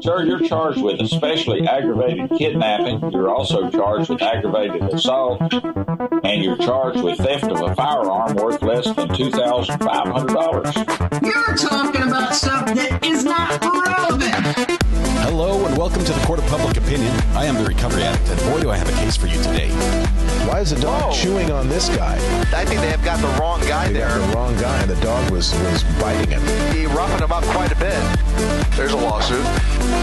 Sir, you're charged with especially aggravated kidnapping. You're also charged with aggravated assault, and you're charged with theft of a firearm worth less than $2,500. You're talking about stuff that is not relevant. Hello and welcome to the Court of Public Opinion. I am the Recovery Addict, and boy do I have a case for you today. Why is the dog chewing on this guy? I think they have got the wrong guy They there. got the wrong guy, and the dog was biting him. He roughened him up quite a bit. There's a lawsuit.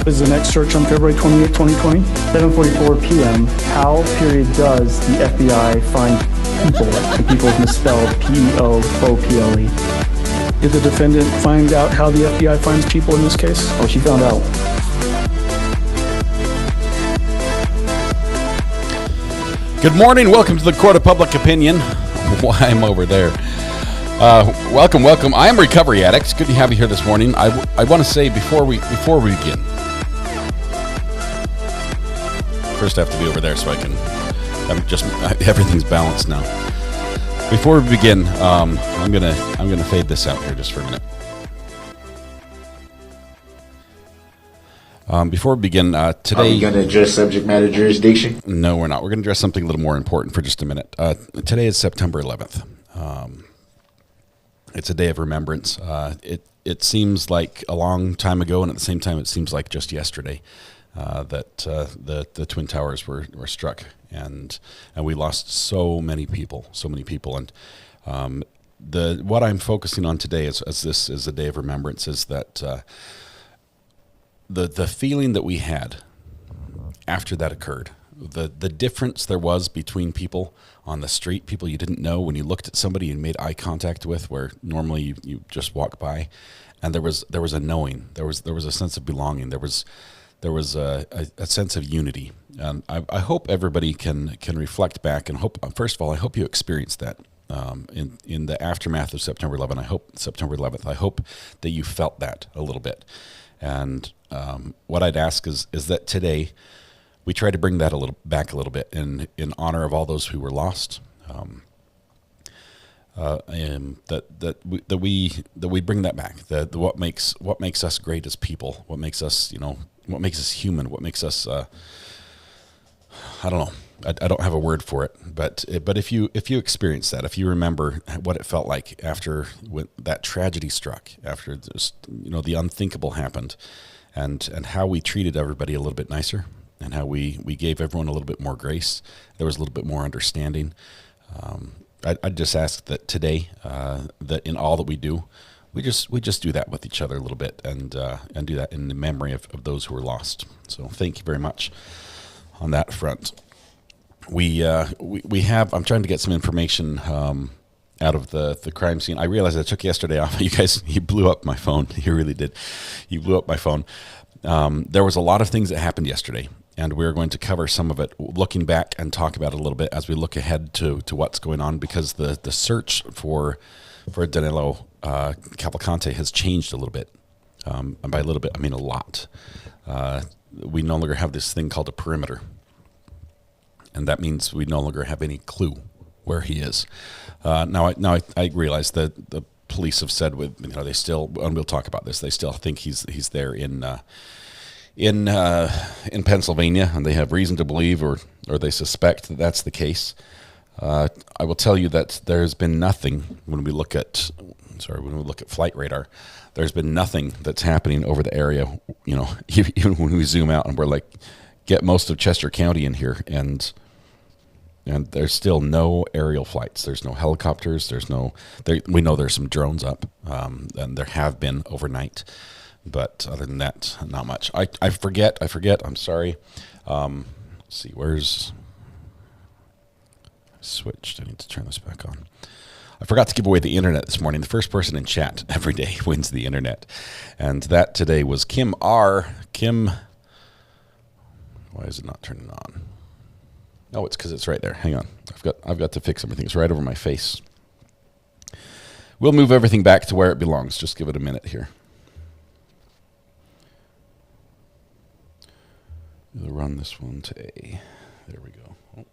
This is the next search on February 28, 2020. 7:44 p.m. How does the FBI find people? And people is misspelled P-E-O-O-P-L-E. Did the defendant find out how the FBI finds people in this case? Oh, she found out. Good morning. Welcome to the Court of Public Opinion. Why I'm over there. Welcome. I am Recovery Addict. Good to have you here this morning. I want to say before we begin. First, I have to be over there so I can. Everything's balanced now. Before we begin, I'm gonna fade this out here just for a minute. Before we begin, today... Are we going to address subject matter jurisdiction? No, we're not. We're going to address something a little more important for just a minute. Today is September 11th. It's a day of remembrance. It seems like a long time ago, and at the same time, it seems like just yesterday that the Twin Towers were struck, and we lost so many people. And what I'm focusing on today, as this is a day of remembrance, is that... The feeling that we had after that occurred, the difference there was between people on the street, people you didn't know, when you looked at somebody and made eye contact with, where normally you just walk by, and there was a knowing, there was a sense of belonging, there was a sense of unity, and I hope everybody can reflect back and hope. First of all, I hope you experienced that in the aftermath of September 11th. I hope that you felt that a little bit. And what I'd ask is that today we try to bring that a little bit in honor of all those who were lost. And that we bring that back. What makes us great as people? What makes us human? What makes us I don't know. I don't have a word for it, but if you experience that, if you remember what it felt like after when that tragedy struck, after the unthinkable happened, and how we treated everybody a little bit nicer, and how we gave everyone a little bit more grace, there was a little bit more understanding. I'd just ask that today, that in all that we do, we just do that with each other a little bit, and do that in the memory of those who were lost. So thank you very much on that front. We have. I'm trying to get some information out of the crime scene. I realized I took yesterday off. You blew up my phone. You really did. You blew up my phone. There was a lot of things that happened yesterday, and we're going to cover some of it, looking back, and talk about it a little bit as we look ahead to what's going on, because the search for Danelo Cavalcante has changed a little bit. And by a little bit, I mean a lot. We no longer have this thing called a perimeter. And that means we no longer have any clue where he is. Now I realize that the police have said they still, and we'll talk about this, they still think he's there in Pennsylvania, and they have reason to believe or they suspect that that's the case. I will tell you that there's been nothing when we look at flight radar. There's been nothing that's happening over the area. Even when we zoom out and we're like, get most of Chester County in here, and there's still no aerial flights. There's no helicopters. We know there's some drones up, and there have been overnight, but other than that, not much. I forget. I'm sorry. Let's see, where's switched? I need to turn this back on. I forgot to give away the internet this morning. The first person in chat every day wins the internet, and that today was Kim R. Kim. Why is it not turning on? Oh, it's because it's right there. Hang on. I've got to fix everything. It's right over my face. We'll move everything back to where it belongs. Just give it a minute here. We'll run this one to A. There we go. Oh.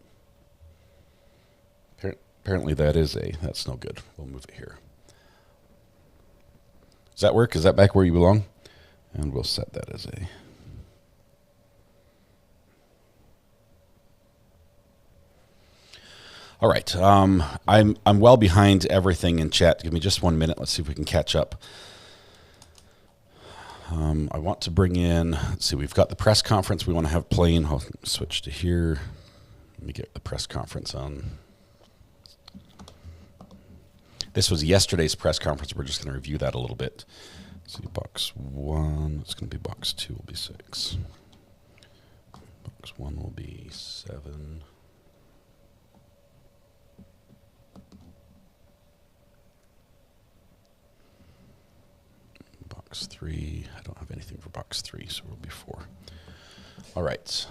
Apparently that is A. That's no good. We'll move it here. Does that work? Is that back where you belong? And we'll set that as a... All right. I'm well behind everything in chat. Give me just 1 minute. Let's see if we can catch up. I want to bring in, let's see, we've got the press conference we want to have playing. I'll switch to here. Let me get the press conference on. This was yesterday's press conference. We're just going to review that a little bit. Let's see, box 1, it's going to be box 2 will be 6. Box 1 will be 7. Box 3, I don't have anything for box 3, so it'll be 4. All right.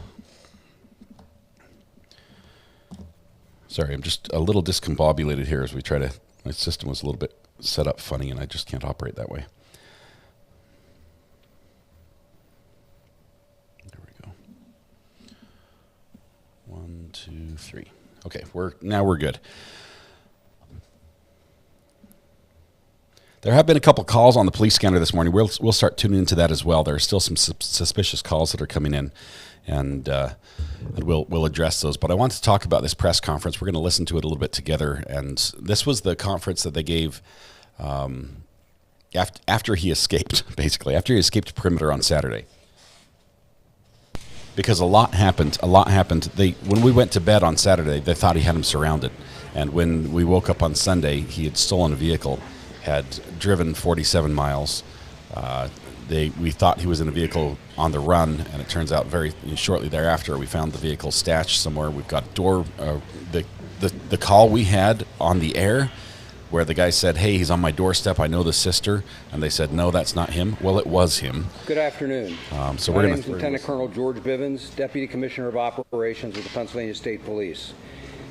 Sorry, I'm just a little discombobulated here as we try to, my system was a little bit set up funny and I just can't operate that way. There we go. 1, 2, 3. Okay, now we're good. There have been a couple calls on the police scanner this morning. We'll start tuning into that as well. There are still some suspicious calls that are coming in, and we'll address those. But I want to talk about this press conference. We're going to listen to it a little bit together. And this was the conference that they gave after he escaped, basically, after he escaped perimeter on Saturday. Because a lot happened. When we went to bed on Saturday, they thought he had him surrounded. And when we woke up on Sunday, he had stolen a vehicle, had driven 47 miles. We thought he was in a vehicle on the run, and it turns out very shortly thereafter we found the vehicle stashed somewhere. We've got the call we had on the air where the guy said, "Hey, he's on my doorstep. I know the sister," and they said, "No, that's not him." Well, it was him. Good afternoon. So my name is Lieutenant Colonel George Bivens, Deputy Commissioner of Operations with the Pennsylvania State Police.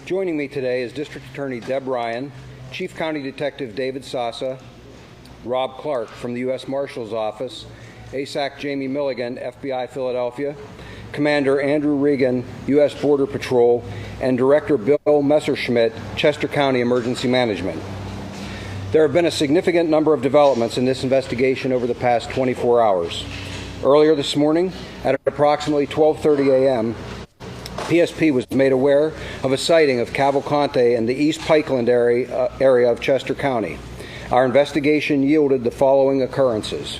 Joining me today is District Attorney Deb Ryan, Chief County Detective David Sasa, Rob Clark from the U.S. Marshal's Office, ASAC Jamie Milligan, FBI Philadelphia, Commander Andrew Regan, U.S. Border Patrol, and Director Bill Messerschmidt, Chester County Emergency Management. There have been a significant number of developments in this investigation over the past 24 hours. Earlier this morning, at approximately 12:30 a.m., PSP was made aware of a sighting of Cavalcante in the East Pikeland area of Chester County. Our investigation yielded the following occurrences.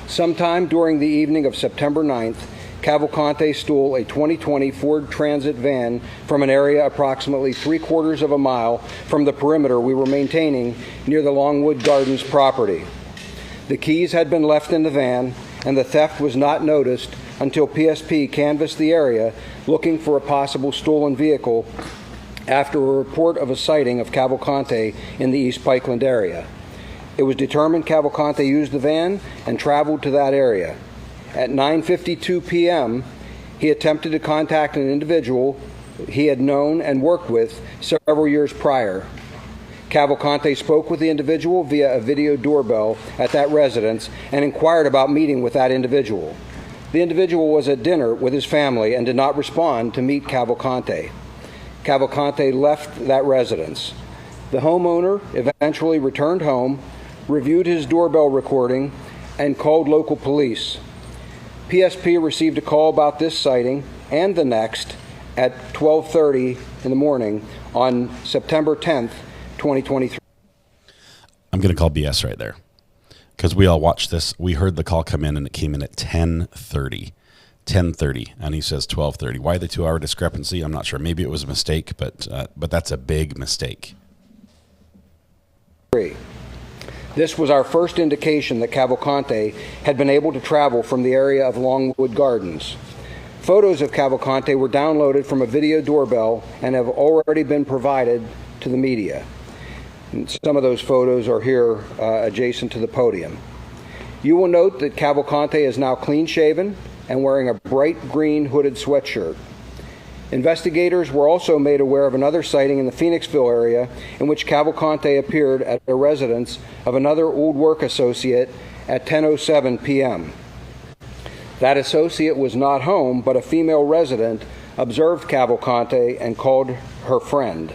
Sometime during the evening of September 9th, Cavalcante stole a 2020 Ford Transit van from an area approximately 3/4 of a mile from the perimeter we were maintaining near the Longwood Gardens property. The keys had been left in the van, and the theft was not noticed until PSP canvassed the area looking for a possible stolen vehicle after a report of a sighting of Cavalcante in the East Pikeland area. It was determined Cavalcante used the van and traveled to that area. At 9:52 p.m., he attempted to contact an individual he had known and worked with several years prior. Cavalcante spoke with the individual via a video doorbell at that residence and inquired about meeting with that individual. The individual was at dinner with his family and did not respond to meet Cavalcante. Cavalcante left that residence. The homeowner eventually returned home, reviewed his doorbell recording, and called local police. PSP received a call about this sighting and the next at 12:30 in the morning on September 10th, 2023. I'm going to call BS right there because we all watched this. We heard the call come in, and it came in at 10:30. 10:30, and he says 12:30. Why the 2-hour discrepancy? I'm not sure. Maybe it was a mistake, but that's a big mistake. This was our first indication that Cavalcante had been able to travel from the area of Longwood Gardens. Photos of Cavalcante were downloaded from a video doorbell and have already been provided to the media. And some of those photos are here adjacent to the podium. You will note that Cavalcante is now clean-shaven and wearing a bright green hooded sweatshirt. Investigators were also made aware of another sighting in the Phoenixville area in which Cavalcante appeared at a residence of another old work associate at 10:07 p.m. That associate was not home, but a female resident observed Cavalcante and called her friend.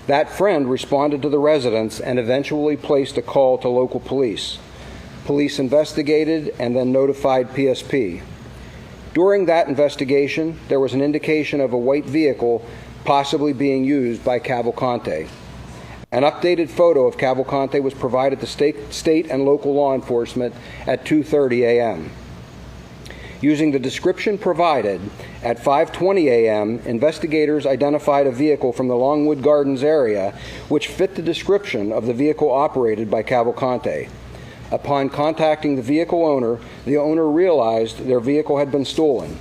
That friend responded to the residence and eventually placed a call to local police. Police investigated and then notified PSP. During that investigation, there was an indication of a white vehicle possibly being used by Cavalcante. An updated photo of Cavalcante was provided to state and local law enforcement at 2:30 a.m. Using the description provided, at 5:20 a.m., investigators identified a vehicle from the Longwood Gardens area which fit the description of the vehicle operated by Cavalcante. Upon contacting the vehicle owner, the owner realized their vehicle had been stolen.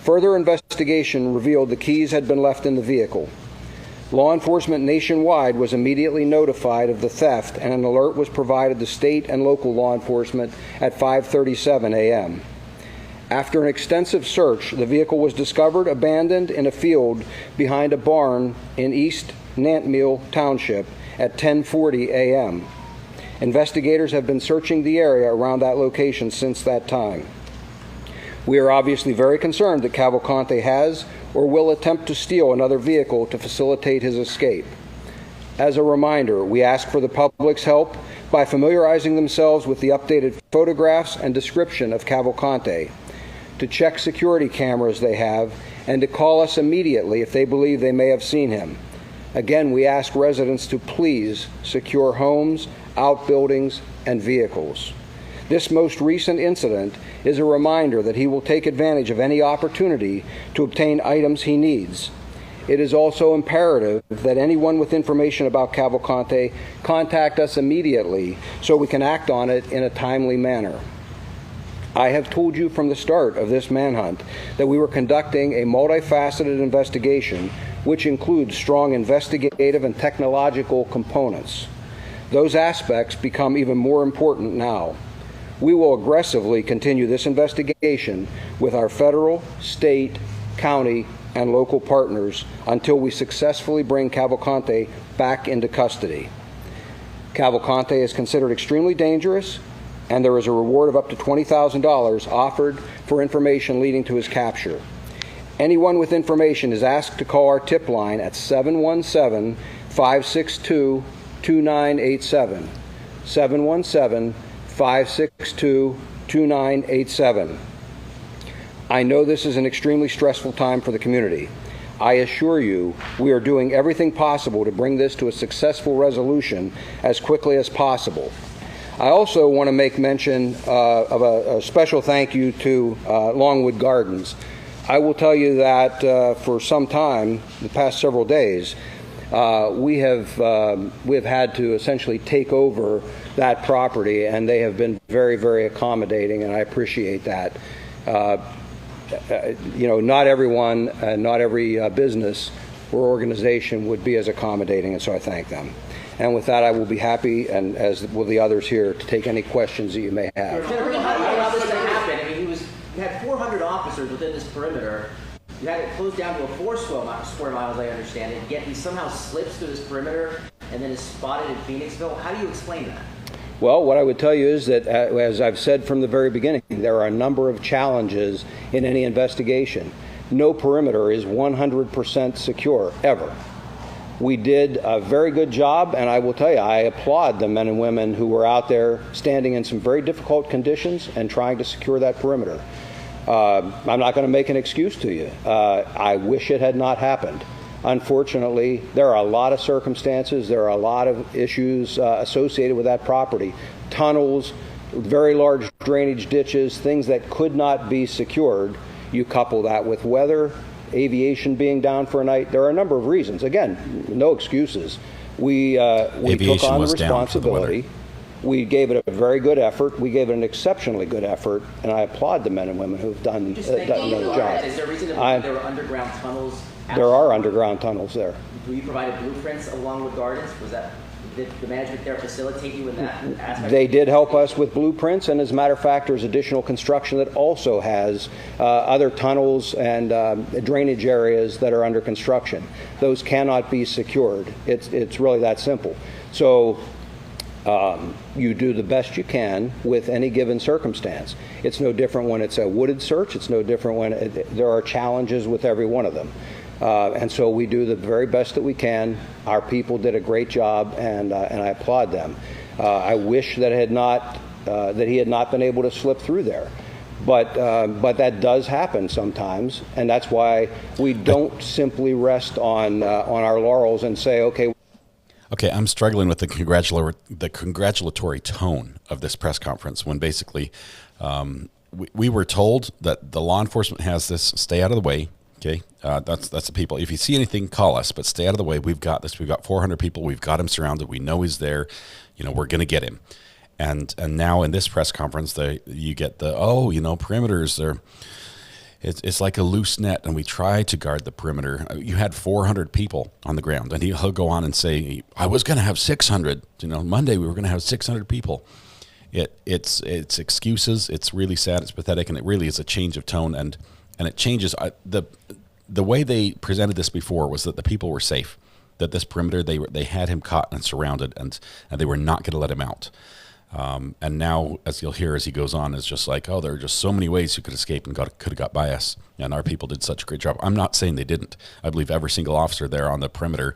Further investigation revealed the keys had been left in the vehicle. Law enforcement nationwide was immediately notified of the theft, and an alert was provided to state and local law enforcement at 5:37 a.m. After an extensive search, the vehicle was discovered abandoned in a field behind a barn in East Nantmeal Township at 10:40 a.m. Investigators have been searching the area around that location since that time. We are obviously very concerned that Cavalcante has or will attempt to steal another vehicle to facilitate his escape. As a reminder, we ask for the public's help by familiarizing themselves with the updated photographs and description of Cavalcante, to check security cameras they have, and to call us immediately if they believe they may have seen him. Again, we ask residents to please secure homes, outbuildings, and vehicles. This most recent incident is a reminder that he will take advantage of any opportunity to obtain items he needs. It is also imperative that anyone with information about Cavalcante contact us immediately so we can act on it in a timely manner. I have told you from the start of this manhunt that we were conducting a multifaceted investigation which includes strong investigative and technological components. Those aspects become even more important now. We will aggressively continue this investigation with our federal, state, county, and local partners until we successfully bring Cavalcante back into custody. Cavalcante is considered extremely dangerous, and there is a reward of up to $20,000 offered for information leading to his capture. Anyone with information is asked to call our tip line at 717-562-2987. 717-562-2987. I know this is an extremely stressful time for the community. I assure you, we are doing everything possible to bring this to a successful resolution as quickly as possible. I also want to make mention of a special thank you to Longwood Gardens. I will tell you that for some time, the past several days, we have had to essentially take over that property, and they have been very, very accommodating, and I appreciate that. Not everyone and not every business or organization would be as accommodating, and so I thank them. And with that, I will be happy, and as will the others here, to take any questions that you may have. How did this happen? I mean, you had 400 officers within this perimeter. You had it closed down to a 4 square miles, I understand it, yet he somehow slips through this perimeter and then is spotted in Phoenixville. How do you explain that? Well, what I would tell you is that, as I've said from the very beginning, there are a number of challenges in any investigation. No perimeter is 100% secure, ever. We did a very good job, and I will tell you, I applaud the men and women who were out there standing in some very difficult conditions and trying to secure that perimeter. I'm not going to make an excuse to you. I wish it had not happened. Unfortunately, there are a lot of circumstances, there are a lot of issues associated with that property. Tunnels, very large drainage ditches, things that could not be secured. You couple that with weather, aviation being down for a night. There are a number of reasons. Again, no excuses. We took on the responsibility. We gave it a very good effort. We gave it an exceptionally good effort, and I applaud the men and women who have done the job. Is there a reason to believe there were underground tunnels? There are underground tunnels there. You provided blueprints along with Gardens? Did the management there facilitate you in that aspect? They did help us with blueprints, and as a matter of fact, there's additional construction that also has other tunnels and drainage areas that are under construction. Those cannot be secured. It's really that simple. So you do the best you can with any given circumstance. It's no different when it's a wooded search. It's no different when there are challenges with every one of them. And so we do the very best that we can. Our people did a great job, and I applaud them. I wish that it had not that he had not been able to slip through there. But that does happen sometimes, and that's why we don't simply rest on our laurels and say, okay. Okay, I'm struggling with the congratulatory tone of this press conference when basically we were told that the law enforcement has this, stay out of the way. Okay, that's the people. If you see anything, call us, but stay out of the way. We've got this. We've got 400 people. We've got him surrounded. We know he's there. You know, we're going to get him. And now in this press conference, you get the, perimeters. It's like a loose net, and we try to guard the perimeter. You had 400 people on the ground, and he'll go on and say, I was going to have 600. Monday we were going to have 600 people. It's excuses. It's really sad. It's pathetic, and it really is a change of tone, and it changes. The way they presented this before was that the people were safe, that this perimeter, they had him caught and surrounded, and they were not going to let him out. And now, as you'll hear as he goes on, it's just like, there are just so many ways you could escape and could have got by us. And our people did such a great job. I'm not saying they didn't. I believe every single officer there on the perimeter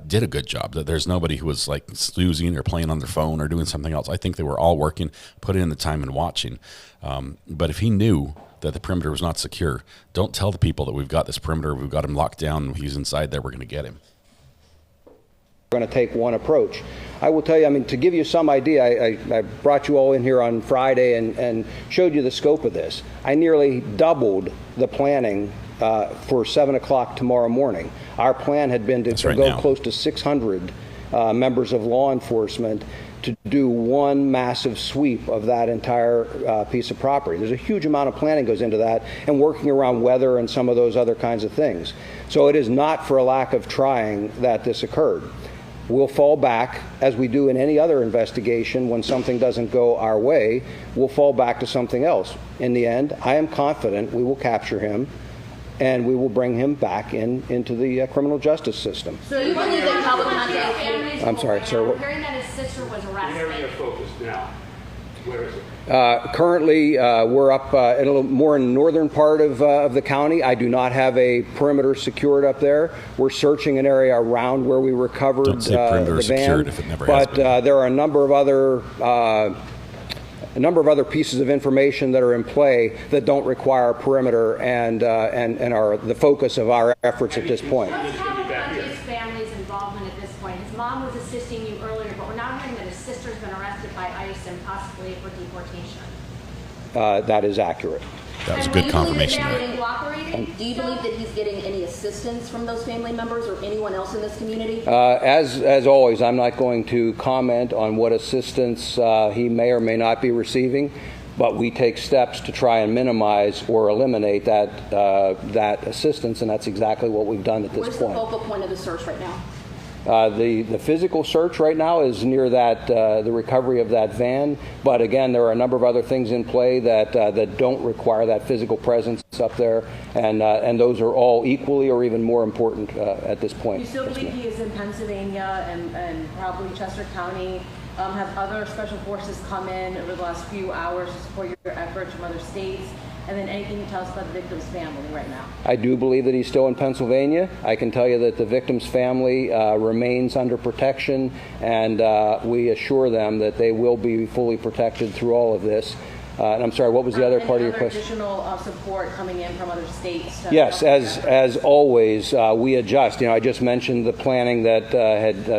did a good job. That there's nobody who was like snoozing or playing on their phone or doing something else. I think they were all working, putting in the time and watching. But if he knew that the perimeter was not secure, don't tell the people that we've got this perimeter, we've got him locked down, he's inside there, we're going to get him. We're going to take one approach. I will tell you, to give you some idea, I brought you all in here on Friday and showed you the scope of this. I nearly doubled the planning for 7 o'clock tomorrow morning. Our plan had been to go close to 600 members of law enforcement to do one massive sweep of that entire piece of property. There's a huge amount of planning goes into that, and working around weather and some of those other kinds of things. So it is not for a lack of trying that this occurred. We'll fall back, as we do in any other investigation, when something doesn't go our way, we'll fall back to something else. In the end, I am confident we will capture him, and we will bring him back into the criminal justice system. So you believe that Cavalcante... I'm sorry, sir. We're hearing that his sister was arrested. The area of focus now. Where is it? Currently, we're up in a little more in the northern part of the county. I do not have a perimeter secured up there. We're searching an area around where we recovered Don't say perimeter the van. Secured if it never has been. But there are a number of other pieces of information that are in play that don't require perimeter and are the focus of our efforts at this point. What's Cavalcante's family's involvement at this point? His mom was assisting you earlier, but we're now hearing that his sister's been arrested by ICE and possibly for deportation. That is accurate. That was a good confirmation there. Do you believe that he's getting any assistance from those family members or anyone else in this community? As always, I'm not going to comment on what assistance he may or may not be receiving, but we take steps to try and minimize or eliminate that assistance, and that's exactly what we've done at this point. Where's the focal point of the search right now? The physical search right now is near the recovery of that van, but again, there are a number of other things in play that don't require that physical presence up there, and those are all equally or even more important at this point. You still believe he is in Pennsylvania and probably Chester County? Have other special forces come in over the last few hours to support your efforts from other states? And then anything you tell us about the victim's family right now? I do believe that he's still in Pennsylvania. I can tell you that the victim's family remains under protection, and we assure them that they will be fully protected through all of this. And I'm sorry, what was the other part of your question? Additional support coming in from other states? Yes, as always, we adjust. I just mentioned the planning that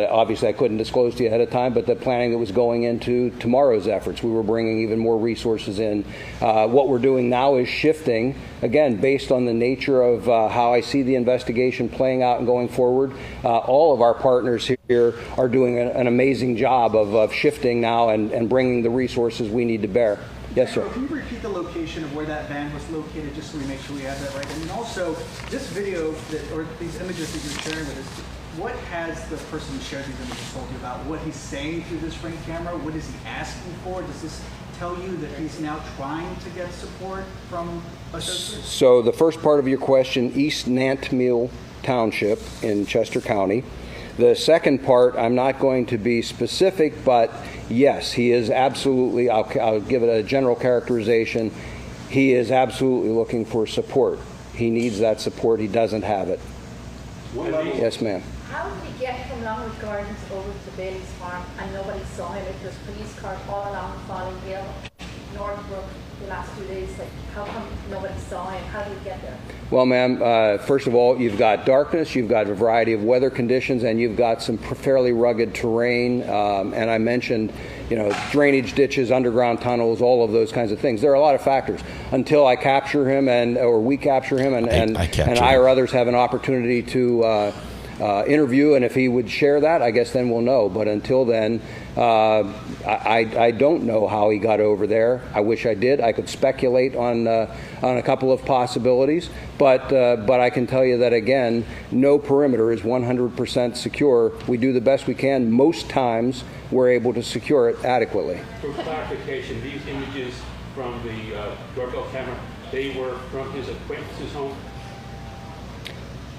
obviously I couldn't disclose to you ahead of time, but the planning that was going into tomorrow's efforts. We were bringing even more resources in. What we're doing now is shifting, again, based on the nature of how I see the investigation playing out and going forward. All of our partners here are doing an amazing job of shifting now and bringing the resources we need to bear. Yes, sir. Can you repeat the location of where that van was located, just so we make sure we have that right? And then also, this video or these images that you're sharing with us, what has the person who shared these images told you about what he's saying through this ring camera? What is he asking for? Does this tell you that he's now trying to get support from associates? So the first part of your question, East Nantmeal Township in Chester County. The second part, I'm not going to be specific, but yes, he is absolutely, I'll give it a general characterization, he is absolutely looking for support. He needs that support. He doesn't have it. Yes, ma'am. How did he get from Longwood Gardens over to Bailey's Farm and nobody saw him? If there's police cars all along Falling Hill, Northbrook, the last 2 days, like, how come nobody saw him? How do you get there? Well, ma'am, first of all, you've got darkness, you've got a variety of weather conditions, and you've got some fairly rugged terrain. And I mentioned, drainage ditches, underground tunnels, all of those kinds of things. There are a lot of factors. Until I capture him, or we capture him, and I or others have an opportunity to interview, and if he would share that, I guess then we'll know. But until then, I don't know how he got over there. I wish I did. I could speculate on a couple of possibilities, but I can tell you that, again, no perimeter is 100% secure. We do the best we can. Most times, we're able to secure it adequately. For clarification, these images from the doorbell camera, they were from his acquaintance's home?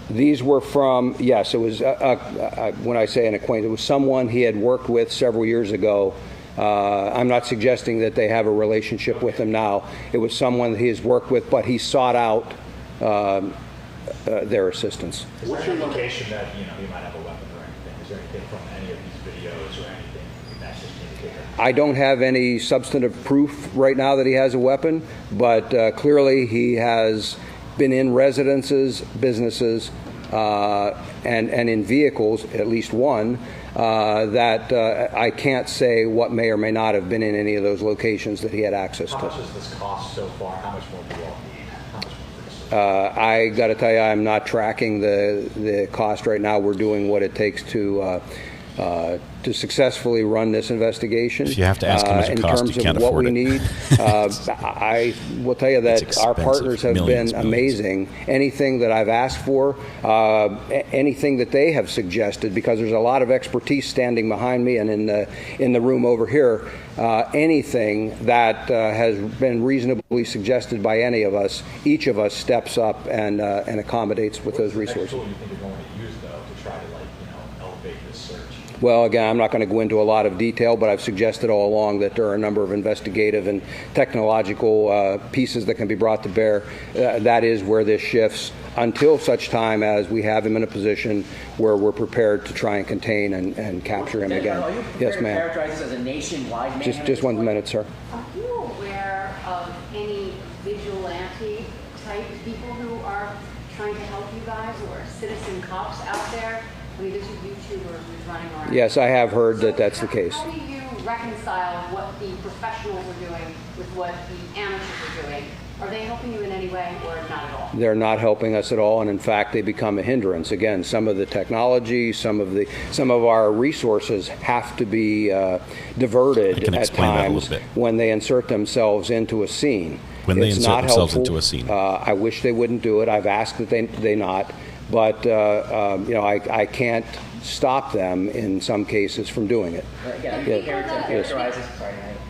These were from, yes, it was, when I say an acquaintance, it was someone he had worked with several years ago. I'm not suggesting that they have a relationship with him now. It was someone he has worked with, but he sought out their assistance. What's your location that, he might have a weapon or anything? Is there anything from any of these videos or anything that's just indicator? I don't have any substantive proof right now that he has a weapon, but clearly he has been in residences, businesses, and in vehicles, at least one, that I can't say what may or may not have been in any of those locations that he had access to. How much has this cost so far? How much more do you all need? How much more I got to tell you, I'm not tracking the cost right now. We're doing what it takes to successfully run this investigation. If you have to ask how much it costs, you can't afford it. In terms of what we need, I will tell you that our partners have been amazing. Anything that I've asked for, anything that they have suggested, because there's a lot of expertise standing behind me and in the room over here, anything that has been reasonably suggested by any of us, each of us steps up and accommodates with those resources. What do you think you're going to use, though, to try to, elevate this search? Well, again, I'm not going to go into a lot of detail, but I've suggested all along that there are a number of investigative and technological pieces that can be brought to bear. That is where this shifts until such time as we have him in a position where we're prepared to try and contain and capture him again. Are you Yes, prepared to ma'am. characterize this as a nationwide manhunt? Just 1 minute, sir. Are you aware of any vigilante type people who are trying to help you guys, or citizen cops out there? I mean, there's a YouTuber who's running around. Yes, I have heard that that's the case. How do you reconcile what the professionals are doing with what the amateurs are doing? Are they helping you in any way, or not at all? They're not helping us at all, and in fact, they become a hindrance. Again, some of the technology, some of our resources have to be diverted at times when they insert themselves into a scene. When they insert themselves into a scene. I wish they wouldn't do it. I've asked that they not, but I can't stop them in some cases from doing it. Again,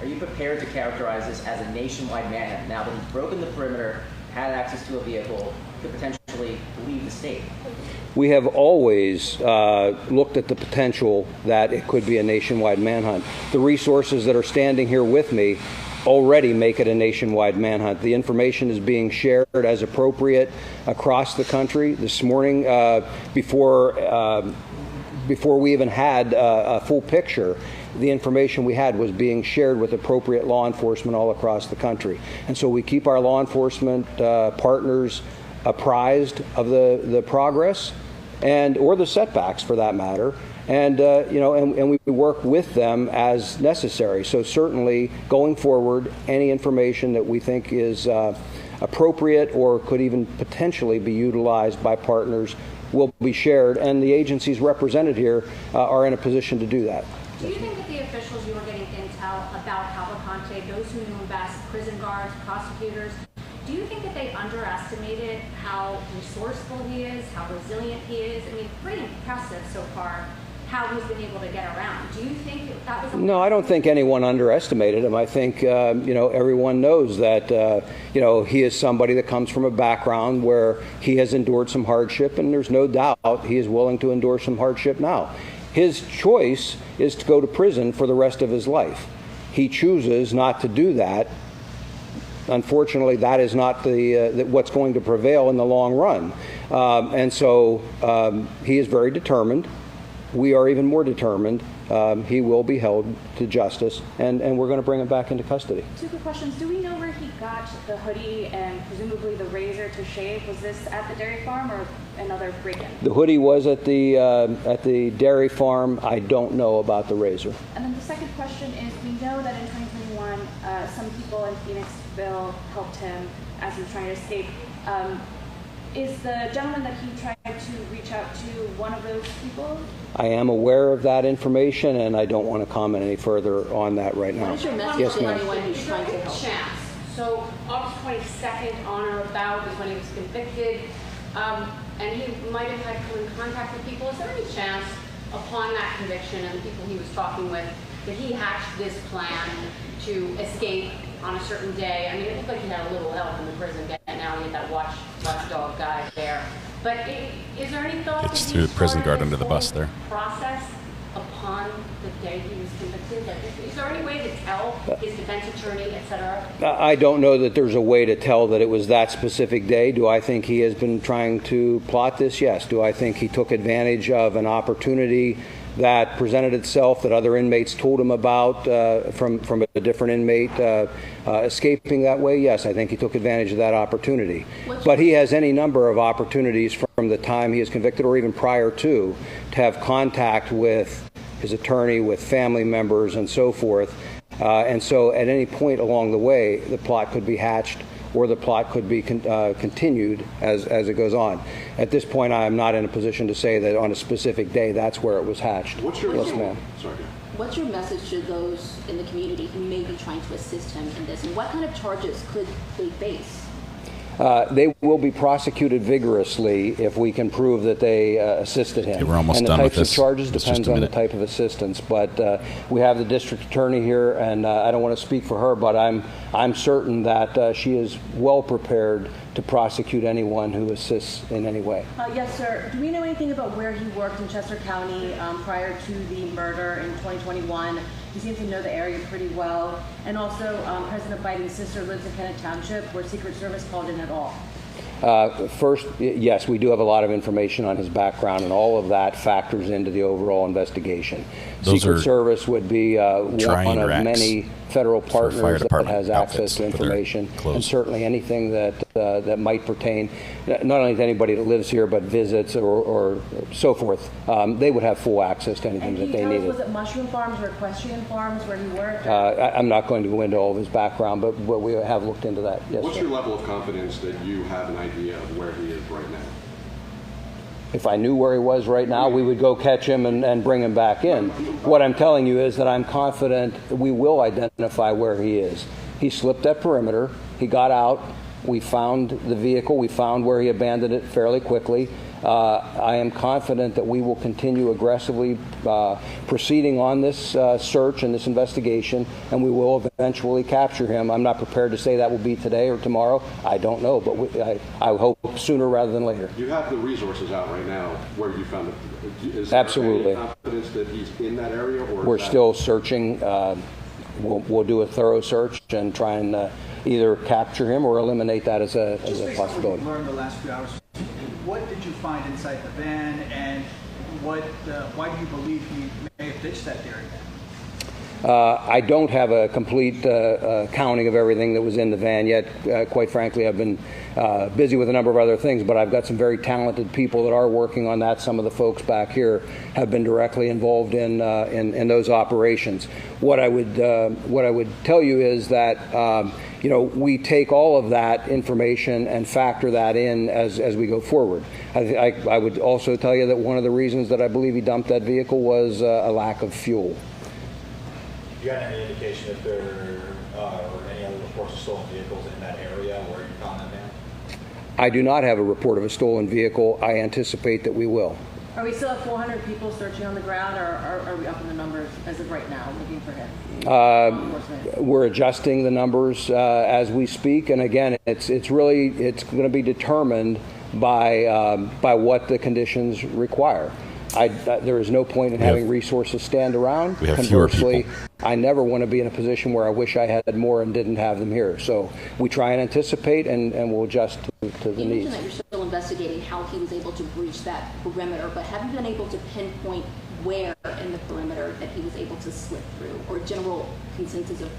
are you prepared to characterize this as a nationwide manhunt now that he's broken the perimeter, had access to a vehicle, could potentially leave the state? We have always looked at the potential that it could be a nationwide manhunt. The resources that are standing here with me already make it a nationwide manhunt. The information is being shared as appropriate across the country. This morning, before we even had a full picture, the information we had was being shared with appropriate law enforcement all across the country. And so we keep our law enforcement partners apprised of the progress or the setbacks, for that matter. And and we work with them as necessary. So certainly, going forward, any information that we think is appropriate or could even potentially be utilized by partners will be shared, and the agencies represented here are in a position to do that. Do you think that the officials you were getting intel about Cavalcante, those who knew him best, prison guards, prosecutors, do you think that they underestimated how resourceful he is, how resilient he is? I mean, pretty impressive so far how he's been able to get around. Do you think that was No, I don't think anyone underestimated him. I think, everyone knows that, he is somebody that comes from a background where he has endured some hardship, and there's no doubt he is willing to endure some hardship now. His choice is to go to prison for the rest of his life. He chooses not to do that. Unfortunately, that is not what's going to prevail in the long run. And so he is very determined. we are even more determined he will be held to justice, and we're going to bring him back into custody. Two quick questions. Do we know where he got the hoodie and presumably the razor to shave? Was this at the dairy farm or another break-in? The hoodie was at the dairy farm. I don't know about the razor. And then the second question is, we know that in 2021, some people in Phoenixville helped him as he was trying to escape. Is the gentleman that he tried to reach out to one of those people? I am aware of that information, and I don't want to comment any further on that right now. What is your message yes, to ma'am. anyone who's trying to help? Chance. So August 22nd, on or about, is when he was convicted, and he might have had come in contact with people. Is there any chance, upon that conviction and the people he was talking with, that he hatched this plan to escape on a certain day? I mean, it looked like he had a little help in the prison getting out. He had that watchdog guy there. But is there any thought It's that through he the prison guard started under the this bus whole there. process upon the day he was convicted? Like, is there any way to tell his defense attorney, et cetera? I don't know that there's a way to tell that it was that specific day. Do I think he has been trying to plot this? Yes. Do I think he took advantage of an opportunity that presented itself that other inmates told him about from a different inmate escaping that way? Yes, I think he took advantage of that opportunity. But he has any number of opportunities from the time he is convicted or even prior to have contact with his attorney, with family members, and so forth. And so at any point along the way, the plot could be hatched or the plot could be continued as it goes on. At this point, I am not in a position to say that on a specific day that's where it was hatched. What's your yes, ma'am. Sorry. What's your message to those in the community who may be trying to assist him in this? And what kind of charges could they face? They will be prosecuted vigorously if we can prove that they assisted him. Okay, we're almost and the done with types of this. charges It's depends just a on the minute. type of assistance. But we have the district attorney here, and I don't want to speak for her, but I'm certain that she is well prepared to prosecute anyone who assists in any way. Yes, sir. Do we know anything about where he worked in Chester County prior to the murder in 2021? He seems to know the area pretty well. And also, President Biden's sister lives in Kennett Township, where Secret Service called in at all. First, yes, we do have a lot of information on his background, and all of that factors into the overall investigation. Those Secret are Service would be one of racks many federal for fire partners that department has access outfits to for their information, clothes. and certainly anything that might pertain not only to anybody that lives here, but visits or so forth. They would have full access to anything that they needed. Was it Mushroom Farms or Equestrian Farms where he worked? I'm not going to go into all of his background, but we have looked into that. Yes. What's your level of confidence that you have an idea of where he is right now? If I knew where he was right now, we would go catch him and bring him back in. What I'm telling you is that I'm confident we will identify where he is. He slipped that perimeter. He got out. We found the vehicle. We found where he abandoned it fairly quickly. I am confident that we will continue aggressively proceeding on this search and this investigation, and we will eventually capture him. I'm not prepared to say that will be today or tomorrow. I don't know, but I hope sooner rather than later. You have the resources out right now where you found it. Is Absolutely. there any confidence that he's in that area? Or We're still searching. We'll do a thorough search and try and either capture him or eliminate that as a possibility. What you learned the last few hours, what did you find inside the van, and why do you believe he may have ditched that dairy van? I don't have a complete counting of everything that was in the van yet. Quite frankly, I've been busy with a number of other things, but I've got some very talented people that are working on that. Some of the folks back here have been directly involved in those operations. What I would tell you is that we take all of that information and factor that in as we go forward. I would also tell you that one of the reasons that I believe he dumped that vehicle was a lack of fuel. Do you got any indication if there are any other reports of stolen vehicles in that area where you found that van? I do not have a report of a stolen vehicle. I anticipate that we will. Are we still at 400 people searching on the ground, or are we up in the numbers as of right now, looking for him? We're adjusting the numbers as we speak, and again, it's going to be determined by what the conditions require. There is no point in having resources stand around. We have fewer Conversely, people. I never want to be in a position where I wish I had more and didn't have them here. So we try and anticipate, and we'll adjust to the You needs. mentioned that you're still investigating investigating how he was able to breach that perimeter, but have you been able to pinpoint where in the perimeter that he was able to slip through, or general consensus of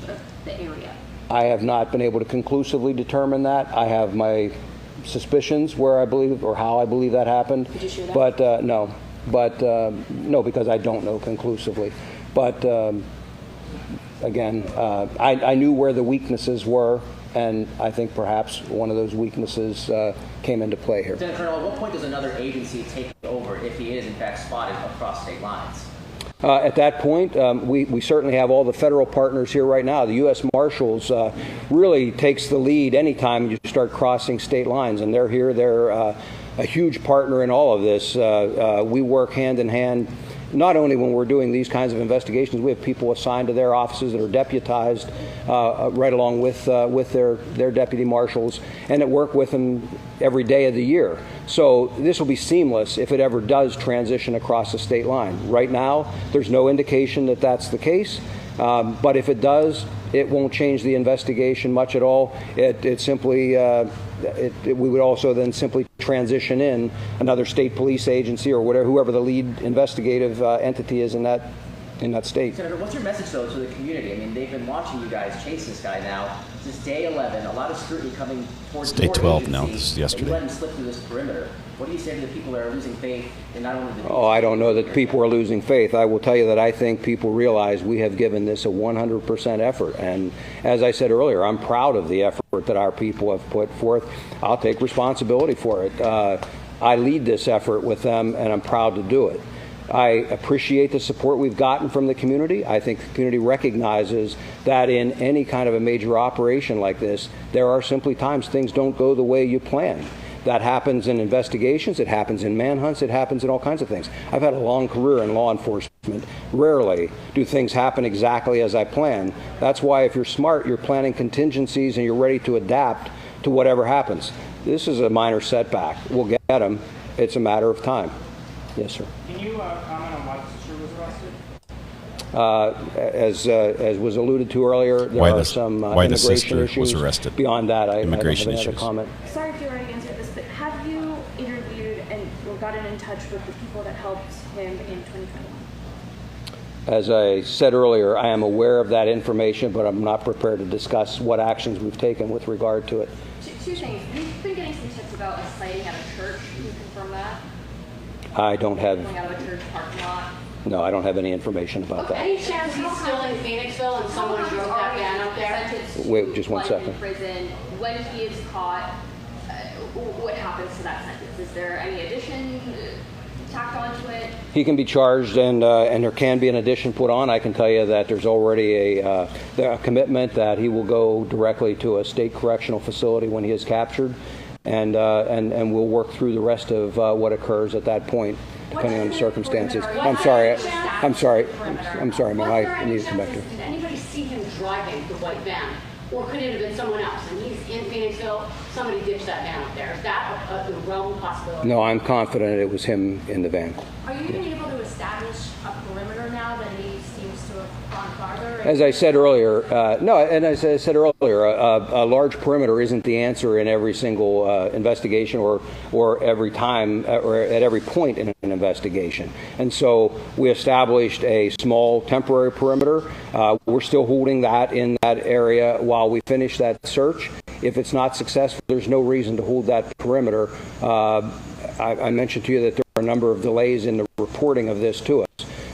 the area? I have not been able to conclusively determine that. I have my suspicions where I believe or how I believe that happened. Could you share that? But no. But no, because I don't know conclusively. But again, I knew where the weaknesses were, and I think perhaps one of those weaknesses came into play here. Lieutenant Colonel, at what point does another agency take over if he is in fact spotted across state lines? At that point, we certainly have all the federal partners here right now. The U.S. Marshals really takes the lead anytime you start crossing state lines, and they're here. They're a huge partner in all of this. We work hand in hand. Not only when we're doing these kinds of investigations, we have people assigned to their offices that are deputized right along with their deputy marshals, and that work with them every day of the year. So this will be seamless if it ever does transition across the state line. Right now, there's no indication that that's the case, but if it does, it won't change the investigation much at all. It simply, we would also then simply transition in another state police agency or whatever, whoever the lead investigative entity is in that state. Senator, what's your message though to the community? I mean, they've been watching you guys chase this guy now. This is day 11. A lot of scrutiny coming towards Day your 12 agency, now. This is yesterday. You let him slip through this perimeter. What do you say to the people that are losing faith in not only the? Oh, I don't know that people are losing faith. I will tell you that I think people realize we have given this a 100% effort. And as I said earlier, I'm proud of the effort that our people have put forth. I'll take responsibility for it. I lead this effort with them, and I'm proud to do it. I appreciate the support we've gotten from the community. I think the community recognizes that in any kind of a major operation like this, there are simply times things don't go the way you plan. That happens in investigations, it happens in manhunts, it happens in all kinds of things. I've had a long career in law enforcement. Rarely do things happen exactly as I plan. That's why if you're smart, you're planning contingencies and you're ready to adapt to whatever happens. This is a minor setback. We'll get them. It's a matter of time. Yes, sir. Can you comment on why the sister was arrested? As was alluded to earlier, there are some immigration issues. Was arrested. Beyond that, I don't have Immigration any other issues. comment. Sorry if you already answered this, but have you interviewed and or gotten in touch with the people that helped him in 2021? As I said earlier, I am aware of that information, but I'm not prepared to discuss what actions we've taken with regard to it. Two things. We've been getting some tips about a sighting at a church. Can you confirm that? I don't have. Going out of a church parking lot. No, I don't have any information about that. Any chance he's still in Phoenixville and someone drove that van up there? Wait, just one second. In prison. When he is caught, what happens to that sentence? Is there any addition tacked onto it? He can be charged, and there can be an addition put on. I can tell you that there's already a commitment that he will go directly to a state correctional facility when he is captured, and we'll work through the rest of what occurs at that point, depending on the circumstances. I'm sorry, man. I need to come back to you. Did anybody see him driving the white van? Or could it have been someone else? And he's in Phoenixville, somebody ditched that van up there. Is that a realm possibility? No, I'm confident it was him in the van. Are you even able to establish a perimeter now that he seems to have gone farther? As I said earlier, a large perimeter isn't the answer in every single investigation or every time or at every point in an investigation. And so we established a small temporary perimeter. We're still holding that in that area while we finish that search. If it's not successful, there's no reason to hold that perimeter. I mentioned to you that there are a number of delays in the reporting of this to us.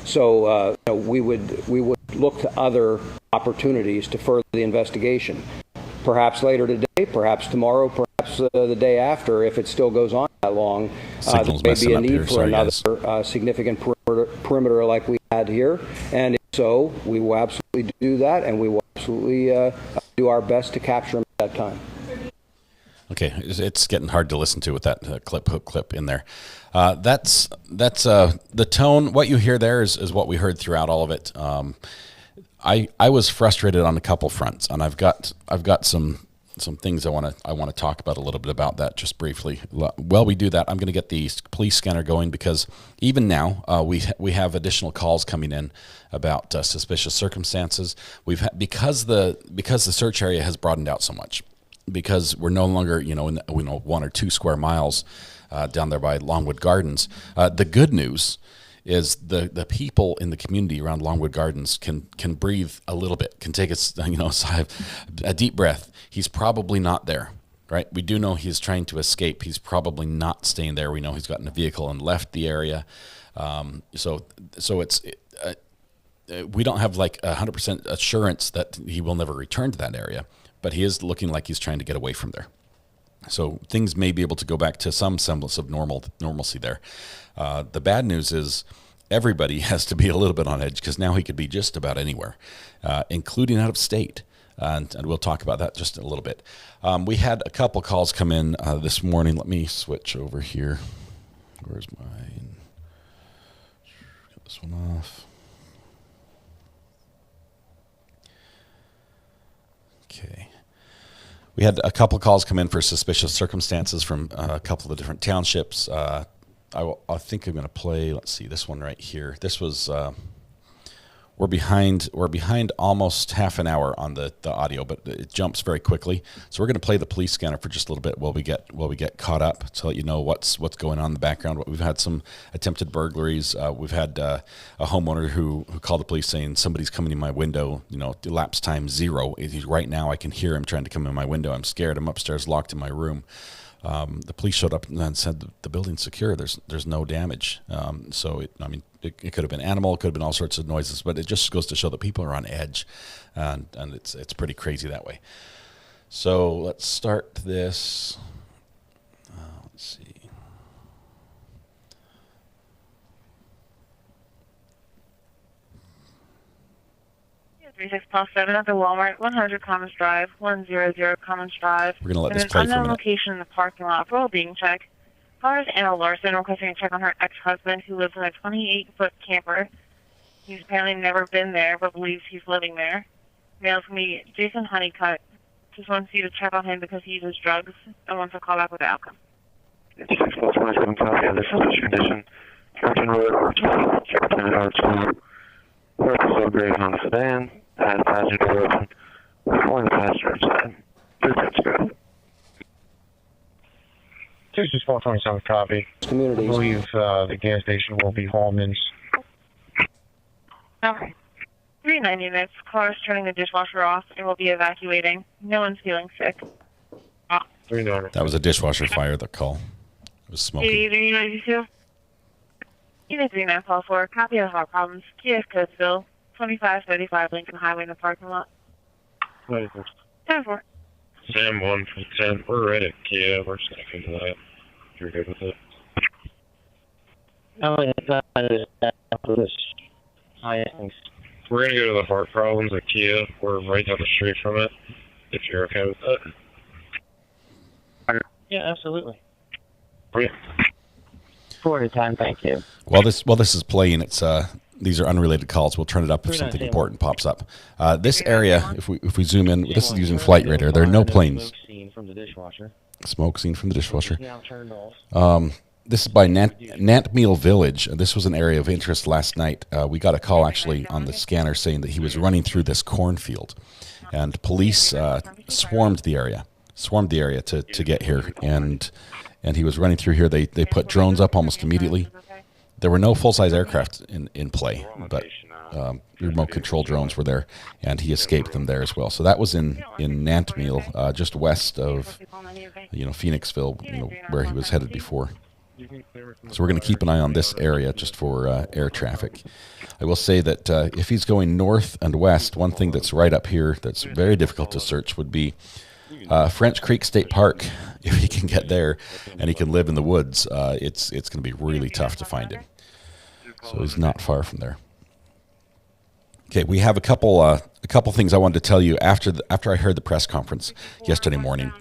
So we would look to other opportunities to further the investigation. Perhaps later today, perhaps tomorrow, perhaps the day after, if it still goes on that long, there may be a need for another significant perimeter like we had here. And if so, we will absolutely do that, and we will absolutely do our best to capture them at that time. Okay, it's getting hard to listen to with that hook clip in there. That's the tone. What you hear there is what we heard throughout all of it. I was frustrated on a couple fronts, and I've got some things I want to talk about a little bit about that just briefly. While we do that, I'm going to get the police scanner going, because even now we have additional calls coming in about suspicious circumstances. We've had, because the search area has broadened out so much, because we're no longer in 1 or 2 square miles down there by Longwood Gardens. The good news is the people in the community around Longwood Gardens can breathe a little bit, can take a deep breath. He's probably not there, right? We do know he's trying to escape. He's probably not staying there. We know he's gotten a vehicle and left the area. So it's we don't have like 100% assurance that he will never return to that area, but he is looking like he's trying to get away from there. So things may be able to go back to some semblance of normalcy there. The bad news is everybody has to be a little bit on edge, because now he could be just about anywhere, including out of state. And we'll talk about that just in a little bit. We had a couple calls come in this morning. Let me switch over here. Where's mine? Get this one off. Okay. We had a couple calls come in for suspicious circumstances from a couple of different townships. I think I'm going to play, let's see, this one right here. This was, we're behind almost half an hour on the audio, but it jumps very quickly. So we're going to play the police scanner for just a little bit while we get caught up, to let you know what's going on in the background. We've had some attempted burglaries. We've had a homeowner who called the police saying somebody's coming in my window. Elapsed time 0. Right now I can hear him trying to come in my window. I'm scared. I'm upstairs locked in my room. The police showed up and said the building's secure. There's no damage. It could have been animal, it could have been all sorts of noises, but it just goes to show that people are on edge, and it's pretty crazy that way. So let's start this. Let's see. 36+7 at the Walmart, 100 Commons Drive, 100 Commons Drive. We're going to let this play for a minute. An unknown location in the parking lot for a being check. Caller is Anna Larson requesting a check on her ex-husband who lives in a 28-foot camper. He's apparently never been there, but believes he's living there. Mail's from me, Jason Honeycutt. Just wants you to check on him because he uses drugs and wants to call back with the outcome. 36+27 copy of this is condition. Captain Road, check 10 hours to work is upgrade on the sedan. Had passenger door open. Only the passenger inside. 2 good. 36+27 copy. Communities. I believe the gas station will be Hallman's. Okay. 390 minutes. Car's turning the dishwasher off and will be evacuating. No one's feeling sick. 390. That was a dishwasher fire, the call. It was smoking. 392. Unit 3944. Copy of our problems. Kia Coatesville. 2535 Lincoln Highway in the parking lot. 96. 10-4. Sam 1 from 10. We're ready. Kia, we're sticking to that. You're good with it. We're going to go to the heart problems at Kia. We're right down the street from it, if you're okay with that. Yeah, absolutely. Yeah. 40 time, thank you. While this is playing, it's these are unrelated calls. We'll turn it up if something important pops up. This area, if we zoom in, this is using Flight Radar. There are no planes. Smoke scene from the dishwasher. Smoke scene from the dishwasher. Now turned off. This is by Nantmeal Village. This was an area of interest last night. We got a call actually on the scanner saying that he was running through this cornfield, and police swarmed the area to get here, and he was running through here. They put drones up almost immediately. There were no full-size aircraft in play, but remote control drones were there, and he escaped them there as well. So that was in Nantmeal, just west of Phoenixville, where he was headed before. So we're going to keep an eye on this area just for air traffic. I will say that if he's going north and west, one thing that's right up here that's very difficult to search would be French Creek State Park. If he can get there and he can live in the woods, it's going to be really tough to find him. So he's not far from there. Okay, we have a couple things I wanted to tell you after I heard the press conference yesterday morning.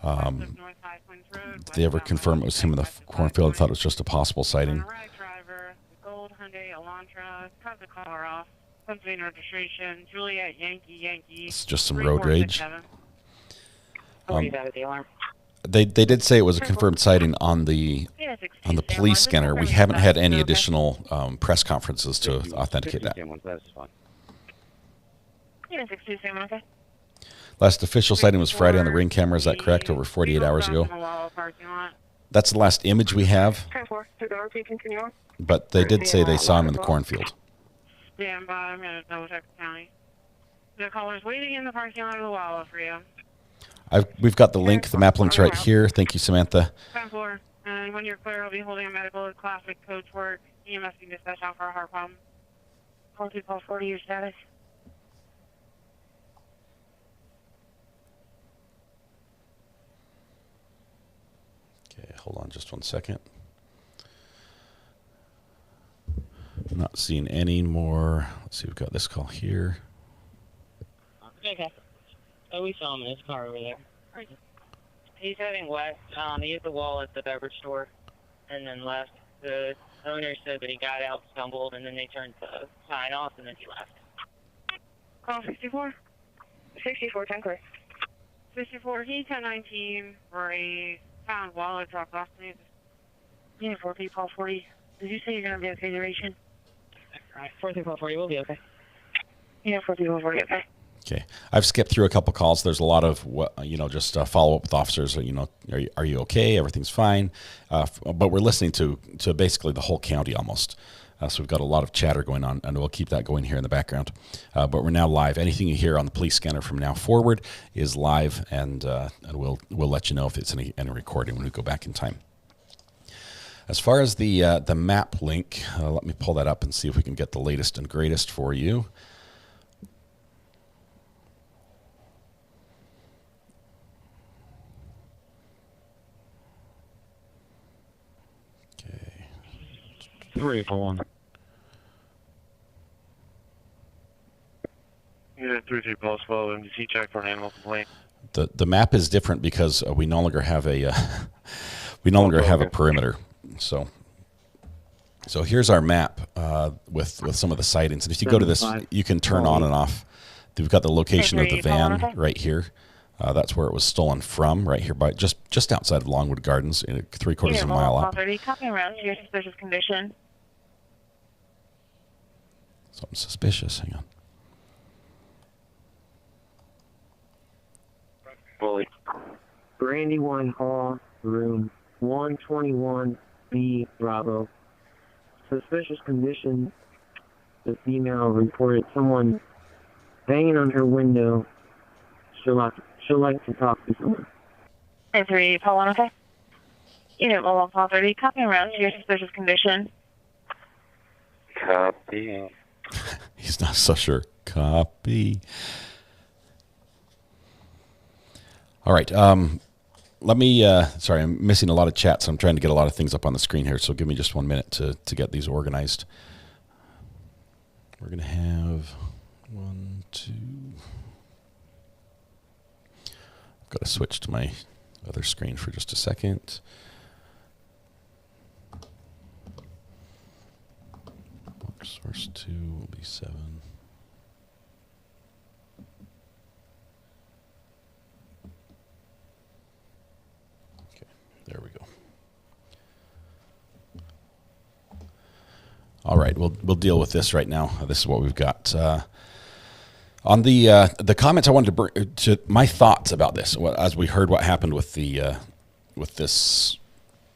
Did they ever confirm it was him in the cornfield? I thought it was just a possible sighting. It's just some road rage. They did say it was a confirmed sighting on the police scanner. We haven't had any additional press conferences to authenticate that. Last official sighting was Friday on the Ring camera. Is that correct? Over 48 hours ago. That's the last image we have. 10-4, to the RP, continue on. But they did say they saw him in the cornfield. Stand by, I'm going to double check the county. The caller's waiting in the parking lot of the Wawa for you. We've got the link, the map link's right here. Thank you, Samantha. 10-4, and when you're clear, I'll be holding a medical classic coach work. EMS being dispatched out for a heart problem. 40, your status. Okay, hold on just one second. I'm not seeing any more. Let's see, we've got this call here. Okay. Oh, we saw him in his car over there. He's heading west. He hit the wall at the beverage store and then left. The owner said that he got out, stumbled, and then they turned the sign off, and then he left. Call 64. 64, 10 clear. 64, he's 1019, right. Found wallet dropped off to me. Yeah, 40, call 40. Did you say you're going to be okay duration? Alright, 40, call 40, we'll be okay. Yeah, 40, call 40, okay. Okay, I've skipped through a couple calls. There's a lot of just follow up with officers. Are you okay? Everything's fine. But we're listening to basically the whole county almost. So we've got a lot of chatter going on, and we'll keep that going here in the background. But we're now live. Anything you hear on the police scanner from now forward is live, and we'll let you know if it's any recording when we go back in time. As far as the map link, let me pull that up and see if we can get the latest and greatest for you. Okay. 341. Yeah, 3-3 pulse flow, MDC check for an animal complaint. The map is different because we no longer have a a perimeter. So here's our map with some of the sightings. And if you go to this, you can turn on and off. We've got the location of the van right here. That's where it was stolen from, right here by just outside of Longwood Gardens, 3/4 of a mile up. Copy around your suspicious condition. Something suspicious. Hang on. Bully. Brandywine Hall, room 121B, Bravo. Suspicious condition. The female reported someone banging on her window. She'll like to talk to someone. 3, call 1, okay? Unit 11, call 30, copy around your suspicious condition. Copy. He's not so sure. Copy. All right. Let me, sorry, I'm missing a lot of chat, so I'm trying to get a lot of things up on the screen here, so give me just 1 minute to get these organized. We're going to have 1, 2. I've got to switch to my other screen for just a second. Source 2 will be 7. There we go. All right, we'll deal with this right now. This is what we've got. On the comments, I wanted to bring to my thoughts about this as we heard what happened with the with this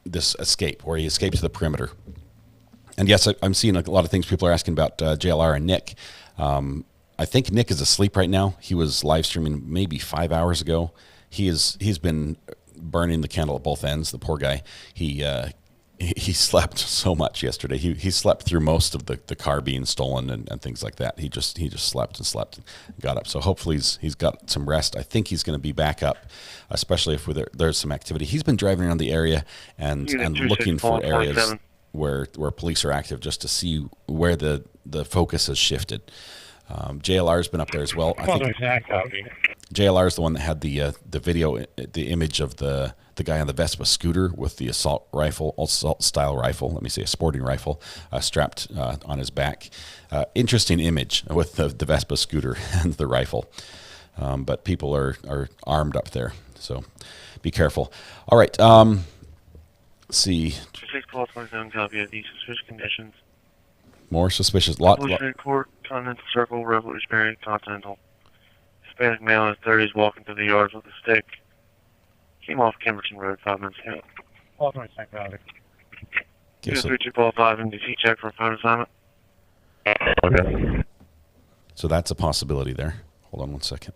escape, where he escaped to the perimeter. And yes, I'm seeing a lot of things people are asking about JLR and Nick. I think Nick is asleep right now. He was live streaming maybe 5 hours ago. He's been burning the candle at both ends. The poor guy. He slept so much yesterday. He slept through most of the car being stolen and things like that. He just slept and got up. So hopefully he's got some rest. I think he's going to be back up, especially if there's some activity. He's been driving around the area and looking for areas where police are active, just to see where the focus has shifted. JLR's been up there as well. I think JLR is the one that had the video, the image of the guy on the Vespa scooter with the assault style rifle. Let me say a sporting rifle strapped on his back. Interesting image with the Vespa scooter and the rifle. But people are armed up there, so be careful. All right. Let's see. 6-27 copy of these suspicious conditions. More suspicious. Court, Continental Circle, Revolutionary, Continental. Hispanic male in his 30s walking through the yards with a stick. Came off Kimberton Road 5 minutes ago. Ultimate psychotic. Okay, so, 3245 NDC check for phone assignment. Okay. so that's a possibility there. Hold on one second.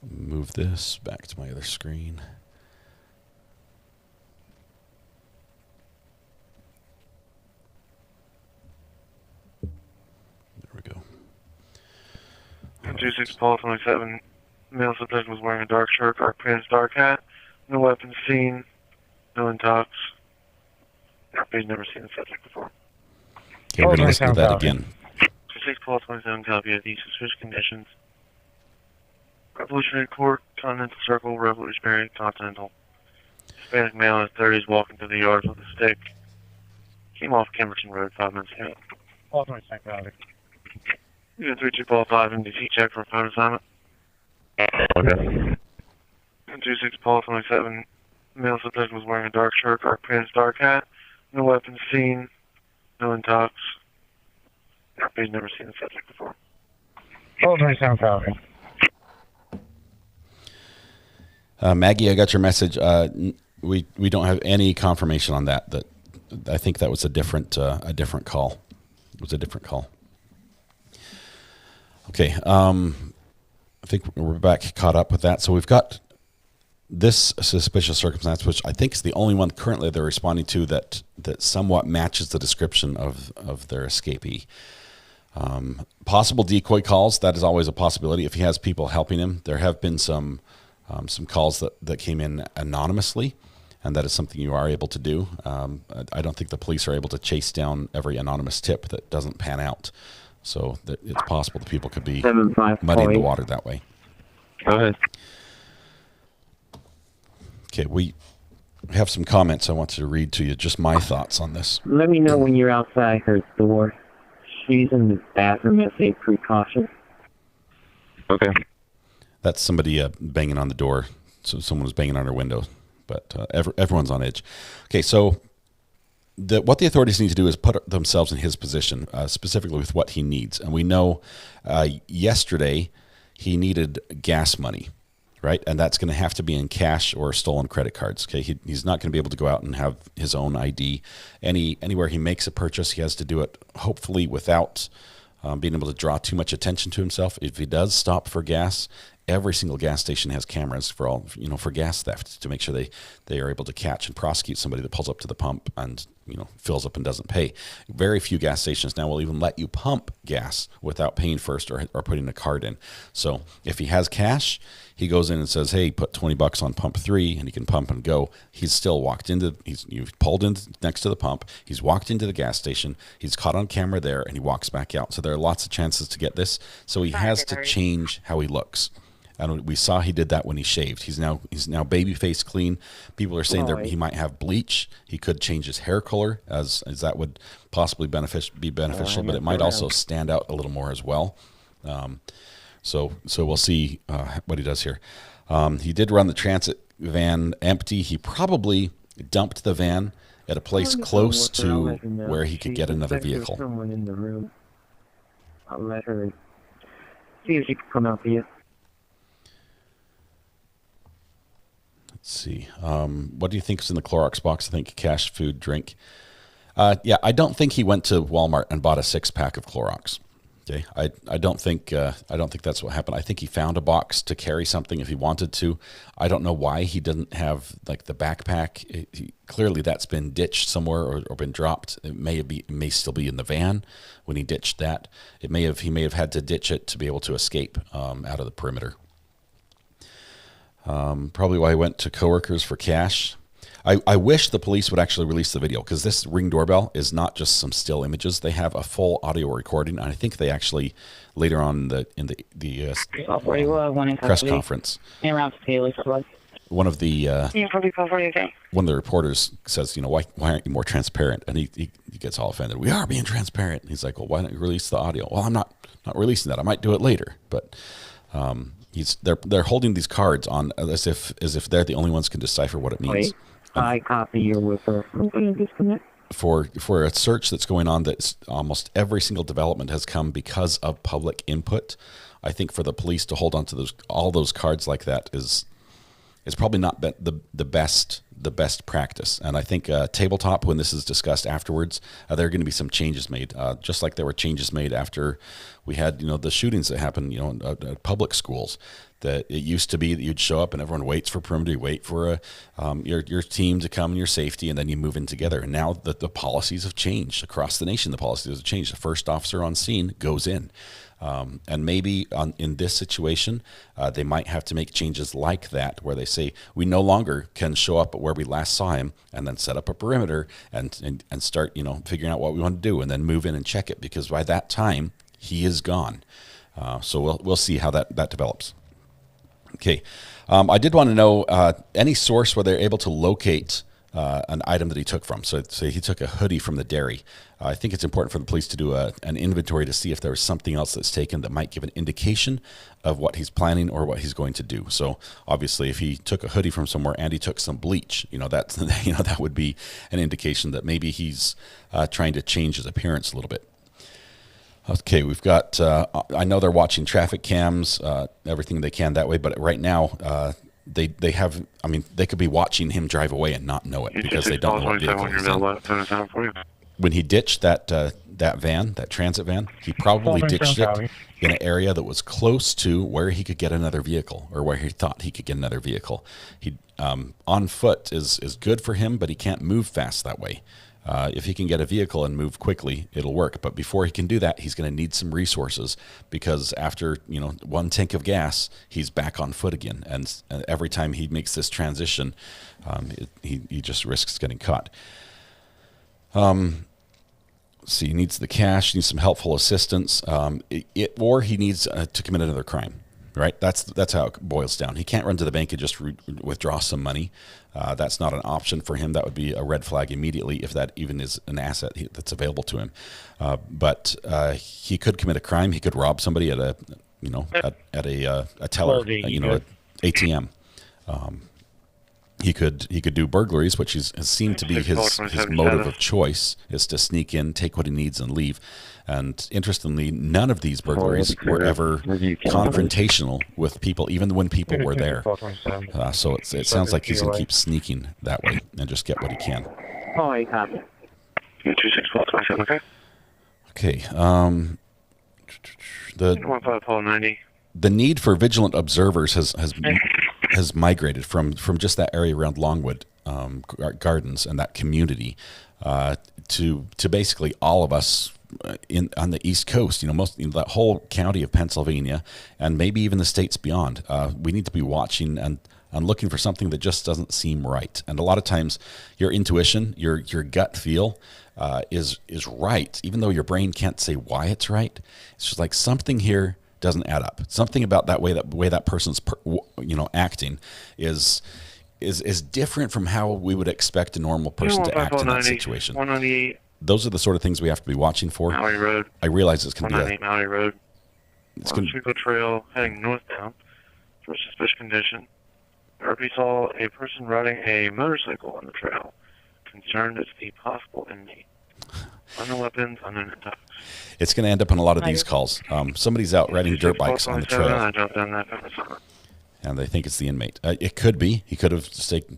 Move this back to my other screen. There we go. 26 Paul 27. Male subject was wearing a dark shirt, dark pants, dark hat. No weapons seen. No intox. He's never seen the subject before. Okay, we're going to listen to that again. 26 Paul 27 copy of the suspicious conditions. Revolutionary Court, Continental Circle, Revolutionary Continental. Hispanic male in his 30s walking through the yard with a stick. Came off Kimberton Road 5 minutes ago. Ultimate psychotic. 3245 NDC check for phone assignment. Okay. 26 Paul 27. Male subject was wearing a dark shirt, dark pants, dark hat. No weapons seen. No intox. He's never seen the subject before. Ultimate psychotic. Maggie, I got your message. We don't have any confirmation on that. That I think that was a different call. It was a different call. Okay, I think we're back caught up with that. So we've got this suspicious circumstance, which I think is the only one currently they're responding to that somewhat matches the description of their escapee. Possible decoy calls, that is always a possibility if he has people helping him. There have been some calls that came in anonymously, and that is something you are able to do. I don't think the police are able to chase down every anonymous tip that doesn't pan out. So it's possible that people could be muddying the water that way. Go ahead. Okay, we have some comments I want to read to you, just my thoughts on this. Let me know when you're outside her door. She's in the bathroom as a precaution. Okay. That's somebody banging on the door. So someone was banging on her window, but everyone's on edge. Okay, so what the authorities need to do is put themselves in his position, specifically with what he needs. And we know yesterday he needed gas money, right? And that's going to have to be in cash or stolen credit cards. Okay, he's not going to be able to go out and have his own ID. Anywhere he makes a purchase, he has to do it hopefully without being able to draw too much attention to himself. If he does stop for gas, every single gas station has cameras for gas theft to make sure they are able to catch and prosecute somebody that pulls up to the pump and fills up and doesn't pay. Very few gas stations now will even let you pump gas without paying first or putting a card in. So if he has cash, he goes in and says, hey, put $20 on pump 3, and he can pump and go. He's still you've pulled in next to the pump. He's walked into the gas station. He's caught on camera there, and he walks back out. So there are lots of chances to get this. So he has to change how he looks. And we saw he did that when he shaved. He's now baby face clean. People are saying that he might have bleach. He could change his hair color, as that would possibly be beneficial, but it might also stand out a little more as well. So we'll see what he does here. He did run the transit van empty. He probably dumped the van at a place close to where he could get another vehicle. Someone in the room. I'll let her see if she can come out for you. Let's see. What do you think is in the Clorox box? I think cash, food, drink. Yeah, I don't think he went to Walmart and bought a 6-pack of Clorox. Okay, I don't think that's what happened. I think he found a box to carry something if he wanted to. I don't know why he didn't have like the backpack. Clearly, that's been ditched somewhere or been dropped. It may still be in the van when he ditched that. He may have had to ditch it to be able to escape out of the perimeter. Probably why he went to coworkers for cash. I wish the police would actually release the video, because this Ring doorbell is not just some still images. They have a full audio recording, and I think they actually later on in the press conference, one of the reporters says, why aren't you more transparent? And he gets all offended. We are being transparent. And he's like, well, why don't you release the audio? Well, I'm not releasing that. I might do it later, but. They're holding these cards on as if they're the only ones who can decipher what it means. I copy your whistle. For a search that's going on, that's almost every single development has come because of public input. I think for the police to hold on to all those cards like that is is probably not the best practice. And I think tabletop, when this is discussed afterwards, there are going to be some changes made, just like there were changes made after we had the shootings that happened at public schools. That it used to be that you'd show up and everyone waits for perimeter, you wait for your team to come and your safety, and then you move in together. And now the policies have changed across the nation. The policies have changed. The first officer on scene goes in. And maybe in this situation, they might have to make changes like that, where they say we no longer can show up at where we last saw him and then set up a perimeter and start figuring out what we want to do and then move in and check it, because by that time he is gone. So we'll see how that develops. Okay, I did want to know any source where they're able to locate an item that he took from. So say he took a hoodie from the dairy. I think it's important for the police to do an inventory to see if there was something else that's taken that might give an indication of what he's planning or what he's going to do. So obviously, if he took a hoodie from somewhere and he took some bleach, that would be an indication that maybe he's trying to change his appearance a little bit. Okay, we've got, I know they're watching traffic cams, everything they can that way, but right now, they have, they could be watching him drive away and not know it because they don't know what vehicle he's in. When he ditched that van, that transit van, he probably ditched it in an area that was close to where he could get another vehicle, or where he thought he could get another vehicle. He on foot is good for him, but he can't move fast that way. If he can get a vehicle and move quickly, it'll work. But before he can do that, he's going to need some resources, because after one tank of gas, he's back on foot again. And every time he makes this transition, he just risks getting caught. See, he needs the cash, he needs some helpful assistance, or he needs to commit another crime. Right, that's how it boils down. He can't run to the bank and just withdraw some money. That's not an option for him. That would be a red flag immediately, if that even is an asset that's available to him. But he could commit a crime. He could rob somebody at a teller, an ATM. He could do burglaries, which has seemed to be his motive of choice, is to sneak in, take what he needs, and leave. And interestingly, none of these burglaries were ever confrontational with people, even when people were there. So it sounds like he's going to keep sneaking that way and just get what he can. Oh, you copy. Okay. The need for vigilant observers has migrated from just that area around Longwood Gardens and that community to basically all of us on the East Coast. That whole county of Pennsylvania, and maybe even the states beyond. We need to be watching and looking for something that just doesn't seem right. And a lot of times, your intuition, your gut feel, is right, even though your brain can't say why it's right. It's just like something here doesn't add up. Something about that way that person's acting is different from how we would expect a normal person to act in that situation. Those are the sort of things we have to be watching for. Maui Road. I realize it's going to be Maui Road. It's going to Trail heading northbound for suspicious condition. RP saw a person riding a motorcycle on the trail. Concerned it's the possible inmate. Unknown weapons, unknown intox. It's going to end up on a lot of these calls. Somebody's out riding dirt bikes on the trail, and they think it's the inmate. It could be. He could have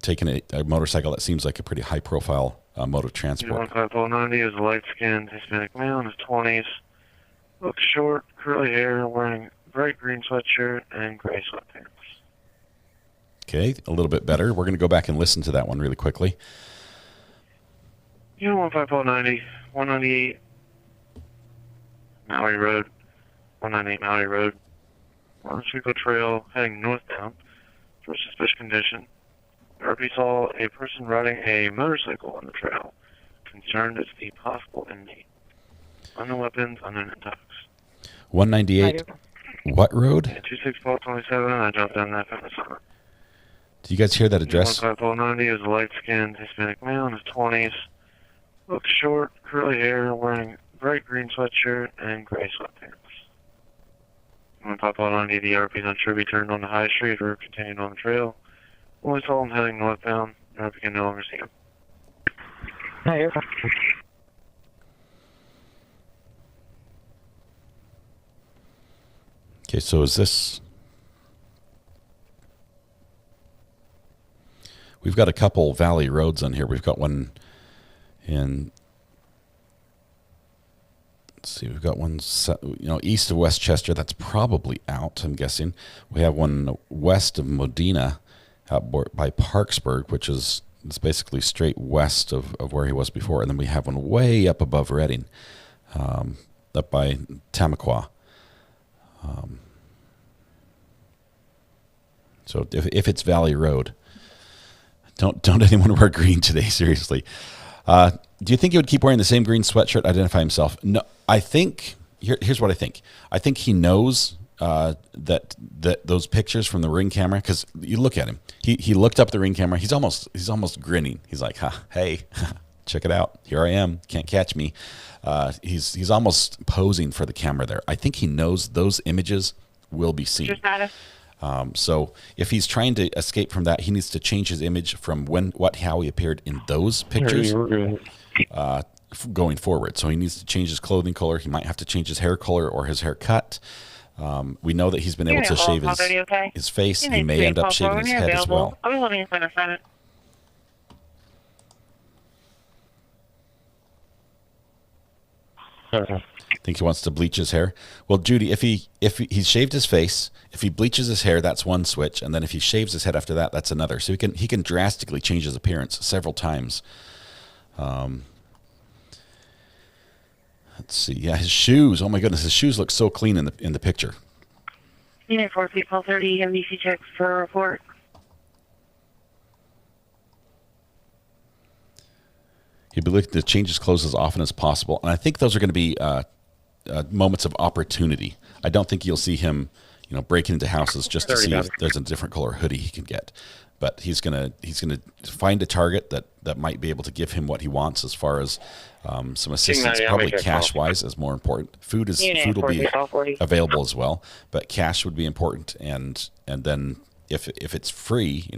taken a motorcycle that seems like a pretty high-profile mode of transport. 15490 is a light-skinned Hispanic male in his 20s. Looks short, curly hair, wearing bright green sweatshirt and gray sweatpants. Okay, a little bit better. We're going to go back and listen to that one really quickly. 15490, 198 Maui Road, 198 Maui Road. Motorcycle trail heading northbound for suspicious condition. RP saw a person riding a motorcycle on the trail. Concerned it's the possible inmate. Unknown weapons, unknown intox. 198 what road? 26427, I dropped down that fence. Do you guys hear that address? 15490 is a light-skinned Hispanic male in his 20s. Looks short, curly hair, wearing bright green sweatshirt and gray sweatpants. 15490, the RP is unsure if he turned on the high street or continued on the trail. Only saw him heading northbound. RP can no longer see him. Okay, so is this... we've got a couple valley roads on here. We've got one in, let's see, we've got one, east of Westchester. That's probably out, I'm guessing. We have one west of Modena out by Parksburg, which is it's basically straight west of where he was before. And then we have one way up above Reading, up by Tamaqua. So if it's Valley Road, don't anyone wear green today, seriously. Do you think he would keep wearing the same green sweatshirt, identify himself? No, I think, here's what I think. I think he knows that those pictures from the Ring camera, because you look at him, he looked up the Ring camera. He's almost grinning. He's like, hey, check it out. Here I am. Can't catch me. He's almost posing for the camera there. I think he knows those images will be seen. So if he's trying to escape from that, he needs to change his image from how he appeared in those pictures going forward. So he needs to change his clothing color. He might have to change his hair color or his haircut. We know that he's been able to shave his face. He may end up shaving his head as well. I'll be living in Senate. Think he wants to bleach his hair? Well, Judy, if he shaved his face, if he bleaches his hair, that's one switch, and then if he shaves his head after that, that's another. So he can drastically change his appearance several times. Let's see. Yeah, his shoes. Oh my goodness, his shoes look so clean in the picture. Unit 4 people 30 MVC check for a report. He'd be looking to change his clothes as often as possible, and I think those are going to be moments of opportunity. I don't think you'll see him, breaking into houses just to see if there's a different color hoodie he can get. But he's gonna find a target that might be able to give him what he wants as far as some assistance. Probably cash wise is more important. Food will be available as well, but cash would be important. And then if it's free,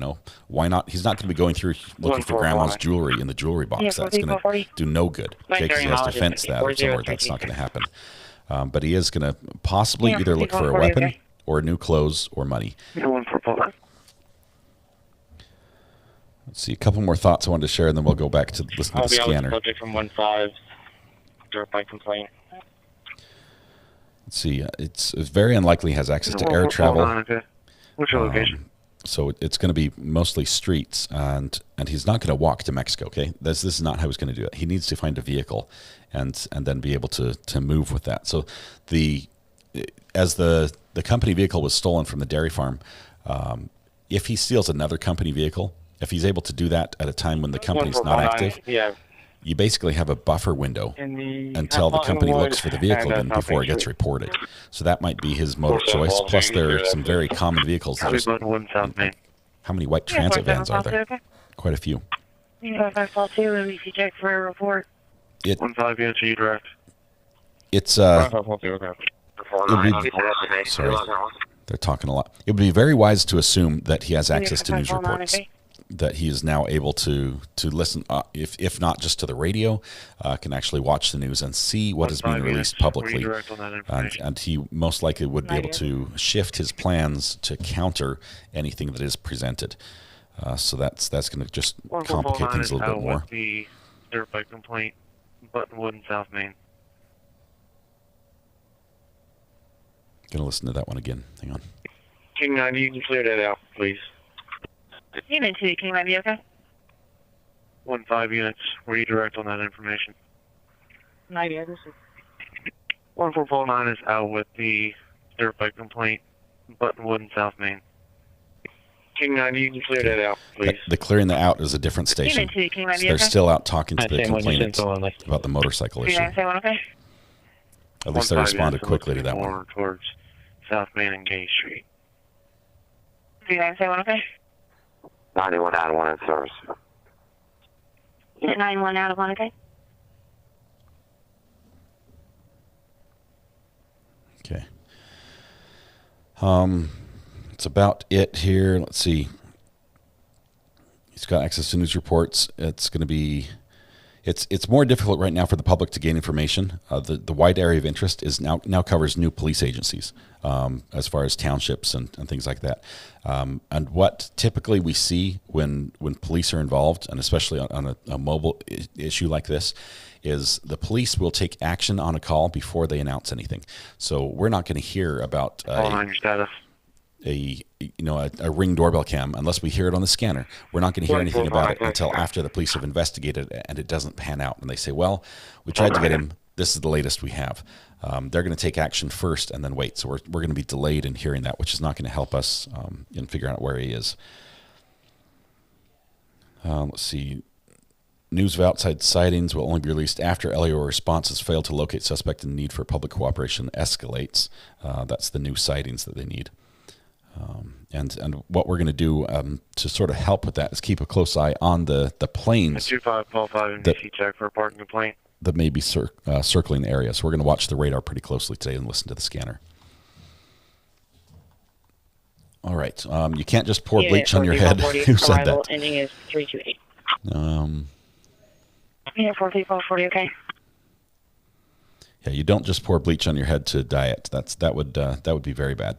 why not? He's not going to be going through looking for grandma's jewelry in the jewelry box. That's going to do no good. Okay, because he has to fence that or somewhere. That's not going to happen. But he is going to possibly either look for a weapon or new clothes or money. Let's see, a couple more thoughts I wanted to share, and then we'll go back to listen to the scanner. Subject from 1-5, dirt bike complaint. Let's see, it's very unlikely he has access to air travel. What's your location? So it's going to be mostly streets, and he's not going to walk to Mexico. Okay, this is not how he's going to do it. He needs to find a vehicle, and then be able to move with that. So as the company vehicle was stolen from the dairy farm, if he steals another company vehicle, if he's able to do that at a time when the company's not active, you basically have a buffer window until the company looks for the vehicle again before it gets reported. So that might be his mode of choice. Plus, there are some very common vehicles. How many white transit vans are there? Quite a few. I call 2 MVC check for a report. 1-5 units, are you direct? It's sorry, they're talking a lot. It would be very wise to assume that he has access to news reports. That he is now able to listen, if not just to the radio, can actually watch the news and see what is being released publicly. And he most likely would be able to shift his plans to counter anything that is presented. So that's going to just complicate things a little bit more. The dirt bike complaint, Buttonwood and South Main. Going to listen to that one again. Hang on. King 90, you can clear that out, please. Unit 2, King 90, okay? 1-5 units, were you direct on that information? 90, this is 1449 is out with the dirt bike complaint, Buttonwood and South Main. King 90, you can clear that out, please. The clearing that out is a different station. Unit 2, King 90, so they're okay? still out talking to the complainant about the motorcycle issue. Okay? At least they responded quickly to that one. Towards South Main and Gay Street. 3971, okay? 91 out of 1 in service. Unit 91 out of 1, okay? Okay. It's about it here. Let's see. He's got access to news reports. It's going to be It's more difficult right now for the public to gain information. The wide area of interest is now covers new police agencies, as far as townships and things like that. And what typically we see when police are involved, and especially on a mobile issue like this, is the police will take action on a call before they announce anything. So we're not going to hear about a Ring doorbell cam unless we hear it on the scanner. We're not going to hear anything about it until after the police have investigated it and it doesn't pan out. And they say, well, we tried to get him. This is the latest we have. They're going to take action first and then wait. So we're going to be delayed in hearing that, which is not going to help us in figuring out where he is. Let's see. News of outside sightings will only be released after LAO responses fail to locate suspect and need for public cooperation escalates. That's the new sightings that they need. And what we're going to do to sort of help with that is keep a close eye on the planes 2555 NBC check for a parking complaint that may be circling the area. So we're going to watch the radar pretty closely today and listen to the scanner. All right. You can't just pour bleach on your head. Who said that? Ending is 328. Yeah, 4440, okay. Yeah, you don't just pour bleach on your head to diet. That would be very bad.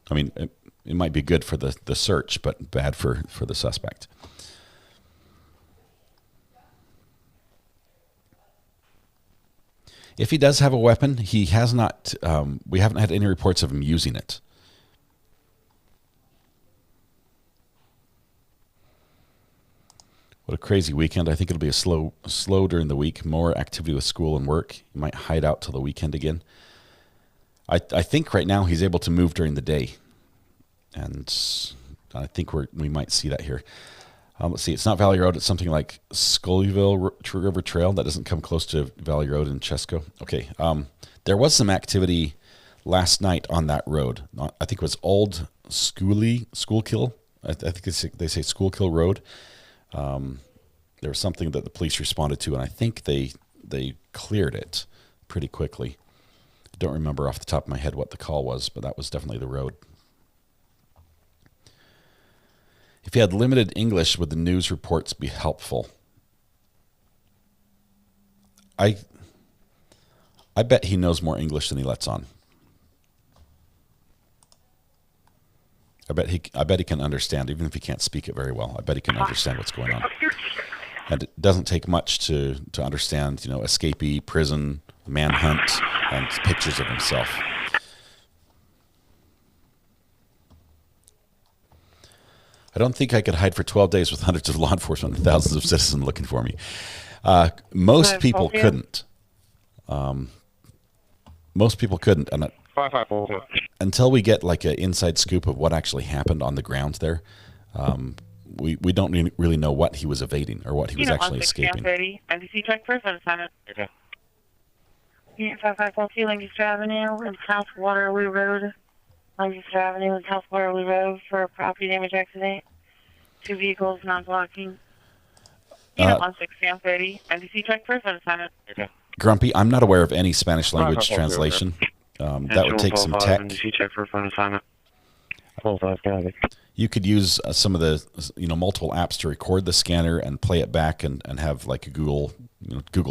I mean, it might be good for the search, but bad for the suspect. If he does have a weapon, he has not. We haven't had any reports of him using it. What a crazy weekend. I think it'll be a slow during the week, more activity with school and work. He might hide out till the weekend again. I think right now he's able to move during the day. And I think we might see that here. Let's see. It's not Valley Road. It's something like Scullyville River Trail. That doesn't come close to Valley Road in Chesco. Okay. There was some activity last night on that road. I think it was Old Schuylkill. I think they say Schuylkill Road. There was something that the police responded to, and I think they cleared it pretty quickly. I don't remember off the top of my head what the call was, but that was definitely the road. If you had limited English, would the news reports be helpful? I bet he knows more English than he lets on. I bet he can understand, even if he can't speak it very well. I bet he can understand what's going on. And it doesn't take much to understand, escapee, prison, manhunt, and pictures of himself. I don't think I could hide for 12 days with hundreds of law enforcement and thousands of citizens looking for me. Most people couldn't. Most people couldn't. And until we get like an inside scoop of what actually happened on the ground there, we don't really know what he was evading or what he was actually escaping. NBC check person assignment. Okay. Unit 5542 Lancaster Avenue and South Waterloo Road. Lancaster Avenue and South Waterloo Road for a property damage accident. 2 vehicles non-blocking. Unit 1630 NBC check person assignment. Okay. Grumpy, I'm not aware of any Spanish language translation. That would take some tech. Check for phone assignment. You could use some of the multiple apps to record the scanner and play it back and have like a Google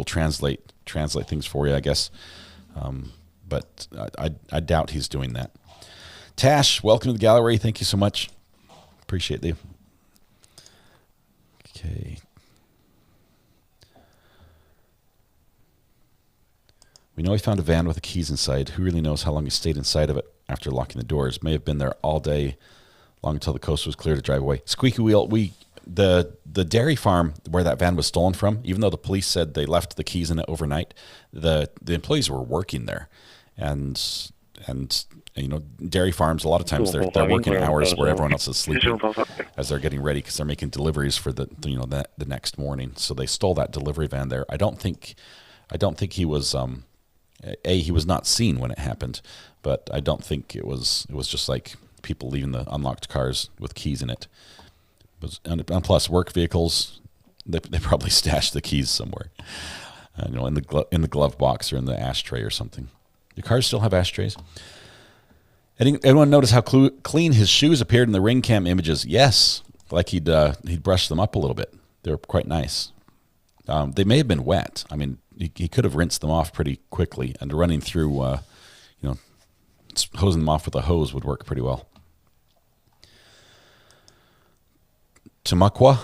Translate things for you, I guess. But I doubt he's doing that. Tash, welcome to the gallery. Thank you so much. Appreciate you. Okay. We know he found a van with the keys inside. Who really knows how long he stayed inside of it after locking the doors? May have been there all day, long until the coast was clear to drive away. Squeaky wheel. The dairy farm where that van was stolen from, even though the police said they left the keys in it overnight, the employees were working there, and dairy farms a lot of times they're working hours where everyone else is sleeping as they're getting ready because they're making deliveries for the next morning. So they stole that delivery van there. I don't think he was. He was not seen when it happened, but I don't think it was just like people leaving the unlocked cars with keys in it. And plus, work vehicles, they probably stashed the keys somewhere, in the glove box or in the ashtray or something. Do cars still have ashtrays? Anyone notice how clean his shoes appeared in the ring cam images? Yes, like he'd brushed them up a little bit. They were quite nice. They may have been wet. I mean, he could have rinsed them off pretty quickly, and running through, hosing them off with a hose would work pretty well. Tamaqua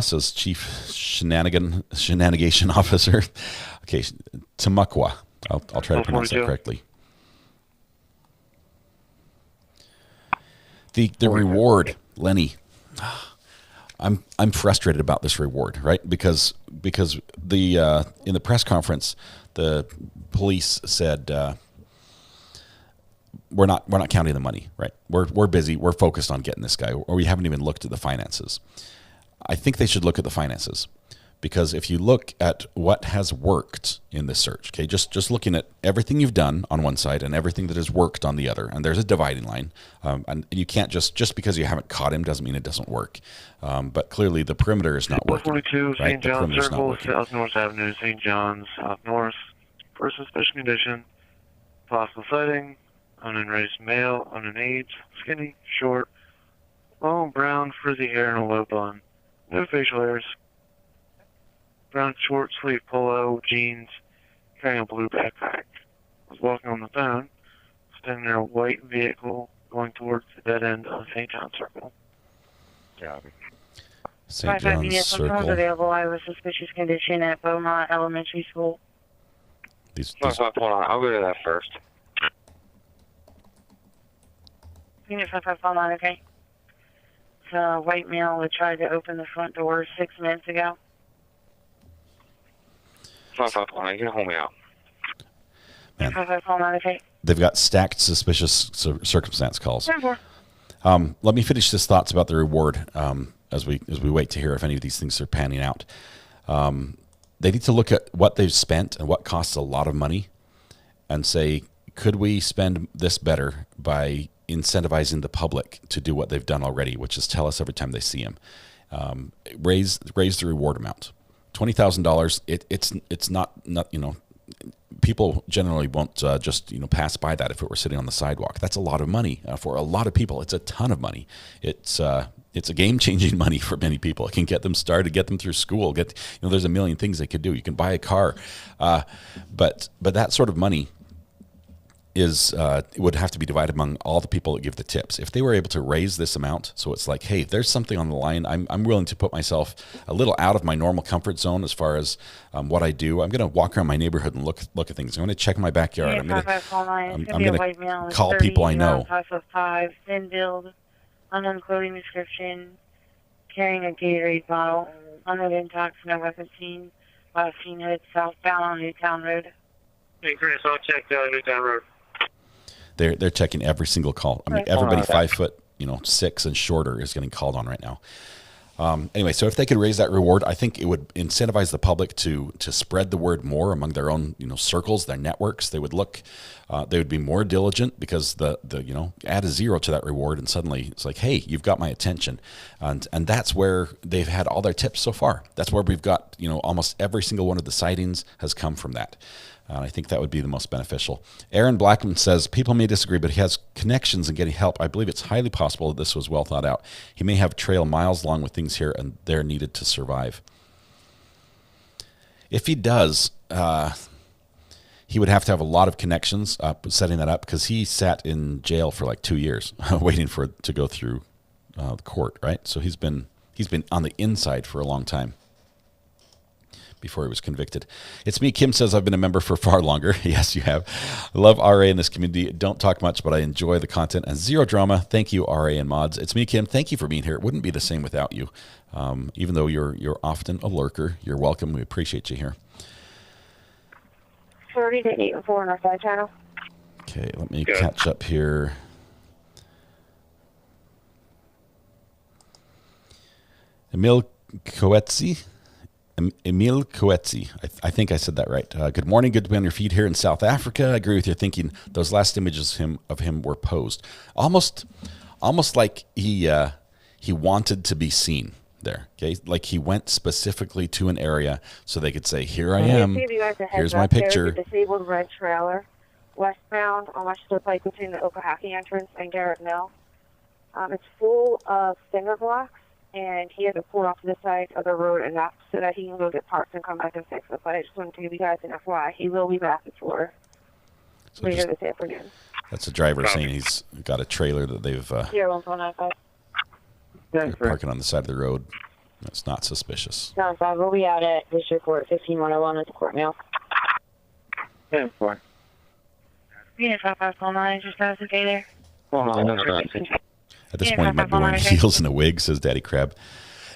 says Chief Shenanigation Officer. Okay, Tamaqua. I'll try to pronounce that correctly. The reward, Lenny. I'm frustrated about this reward, right? Because the in the press conference, the police said we're not counting the money, right? We're busy. We're focused on getting this guy, or we haven't even looked at the finances. I think they should look at the finances, because if you look at what has worked in this search, okay, just looking at everything you've done on one side and everything that has worked on the other, and there's a dividing line, and you can't just because you haven't caught him doesn't mean it doesn't work. But clearly the perimeter is not working. 42, right? St. John's Circle, South North Avenue, St. John's, South North. Person special condition, possible sighting, unenraged male, unaged, skinny, short, long brown frizzy hair and a low bun. No facial hairs. Brown short sleeve polo, jeans, carrying a blue backpack. Was walking on the phone, standing near a white vehicle going towards the dead end of St. John's Circle. St. John's Circle. Available. I was suspicious condition at Beaumont Elementary School. Hold on. I'll go to that first. Unit 5549, okay. So a white male that tried to open the front door 6 minutes ago. 5549, you can hold me out. Man. 5549, okay. They've got stacked suspicious circumstance calls. Let me finish this thoughts about the reward as we wait to hear if any of these things are panning out. They need to look at what they've spent and what costs a lot of money and say, could we spend this better by incentivizing the public to do what they've done already, which is tell us every time they see him. Raise the reward amount. $20,000. It's not people generally won't just pass by that if it were sitting on the sidewalk. That's a lot of money for a lot of people. It's a ton of money. It's a game-changing money for many people. It can get them started, get them through school. There's a million things they could do. You can buy a car, but that sort of money it would have to be divided among all the people that give the tips. If they were able to raise this amount, so it's like, hey, there's something on the line. I'm willing to put myself a little out of my normal comfort zone as far as what I do. I'm going to walk around my neighborhood and look at things. I'm going to check my backyard. I'm going to call people I know. 5'5", thin build, unknown clothing description, carrying a Gatorade bottle, unknown intox, no weapon seen, last seen headed southbound on Newtown Road. Hey, Chris, I'll check Newtown Road. They're checking every single call. I mean, everybody 5'6" and shorter is getting called on right now. Anyway, so if they could raise that reward, I think it would incentivize the public to spread the word more among their own circles, their networks. They would they would be more diligent because the add a zero to that reward and suddenly it's like, hey, you've got my attention, and that's where they've had all their tips so far. That's where we've got almost every single one of the sightings has come from that. I think that would be the most beneficial. Aaron Blackman says, people may disagree, but he has connections in getting help. I believe it's highly possible that this was well thought out. He may have a trail miles long with things here and there needed to survive. If he does, he would have to have a lot of connections setting that up, because he sat in jail for like 2 years waiting for it to go through the court, right? So he's been on the inside for a long time before he was convicted. It's me. Kim says, I've been a member for far longer. Yes, you have. I love RA in this community. Don't talk much, but I enjoy the content and zero drama. Thank you, RA and mods. It's me, Kim. Thank you for being here. It wouldn't be the same without you. Even though you're often a lurker, you're welcome. We appreciate you here. 30 to 8 and 4 on our side channel. Okay, let me catch up here. Emil Coetzi. I think I said that right. Good morning. Good to be on your feed here in South Africa. I agree with your thinking. Those last images of him were posed almost like he wanted to be seen there. Okay, like he went specifically to an area so they could say, "Here I am. Here's my picture." There's a disabled red trailer westbound on Washington Pike between the Okahaki entrance and Garrett Mill. It's full of cinder blocks and he had to pull off to the side of the road and that so that he can go get parts and come back and fix it. But I just wanted to give you guys an FYI. He will be back for later this afternoon. That's a driver saying he's got a trailer that they've 01495. they're parking on the side of the road. It's not suspicious. 95, we'll be out at District Court 15101 at the court mail. 10-4. Unit 5549, just status okay there? At this point, he might be wearing heels and a wig, says Daddy Crab.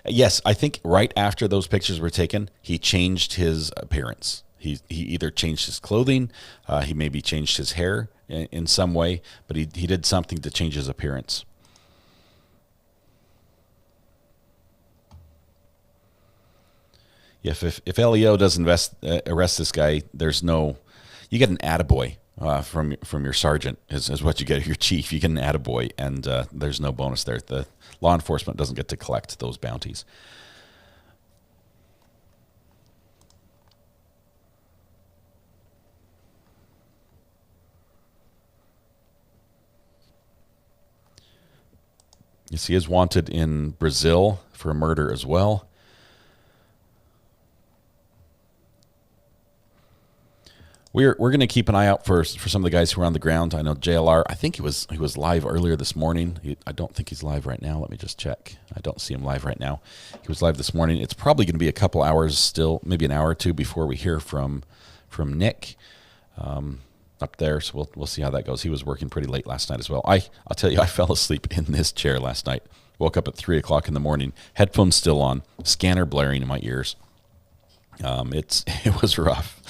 Yes, I think right after those pictures were taken, he changed his appearance. He either changed his clothing, he maybe changed his hair in some way, but he did something to change his appearance. If LEO does arrest this guy, there's no, you get an attaboy from your sergeant is what you get, your chief. You get an attaboy, and there's no bonus there. The law enforcement doesn't get to collect those bounties. Yes, he is wanted in Brazil for a murder as well. We're going to keep an eye out for some of the guys who are on the ground. I know JLR, I think he was live earlier this morning. I don't think he's live right now. Let me just check. I don't see him live right now. He was live this morning. It's probably going to be a couple hours still, maybe an hour or two before we hear from Nick up there. So we'll see how that goes. He was working pretty late last night as well. I'll tell you, I fell asleep in this chair last night. Woke up at 3 o'clock in the morning. Headphones still on. Scanner blaring in my ears. It was rough.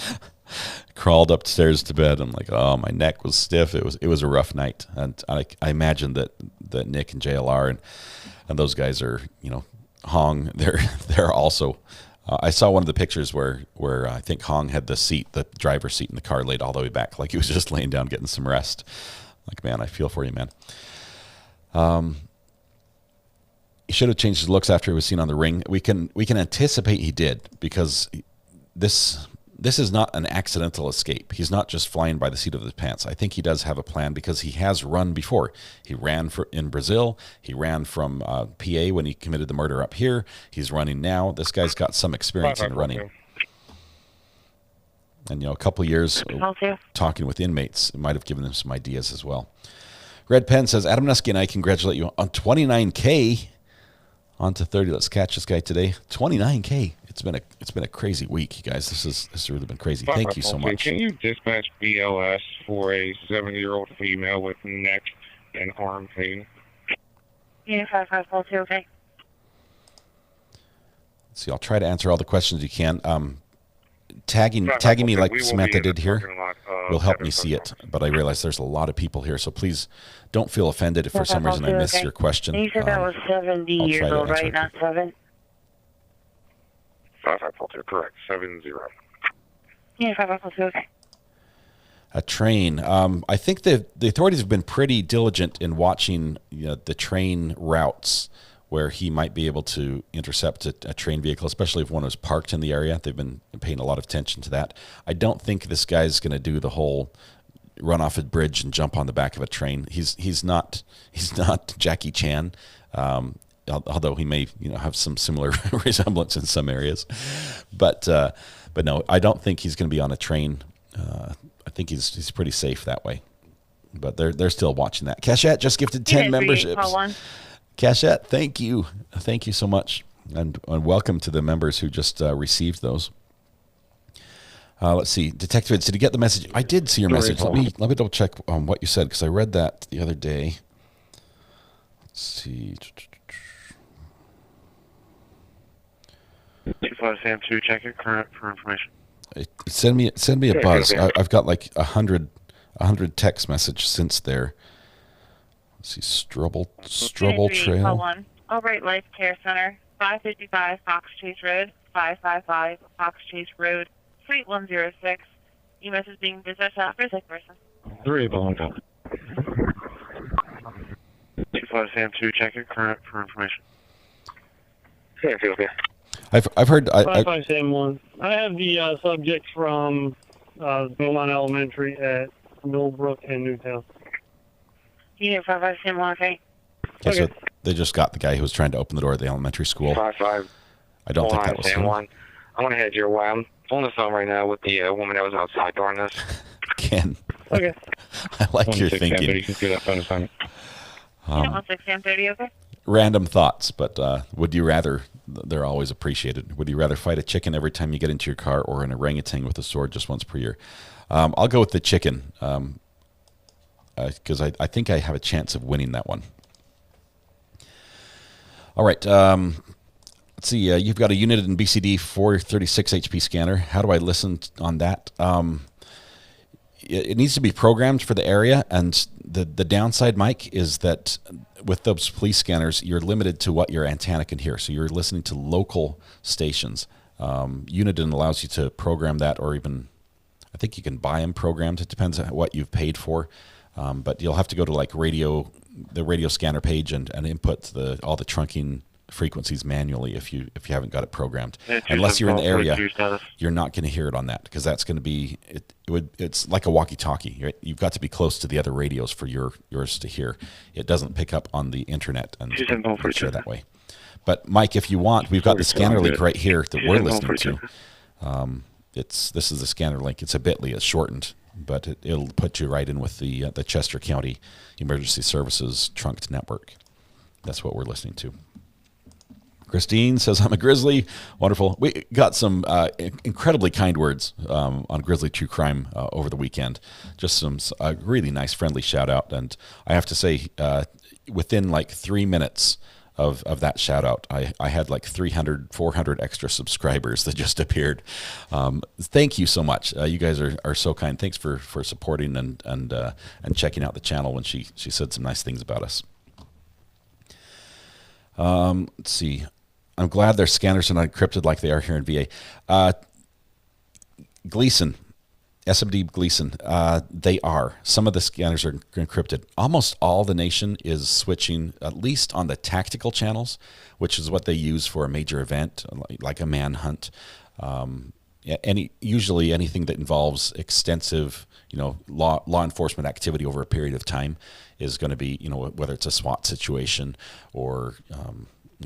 Crawled upstairs to bed. I'm like, oh, my neck was stiff. It was a rough night, and I imagine that Nick and JLR and those guys are, Hong. They're also. I saw one of the pictures where I think Hong had the driver's seat in the car laid all the way back, like he was just laying down getting some rest. Like, man, I feel for you, man. He should have changed his looks after he was seen on the ring. We can anticipate he did, because this is not an accidental escape. He's not just flying by the seat of his pants. I think he does have a plan, because he has run before. He ran in Brazil. He ran from PA when he committed the murder up here. He's running now. This guy's got some experience in running. And, a couple of years talking with inmates might have given them some ideas as well. Red Pen says, Adam Nusky and I congratulate you on 29K. On to 30. Let's catch this guy today. 29K. It's been a crazy week, you guys. This has really been crazy. Thank you so much. Can you dispatch BLS for a 7-year-old female with neck and arm pain? Yeah, 5542, okay. Let's see, I'll try to answer all the questions you can. Tagging me like Samantha did here will help me see it, but I realize there's a lot of people here, so please don't feel offended if for some reason I miss your question. And you said that was 70 years old, right? Not 7? 5542, correct. 70. Yeah, 5542, okay. A train. I think the authorities have been pretty diligent in watching the train routes where he might be able to intercept a train vehicle, especially if one was parked in the area. They've been paying a lot of attention to that. I don't think this guy's going to do the whole run off a bridge and jump on the back of a train. He's not Jackie Chan, although he may have some similar resemblance in some areas. But no, I don't think he's going to be on a train. I think he's pretty safe that way. But they're still watching that. Cashette just gifted 10 memberships. Cashette, thank you so much, and welcome to the members who just received those. Let's see, Detective Ed, did you get the message? I did see your message. Let me double check on what you said, because I read that the other day. Let's see. 25 Sam 2, check your current for information. Send me a buzz. I've got like 100 text message since there. Let's see, Strubble Trail. 1. Albright Life Care Center, 555 Fox Chase Road, 555 Fox Chase Road, Suite 106. EMS is being dispatched out for a sick person. 3 belong down. 25 Sam 2, check your current for information. Okay. I've heard. 55 Sam 1. I have the subject from Beaumont Elementary at Millbrook and Newtown. Unit 55 Sam 1, okay. So They just got the guy who was trying to open the door at the elementary school. 5-5. I don't think that was him. I'm going to head your way. I'm on the phone right now with the woman that was outside during this. Ken. Okay. I like your 16, thinking. You can do that phone assignment. 10:30, okay? Random thoughts, but would you rather, they're always appreciated, would you rather fight a chicken every time you get into your car or an orangutan with a sword just once per year? I'll go with the chicken because I think I have a chance of winning that one. All right. Let's see. You've got a Unit in BCD 436 HP scanner. How do I listen on that? It needs to be programmed for the area, and the downside, Mike, is that with those police scanners, you're limited to what your antenna can hear. So you're listening to local stations. Uniden allows you to program that, or even, I think you can buy them programmed. It depends on what you've paid for. But you'll have to go to like the radio scanner page and input all the trunking frequencies manually if you haven't got it programmed. Unless you're in the area, you're not going to hear it on that, because that's going to be it's like a walkie-talkie. Right? You've got to be close to the other radios for yours to hear. It doesn't pick up on the internet and share that way. But Mike, if you want, we've got the scanner link right here that we're listening to. This is the scanner link. It's a bit.ly. It's shortened, but it'll put you right in with the Chester County Emergency Services trunked network. That's what we're listening to. Christine says, I'm a grizzly. Wonderful. We got some incredibly kind words on Grizzly True Crime over the weekend. Just some really nice, friendly shout out. And I have to say, within like 3 minutes of that shout out, I had like 300, 400 extra subscribers that just appeared. Thank you so much. You guys are so kind. Thanks for supporting and checking out the channel when she said some nice things about us. Let's see. I'm glad their scanners are not encrypted like they are here in VA. Gleason, SMD Gleason, they are. Some of the scanners are encrypted. Almost all the nation is switching, at least on the tactical channels, which is what they use for a major event, like a manhunt. Usually anything that involves extensive, law enforcement activity over a period of time is going to be, whether it's a SWAT situation or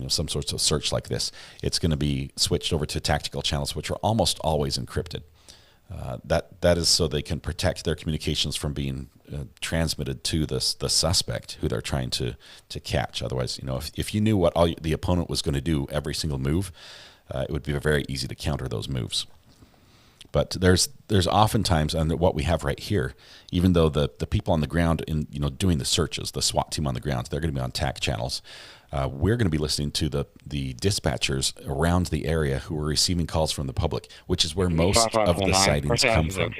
some sorts of search like this, it's going to be switched over to tactical channels, which are almost always encrypted. That is so they can protect their communications from being transmitted to the suspect who they're trying to catch. Otherwise, if you knew what the opponent was going to do every single move, it would be very easy to counter those moves. But there's oftentimes, and what we have right here, even though the people on the ground doing the searches, the SWAT team on the ground, they're going to be on TAC channels. We're going to be listening to the dispatchers around the area who are receiving calls from the public, which is where most of the sightings come from.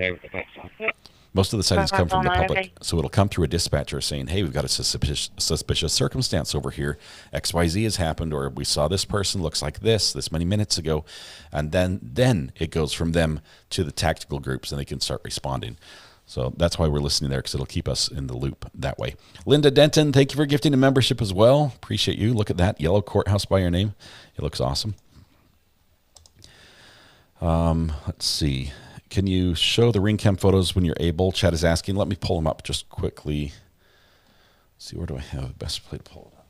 Most of the sightings come from the public. So it'll come through a dispatcher saying, hey, we've got a suspicious circumstance over here. XYZ has happened, or we saw this person looks like this many minutes ago. And then it goes from them to the tactical groups, and they can start responding. So that's why we're listening there, because it'll keep us in the loop that way. Linda Denton, thank you for gifting a membership as well. Appreciate you. Look at that yellow courthouse by your name. It looks awesome. Let's see. Can you show the ring cam photos when you're able? Chad is asking. Let me pull them up just quickly. Let's see, where do I have the best place to pull it up?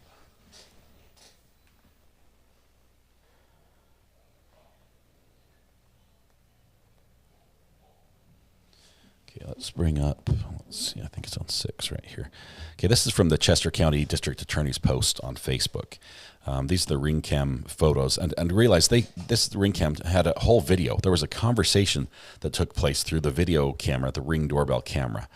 Okay, let's bring up, let's see, I think it's on 6 right here. Okay, this is from the Chester County District Attorney's post on Facebook. These are the ring cam photos, and realize the ring cam had a whole video. There was a conversation that took place through the video camera, the Ring doorbell camera.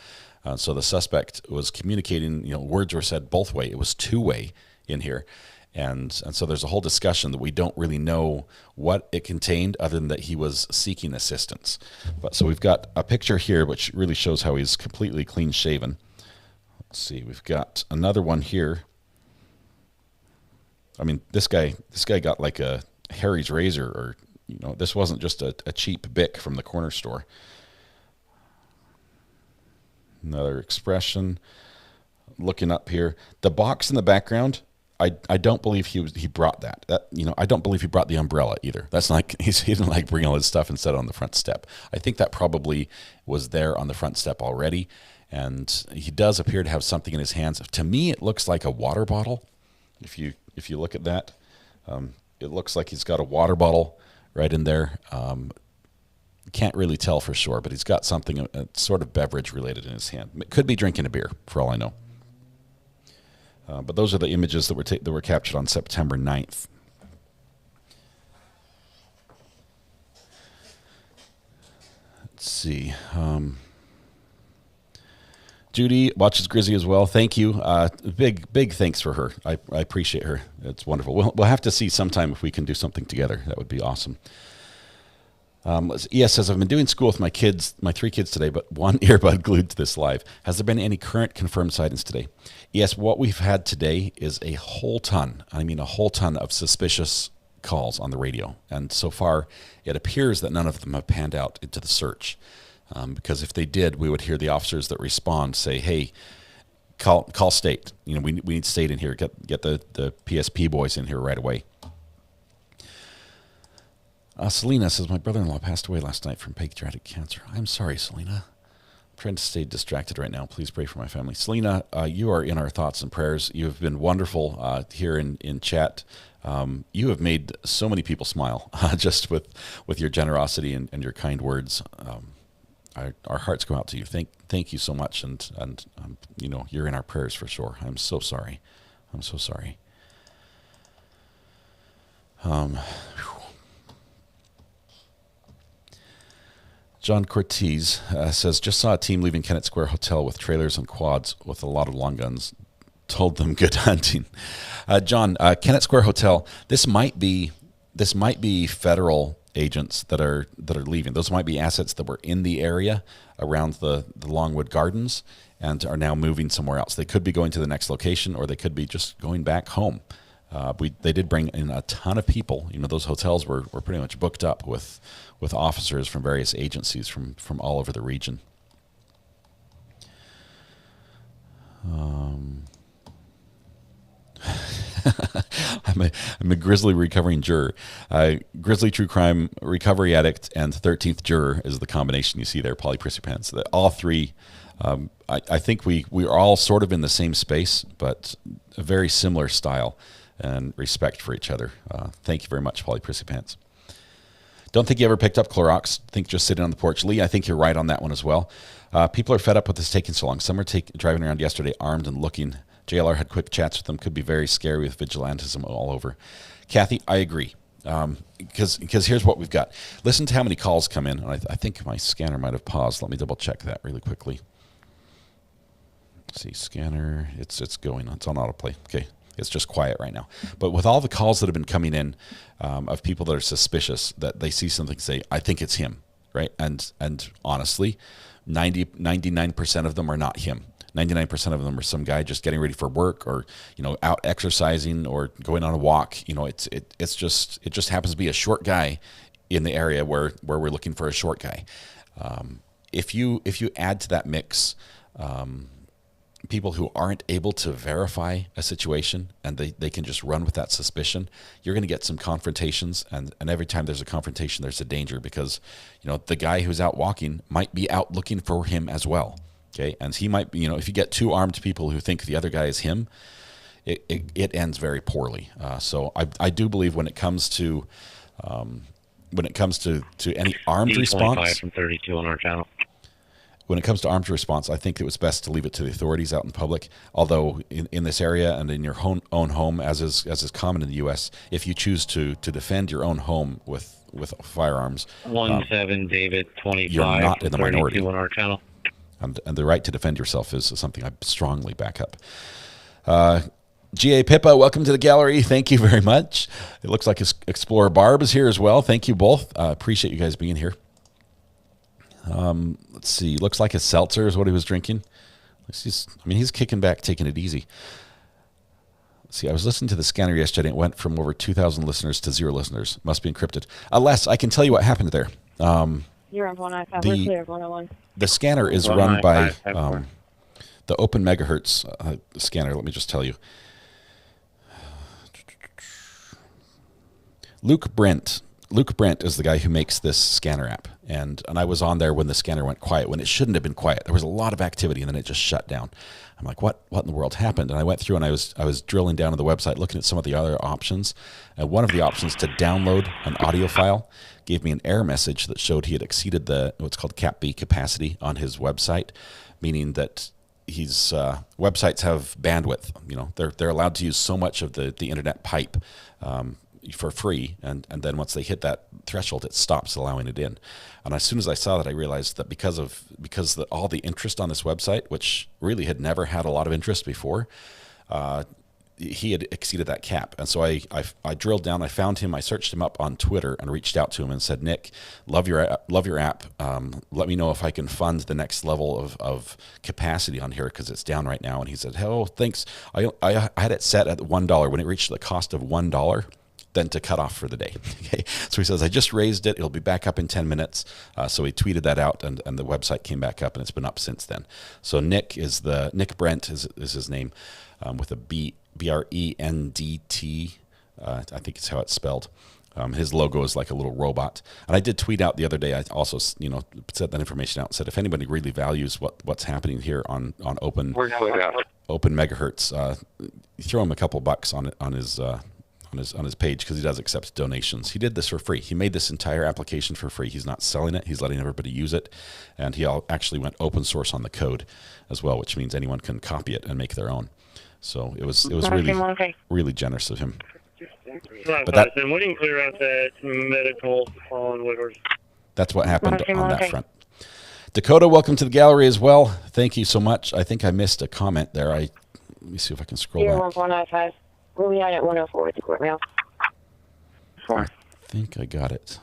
So the suspect was communicating, words were said both way. It was two-way in here. And so there's a whole discussion that we don't really know what it contained, other than that he was seeking assistance. But so we've got a picture here which really shows how he's completely clean shaven. Let's see, we've got another one here. I mean, this guy got like a Harry's razor, or this wasn't just a cheap Bic from the corner store. Another expression. Looking up here, the box in the background. I don't believe he brought that. I don't believe he brought the umbrella either. That's not, he didn't like bring all his stuff and set it on the front step. I think that probably was there on the front step already, and he does appear to have something in his hands. To me, it looks like a water bottle, If you look at that, it looks like he's got a water bottle right in there. Can't really tell for sure, but he's got something sort of beverage related in his hand. It could be drinking a beer, for all I know. But those are the images that were captured on September 9th. Let's see. Judy watches Grizzy as well. Thank you. Big thanks for her. I appreciate her. It's wonderful. We'll have to see sometime if we can do something together. That would be awesome. ES says, I've been doing school with my 3 kids today, but one earbud glued to this live. Has there been any current confirmed sightings today? Yes, what we've had today is a whole ton of suspicious calls on the radio. And so far, it appears that none of them have panned out into the search. Because if they did, we would hear the officers that respond say, hey, call state. We need state in here. Get the PSP boys in here right away. Selena says, my brother-in-law passed away last night from pancreatic cancer. I'm sorry, Selena. I'm trying to stay distracted right now. Please pray for my family. Selena, you are in our thoughts and prayers. You have been wonderful here in chat. You have made so many people smile just with your generosity and your kind words. Our hearts go out to you. Thank you so much. And you're in our prayers for sure. I'm so sorry. I'm so sorry. John Cortez says, just saw a team leaving Kennett Square Hotel with trailers and quads with a lot of long guns. Told them good hunting. John, Kennett Square Hotel, this might be federal agents that are leaving. Those might be assets that were in the area around the Longwood Gardens and are now moving somewhere else. They could be going to the next location, or they could be just going back home. They did bring in a ton of people. Those hotels were pretty much booked up with officers from various agencies from all over the region. I'm a grizzly recovering juror. Grizzly true crime recovery addict and 13th juror is the combination you see there, polyprissipants. All three, I think we are all sort of in the same space, but a very similar style and respect for each other. Thank you very much, polyprissipants. Don't think you ever picked up Clorox. Think just sitting on the porch. Lee, I think you're right on that one as well. People are fed up with this taking so long. Some were driving around yesterday armed and looking. JLR had quick chats with them. Could be very scary with vigilantism all over. Kathy, I agree. Because here's what we've got. Listen to how many calls come in. I think my scanner might have paused. Let me double check that really quickly. Let's see, scanner. It's going. It's on autoplay. Okay. It's just quiet right now. But with all the calls that have been coming in of people that are suspicious, that they see something, say, I think it's him, right? And honestly, 99% of them are not him. 99% of them are some guy just getting ready for work, or out exercising or going on a walk. It just happens to be a short guy in the area where we're looking for a short guy. If you add to that mix people who aren't able to verify a situation and they can just run with that suspicion, you're going to get some confrontations, and every time there's a confrontation, there's a danger, because the guy who's out walking might be out looking for him as well. Okay, and he might be, if you get two armed people who think the other guy is him, it ends very poorly. So I do believe when it comes to any armed response, from 32 on our channel. When it comes to armed response, I think it was best to leave it to the authorities out in public. Although in this area and in your own home, as is common in the U.S., if you choose to defend your own home with firearms, 17 David 25. You're not in the minority. On our channel. And the right to defend yourself is something I strongly back up. G.A. Pippa, welcome to the gallery. Thank you very much. It looks like Explorer Barb is here as well. Thank you both. Appreciate you guys being here. Let's see. Looks like a seltzer is what he was drinking. He's kicking back, taking it easy. Let's see. I was listening to the scanner yesterday, and it went from over 2,000 listeners to 0 listeners. Must be encrypted. Les, I can tell you what happened there. You're on 195. We're clear of 101. The scanner is run by the Open Megahertz scanner. Let me just tell you. Luke Brent is the guy who makes this scanner app, And I was on there when the scanner went quiet, when it shouldn't have been quiet. There was a lot of activity, and then it just shut down. I'm like, what in the world happened? And I went through and I was drilling down to the website, looking at some of the other options. And one of the options to download an audio file gave me an error message that showed he had exceeded the what's called Cap B capacity on his website, meaning that his websites have bandwidth. You know, they're allowed to use so much of the internet pipe for free, and then once they hit that threshold, it stops allowing it in. And as soon as I saw that, I realized that because all the interest on this website, which really had never had a lot of interest before, he had exceeded that cap. And so I drilled down, I found him, I searched him up on Twitter and reached out to him and said, Nick, love your app. Let me know if I can fund the next level of capacity on here, because it's down right now. And he said, oh, thanks. I had it set at $1. When it reached the cost of $1, then to cut off for the day. Okay, so he says, I just raised it. It'll be back up in 10 minutes. So he tweeted that out, and the website came back up, and it's been up since then. So Nick Brent is his name, with a BRENDT. I think it's how it's spelled. His logo is like a little robot. And I did tweet out the other day. I also, set that information out and said, if anybody really values what's happening here on open megahertz, throw him a couple bucks on his page, because he does accept donations. He did this for free. He made this entire application for free. He's not selling it. He's letting everybody use it. And he actually went open source on the code as well, which means anyone can copy it and make their own. So it was really generous of him. But that, and we can clear out that medical on Woodward. That's what happened on that front. Dakota, welcome to the gallery as well. Thank you so much. I think I missed a comment there. Let me see if I can scroll back. 105. We'll be out at 104 at the courthouse. I think I got it.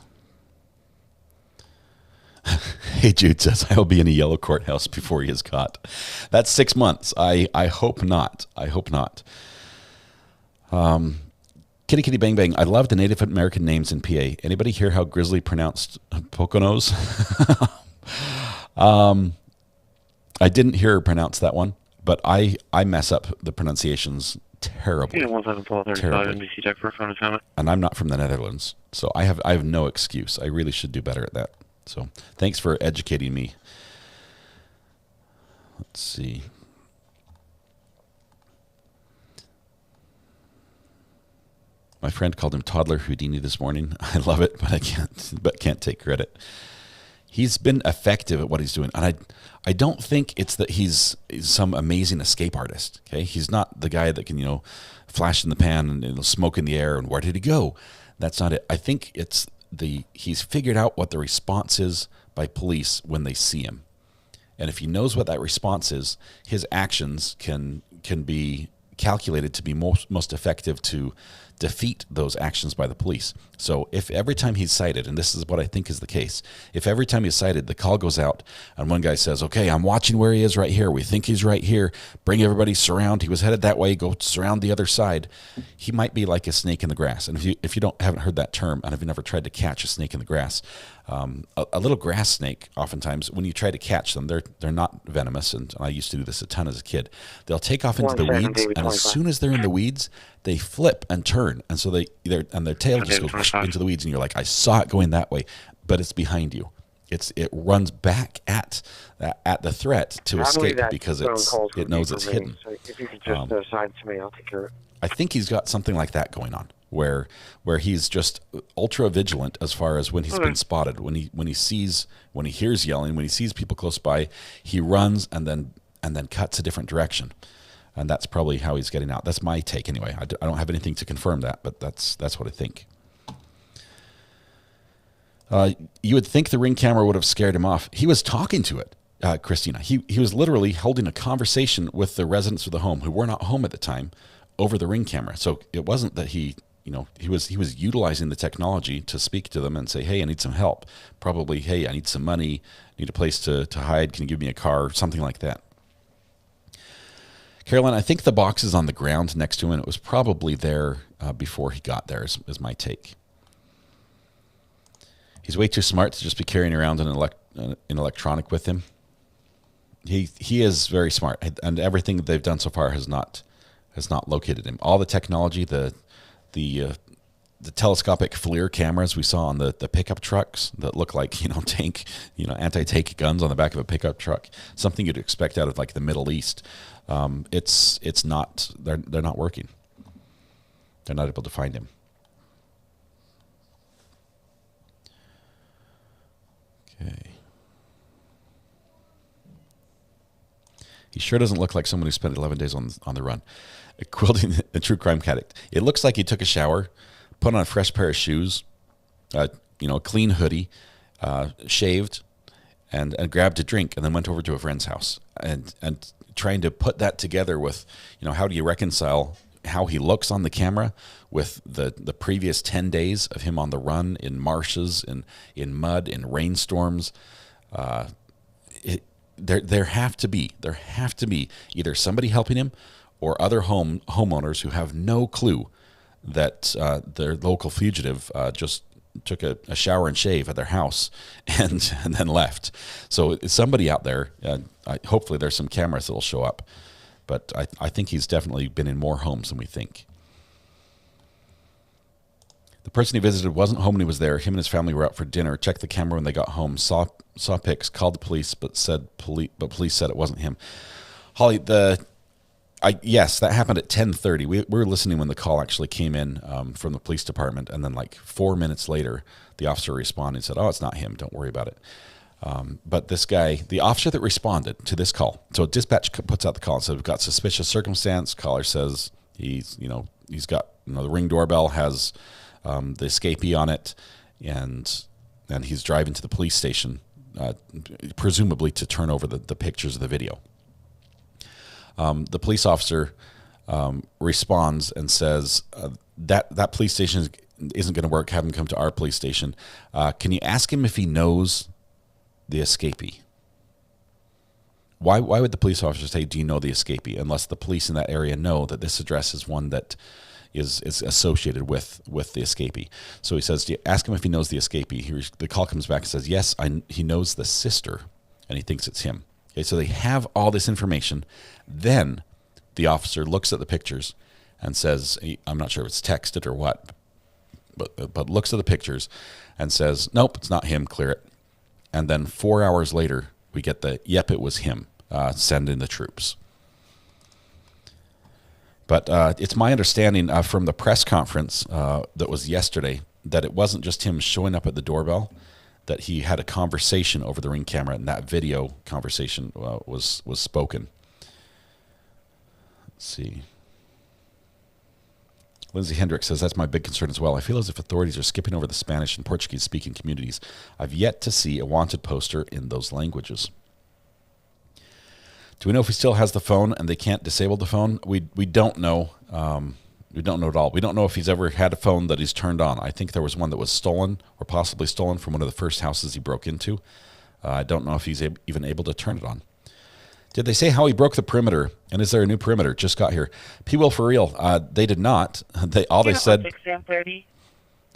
Hey, Jude says, I will be in a yellow courthouse before he is caught. That's 6 months. I hope not. I hope not. Kitty Kitty Bang Bang. I love the Native American names in PA. Anybody hear how Grizzly pronounced Poconos? I didn't hear her pronounce that one, but I mess up the pronunciations terribly. And I'm not from the Netherlands, so I have no excuse. I really should do better at that. So thanks for educating me. Let's see. My friend called him Toddler Houdini this morning. I love it, but I can't take credit. He's been effective at what he's doing, and I don't think it's that he's some amazing escape artist. Okay, he's not the guy that can flash in the pan and smoke in the air and where did he go? That's not it. I think it's he's figured out what the response is by police when they see him, and if he knows what that response is, his actions can be calculated to be most effective to defeat those actions by the police. So if every time he's cited, and this is what I think is the case, if every time he's cited, the call goes out and one guy says, okay, I'm watching where he is right here. We think he's right here. Bring everybody, surround. He was headed that way. Go surround the other side. He might be like a snake in the grass. And if you haven't heard that term, and if you've never tried to catch a snake in the grass, a little grass snake, oftentimes when you try to catch them, they're not venomous. And I used to do this a ton as a kid. They'll take off into the weeds, and as soon as they're in the weeds, they flip and turn, and so their tail just goes into the weeds, and you're like, I saw it going that way, but it's behind you. It runs back at the threat to escape because it knows it's hidden. So if you could just assign to me, I'll take care of it. I think he's got something like that going on, where he's just ultra vigilant as far as when he's been spotted, when he hears yelling, when he sees people close by, he runs and then cuts a different direction. And that's probably how he's getting out. That's my take anyway. I don't have anything to confirm that, but that's what I think. You would think the Ring camera would have scared him off. He was talking to it, Christina. He was literally holding a conversation with the residents of the home who were not home at the time over the Ring camera. So it wasn't that he was utilizing the technology to speak to them and say, hey, I need some help. Probably, hey, I need some money, need a place to hide. Can you give me a car? Something like that. Caroline, I think the box is on the ground next to him, and it was probably there before he got there, is my take. He's way too smart to just be carrying around an electronic with him. He is very smart, and everything they've done so far has not located him. All the technology, the telescopic FLIR cameras we saw on the pickup trucks that look like, anti-tank guns on the back of a pickup truck, something you'd expect out of like the Middle East. It's not, they're not working. They're not able to find him. Okay. He sure doesn't look like someone who spent 11 days on the run. Quilting the true crime addict. It looks like he took a shower, put on a fresh pair of shoes, a clean hoodie, shaved, and grabbed a drink, and then went over to a friend's house. And trying to put that together with, how do you reconcile how he looks on the camera with the previous 10 days of him on the run in marshes, in mud, in rainstorms. There have to be either somebody helping him or other homeowners who have no clue that their local fugitive just took a shower and shave at their house and then left. So it's somebody out there. Hopefully there's some cameras that'll show up. But I think he's definitely been in more homes than we think. The person he visited wasn't home when he was there. Him and his family were out for dinner. Checked the camera when they got home. Saw pics. Called the police, but police said it wasn't him. Holly, yes, that happened at 10:30. We were listening when the call actually came in from the police department, and then like 4 minutes later, the officer responded and said, "Oh, it's not him. Don't worry about it." But this guy, the officer that responded to this call, so dispatch puts out the call and says, "We've got suspicious circumstance." Caller says he's got the Ring doorbell has the escapee on it, and he's driving to the police station, presumably to turn over the pictures of the video. The police officer responds and says that police station isn't going to work. Have him come to our police station. Can you ask him if he knows the escapee? Why would the police officer say, "Do you know the escapee?" unless the police in that area know that this address is one that is associated with the escapee? So he says, ask him if he knows the escapee. The call comes back and says, yes, he knows the sister, and he thinks it's him. Okay, so they have all this information. Then the officer looks at the pictures and says, I'm not sure if it's texted or what, but looks at the pictures and says, nope, it's not him, clear it. And then 4 hours later, we get yep, it was him, send in the troops. But it's my understanding from the press conference that was yesterday that it wasn't just him showing up at the doorbell, that he had a conversation over the Ring camera, and that video conversation was spoken. Let's see. Lindsay Hendricks says, that's my big concern as well. I feel as if authorities are skipping over the Spanish and Portuguese-speaking communities. I've yet to see a wanted poster in those languages. Do we know if he still has the phone and they can't disable the phone? We don't know. We don't know at all. We don't know if he's ever had a phone that he's turned on. I think there was one that was stolen or possibly stolen from one of the first houses he broke into. I don't know if he's even able to turn it on. Did they say how he broke the perimeter? And is there a new perimeter? Just got here. P-Will, for real. They did not. All they said. Sam 30.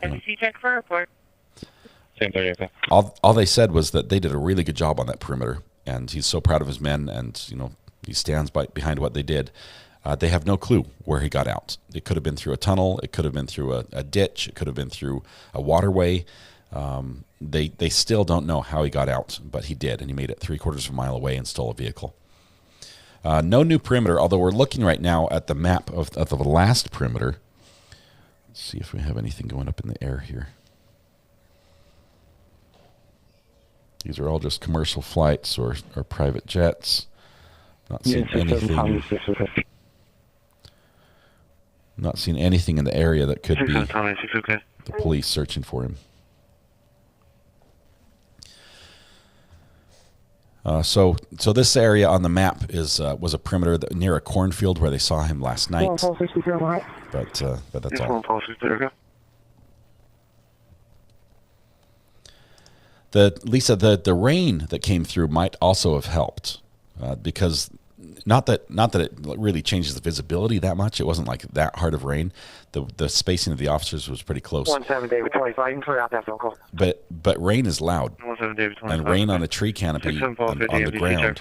NBC check for report. Sam 30. Okay. All they said was that they did a really good job on that perimeter, and he's so proud of his men, and he stands behind what they did. They have no clue where he got out. It could have been through a tunnel. It could have been through a ditch. It could have been through a waterway. They still don't know how he got out, but he did, and he made it 3/4 of a mile away and stole a vehicle. No new perimeter, although we're looking right now at the map of the last perimeter. Let's see if we have anything going up in the air here. These are all just commercial flights or private jets. Not seeing anything. Not seeing anything in the area that could be the police searching for him. So this area on the map was a perimeter near a cornfield where they saw him last night. But that's all. Lisa, the rain that came through might also have helped because not that it really changes the visibility that much. It wasn't like that hard of rain. The spacing of the officers was pretty close. 17 David 25. You can clear out that phone call. But rain is loud. 17 David 25. And rain on a tree canopy on the ground.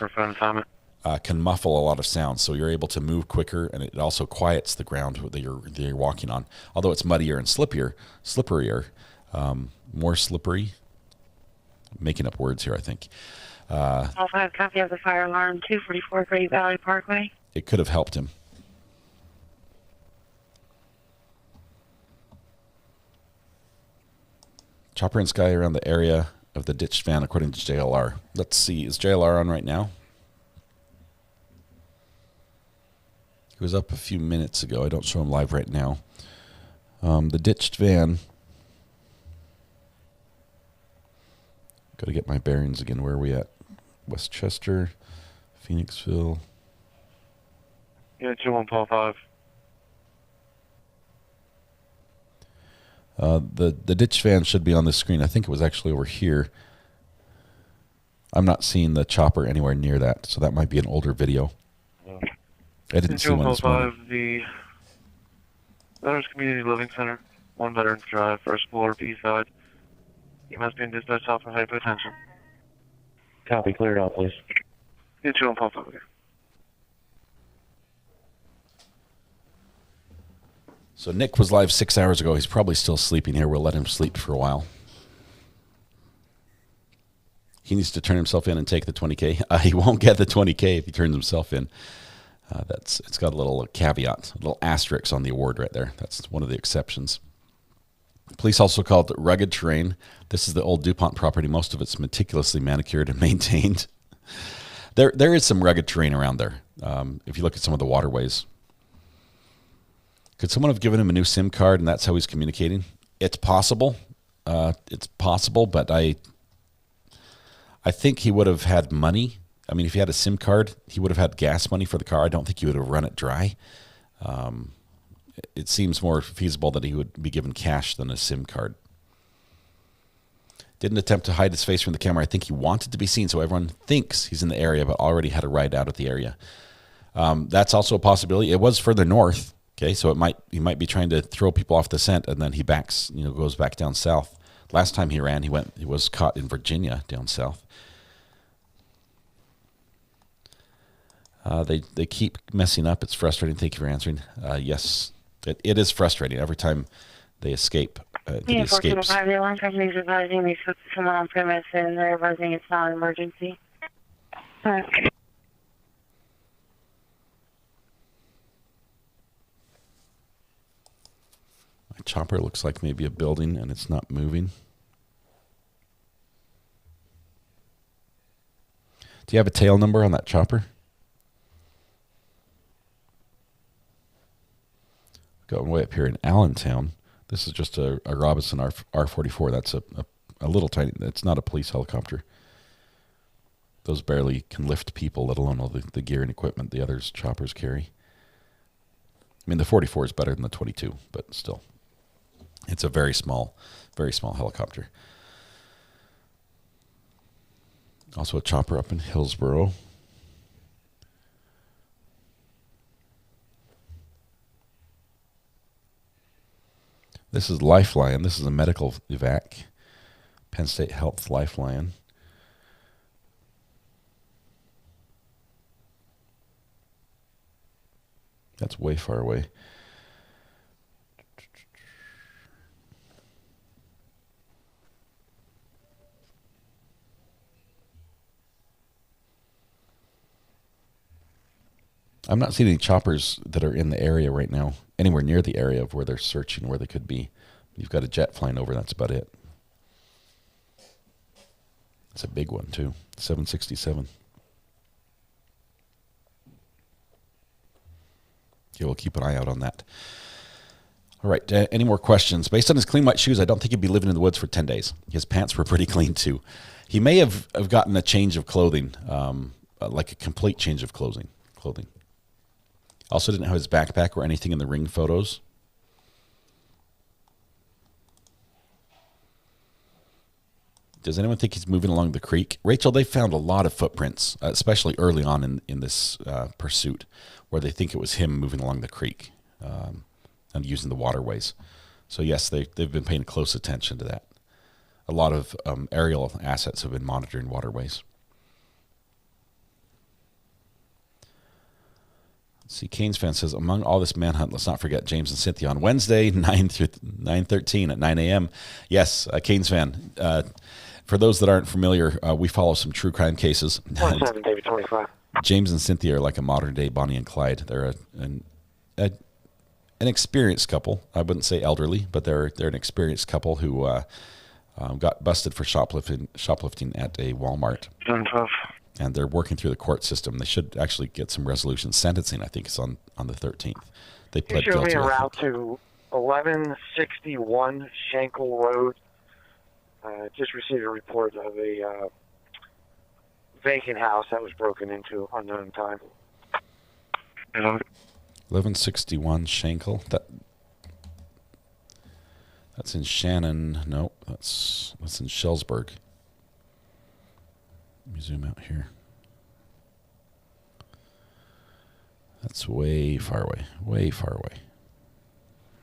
can muffle a lot of sound, so you're able to move quicker, and it also quiets the ground that you're walking on. Although it's muddier and slipperier, more slippery. I'm making up words here, I think. Also have a copy of the fire alarm, 244 Great Valley Parkway. It could have helped him. Chopper and Sky around the area of the ditched van, according to JLR. Let's see, is JLR on right now? He was up a few minutes ago. I don't show him live right now. The ditched van. Got to get my bearings again. Where are we at? Westchester, Phoenixville. Yeah, 2155. The ditch van should be on this screen. I think it was actually over here. I'm not seeing the chopper anywhere near that, so that might be an older video. I didn't see one this morning. The Veterans Community Living Center, 1 Veterans Drive, first floor, B side. You must be in dispatch off for hypertension. Copy. Cleared out, please. Yeah, 2155. Okay. So Nick was live 6 hours ago. He's probably still sleeping here. We'll let him sleep for a while. He needs to turn himself in and take the 20K. He won't get the 20K if he turns himself in. It's got a little caveat, a little asterisk on the award right there. That's one of the exceptions. Police also called it rugged terrain. This is the old DuPont property. Most of it's meticulously manicured and maintained. There is some rugged terrain around there. If you look at some of the waterways. Could someone have given him a new SIM card and that's how he's communicating? It's possible. But I think he would have had money. I mean, if he had a SIM card, he would have had gas money for the car. I don't think he would have run it dry. It seems more feasible that he would be given cash than a SIM card. Didn't attempt to hide his face from the camera. I think he wanted to be seen, so everyone thinks he's in the area, but already had a ride out of the area. That's also a possibility. It was further north, okay, so he might be trying to throw people off the scent, and then he goes back down south. Last time he ran, he was caught in Virginia down south. They keep messing up. It's frustrating. Thank you for answering. Yes, it is frustrating every time they escape. Yeah, 425, the alarm company is advising they spoke to someone on premise and they're advising it's not an emergency. My chopper looks like maybe a building and it's not moving. Do you have a tail number on that chopper? Going way up here in Allentown. This is just a Robinson R44. That's a little tiny, it's not a police helicopter. Those barely can lift people, let alone all the gear and equipment the others choppers carry. I mean, the 44 is better than the 22, but still. It's a very small helicopter. Also a chopper up in Hillsboro. This is Lifeline. This is a medical evac. Penn State Health Lifeline. That's way far away. I'm not seeing any choppers that are in the area right now, anywhere near the area of where they're searching, where they could be. You've got a jet flying over, that's about it. It's a big one, too. 767. Okay, we'll keep an eye out on that. All right, any more questions? Based on his clean white shoes, I don't think he'd be living in the woods for 10 days. His pants were pretty clean, too. He may have gotten a change of clothing, like a complete change of clothing. Also didn't have his backpack or anything in the ring photos. Does anyone think he's moving along the creek? Rachel, they found a lot of footprints, especially early on in this pursuit, where they think it was him moving along the creek and using the waterways. So yes, they've been paying close attention to that. A lot of aerial assets have been monitoring waterways. See, Kane's fan says, among all this manhunt, let's not forget James and Cynthia on Wednesday, 9/13 at 9 a.m. Yes, Kane's fan. For those that aren't familiar, we follow some true crime cases. 27, David 25. James and Cynthia are like a modern-day Bonnie and Clyde. They're an experienced couple. I wouldn't say elderly, but they're an experienced couple who got busted for shoplifting at a Walmart. And they're working through the court system. They should actually get some resolution. Sentencing, I think, is on the 13th. They pled You showed guilty. me a route to 1161 Schenkel Road. Just received a report of a vacant house that was broken into unknown time. 1161 Schenkel. That's in Shannon. No, that's in Shellsburg. Let me zoom out here. That's way far away. Way far away.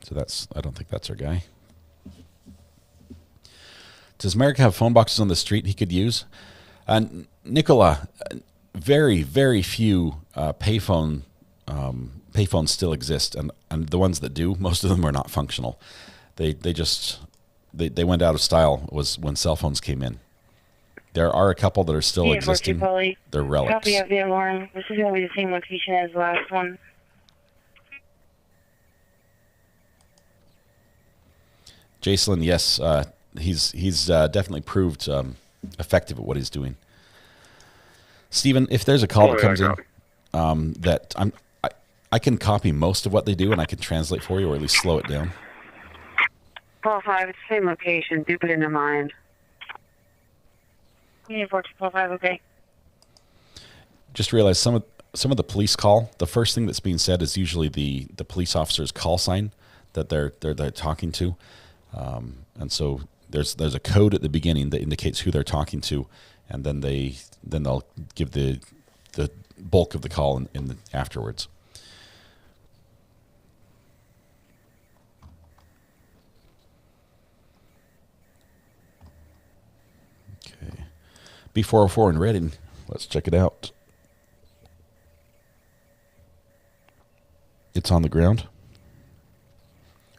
So I don't think that's our guy. Does Merrick have phone boxes on the street he could use? Nicola, very, very few payphones still exist, and the ones that do, most of them are not functional. They went out of style was when cell phones came in. There are a couple that are still existing. They're relics. Copy of the alarm. This is going to be the same location as the last one. Jacelyn, yes, he's definitely proved effective at what he's doing. Stephen, if there's a call that comes in that I can copy most of what they do and I can translate for you, or at least slow it down. 12-5, it's the same location. Do put it in mind. Unit 4245, okay. Just realize some of the police call, the first thing that's being said is usually the police officer's call sign that they're talking to, and so there's a code at the beginning that indicates who they're talking to, and then they'll give the bulk of the call in the afterwards. Okay, B404 in Reading. Let's check it out. It's on the ground.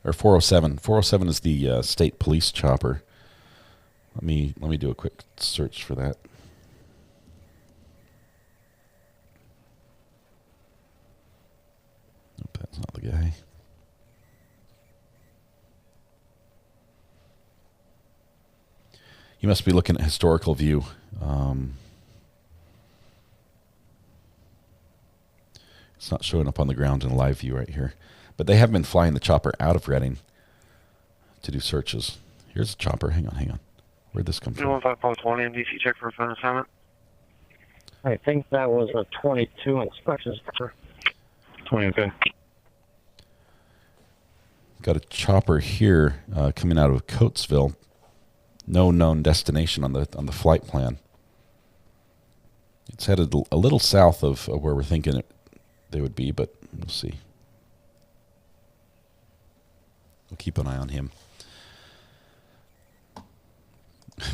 Or 407. 407 is the state police chopper. Let me do a quick search for that. Nope, that's not the guy. You must be looking at historical view. It's not showing up on the ground in live view right here. But they have been flying the chopper out of Reading to do searches. Here's the chopper. Hang on. Where'd this come from? 15.20 MDC check for a phone assignment. I think that was a 22 inspection, sir. 20, okay. Got a chopper here coming out of Coatesville. No known destination on the flight plan. It's headed a little south of where we're thinking they would be, but we'll see. We'll keep an eye on him.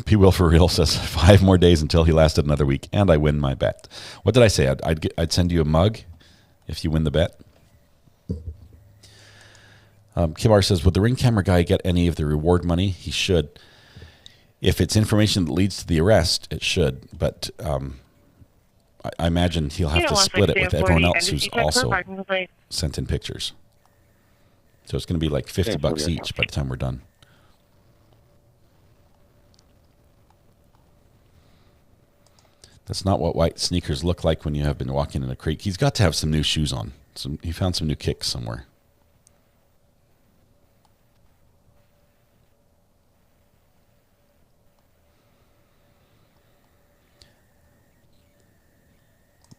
P. Will for real says 5 more days until he lasted another week, and I win my bet. What did I say? I'd send you a mug if you win the bet. Kimar says, would the Ring camera guy get any of the reward money? He should. If it's information that leads to the arrest, it should. But I imagine he'll have to split it with everyone else who's also sent in pictures. So it's going to be like $50 each by the time we're done. That's not what white sneakers look like when you have been walking in a creek. He's got to have some new shoes on. He found some new kicks somewhere.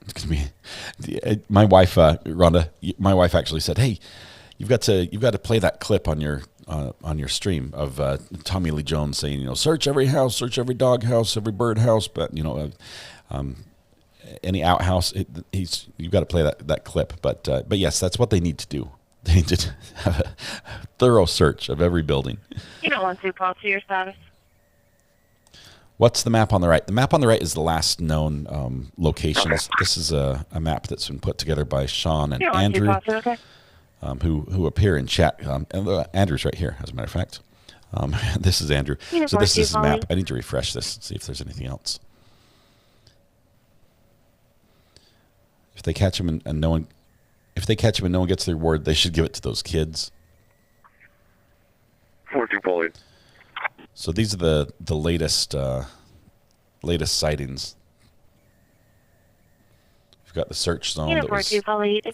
It's gonna be my wife, Rhonda. My wife actually said, "Hey, you've got to play that clip on your stream of Tommy Lee Jones saying, search every house, search every dog house, every bird house, but any outhouse. You've got to play that clip. But yes, that's what they need to do. They need to have a thorough search of every building. You don't want to policy your status. What's the map on the right? The map on the right is the last known locations. Okay. This is a map that's been put together by Sean and Andrew, who appear in chat. And Andrew's right here, as a matter of fact. This is Andrew. So this is the map. I need to refresh this and see if there's anything else. If they catch him and no one, gets the reward, they should give it to those kids. 14 Polly. So these are the latest sightings. We've got the search zone that was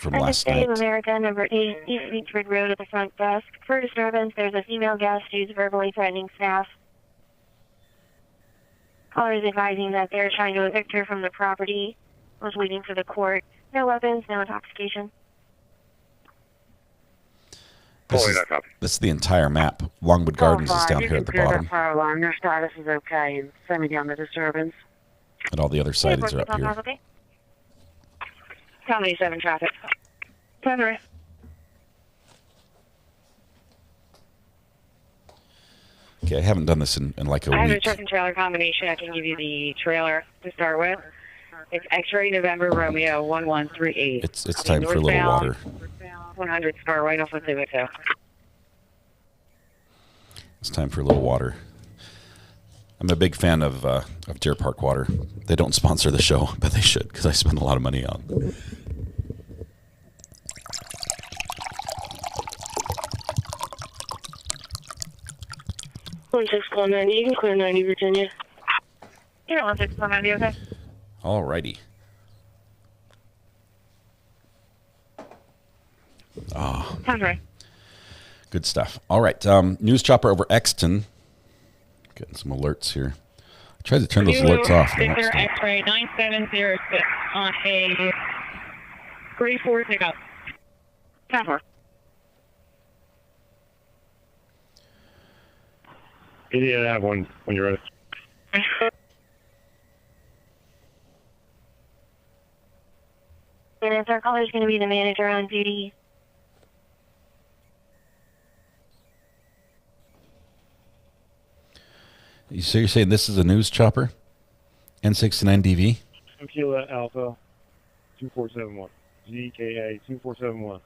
from last night. America, number 8, East Beechwood Road at the front desk. For disturbance, there's a female guest who's verbally threatening staff. Caller is advising that they're trying to evict her from the property. Was waiting for the court. No weapons, no intoxication. This is the entire map. Longwood Gardens is down here at the bottom. Fire alarm. Their status is okay. And send me down the disturbance. And all the other sightings are up here. Okay. County 7 traffic. Turn right. Okay, I haven't done this in like a week. I have a truck and trailer combination. I can give you the trailer to start with. It's X-ray November Romeo 1138. It's time for a little water. 100 star right off of Civico. It's time for a little water. I'm a big fan of Deer Park Water. They don't sponsor the show, but they should because I spend a lot of money on. You can clear 90 Virginia. Yeah, 1690, okay. Alrighty. Oh. Okay. Good stuff. All right. News chopper over Exton. Getting some alerts here. I tried to turn those alerts off. X-ray 9706 on a 34 pickup. 10-4. Idiot, I have one when you're ready. And our caller is going to be the manager on duty. So you're saying this is a news chopper? N69DV? Tequila Alpha 2471. GKA 2471.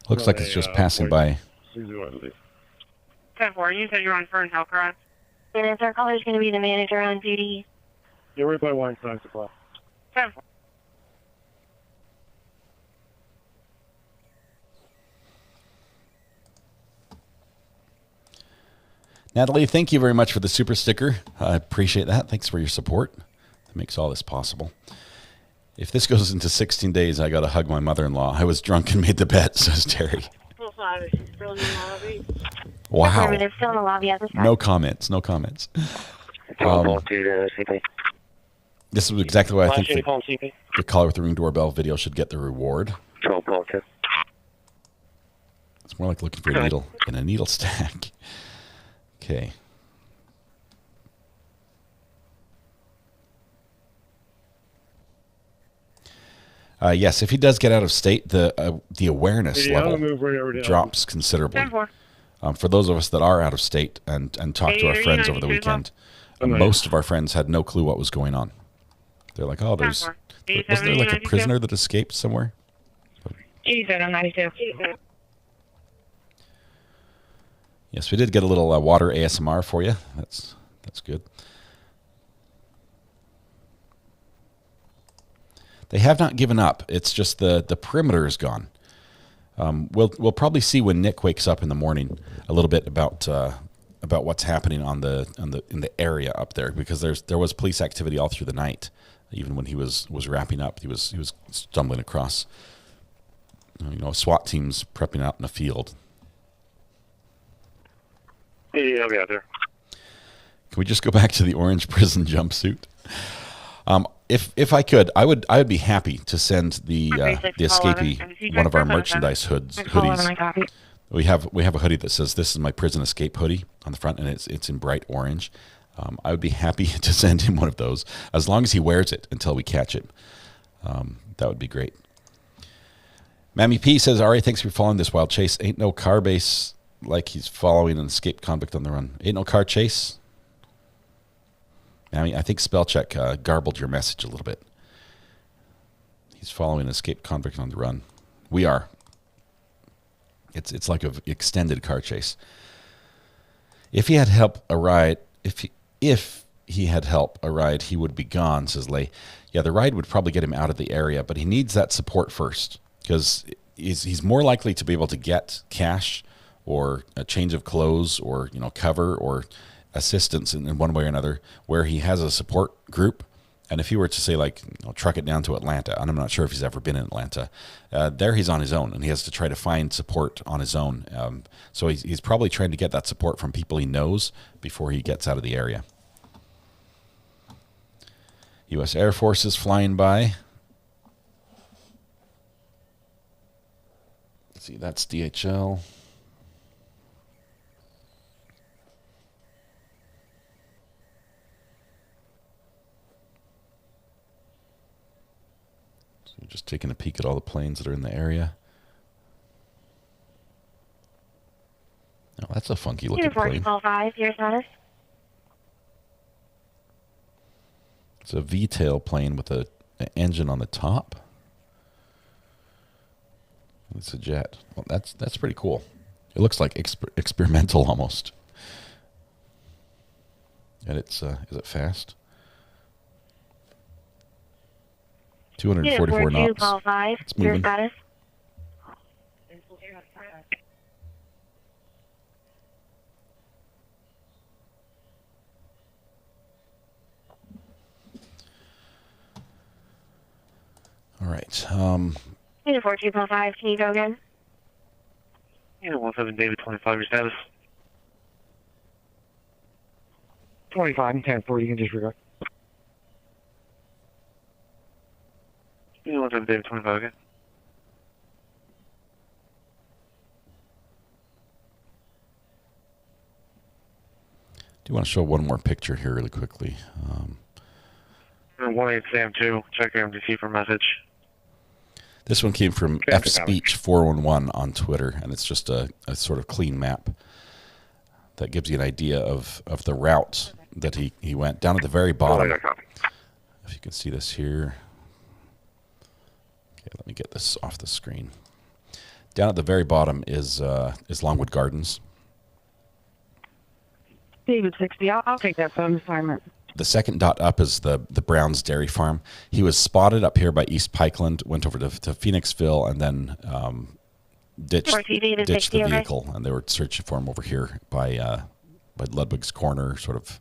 Looks like it's just passing by. 10-4, you said you're on Fern Hill, correct? And our caller is going to be the manager on duty. Yeah, right by Weinstein Supply. 10-4. Natalie, thank you very much for the super sticker. I appreciate that. Thanks for your support. That makes all this possible. If this goes into 16 days, I got to hug my mother-in-law. I was drunk and made the bet, says Terry. Wow. Still in the lobby at this time. No comments. No comments. This is exactly why I think the caller with the Ring doorbell video should get the reward. It's more like looking for a needle in a needle stack. Okay. Yes, if he does get out of state, the awareness level drops considerably. For those of us that are out of state and talk to our friends over the weekend, most of our friends had no clue what was going on. They're like, oh, wasn't there like a prisoner that escaped somewhere? 8792. Yes, we did get a little water ASMR for you. That's good. They have not given up. It's just the perimeter is gone. We'll probably see when Nick wakes up in the morning a little bit about what's happening in the area up there, because there was police activity all through the night. Even when he was wrapping up, he was stumbling across SWAT teams prepping out in a field. Yeah, I'll be out there. Can we just go back to the orange prison jumpsuit? If I could, I would be happy to send the escapee one of our merchandise hoodies. We have a hoodie that says "This is my prison escape hoodie" on the front, and it's in bright orange. I would be happy to send him one of those as long as he wears it until we catch him. That would be great. Mammy P says, "Ari, thanks for following this wild chase. Ain't no car base like he's following an escaped convict on the run. Ain't no car chase." I mean, I think spell check garbled your message a little bit. He's following an escaped convict on the run. We are. It's like an extended car chase. If he had help a ride, if he had help a ride, he would be gone, says Lay. Yeah, the ride would probably get him out of the area, but he needs that support first because he's more likely to be able to get cash or a change of clothes or cover or assistance in one way or another where he has a support group. And if he were to say, like, truck it down to Atlanta, and I'm not sure if he's ever been in Atlanta, there he's on his own, and he has to try to find support on his own. So he's probably trying to get that support from people he knows before he gets out of the area. U.S. Air Force is flying by. Let's see, that's DHL. Just taking a peek at all the planes that are in the area. Oh, that's a funky looking plane. 5, your status. It's a V-tail plane with an engine on the top. It's a jet. Well, that's pretty cool. It looks like experimental almost. And it's is it fast? 244 knots. It's moving. Status. All right. Unit 42.5, can you go again? Unit 17, David 25, your status. 25 and 10-4, you can disregard. Unit 17, David 25, again. Do you want to show one more picture here really quickly? 18 Sam 2, check your MDC for message. This one came from F-Speech 411 on Twitter, and it's just a sort of clean map that gives you an idea of the route that he went. Down at the very bottom, if you can see this here. Okay, let me get this off the screen. Down at the very bottom is Longwood Gardens. David 60, I'll take that phone assignment. The second dot up is the Brown's Dairy Farm. He was spotted up here by East Pikeland, went over to Phoenixville, and then ditched the vehicle, and they were searching for him over here by Ludwig's Corner, sort of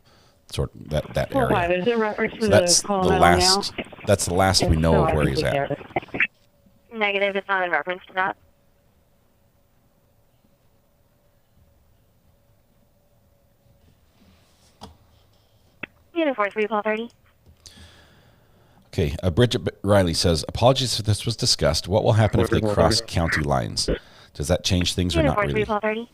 that area. Is it reference to That's the last. That's the last we know of where he's at. Negative, it's not in reference to that. Unit 43, call 30. Okay, Bridget Riley says, apologies if this was discussed. What will happen if they cross county lines? Does that change things or not really? Call 30.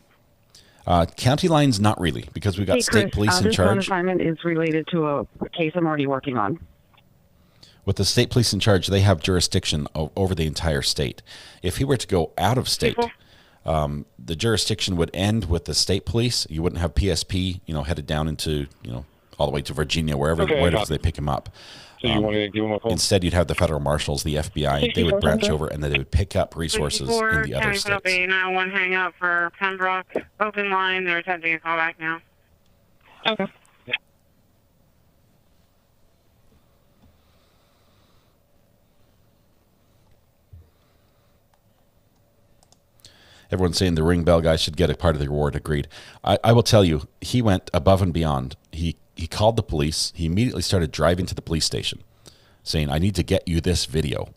County lines, not really, because we've got state police in charge. This assignment is related to a case I'm already working on. With the state police in charge, they have jurisdiction over the entire state. If he were to go out of state, the jurisdiction would end with the state police. You wouldn't have PSP, headed down into, all the way to Virginia, wherever they pick him up. So you want to give him a call? Instead, you'd have the federal marshals, the FBI. They would branch over, and then they would pick up resources in the other states. 901 hang up for Pembroke. Open line. They're attempting a call back now. Okay. Everyone's saying the ring bell guy should get a part of the reward. Agreed. I will tell you, he went above and beyond. He called the police. He immediately started driving to the police station, saying, I need to get you this video.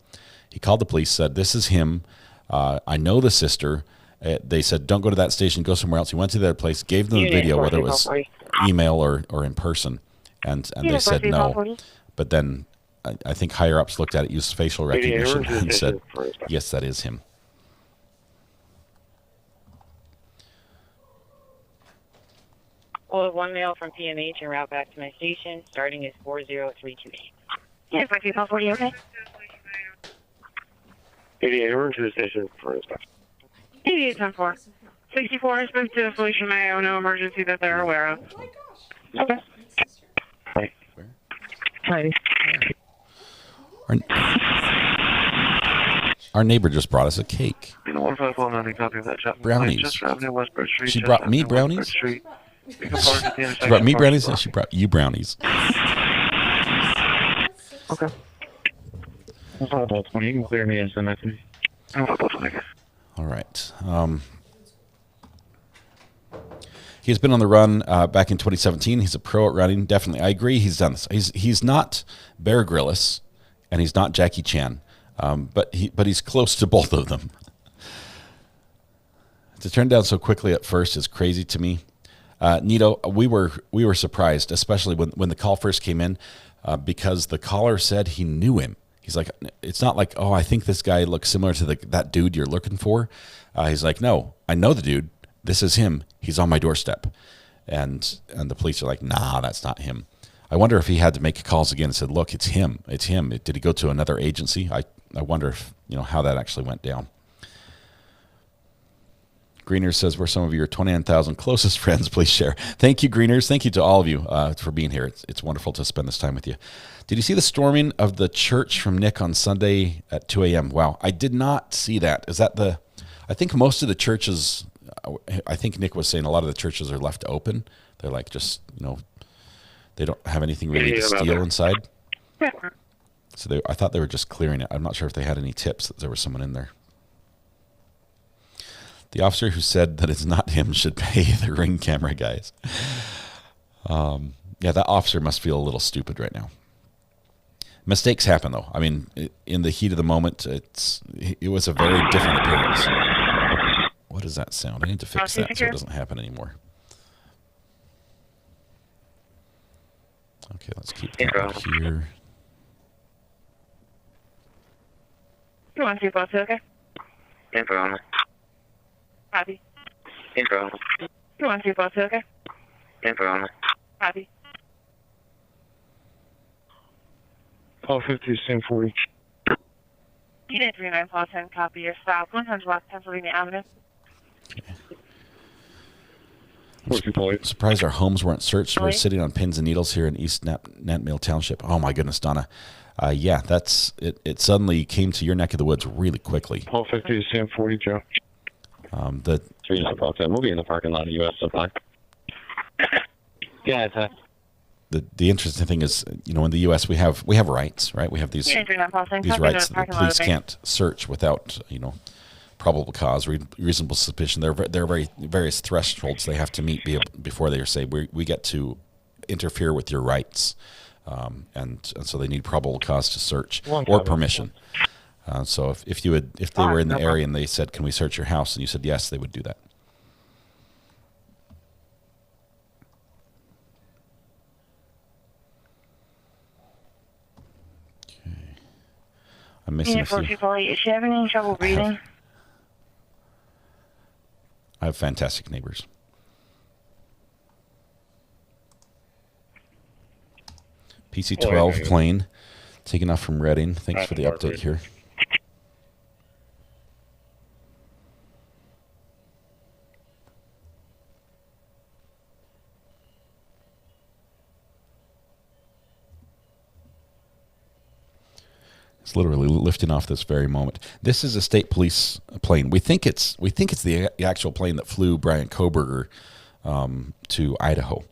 He called the police, said, this is him. I know the sister. They said, don't go to that station, go somewhere else. He went to that place, gave them the video, whether it was email or in person, and they said no. But then I think higher-ups looked at it, used facial recognition, and said, yes, that is him. Well, one mail from PMH en route back to my station. Starting is 40328. Yeah, 4240, okay? 88, we're into the station for inspection. 8810-4. 64 has moved to the Felicia Mayo. No emergency that they're aware of. Okay. Where? Hi. Our neighbor just brought us a cake. You know, 1519, copy of that shot. Brownies. Just Avenue, Westbrook Street. She just brought me Avenue, brownies? Westbrook Street. You can park at the She intersection. brought me Park brownies, block. and she brought you brownies. Okay. That's all about 20. You can clear me and send that to me. All right. He's been on the run back in 2017. He's a pro at running. Definitely. I agree. He's done this. He's not Bear Grylls and he's not Jackie Chan. But he's close to both of them. To turn down so quickly at first is crazy to me. Nito, we were surprised, especially when the call first came in, because the caller said he knew him. He's like, it's not like, oh, I think this guy looks similar to that dude you're looking for. He's like, no, I know the dude. This is him. He's on my doorstep. And the police are like, nah, that's not him. I wonder if he had to make calls again and said, look, it's him. It's him. Did he go to another agency? I wonder if, how that actually went down. Greeners says, we're some of your 29,000 closest friends. Please share. Thank you, Greeners. Thank you to all of you for being here. It's wonderful to spend this time with you. Did you see the storming of the church from Nick on Sunday at 2 a.m.? Wow, I did not see that. Is that I think most of the churches, I think Nick was saying a lot of the churches are left open. They're like just, they don't have anything really to steal inside. So I thought they were just clearing it. I'm not sure if they had any tips that there was someone in there. The officer who said that it's not him should pay the Ring camera guys. Yeah, that officer must feel a little stupid right now. Mistakes happen, though. I mean, in the heat of the moment, it was a very different appearance. What does that sound? I need to fix that so it doesn't happen anymore. Okay, let's keep that here. 212, both okay? Info. Copy. Info. 212, both okay? Info. Copy. Call 50, same 40. Unit 3910, copy your stop. 100 West Pennsylvania Avenue. I'm surprised our homes weren't searched. We're sitting on pins and needles here in East Nantmeal Township. Oh my goodness, Donna. Yeah, that's it. It suddenly came to your neck of the woods really quickly. Call 50, same 40, Joe. The 3910, we'll be in the parking lot of U.S. Supply. Yeah, it's the interesting thing is, in the U.S. we have rights, right? We have these rights that the police can't search without, probable cause, reasonable suspicion. There are various thresholds they have to meet before they say we get to interfere with your rights, and so they need probable cause to search or permission. So if they were in the area and they said, "Can we search your house?" and you said yes, they would do that. I'm missing a few. Is she having any trouble breathing? I have fantastic neighbors. PC-12 plane taking off from Reading. Thanks for the update here. It's literally lifting off this very moment. This is a state police plane. We think it's the actual plane that flew Brian Koberger to Idaho.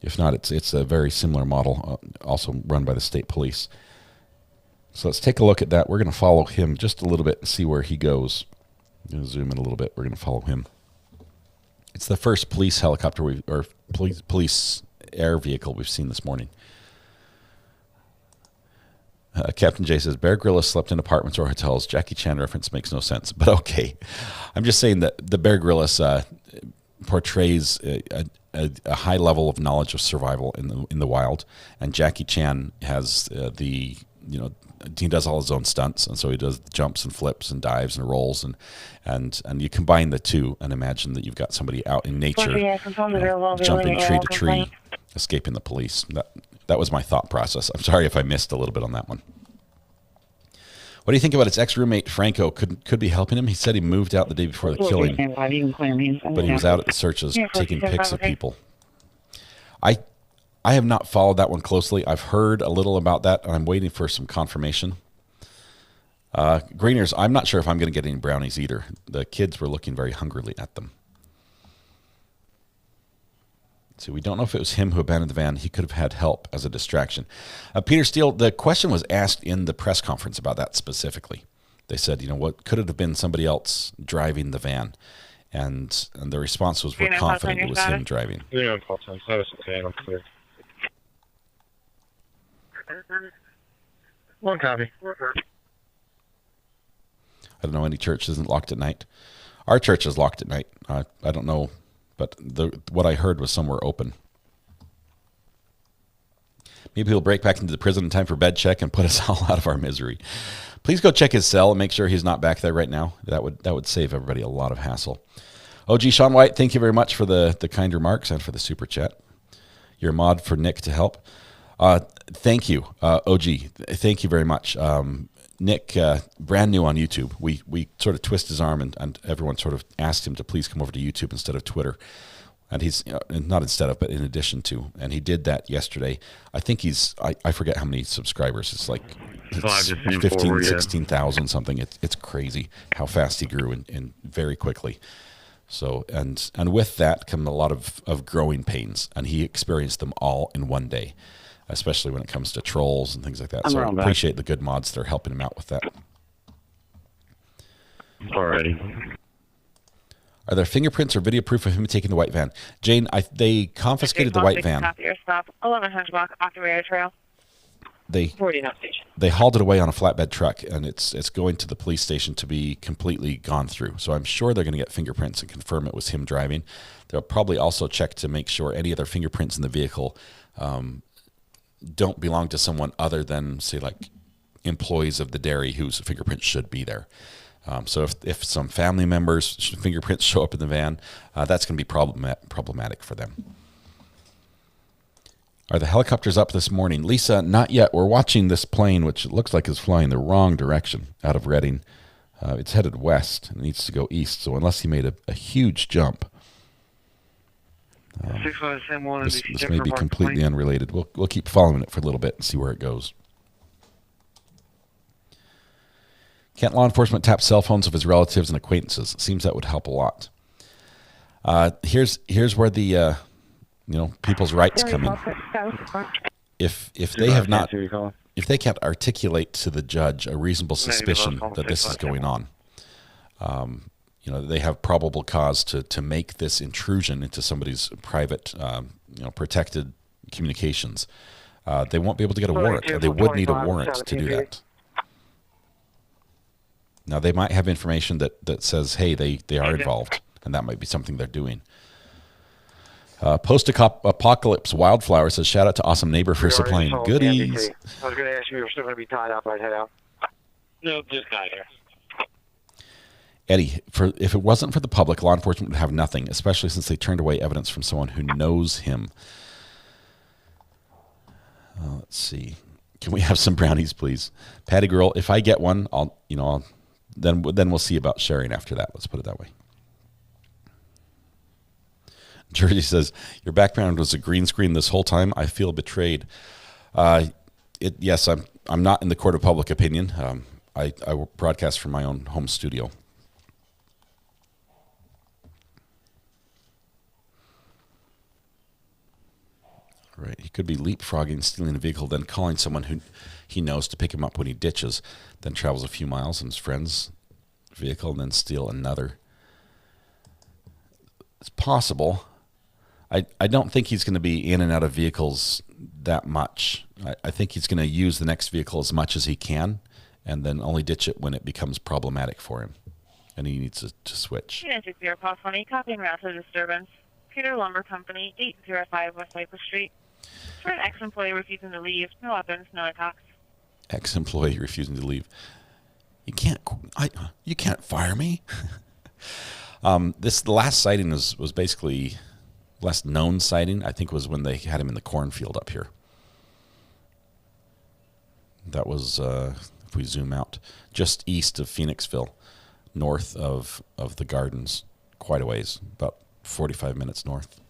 If not, it's a very similar model, also run by the state police. So let's take a look at that. We're going to follow him just a little bit and see where he goes. I'm going to zoom in a little bit. We're going to follow him. It's the first police helicopter or police air vehicle we've seen this morning. Captain J says, Bear Grylls slept in apartments or hotels. Jackie Chan reference makes no sense, but okay. I'm just saying that the Bear Grylls portrays a high level of knowledge of survival in the wild, and Jackie Chan has he does all his own stunts, and so he does jumps and flips and dives and rolls, and you combine the two and imagine that you've got somebody out in nature, jumping tree to tree, escaping the police. That was my thought process. I'm sorry if I missed a little bit on that one. What do you think about his ex-roommate, Franco? Could be helping him? He said he moved out the day before the killing, but he was out at the searches taking pics of people. I I have not followed that one closely. I've heard a little about that, and I'm waiting for some confirmation. Greeners, I'm not sure if I'm going to get any brownies either. The kids were looking very hungrily at them. So we don't know if it was him who abandoned the van. He could have had help as a distraction. Peter Steele, the question was asked in the press conference about that specifically. They said, what could it have been somebody else driving the van? And the response was, we're confident it was him driving. One copy. I don't know, any church isn't locked at night. Our church is locked at night. I don't know, but what I heard was somewhere open. Maybe he'll break back into the prison in time for bed check and put us all out of our misery. Please go check his cell and make sure he's not back there right now. That would save everybody a lot of hassle. OG Sean White, thank you very much for the kind remarks and for the super chat. Your mod for Nick to help. Thank you, OG. Thank you very much. Nick, brand new on YouTube. We sort of twist his arm and everyone sort of asked him to please come over to YouTube instead of Twitter. And he's not instead of, but in addition to, and he did that yesterday. I think I forget how many subscribers. It's like 15, 16,000 something. It's crazy how fast he grew in very quickly. So, and with that come a lot of growing pains, and he experienced them all in one day, especially when it comes to trolls and things like that. So I appreciate the good mods that are helping him out with that. Alrighty. Are there fingerprints or video proof of him taking the white van? Jane, they confiscated the white van. Copy your stop, 1100 block off the railroad trail. They hauled it away on a flatbed truck, and it's going to the police station to be completely gone through. So I'm sure they're going to get fingerprints and confirm it was him driving. They'll probably also check to make sure any other fingerprints in the vehicle don't belong to someone other than, say, like employees of the dairy whose fingerprints should be there. So if some family members' fingerprints show up in the van, that's going to be problematic for them. Are the helicopters up this morning? Lisa, not yet. We're watching this plane, which looks like is flying the wrong direction out of Reading. It's headed west. It needs to go east. So unless he made a huge jump, this may be completely unrelated. We'll keep following it for a little bit and see where it goes. Can't law enforcement tap cell phones of his relatives and acquaintances? It seems that would help a lot. Here's where the people's rights come in. If they can't articulate to the judge a reasonable suspicion that this is going on, they have probable cause to make this intrusion into somebody's private, protected communications. They won't be able to get a warrant. They would need a warrant to do that. Now, they might have information that says, hey, they are involved, and that might be something they're doing. Post-apocalypse Wildflower says, shout out to Awesome Neighbor for supplying goodies. I was going to ask you if you were still going to be tied up. I'd head out. No, just got here. Eddie, if it wasn't for the public, law enforcement would have nothing, especially since they turned away evidence from someone who knows him. Let's see. Can we have some brownies, please? Patty Girl, if I get one, then we'll see about sharing after that. Let's put it that way. Jersey says, your background was a green screen this whole time. I feel betrayed. Yes, I'm not in the court of public opinion. I broadcast from my own home studio. Right. He could be leapfrogging, stealing a vehicle, then calling someone who he knows to pick him up when he ditches, then travels a few miles in his friend's vehicle, and then steal another. It's possible. I don't think he's going to be in and out of vehicles that much. I think he's going to use the next vehicle as much as he can, and then only ditch it when it becomes problematic for him, and he needs to switch. Unit 60 Pulse 20, copying route to disturbance. Peter Lumber Company, 805 West Cypress Street. For an ex-employee refusing to leave, no weapons, no attacks. Ex-employee refusing to leave. You can't fire me. The last sighting was basically last known sighting. I think was when they had him in the cornfield up here. That was if we zoom out, just east of Phoenixville, north of the gardens, quite a ways, about 45 minutes north.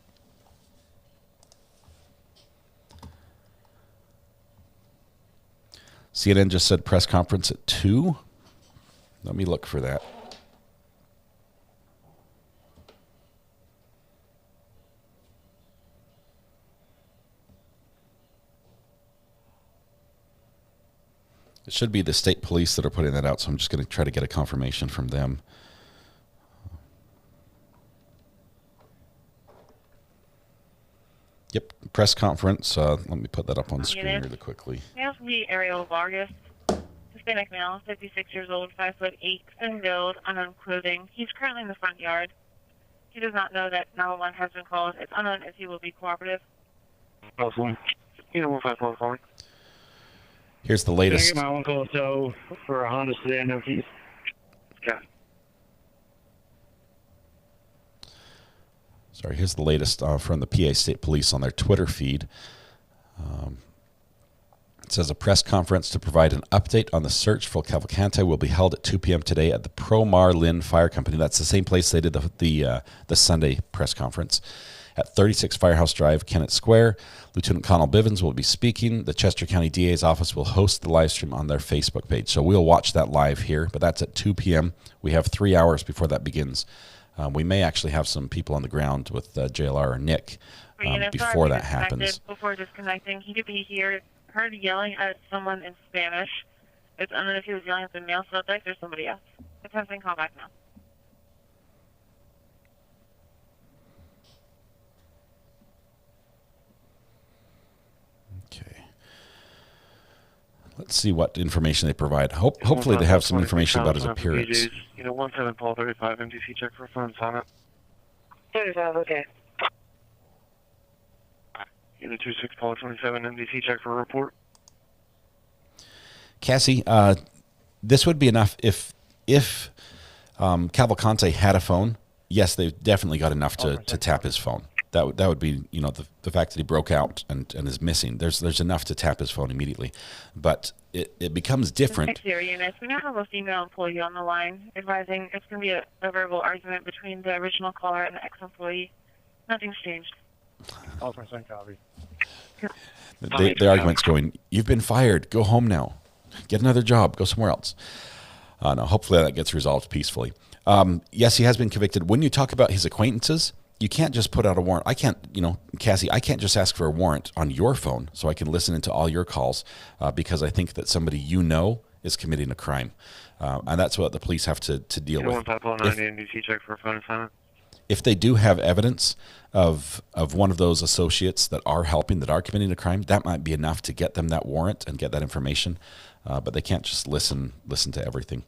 CNN just said press conference at 2. Let me look for that. It should be the state police that are putting that out, so I'm just going to try to get a confirmation from them. Yep, press conference. Let me put that up on screen really quickly. Male from the area of August. Hispanic male, 56 years old, 5'8", thin build, unknown clothing. He's currently in the front yard. He does not know that 911 has been called. It's unknown if he will be cooperative. Here's the latest. Can I get my uncle tow for a Honda sedan, no keys? Yeah. Sorry, here's the latest from the PA State Police on their Twitter feed. It says a press conference to provide an update on the search for Cavalcante will be held at 2 p.m. today at the Pro Marlin Fire Company. That's the same place they did the Sunday press conference. At 36 Firehouse Drive, Kennett Square, Lieutenant Connell Bivens will be speaking. The Chester County DA's office will host the live stream on their Facebook page. So we'll watch that live here, but that's at 2 p.m. We have 3 hours before that begins. We may actually have some people on the ground with JLR or Nick before that happens. Before disconnecting, he could be heard yelling at someone in Spanish. It's unknown if he was yelling at the male subject or somebody else. Attempting call back now. Okay. Let's see what information they provide. Hopefully they have some information about his appearance. You know, 17 Paul 35 MDC check for funds on it. 35, okay. You know, 26 Paul 27 MDC check for report. Cassie, this would be enough if Cavalcante had a phone. Yes, they definitely got enough to tap his phone. That would be, you know, the fact that he broke out and is missing. There's enough to tap his phone immediately, but it becomes different. Units. We now have a female employee on the line advising it's going to be a verbal argument between the original caller and the ex-employee. Nothing's changed. All for a copy. The argument's going, you've been fired. Go home now. Get another job. Go somewhere else. No, hopefully that gets resolved peacefully. Yes, he has been convicted. When you talk about his acquaintances, you can't just put out a warrant. I can't, Cassie, I can't just ask for a warrant on your phone so I can listen into all your calls because I think that somebody is committing a crime. And that's what the police have to deal with. If they do have evidence of one of those associates that are helping, that are committing a crime, that might be enough to get them that warrant and get that information. But they can't just listen to everything.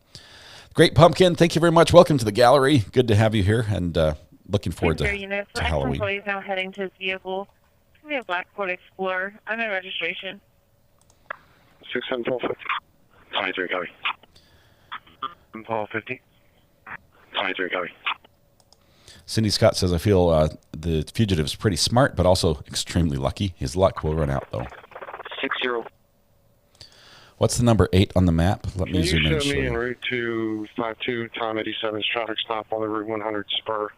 Great Pumpkin, thank you very much. Welcome to the gallery. Good to have you here, and looking forward to Halloween. Ex-employee is now heading to his vehicle. It's going to be a black Ford Explorer. I'm in registration. 6750. 23 copy. Paul 50. 23 copy. Cindy Scott says, I feel the fugitive is pretty smart, but also extremely lucky. His luck will run out, though. 60. What's the number 8 on the map? Let me zoom in. Can you show me en route to 52 Tom 87's traffic stop on the Route 100 spur?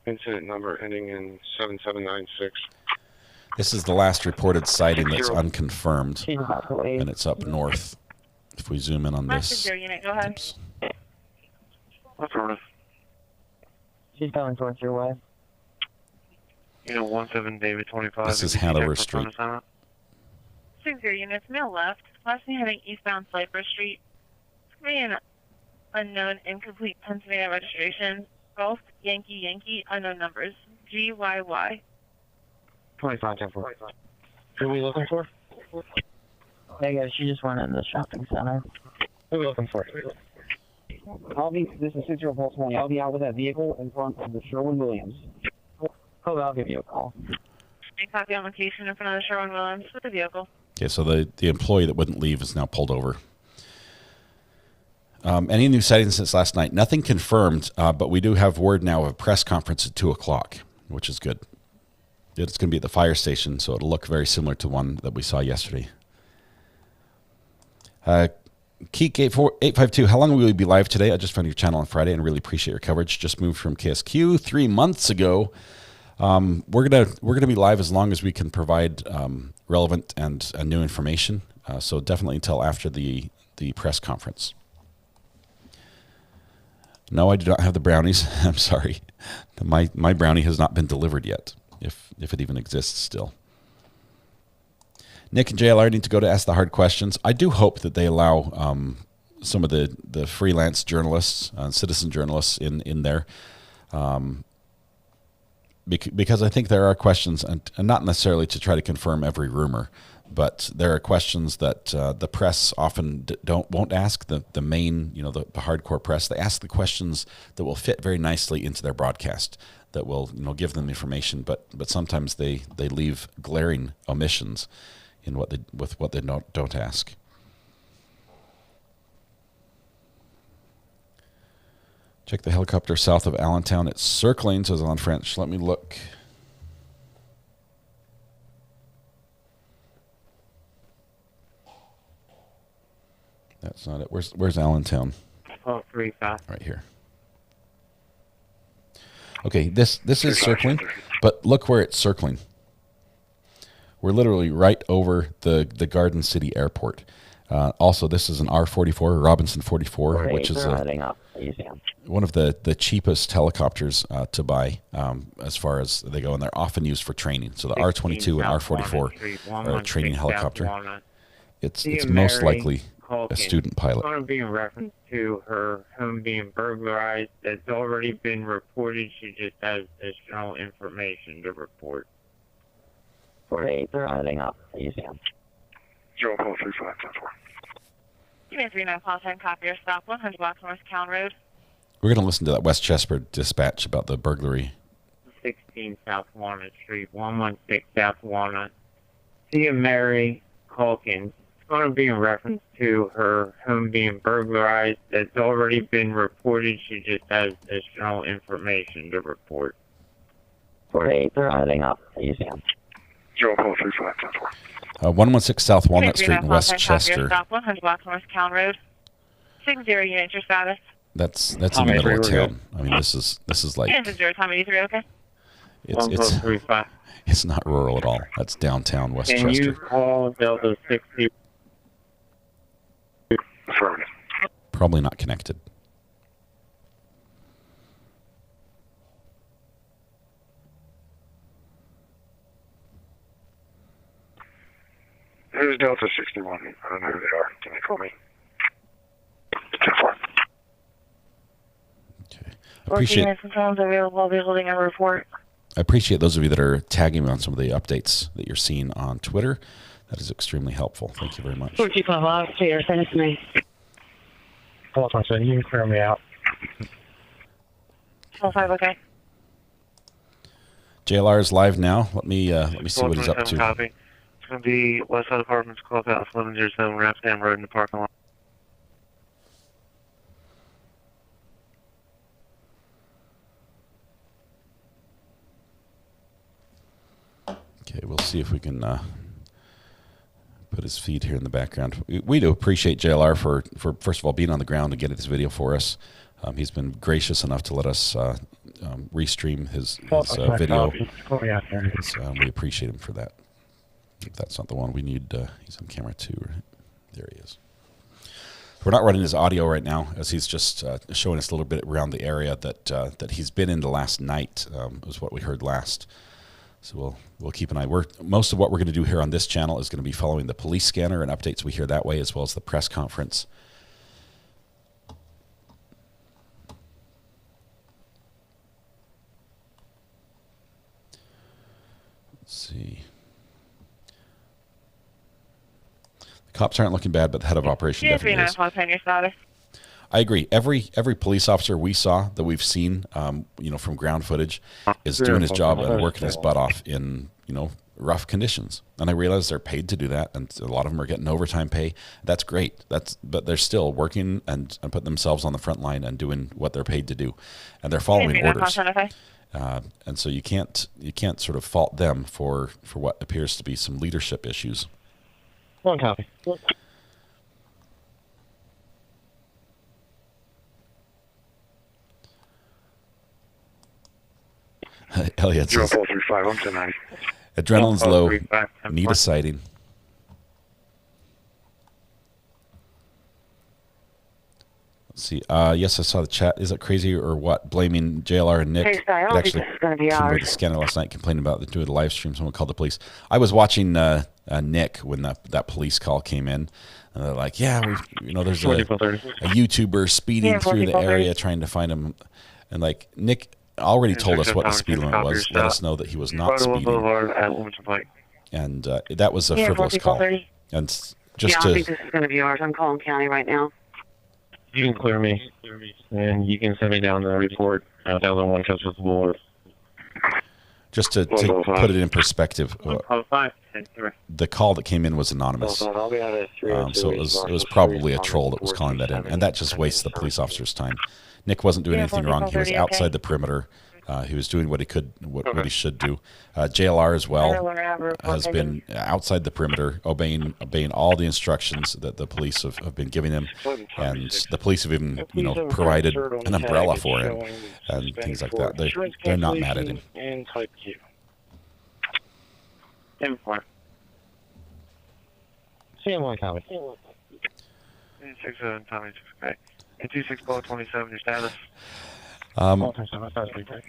Incident number ending in 7796. This is the last reported sighting that's unconfirmed, and it's up north. If we zoom in on this. Unit, go ahead. Affirmative. She's coming towards your way. You know, 17 David 25. This is Hanover Street. 60 units, male left. Last me heading eastbound Cypress Street. It's going to be an unknown, incomplete Pennsylvania registration. Golf, Yankee, unknown numbers. GYY. 25, 10 4. Who are we looking for? Hey guys, she just went in the shopping center. Who are we looking for? This is 6020. I'll be out with that vehicle in front of the Sherwin-Williams. I'll give you a call. Copy on location in front of the Sherwin-Williams with the vehicle. Okay, so the employee that wouldn't leave is now pulled over. Any new sightings since last night? Nothing confirmed, but we do have word now of a press conference at 2 o'clock, which is good. It's going to be at the fire station, so it'll look very similar to one that we saw yesterday. Keek 852, how long will we be live today? I just found your channel on Friday and really appreciate your coverage. Just moved from KSQ 3 months ago. We're gonna be live as long as we can provide relevant and new information. So definitely until after the press conference. No, I do not have the brownies. I'm sorry. My brownie has not been delivered yet, if it even exists still. Nick and JLR need to go to ask the hard questions. I do hope that they allow some of the freelance journalists, citizen journalists in there, because I think there are questions, and not necessarily to try to confirm every rumor, but there are questions that the press often won't ask. The main, the hardcore press, they ask the questions that will fit very nicely into their broadcast, that will give them information, but sometimes they leave glaring omissions in what they don't ask. Check the helicopter south of Allentown. It's circling, says on French. Let me look. That's not it. Where's Allentown? Oh, 3-5. Right here. Okay, this is circling, but look where it's circling. We're literally right over the Garden City Airport. Also, this is an R-44, Robinson 44, which is one of the cheapest helicopters to buy as far as they go, and they're often used for training. So the R-22 and R-44 are a training helicopter. It's most likely a student pilot. It's going to be in reference to her home being burglarized. That's already been reported. She just has additional information to report. 48, they're rounding up. Easy. 04574. Give me a 39 10, copy your stop, 100 blocks North Callan Road. We're going to listen to that West Chester dispatch about the burglary. 16 South Walnut Street, 116 South Walnut. See a Mary Calkins. It's going to be in reference to her home being burglarized. That's already been reported. She just has additional information to report. 48, they're rounding up. Easy. 04574. 116 South Walnut Street in West Chester. Stop, 100 blocks North Callan Road. 60 unit, your status. That's in the middle of town. I mean, this is like Yeah, 0, Tommy 83, okay? It's not rural at all. That's downtown West Can Chester. you call Delta 60? Affirmative. Probably not connected. Who's Delta 61? I don't know who they are. Can you call me? 10-4. I appreciate those of you that are tagging me on some of the updates that you're seeing on Twitter. That is extremely helpful. Thank you very much. 45 clear. Send it to me. Hold on, son. You can clear me out. 5, okay. JLR is live now. Let me see what he's up to. Copy. It's going to be Westside Apartments, Clubhouse, 1107 Rapsdam Road in the parking lot. Okay, we'll see if we can put his feed here in the background. We do appreciate JLR for first of all being on the ground and getting this video for us. He's been gracious enough to let us restream his video. We appreciate him for that. If that's not the one we need, he's on camera 2. Right? There he is. We're not running his audio right now, as he's just showing us a little bit around the area that he's been in the last night. Was what we heard last. So we'll keep an eye. Most of what we're going to do here on this channel is going to be following the police scanner and updates we hear that way, as well as the press conference. Let's see. The cops aren't looking bad, but the head of operation definitely is. I agree. Every police officer we saw that we've seen, from ground footage, is doing his job and working his butt off in, rough conditions. And I realize they're paid to do that, and a lot of them are getting overtime pay. That's great. But they're still working and putting themselves on the front line and doing what they're paid to do, and they're following orders. And so you can't sort of fault them for what appears to be some leadership issues. One copy. Elliot says, 0435, I'm 1090. adrenaline's low, need a sighting. Let's see. Yes, I saw the chat. Is it crazy or what? Blaming JLR and Nick. Hey, Sky, I don't think this is going to be came with ours. the scanner last night, complaining about the doing the live stream. Someone called the police. I was watching Nick when that police call came in. And they're like, yeah, there's a YouTuber speeding through the area trying to find him. And like Nick already told us what the speed limit was. Let us know that he was not speeding. And that was a frivolous call. And just I don't think this is going to be ours. I'm calling county right now. You can clear me, and you can send me down the report. Down the one just with the board. Just to put it in perspective, the call that came in was anonymous. So it was probably a troll that was calling that in, and that just wastes the police officer's time. Nick wasn't doing anything wrong. He was outside the perimeter. He was doing what he could, what he should do. JLR as well has been outside the perimeter, obeying all the instructions that the police have been giving him, and the police have even provided an umbrella for him and things like that. They're not mad at him. And type Q. 10-4. CM1 Tommy. 67 Tommy 6. 26 below 27. Your status.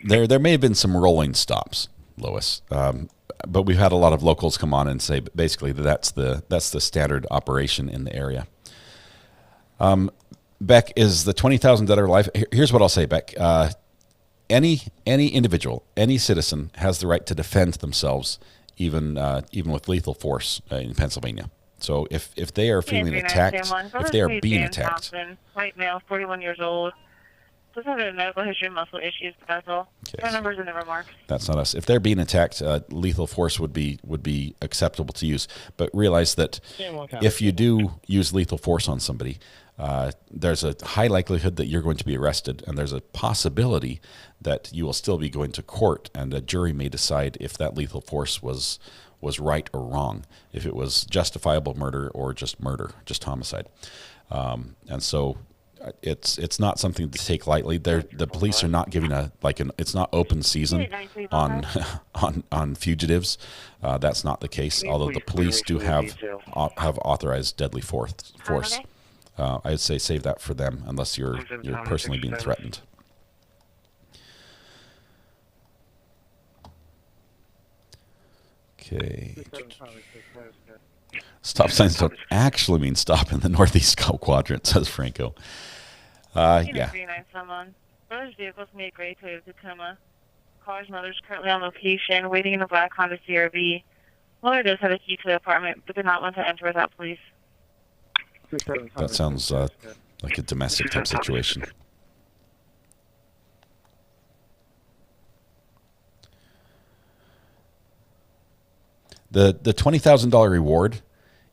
There may have been some rolling stops, Lois, but we've had a lot of locals come on and say basically that's the standard operation in the area. Beck, is the 20,000 dead or alive? Here's what I'll say, Beck. Any individual, any citizen has the right to defend themselves, even with lethal force in Pennsylvania. So if they are feeling attacked, if they are being attacked. White male, 41 years old. Doesn't have a medical history of muscle issues, but that's all. Phone numbers in the remarks. That's not us. If they're being attacked, lethal force would be acceptable to use. But realize that if you do use lethal force on somebody, there's a high likelihood that you're going to be arrested, and there's a possibility that you will still be going to court, and a jury may decide if that lethal force was right or wrong, if it was justifiable murder or just homicide. And so it's not something to take lightly. The police are not giving it's not open season on fugitives. That's not the case. Although the police do have authorized deadly force. I'd say save that for them unless you're personally being threatened. Okay. Stop signs don't actually mean stop in the northeast quadrant, says Franco. Yeah. 39 someone. Brother's vehicles made gray Toyota Tacoma. Caller's mother's currently on location, waiting in a black Honda CRV. Mother does have a key to the apartment, but did not want to enter without police. That sounds like a domestic type situation. The $20,000 reward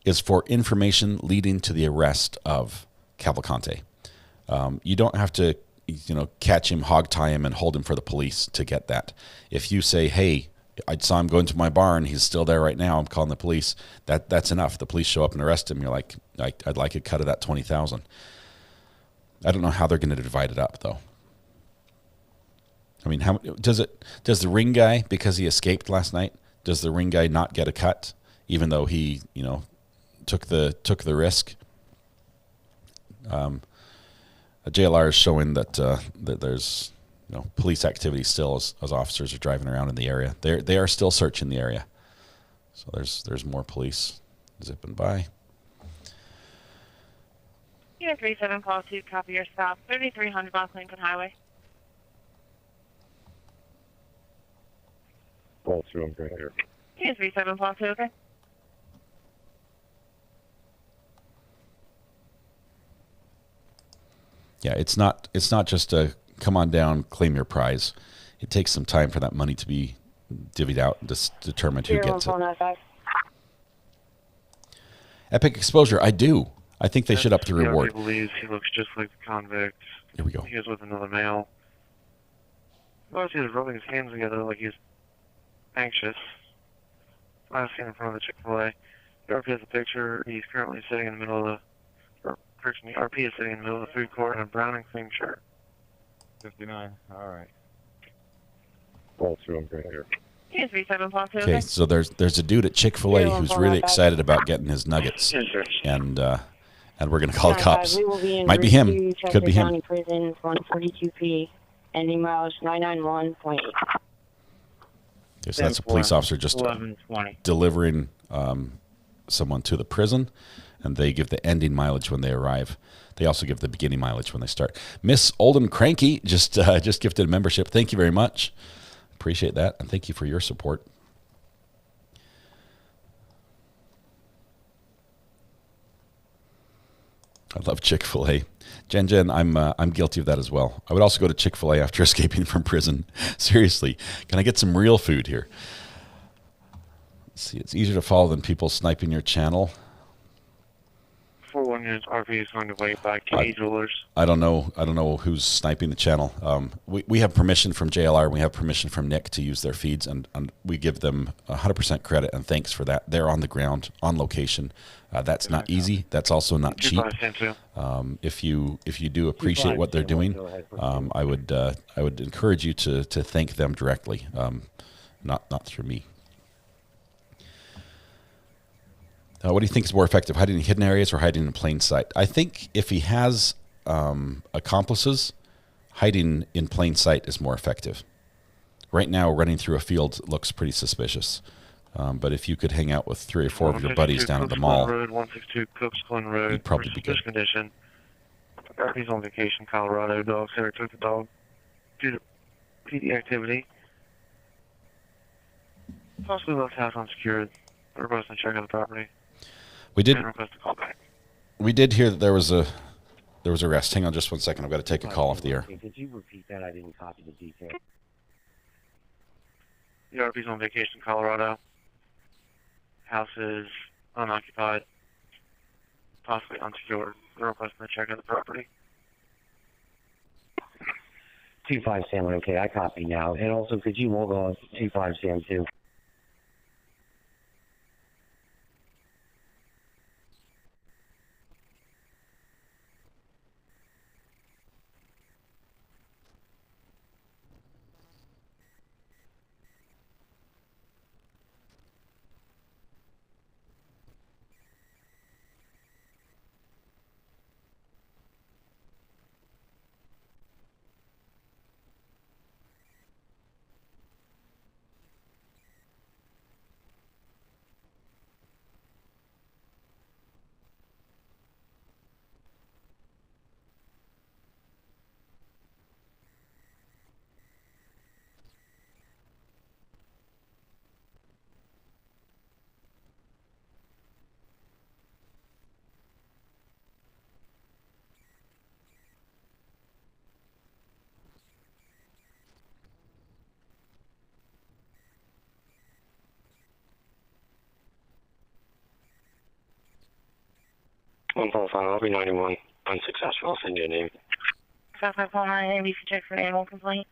is for information leading to the arrest of Cavalcante. You don't have to, catch him, hog tie him, and hold him for the police to get that. If you say, "Hey, I saw him going to my barn. He's still there right now. I'm calling the police." That's enough. The police show up and arrest him. You're like, I'd like a cut of that $20,000. I don't know how they're going to divide it up, though. I mean, how does the ring guy, because he escaped last night, does the ring guy not get a cut, even though he, took the risk? JLR is showing that there's police activity still as officers are driving around in the area. They are still searching the area, so there's more police zipping by. Unit 37 call 2, copy your stop. 3300 South Lincoln Highway. Call 2, I'm right here. Unit 37 call 2, okay? Yeah, it's not just a come on down, claim your prize. It takes some time for that money to be divvied out and determined who gets it. Epic exposure, I do. I think they should up the reward. He believes he looks just like the convict. Here we go. He is with another male. Notice he was rubbing his hands together like he's anxious. Last seen in front of the Chick-fil-A. The RP has a picture. He's currently sitting in the middle of the... RP is sitting in the middle of the food court in a brown and cream shirt. 59. All right. Call 2, I'm right here. Unit 37 call 2, okay? Okay, so there's a dude at Chick-fil-A who's really excited about getting his nuggets, and and we're going to call the cops. We will be in Might be Route him. 2, Could Chester be him. County Prison, 142P, ending mileage 991.8. Okay, so that's a police officer just 1120. delivering someone to the prison, and they give the ending mileage when they arrive. They also give the beginning mileage when they start. Miss Olden Cranky just gifted a membership. Thank you very much. Appreciate that, and thank you for your support. I love Chick-fil-A. Jen, I'm guilty of that as well. I would also go to Chick-fil-A after escaping from prison. Seriously, can I get some real food here? Let's see, it's easier to follow than people sniping your channel. 41 units RV is going to wait by Key Jewelers. I don't know who's sniping the channel. We have permission from JLR. And we have permission from Nick to use their feeds, and we give them 100% credit and thanks for that. They're on the ground, on location. That's not easy. That's also not cheap. If you do appreciate what they're doing, I would encourage you to thank them directly, not through me. What do you think is more effective, hiding in hidden areas or hiding in plain sight? I think if he has accomplices, hiding in plain sight is more effective. Right now, running through a field looks pretty suspicious. But if you could hang out with 3 or 4 of your buddies down at the mall, Road, 162 Cooks Glen Road, you'd probably be good. Condition. He's on vacation, Colorado. Dog center took the dog due to PD activity. Possibly left house unsecured. Requesting check on the property. We did. And request a call back. We did hear that there was arrest. Hang on just 1 second. I've got to take a call off the air. Could you repeat that? I didn't copy the detail. ERP's on vacation, Colorado. House is unoccupied, possibly unsecured. We're requesting a check of the property. 25 Sam, okay, I copy now. And also, could you log on 25 Sam too? One call final, I'll be 91. Unsuccessful, I'll send you a name. 5549, ABC check for animal complaint.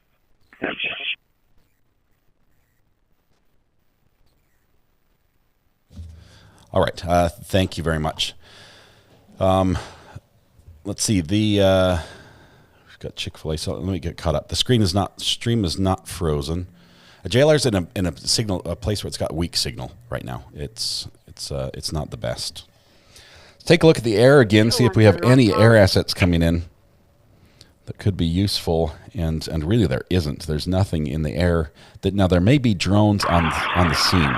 All right. Thank you very much. Let's see. We've got Chick-fil-A. So let me get caught up. The stream is not frozen. JLR's in a place where it's got weak signal right now. It's not the best. Let's take a look at the air again. See if we have any air assets coming in that could be useful. And really, there isn't. There's nothing in the air. Now there may be drones on the scene,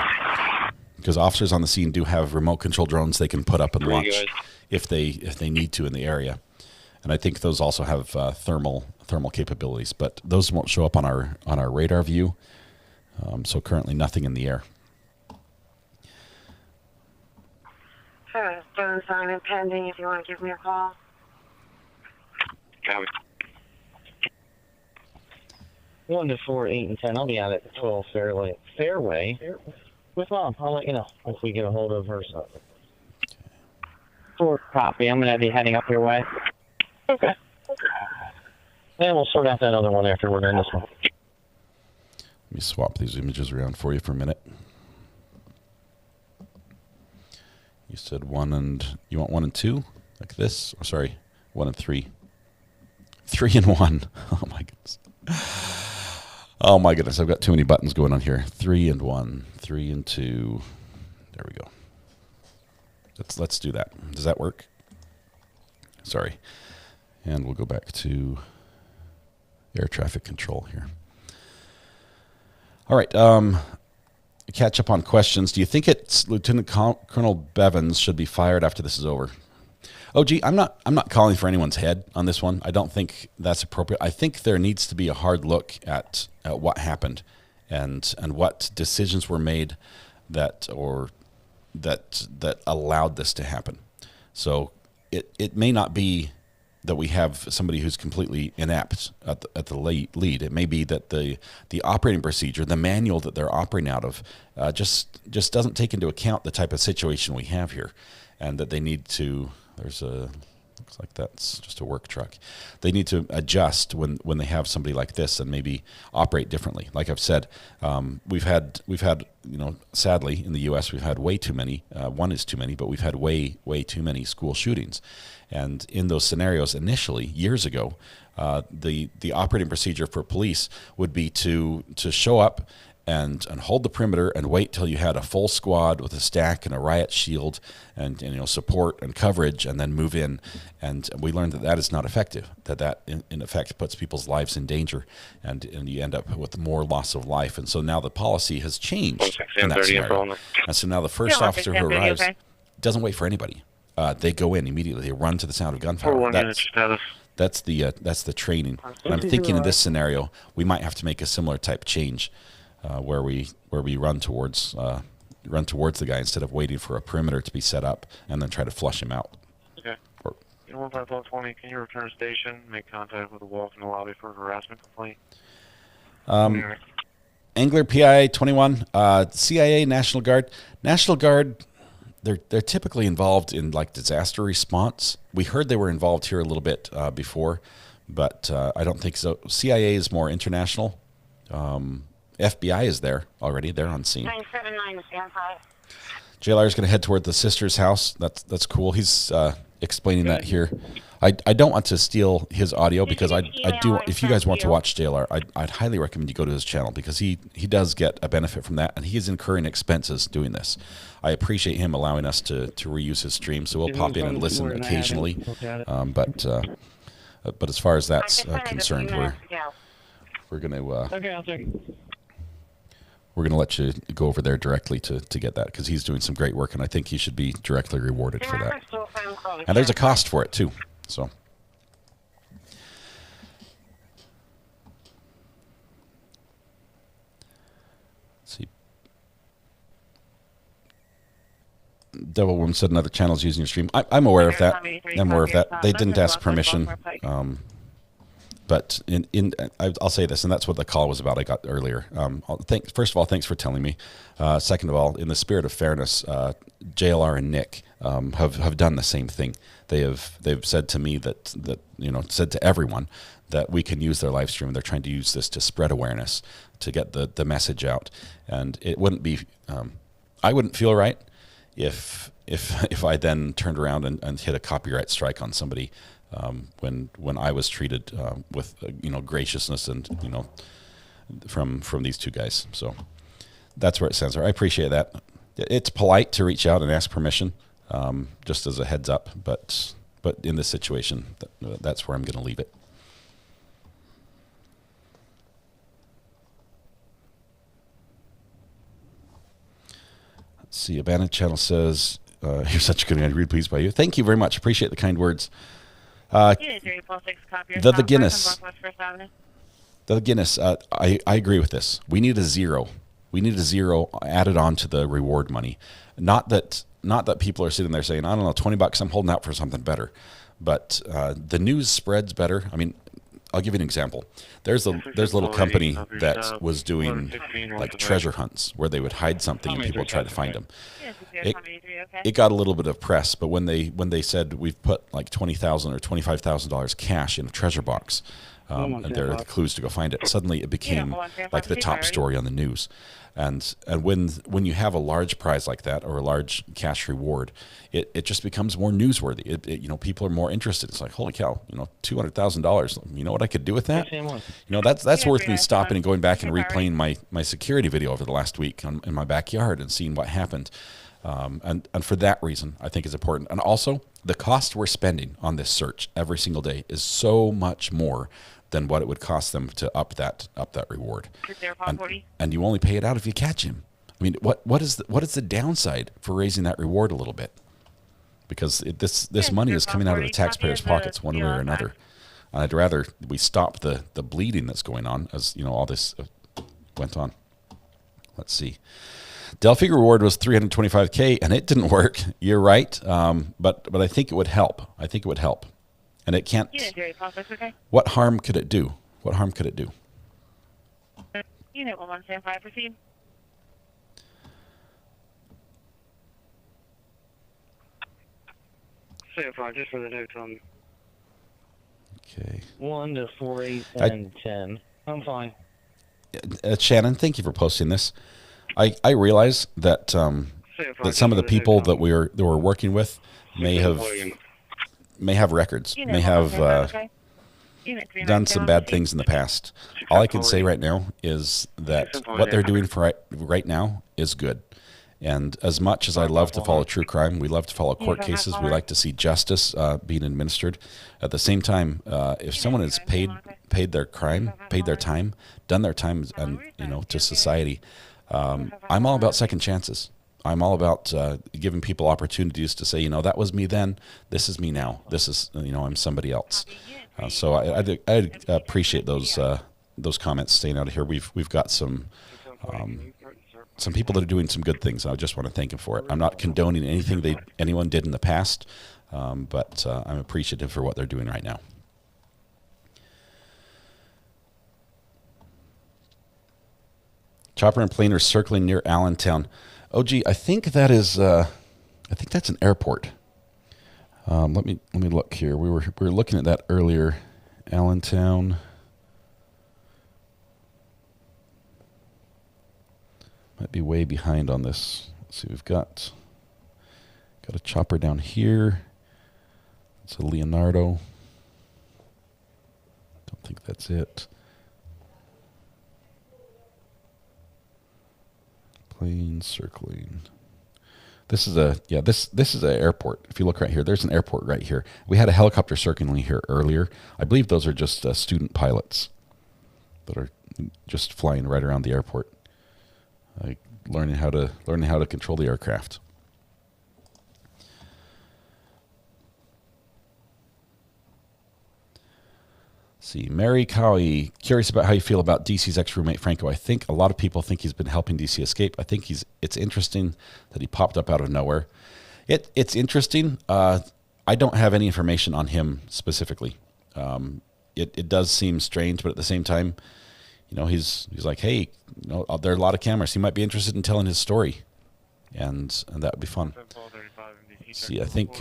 because officers on the scene do have remote control drones they can put up and launch if they need to in the area. And I think those also have thermal capabilities, but those won't show up on our radar view. So currently nothing in the air. Sure, stone sign and pending if you want to give me a call. Copy. 1 to 4, 8 and 10. I'll be out at 12 Fairway. With Mom. I'll let you know if we get a hold of her. Something. 4 copy. I'm going to be heading up your way. Okay. Then we'll sort out that other one after we're done this one. Let me swap these images around for you for a minute. You said 1 and... You want 1 and 2? Like this? Oh, sorry. 1 and 3. 3 and 1. Oh, my goodness. Oh, my goodness. I've got too many buttons going on here. 3 and 1. 3 and 2. There we go. Let's do that. Does that work? Sorry. And we'll go back to air traffic control here. All right. Catch up on questions. Do you think it's Lieutenant Colonel Bevins should be fired after this is over? Oh, gee, I'm not calling for anyone's head on this one. I don't think that's appropriate. I think there needs to be a hard look at what happened and what decisions were made that allowed this to happen. So it may not be that we have somebody who's completely inept at the lead. It may be that the operating procedure, the manual that they're operating out of, just doesn't take into account the type of situation we have here, and that they need to. Looks like that's just a work truck. They need to adjust when they have somebody like this and maybe operate differently. Like I've said, we've had sadly in the U.S. we've had way too many. One is too many, but we've had way too many school shootings. And in those scenarios, initially years ago, the operating procedure for police would be to show up and hold the perimeter and wait till you had a full squad with a stack and a riot shield and support and coverage, and then move in. And we learned that is not effective. That in effect puts people's lives in danger, and you end up with more loss of life. And so now the policy has changed in that scenario. And so now the first officer who arrives doesn't wait for anybody. They go in immediately. They run to the sound of gunfire. That's the training. And I'm thinking in this scenario we might have to make a similar type change. Where we run towards the guy instead of waiting for a perimeter to be set up and then try to flush him out. Okay. 15120, can you return to station, make contact with the walk in the lobby for a harassment complaint? Angler PIA 21, CIA, National Guard. National Guard, they're typically involved in like disaster response. We heard they were involved here a little bit before, but I don't think so. CIA is more international. FBI is there already. They're on scene. 979 stand by. JLR is going to head toward the sister's house. That's cool. He's explaining that here. I don't want to steal his audio because I do. If you guys want to watch JLR, I'd highly recommend you go to his channel because he does get a benefit from that, and he is incurring expenses doing this. I appreciate him allowing us to reuse his stream, so we'll pop in and listen occasionally. But as far as that's concerned, we're going to. We're going to let you go over there directly to get that because he's doing some great work, and I think he should be directly rewarded for that. And there's a cost for it, too. So. Let's see. Devil Woman said another channel's using your stream. I'm aware of that. I'm aware of that. They didn't ask permission. But I'll say this, and that's what the call was about I got earlier. First of all, thanks for telling me. Second of all, in the spirit of fairness, JLR and Nick have done the same thing. They've said to me that said to everyone that we can use their live stream. They're trying to use this to spread awareness, to get the message out. And it wouldn't be, I wouldn't feel right if I then turned around and hit a copyright strike on somebody. When I was treated with graciousness and from these two guys, so that's where it stands. I appreciate that. It's polite to reach out and ask permission, just as a heads up. But in this situation, that's where I'm going to leave it. Let's see. Abandoned Channel says, "You're such a good man. Really pleased by you. Thank you very much. Appreciate the kind words." The Guinness. The Guinness. I agree with this. We need a zero. We need a zero added on to the reward money. Not that people are sitting there saying, I don't know, $20, I'm holding out for something better. But the news spreads better. I mean, I'll give you an example. There's a little company that was doing like treasure hunts where they would hide something and people would try to find them. It got a little bit of press, but when they said we've put like $20,000 or $25,000 cash in a treasure box, and there are the clues to go find it, suddenly it became like the top story on the news. And when you have a large prize like that or a large cash reward, it just becomes more newsworthy. People are more interested. It's like, holy cow, $200,000. You know what I could do with that? That's worth me stopping and going back and replaying my security video over the last week in my backyard and seeing what happened. And for that reason, I think it's important. And also, the cost we're spending on this search every single day is so much more than what it would cost them to up that reward. And you only pay it out if you catch him. I mean, what is the downside for raising that reward a little bit? Because this money is coming out of the taxpayers' pockets one way or another. And I'd rather we stop the bleeding that's going on as all this went on. Let's see. Delphi reward was $325K, and it didn't work. You're right, but I think it would help. I think it would help, and it can't. Okay? What harm could it do? What harm could it do? Unit 1175, proceed. Stand 5, just for the notes on. Okay. 1 to 4, 8, and 10. I'm fine. Shannon, thank you for posting this. I realize that that some of the people that we're working with may have records, may have done some bad things in the past. All I can say right now is that what they're doing for right now is good. And as much as I love to follow true crime, we love to follow court cases. We like to see justice being administered. At the same time, if someone has paid their crime, paid their time, done their time, and to society, I'm all about second chances. I'm all about giving people opportunities to say, that was me then. This is me now. This is, I'm somebody else. So I appreciate those comments staying out of here. We've got some people that are doing some good things. I just want to thank them for it. I'm not condoning anything anyone did in the past, but I'm appreciative for what they're doing right now. Chopper and plane are circling near Allentown. Oh, gee, I think that is. I think that's an airport. Let me look here. We were looking at that earlier. Allentown. Might be way behind on this. Let's see. We've got a chopper down here. It's a Leonardo. Don't think that's it. Plane circling. This is this is an airport. If you look right here, there's an airport right here. We had a helicopter circling here earlier. I believe those are just student pilots that are just flying right around the airport, learning how to control the aircraft. See, Mary Cowie, curious about how you feel about DC's ex-roommate Franco. I think a lot of people think he's been helping DC escape. I think it's interesting that he popped up out of nowhere. It's interesting. I don't have any information on him specifically. It does seem strange, but at the same time, he's like, hey, there are a lot of cameras. He might be interested in telling his story, and that would be fun. See, I think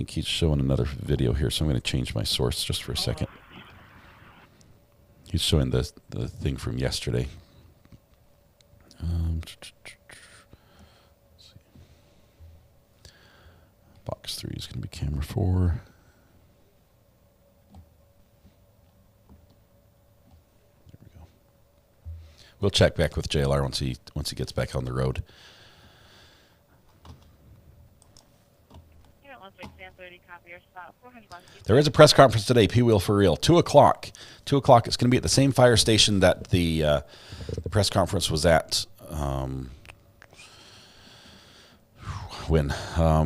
he's showing another video here, so I'm going to change my source just for a second. He's showing the thing from yesterday. Box 3 is going to be camera 4. There we go. We'll check back with JLR once he gets back on the road. There is a press conference today, P-Wheel for real, 2 o'clock. 2 o'clock. It's going to be at the same fire station that the press conference was at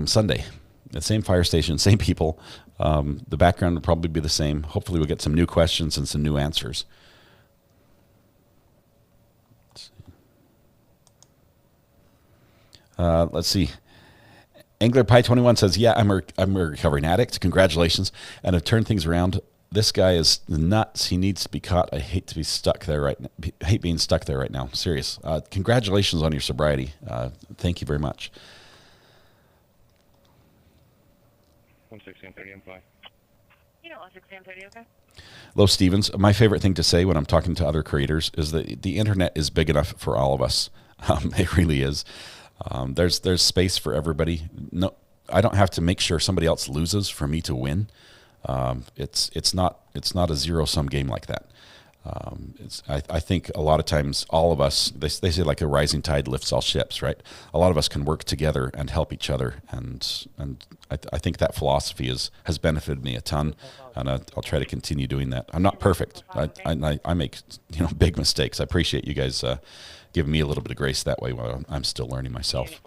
Sunday. The same fire station, same people. The background will probably be the same. Hopefully we'll get some new questions and some new answers. Let's see. Angler Pie 21 says, "Yeah, I'm a recovering addict. Congratulations, and I've turned things around. This guy is nuts. He needs to be caught. I hate to be stuck there right now. Hate being stuck there right now. Serious. Congratulations on your sobriety. Thank you very much." 11630 and 5. 11630, okay. Low Stevens, my favorite thing to say when I'm talking to other creators is that the internet is big enough for all of us. It really is. There's space for everybody. No, I don't have to make sure somebody else loses for me to win. It's not a zero-sum game like that. I think a lot of times all of us, they say like a rising tide lifts all ships, right? A lot of us can work together and help each other, and I think that philosophy has benefited me a ton, and I'll try to continue doing that. I'm not perfect. I make big mistakes. I appreciate you guys giving me a little bit of grace that way while I'm still learning myself.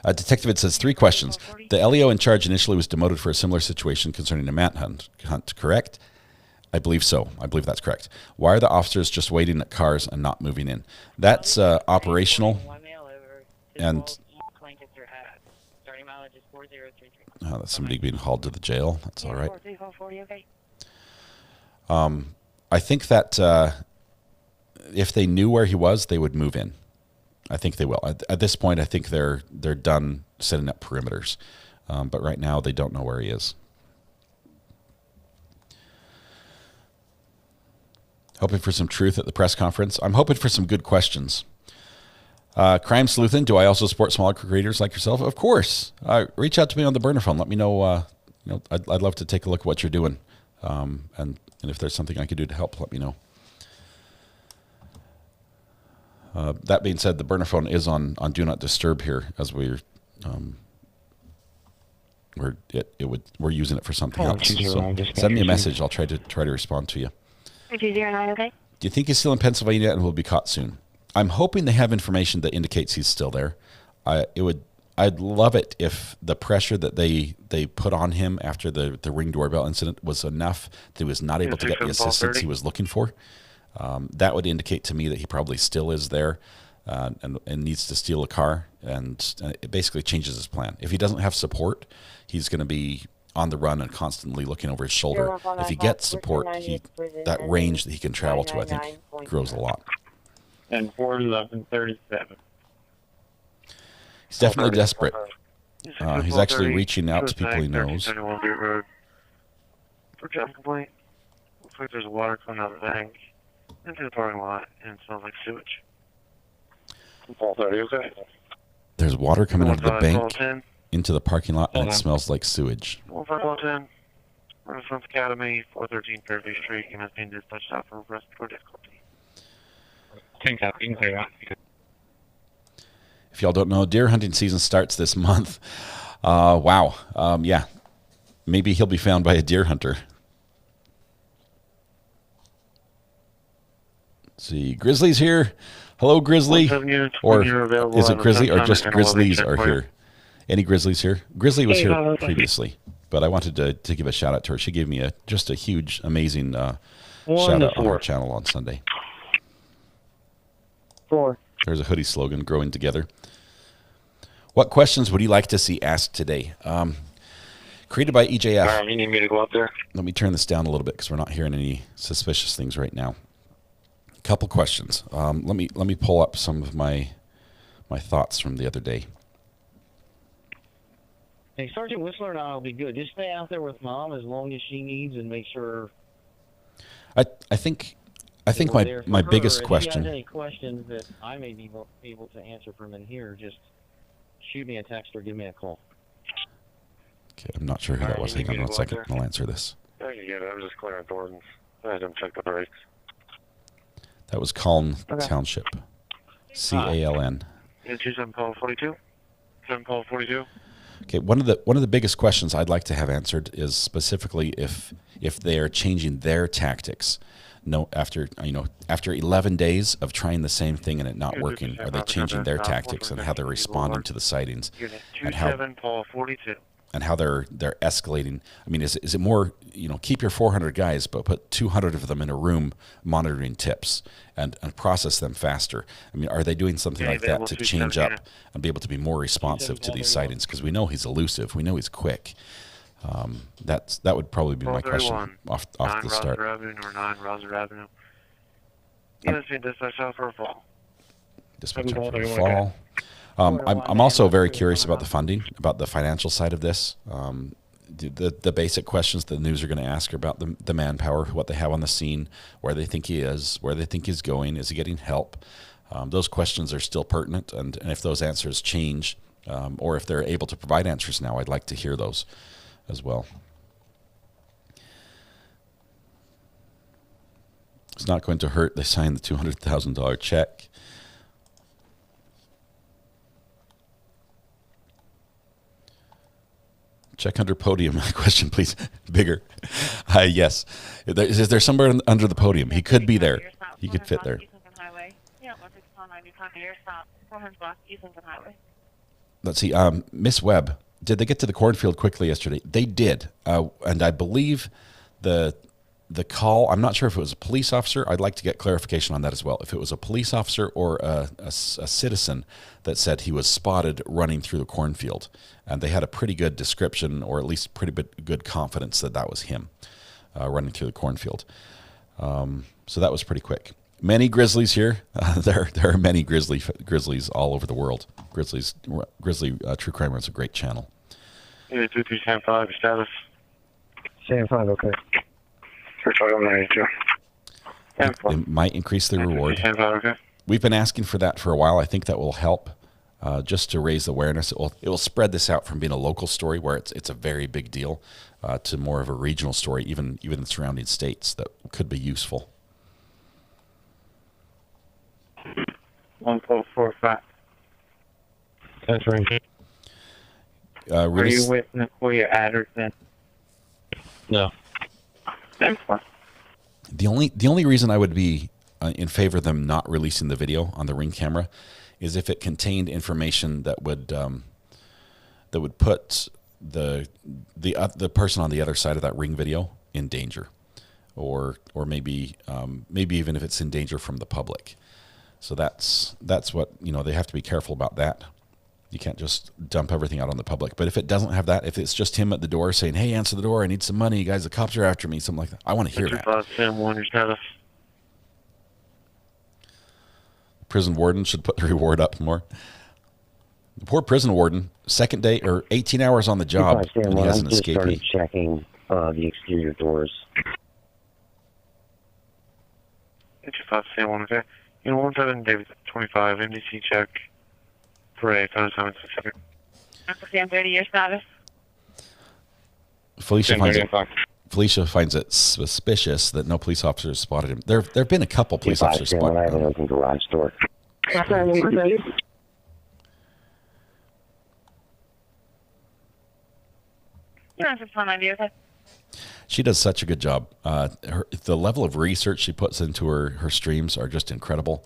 Detective, it says 3 questions. The LEO in charge initially was demoted for a similar situation concerning a manhunt, correct? I believe so. I believe that's correct. Why are the officers just waiting at cars and not moving in? That's operational. And that's somebody being hauled to the jail. That's all right. I think that if they knew where he was, they would move in. I think they will. At this point, I think they're done setting up perimeters. But right now, they don't know where he is. Hoping for some truth at the press conference. I'm hoping for some good questions. Crime Sleuthin, do I also support smaller creators like yourself? Of course. Reach out to me on the burner phone. Let me know. I'd love to take a look at what you're doing. And if there's something I could do to help, let me know. That being said, the burner phone is on Do Not Disturb here as we're using it for something else. So send me a message. I'll try to respond to you. 209, okay? Do you think he's still in Pennsylvania and will be caught soon? I'm hoping they have information that indicates he's still there. I'd love it if the pressure that they put on him after the Ring doorbell incident was enough that he was not able to get the assistance he was looking for. That would indicate to me that he probably still is there and needs to steal a car, and it basically changes his plan. If he doesn't have support, he's going to be on the run and constantly looking over his shoulder. If he gets support, that range that he can travel to, I think, grows a lot. And 41137. He's definitely desperate. He's actually reaching out to people he knows. For job complaint, looks like there's water coming out of the tank into the parking lot, and it smells like sewage. 430, okay? There's water coming out of the bank into the parking lot, and it smells like sewage. 15110, Renaissance Academy, 413 Fairview Street, and has been dispatched out for respiratory difficulty. If y'all don't know, deer hunting season starts this month. Wow. Yeah. Maybe he'll be found by a deer hunter. Let's see. Grizzly's here. Hello, Grizzly. Or is it Grizzly or just Grizzlies are here? Any Grizzlies here? Grizzly was here previously, but I wanted to give a shout out to her. She gave me just a huge, amazing shout out on her channel on Sunday. 4. There's a hoodie slogan, growing together. What questions would you like to see asked today? Created by EJF. You need me to go up there? Let me turn this down a little bit because we're not hearing any suspicious things right now. A couple questions. Let me pull up some of my thoughts from the other day. Hey, Sergeant Whistler and I will be good. Just stay out there with Mom as long as she needs and make sure. I think my biggest question. If you have any questions that I may be able to answer from in here, just shoot me a text or give me a call. Okay, I'm not sure who that was. Hang on 1 second. I'll answer this. I can get it. I'm just clearing Thornton's. I had him check the brakes. That was Caln Township. CALN. 27 call 42. 7 call 42. Okay, one of the biggest questions I'd like to have answered is specifically if they are changing their tactics. No, after 11 days of trying the same thing and it not working, are they changing their tactics and how they're responding to the sightings, and how they're escalating? I mean, is it more, keep your 400 guys, but put 200 of them in a room monitoring tips and process them faster? I mean, are they doing something like that to change up and be able to be more responsive to these sightings? Because we know he's elusive, we know he's quick. That would probably be my question off the start. 9 Rosser Avenue. Yes, dispatch out for a fall. Dispatch out for a fall. I'm also very curious about the funding, about the financial side of this. The basic questions the news are going to ask are about the manpower, what they have on the scene, where they think he is, where they think he's going, is he getting help? Those questions are still pertinent, and if those answers change, or if they're able to provide answers now, I'd like to hear those as well. It's not going to hurt. They signed the $200,000 check. Check under podium. Question, please. Bigger. Yes. Is there somewhere under the podium? He could be there. He could fit there. Let's see. Miss Webb, did they get to the cornfield quickly yesterday? They did. And I believe the call, I'm not sure if it was a police officer. I'd like to get clarification on that as well. If it was a police officer or a citizen that said he was spotted running through the cornfield. And they had a pretty good description, or at least pretty good confidence that that was him running through the cornfield. So that was pretty quick. Many grizzlies here. There are many grizzlies all over the world. Grizzly True Crime is a great channel. 2375 status. Sam 5, okay. 3592. It might increase the reward. Okay. We've been asking for that for a while. I think that will help just to raise awareness. It will spread this out from being a local story where it's a very big deal to more of a regional story, even in surrounding states that could be useful. 1445. That's right. Are you with Nicoya Adderton? No. The only reason I would be in favor of them not releasing the video on the Ring camera is if it contained information that would put the person on the other side of that Ring video in danger, or maybe even if it's in danger from the public. So that's what, they have to be careful about that. You can't just dump everything out on the public. But if it doesn't have that, if it's just him at the door saying, "Hey, answer the door, I need some money, guys, the cops are after me," something like that, I want to hear that. Prison warden should put the reward up more. The poor prison warden, second day or 18 hours on the job, and he has an escapee. I just started checking the exterior doors. 55 Sam 1, okay. 17 David 25 NDC check. Parade, phone assignment specific. Sam 30 year status. Felicia finds it suspicious that no police officers spotted him. There have been a couple police officers spotted him. I have an open garage door. She does such a good job. The level of research she puts into her streams are just incredible.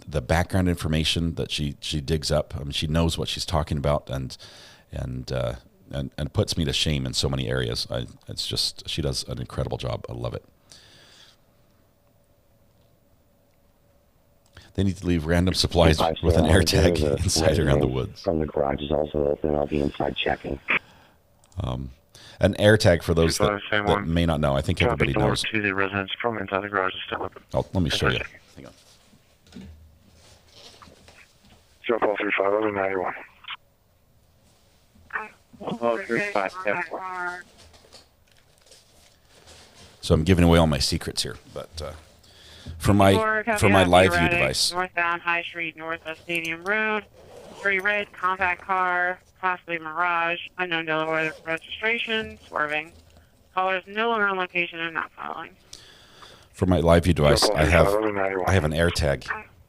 The background information that she digs up, she knows what she's talking about, and puts me to shame in so many areas. It's just, she does an incredible job. I love it. They need to leave random supplies with an air tag inside around the woods. From the garage is also open. I'll be inside checking. An air tag, for those that may not know, I think everybody knows. To the residence from inside the garage is still open. Oh, let me show you. Hang on. 0435 over 91. 0435. So I'm giving away all my secrets here, but for my live view device. Northbound High Street, north of Stadium Road. 3 red compact car, possibly Mirage, unknown Delaware registration, swerving. Callers no longer on location and not following. For my live view device, I have an air tag.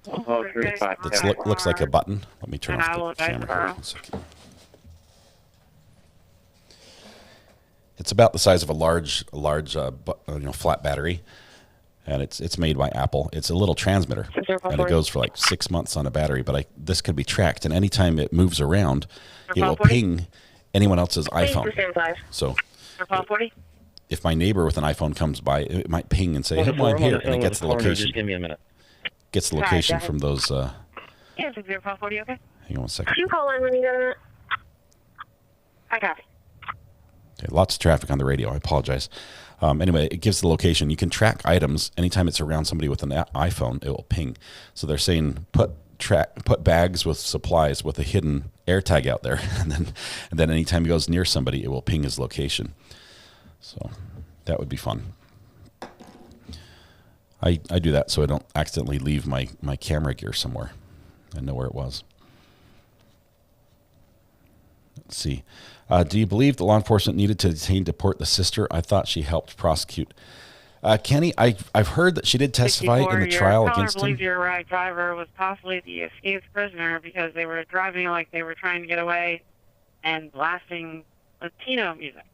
That looks like a button. Let me turn off the camera here. 1 second. It's about the size of a large flat battery, and it's made by Apple. It's a little transmitter, and it goes for like 6 months on a battery. But this can be tracked, and anytime it moves around, it will ping anyone else's iPhone. So if my neighbor with an iPhone comes by, it might ping and say, "Hey, I'm here," and it gets the location. Just give me a minute. Gets the location from those. Yeah, 6040, okay? Hang on 1 second. You call in when you get it. I copy. Okay, lots of traffic on the radio. I apologize. Anyway, it gives the location. You can track items anytime it's around somebody with an iPhone. It will ping. So they're saying put bags with supplies with a hidden air tag out there, and then anytime he goes near somebody, it will ping his location. So that would be fun. I do that so I don't accidentally leave my camera gear somewhere. I know where it was. Let's see. Do you believe the law enforcement needed to deport the sister? I thought she helped prosecute. Kenny, I've heard that she did testify in the trial against him. Your ride driver was possibly the escaped prisoner because they were driving like they were trying to get away and blasting Latino music.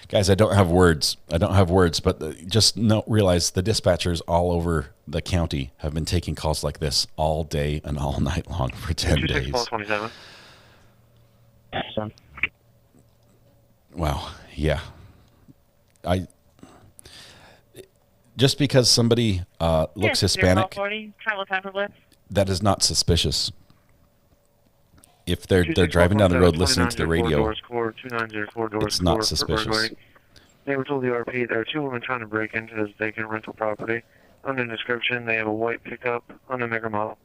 Guys, I don't have words, but just realize the dispatchers all over the county have been taking calls like this all day and all night long for 10 days. 27. Wow. Yeah. Just because somebody looks Hispanic, that is not suspicious. If they're driving down the road listening to the radio, it's not suspicious. They were told the RP there are two women trying to break into this vacant rental property. Under description, they have a white pickup on a mega model.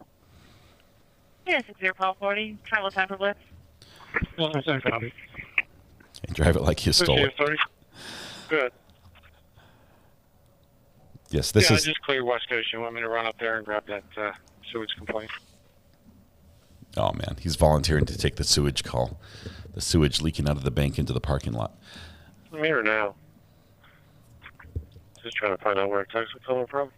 Yeah, 60-40, travel time for blitz. And drive it like you stole it. Good. Yes, this is. I just cleared West Coast. You want me to run up there and grab that sewage complaint? Oh man, he's volunteering to take the sewage call. The sewage leaking out of the bank into the parking lot. I'm here now. Just trying to find out where text was coming from.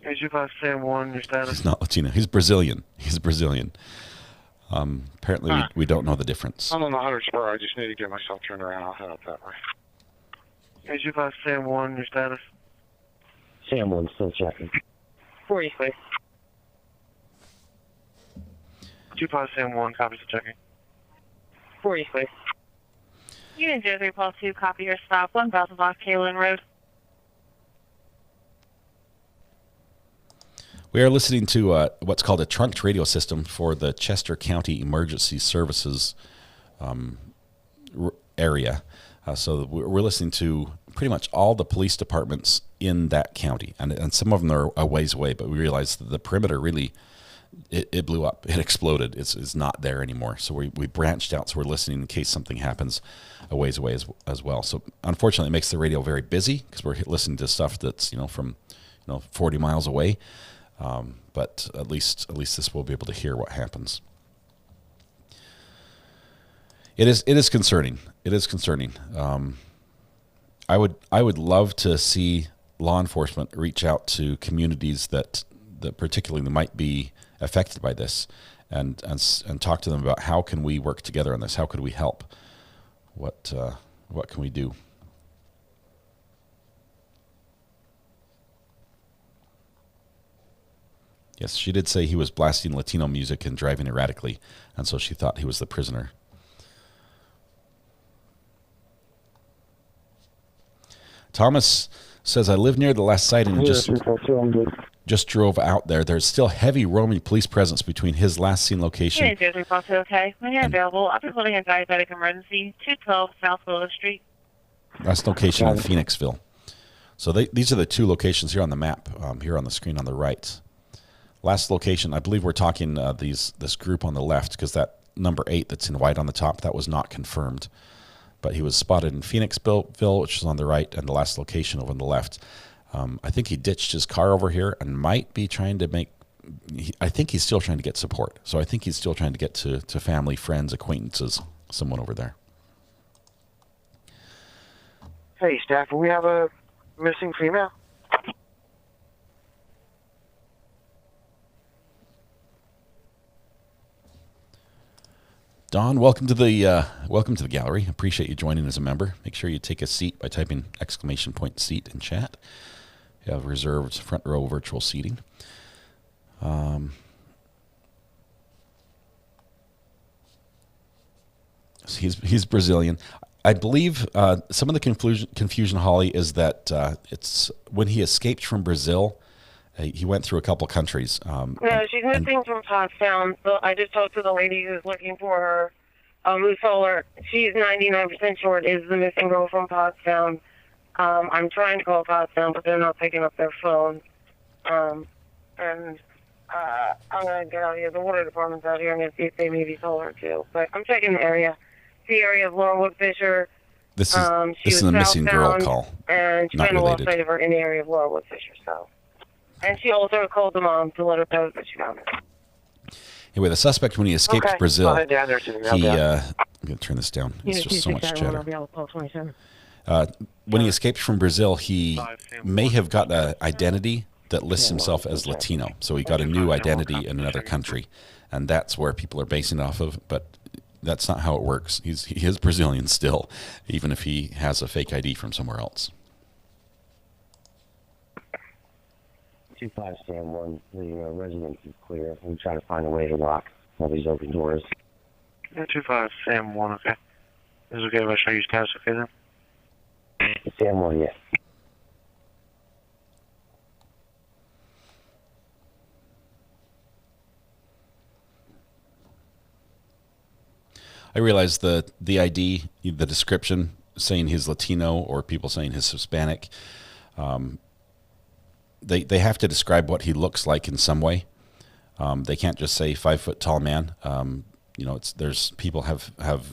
Is you guys Sam 1, your status? He's not Latino. He's Brazilian. Apparently, we don't know the difference. I'm on the 100 spur. I just need to get myself turned around. I'll head up that way. Is you guys Sam 1, your status? Sam 1, still checking. 40, please. 25 Sam 1, copies of checking. 40, please. Unit 03 Pulse 2, copy your stop, 1000 block Kaylin Road. We are listening to what's called a trunked radio system for the Chester County Emergency Services area. So we're listening to pretty much all the police departments in that county. And some of them are a ways away, but we realized that the perimeter really, it blew up. It exploded. It's not there anymore. So we branched out, so we're listening in case something happens a ways away as well. So unfortunately, it makes the radio very busy because we're listening to stuff that's, from 40 miles away. But at least this will be able to hear what happens. It is concerning. It is concerning. I would love to see law enforcement reach out to communities that particularly might be affected by this, and talk to them about how can we work together on this? How could we help? What can we do? Yes, she did say he was blasting Latino music and driving erratically, and so she thought he was the prisoner. Thomas says, I live near the last sighting and just drove out there. There's still heavy roaming police presence between his last seen location. Unit 03 Pulse 2, okay. When you're available, I'll be holding a diabetic emergency, 212 South Willow Street. Last location in Phoenixville. So these are the two locations here on the map, here on the screen on the right. Last location, I believe we're talking this group on the left, because that number 8 that's in white on the top, that was not confirmed. But he was spotted in Phoenixville, which is on the right, and the last location over on the left. I think he ditched his car over here and might be trying to I think he's still trying to get support. So I think he's still trying to get to family, friends, acquaintances, someone over there. Hey, staff, we have a missing female. Don, welcome to the gallery. Appreciate you joining as a member. Make sure you take a seat by typing !seat in chat. You have reserved front row virtual seating. He's Brazilian. I believe some of the confusion, Holly, is that it's when he escaped from Brazil. He went through a couple countries. No, she's missing from Pottstown. So I just talked to the lady who's looking for her, who told her she's 99% sure it is the missing girl from Pottstown. I'm trying to call Pottstown, but they're not picking up their phone. I'm going to get out here. The water department's out here. I'm going to see if they maybe told her too. But I'm checking the area. The area of Laurelwood Fisher. This is a missing girl call. And she found a lost sight of her in the area of Laurelwood Fisher, so. And she also called the mom to let her know that she found her. Anyway, the suspect, when he escaped Brazil, I'll head down there to he, I'm going to turn this down. It's just so much chatter. When he escaped from Brazil, he may have got an identity that lists himself as Latino. So he got a new identity in another country, and that's where people are basing it off of. But that's not how it works. He is Brazilian still, even if he has a fake ID from somewhere else. 25 Sam 1, the residence is clear. We try to find a way to lock all these open doors. Yeah, 25 Sam 1, okay. Is it okay if I show you status, okay then? Sam 1, yes. I realize the ID, the description saying he's Latino or people saying he's Hispanic, they have to describe what he looks like in some way. They can't just say 5 foot tall man. There's people have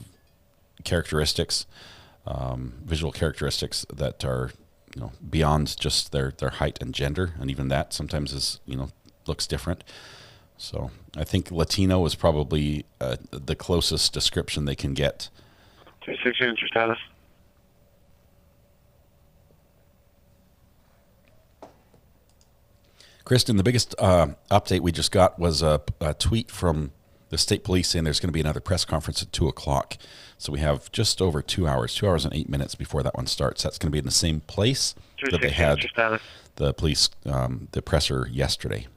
characteristics, visual characteristics that are beyond just their height and gender, and even that sometimes is looks different. So I think Latino is probably the closest description they can get. 26 units, your status. Kristen, the biggest update we just got was a tweet from the state police saying there's going to be another press conference at 2 o'clock. So we have just over 2 hours, 2 hours and 8 minutes before that one starts. That's going to be in the same place that they had the police, the presser yesterday.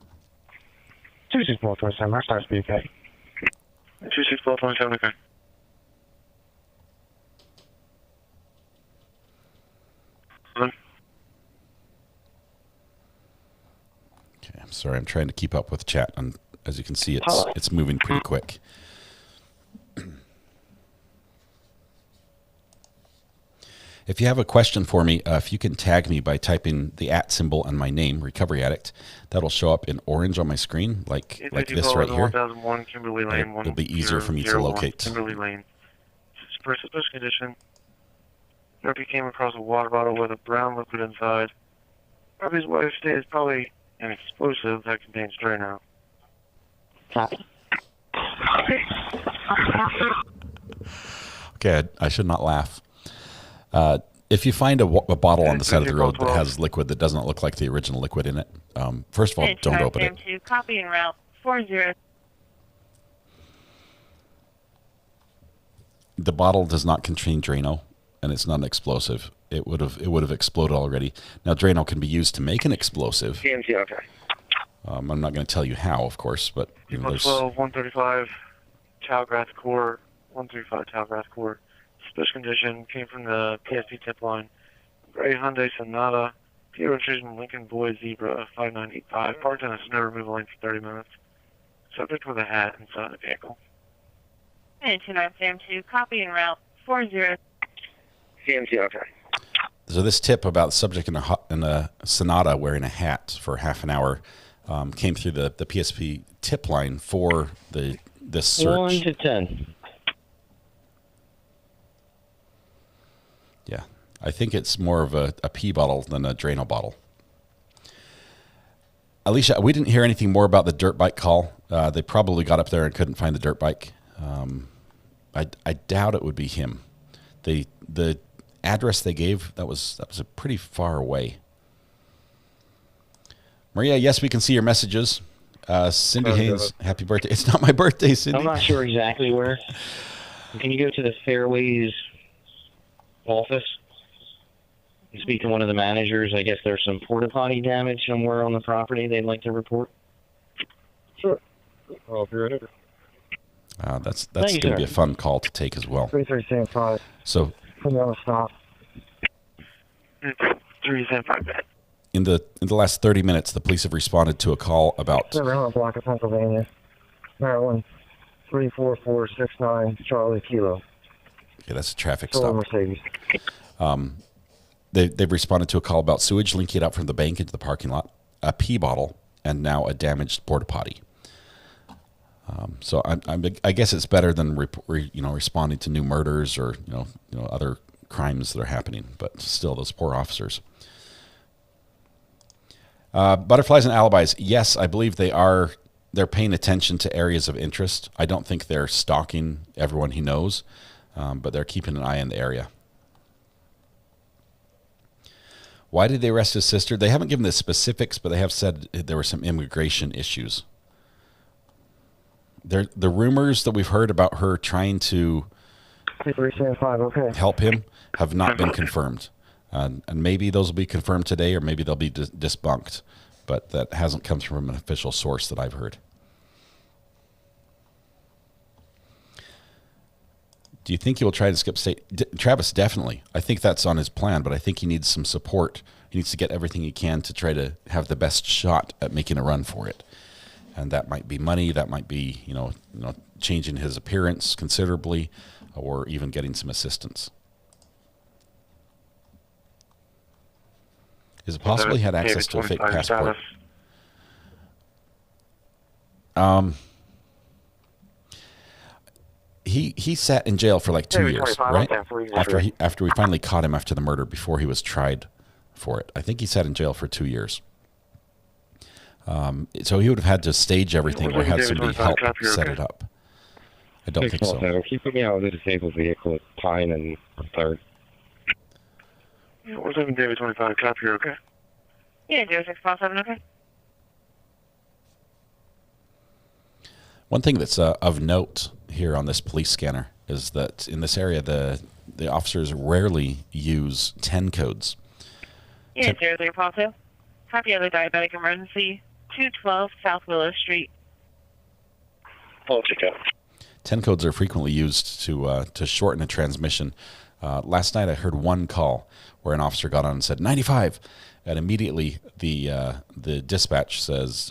26427, our starts BK. 26427, okay. Okay, I'm sorry, I'm trying to keep up with chat, and as you can see, it's moving pretty quick. If you have a question for me, if you can tag me by typing the @ symbol and my name, Recovery Addict, that'll show up in orange on my screen, like this right here. 1001 Kimberly Lane. It'll be easier for me to locate. Kimberly Lane. Suspicious condition. Ruby came across a water bottle with a brown liquid inside. Ruby's wife stated it's probably an explosive that contains Drano. Okay, I should not laugh. If you find a bottle on the side of the road that has liquid that doesn't look like the original liquid in it, first of all, don't open it. Copy en route 40. The bottle does not contain Drano, and it's not an explosive. It would have exploded already. Now, Drano can be used to make an explosive. CMT, okay. I'm not going to tell you how, of course, but there's 12, 135, Talgrath Core, 135 Talgrath Core. Suspicious condition came from the PSP tip line. Gray Hyundai Sonata, Kia registration Lincoln Boy Zebra 5985, parked on a snow removal lane for 30 minutes. Subject with a hat inside the vehicle. 29 Sam 2, copy en route 40. CMT, okay. So this tip about the subject in a Sonata wearing a hat for half an hour came through the PSP tip line for this search. 1 to 10. Yeah, I think it's more of a pee bottle than a Drano bottle. Alicia, we didn't hear anything more about the dirt bike call. They probably got up there and couldn't find the dirt bike. I doubt it would be him. The address they gave, that was a pretty far away. Maria, yes, we can see your messages. Cindy Haynes, happy birthday. It's not my birthday, Cindy. I'm not sure exactly where. Can you go to the Fairways office and speak to one of the managers? I guess there's some porta potty damage somewhere on the property they'd like to report. Sure. I'll be right over. That's going to be a fun call to take as well. 3375. So Put me on the stop. 375 bed. in the last 30 minutes, the police have responded to a call about 700 block of Pennsylvania, Maryland, 34469 Charlie Kilo. Okay, that's a traffic Stolen stop. Mercedes. They've responded to a call about sewage linking out from the bank into the parking lot, a pee bottle, and now a damaged porta potty. So I guess it's better than responding to new murders or other crimes that are happening. But still, those poor officers. Butterflies and alibis. Yes, I believe they are they're paying attention to areas of interest. I don't think they're stalking everyone he knows, but they're keeping an eye on the area. Why did they arrest his sister? They haven't given the specifics, but they have said there were some immigration issues. The rumors that we've heard about her trying to help him have not been confirmed. And maybe those will be confirmed today, or maybe they'll be debunked. But that hasn't come from an official source that I've heard. Do you think he will try to skip state? Travis, definitely. I think that's on his plan, but I think he needs some support. He needs to get everything he can to try to have the best shot at making a run for it. And that might be money. That might be, changing his appearance considerably, or even getting some assistance. Is it possible he had access to a fake passport? He sat in jail for like 2 years, right? After we finally caught him after the murder, before he was tried for it. I think he sat in jail for 2 years. So he would have had to stage everything or have somebody help set it up. I don't think so. Keep me out of the disabled vehicle at Pine and 3rd. 47 David 25, copy, you're okay? Yeah, 0657, okay. One thing that's of note here on this police scanner is that in this area, the officers rarely use 10 codes. Yeah, 0342. Copy of the diabetic emergency, 212 South Willow Street. I'll check out. 10 codes are frequently used to shorten a transmission. Last night I heard one call where an officer got on and said 95, and immediately the dispatch says,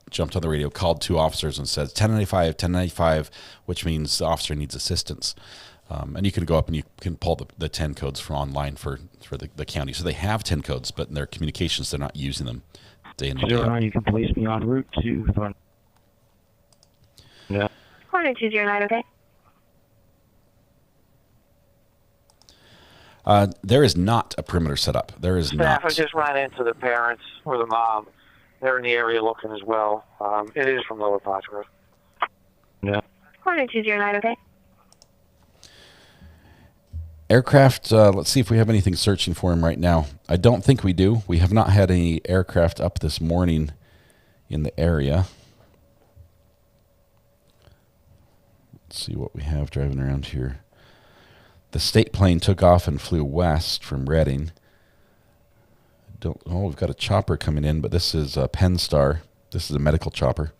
jumped on the radio, called 2 officers and says 1095, 1095, which means the officer needs assistance. And you can go up and you can pull the 10 codes from online for the county. So they have 10 codes, but in their communications, they're not using them day in and day out. You can place me on route 2. Yeah. Corner 209, okay? There is not a perimeter set up. There is Staff, not. I just ran into the parents or the mom. They're in the area looking as well. It is from Lower Pottsgrove. Yeah. Corner 209, okay? Aircraft, let's see if we have anything searching for him right now. I don't think we do. We have not had any aircraft up this morning in the area. Let's see what we have driving around here. The state plane took off and flew west from Reading. We've got a chopper coming in, but this is a Penn Star. This is a medical chopper.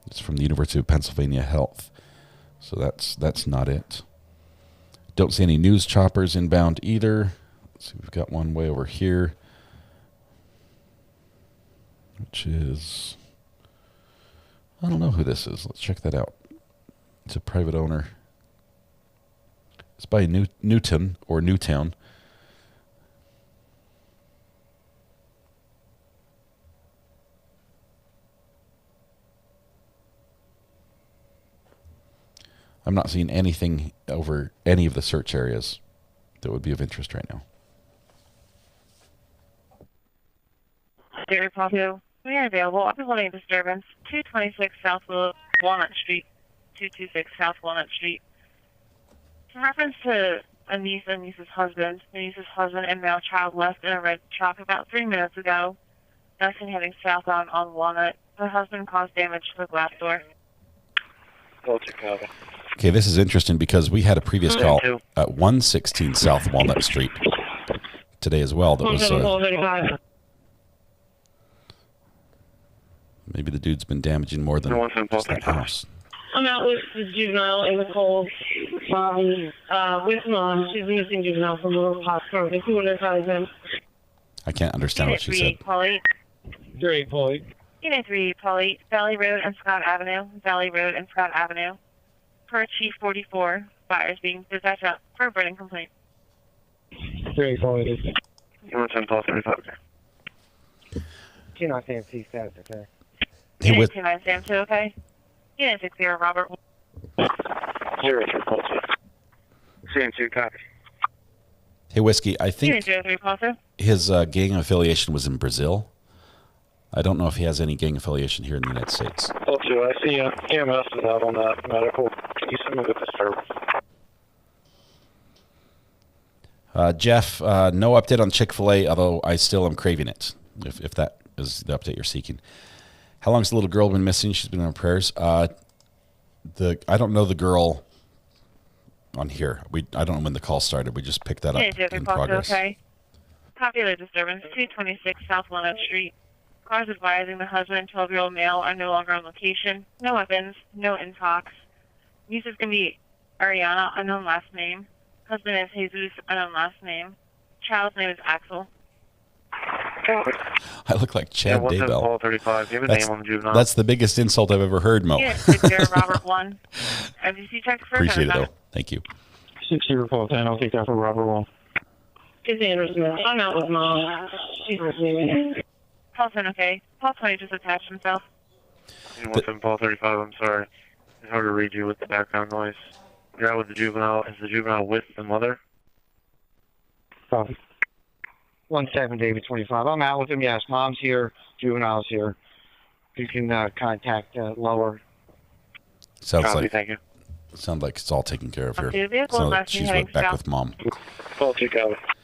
It's from the University of Pennsylvania Health. So that's not it. Don't see any news choppers inbound either. Let's see, we've got one way over here, which is, I don't know who this is. Let's check that out. It's a private owner. It's by Newton or Newtown. I'm not seeing anything over any of the search areas that would be of interest right now. Dairy Plateau, we are available. Representing disturbance, 226 South Walnut Street, 226 South Walnut Street. In reference to a niece and niece's husband, the niece's husband and male child left in a red truck about 3 minutes ago. Now seen heading southbound on Walnut. The husband caused damage to the glass door. Okay, this is interesting because we had a previous call at 116 South Walnut Street today as well. That was maybe the dude's been damaging more than just that house. I'm out with the juvenile in the cold. With mom, she's missing juvenile from the hospital. If you want to find him. I can't understand what she said. Great, Paulie. Unit 3, Paulie, Valley Road and Scott Avenue. Valley Road and Scott Avenue. Per Chief 44, buyers being dispatched out for a burning complaint. Great, Paulie. You want 10 plus 35, okay? 29 Sam status, okay? Unit 29 Sam 2, okay? Unit 60, Robert. 03 plus Sam 2, copy. Hey, Whiskey, I think Unit 03 plus his gang affiliation was in Brazil. I don't know if he has any gang affiliation here in the United States. Also, I see EMS is out on that medical. Can you send me the disturbance? Jeff, no update on Chick-fil-A, although I still am craving it, if that is the update you're seeking. How long has the little girl been missing? She's been in our prayers. I don't know the girl on here. I don't know when the call started. We just picked that up in progress. Okay. Popular disturbance, 226 South Walnut Street. Cars advising the husband and 12-year-old male are no longer on location. No weapons, no intox. Niece is going to be Ariana, unknown last name. Husband is Jesus, unknown last name. Child's name is Axel. I look like Chad Daybell. Paul 35. Give a name on the juvenile. That's the biggest insult I've ever heard, Mo. Yeah, 60 Robert 1. FCC check first. Appreciate it, though. Thank you. 60 Paul 10. I'll take that for Robert 1. It's Anderson. I'm out with Mom. She's receiving. Paul's in okay. Paul 20 just attached himself. 17 Paul 35. I'm sorry. It's hard to read you with the background noise. You're out with the juvenile. Is the juvenile with the mother? Copy. 17 David 25. I'm out with him. Yes, Mom's here. Juvenile's here. You can contact lower. Sounds Copy, like. thank you. Sounds like it's all taken care of here. Sounds like she's back with Mom.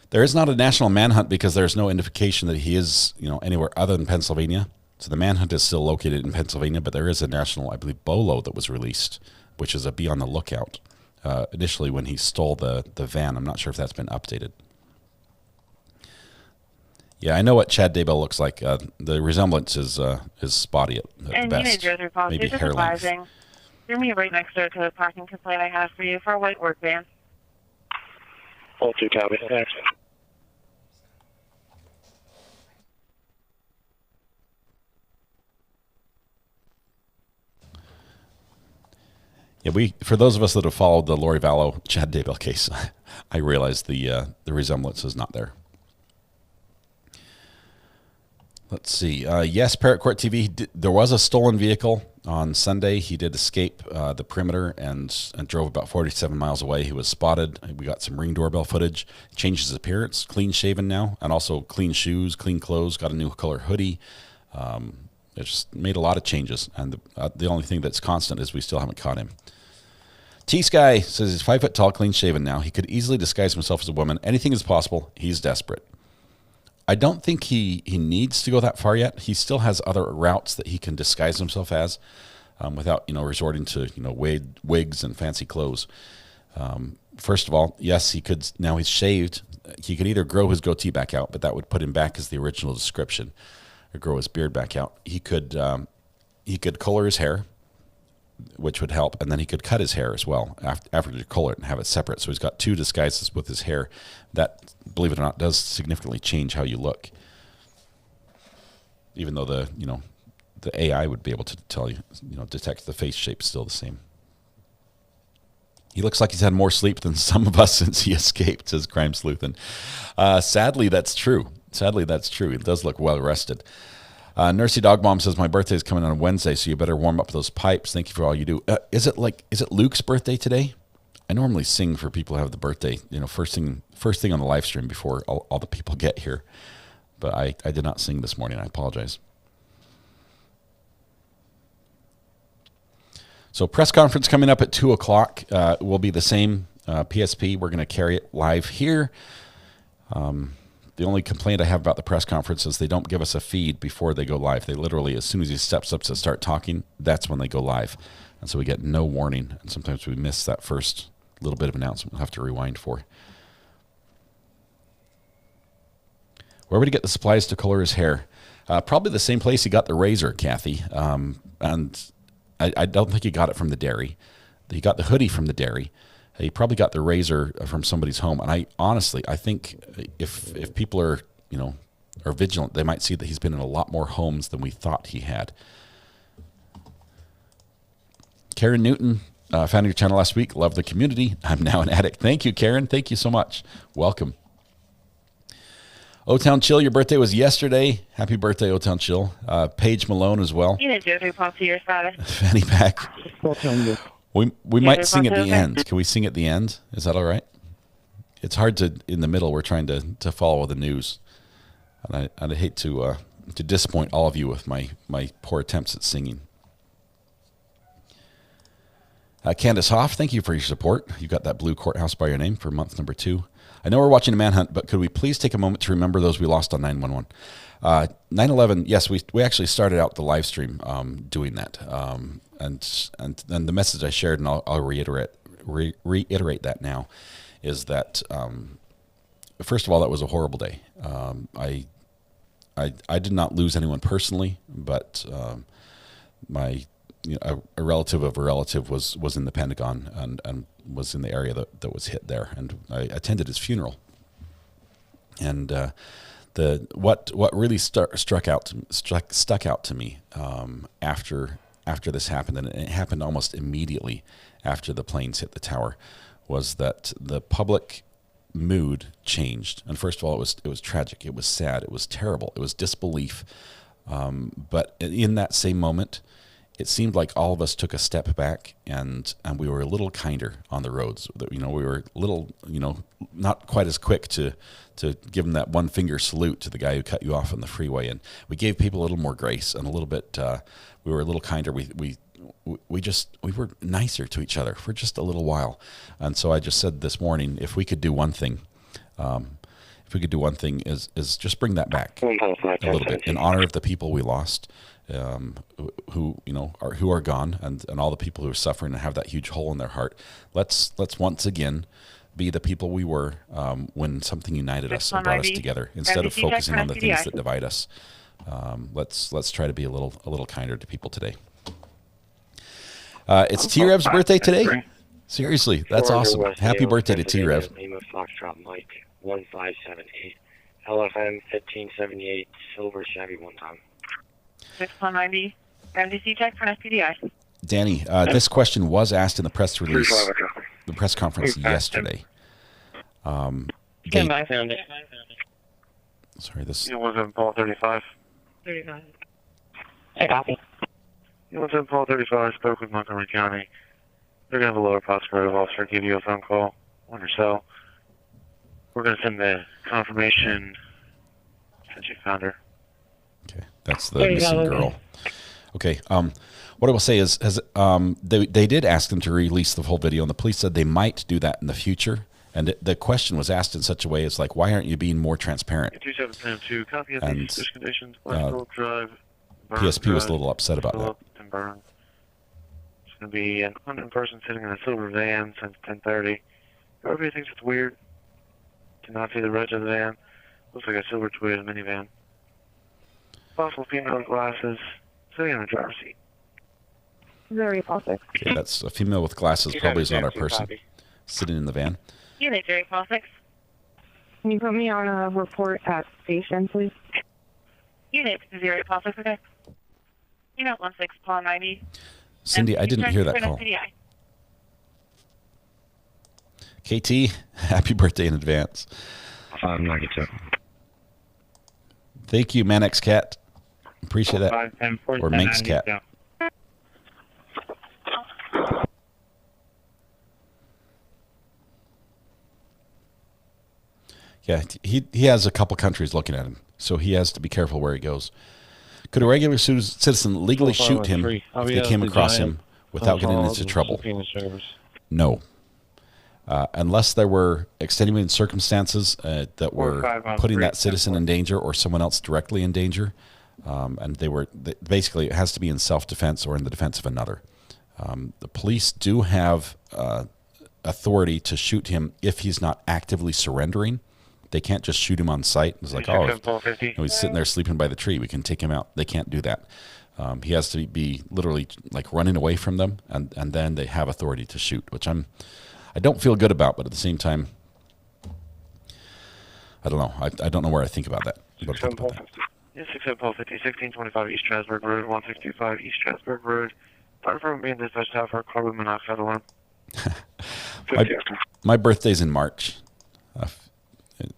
There is not a national manhunt because there's no indication that he is, anywhere other than Pennsylvania. So the manhunt is still located in Pennsylvania, but there is a national, I believe, BOLO that was released, which is a be on the lookout. Initially, when he stole the van, I'm not sure if that's been updated. Yeah, I know what Chad Daybell looks like. The resemblance is spotty at and best. Jersey Falls, Maybe just hair length. advising. You're me right next door to the parking complaint I have for you for a white work van. All 2 copy. Thanks. Yeah, for those of us that have followed the Lori Vallow Chad Daybell case, I realize the resemblance is not there. Let's see. Yes, Parrot Court TV. There was a stolen vehicle on Sunday. He did escape the perimeter and drove about 47 miles away. He was spotted. We got some Ring doorbell footage. Changed his appearance, clean shaven now, and also clean shoes, clean clothes. Got a new color hoodie. It just made a lot of changes, and the only thing that's constant is we still haven't caught him. T-Sky says he's 5 foot tall, clean shaven now. He could easily disguise himself as a woman. Anything is possible. He's desperate. I don't think he needs to go that far yet. He still has other routes that he can disguise himself as without resorting to wigs and fancy clothes. First of all, yes, he could. Now he's shaved. He could either grow his goatee back out, but that would put him back as the original description, or grow his beard back out. He could color his hair, which would help, and then he could cut his hair as well after you color it and have it separate. So he's got 2 disguises with his hair. That, believe it or not, does significantly change how you look. Even though the AI would be able to tell you, detect the face shape is still the same. He looks like he's had more sleep than some of us since he escaped, says Crime Sleuthin. Sadly, that's true. He does look well rested. Nursey Dog Mom says, my birthday is coming on Wednesday, so you better warm up those pipes. Thank you for all you do. Is it Luke's birthday today? I normally sing for people who have the birthday, first thing on the live stream before all the people get here. But I did not sing this morning. I apologize. So press conference coming up at 2 o'clock. Will be the same PSP. We're going to carry it live here. The only complaint I have about the press conference is they don't give us a feed before they go live. They literally, as soon as he steps up to start talking, that's when they go live. And so we get no warning. And sometimes we miss that first little bit of announcement we'll have to rewind for. Where would he get the supplies to color his hair? Probably the same place he got the razor, Kathy. And I don't think he got it from the dairy. He got the hoodie from the dairy. He probably got the razor from somebody's home. And I think if people are vigilant, they might see that he's been in a lot more homes than we thought he had. Karen Newton found your channel last week. Love the community. I'm now an addict. Thank you, Karen. Thank you so much. Welcome. O-Town Chill, your birthday was yesterday. Happy birthday, O-Town Chill. Paige Malone as well. You didn't do it to your status. Fanny Pack. We might sing at the end. Can we sing at the end? Is that all right? It's hard to, in the middle, we're trying to follow the news. And I'd hate to disappoint all of you with my poor attempts at singing. Candace Hoff, thank you for your support. You got that blue courthouse by your name for month number 2. I know we're watching a manhunt, but could we please take a moment to remember those we lost on 9/11? 9/11, yes, we actually started out the live stream doing that. And then the message I shared, and I'll reiterate that now, is that first of all, that was a horrible day. I did not lose anyone personally, but a relative of a relative was in the Pentagon and was in the area that was hit there, and I attended his funeral. And what really stuck out to me after this happened, and it happened almost immediately after the planes hit the tower, was that the public mood changed. And first of all, it was tragic, it was sad, it was terrible, it was disbelief. But in that same moment, it seemed like all of us took a step back and we were a little kinder on the roads. We were a little, not quite as quick to give them that one finger salute to the guy who cut you off on the freeway. And we gave people a little more grace and a little bit, we were a little kinder. We were nicer to each other for just a little while. And so I just said this morning, if we could do one thing, is just bring that back a little bit in honor of the people we lost, who are gone, and all the people who are suffering and have that huge hole in their heart. Let's once again be the people we were when something united us and brought us together, instead of focusing on the things that divide us. Let's try to be a little kinder to people today. It's T-Rev's birthday today. Seriously, that's awesome. Happy birthday to T-Rev. Name of Foxtrot Mike 1578 LFM 1578 Silver Chevy one time. 690 MDC check for SPDI. Danny, this question was asked in the press release, the press conference yesterday. I found it. Sorry, this. You was in Paul 35. 35. I copy. You was in Paul 35. Spoke with Montgomery County. They're going to have a lower prosecutor officer give you a phone call on your cell. We're going to send the confirmation that you found her. Okay, that's the missing girl. Okay, what I will say is they did ask them to release the full video, and the police said they might do that in the future. And the question was asked in such a way, it's like, why aren't you being more transparent? 27 copy of these conditions. Drive, PSP was a little upset about that. And burn. It's going to be an unknown person sitting in a silver van since 10:30. Everybody thinks it's weird to not see the reg of the van. Looks like a silver Toyota minivan. Possible female with glasses sitting in the driver's seat. Very possible. Okay, that's a female with glasses. Probably is not our person sitting in the van. Unit 046. Can you put me on a report at station, please? Unit 046, okay. Unit 16, Paul 90. Cindy, I didn't hear that call. KT, happy birthday in advance. 592. Thank you, Manx Cat. Appreciate that. Or Manx Cat. Yeah, he has a couple countries looking at him, so he has to be careful where he goes. Could a regular citizen legally shoot him if they came across him without getting into trouble? No. Unless there were extenuating circumstances that were putting that citizen in danger or someone else directly in danger, and basically it has to be in self-defense or in the defense of another. The police do have authority to shoot him if he's not actively surrendering. They can't just shoot him on sight. It's like, he's sitting there sleeping by the tree. We can take him out. They can't do that. He has to be literally like running away from them, and then they have authority to shoot, which I don't feel good about, but at the same time, I don't know. I don't know where I think about that. Yeah, 67 Paul 50, 1625 East Strasburg Road, 1625 East Strasburg Road. Fire department being dispatched out for a carbon monoxide alarm. My birthday's in March.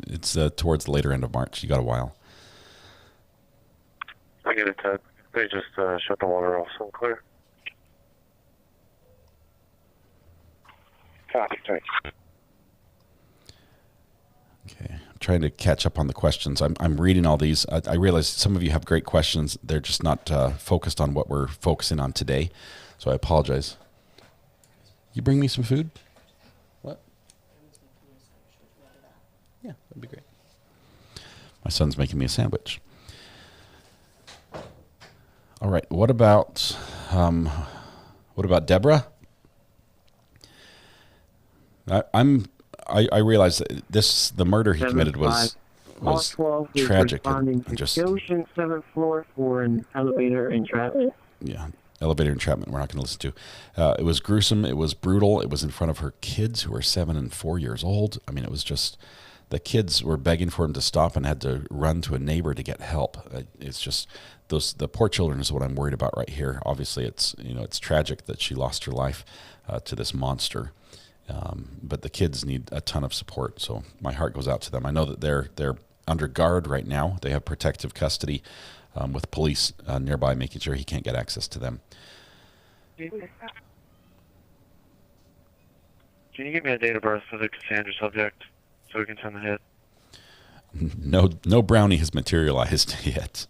It's towards the later end of March. You got a while. I get it, Ted. They just shut the water off, so I'm clear. Copy, thanks. Okay, I'm trying to catch up on the questions. I'm reading all these. I realize some of you have great questions. They're just not focused on what we're focusing on today. So I apologize. You bring me some food? What? Yeah, that'd be great. My son's making me a sandwich. All right. What about Deborah? I realize that the murder he committed was tragic and just Ocean 7th floor for an elevator entrapment. Yeah, elevator entrapment. We're not going to listen to. It was gruesome. It was brutal. It was in front of her kids, who were 7 and 4 years old. I mean, it was just the kids were begging for him to stop and had to run to a neighbor to get help. It's just the poor children is what I'm worried about right here. Obviously, it's tragic that she lost her life to this monster. But the kids need a ton of support, so my heart goes out to them. I know that they're under guard right now. They have protective custody with police nearby, making sure he can't get access to them. Can you give me a date of birth for the Cassandra subject so we can send the hit? No brownie has materialized yet.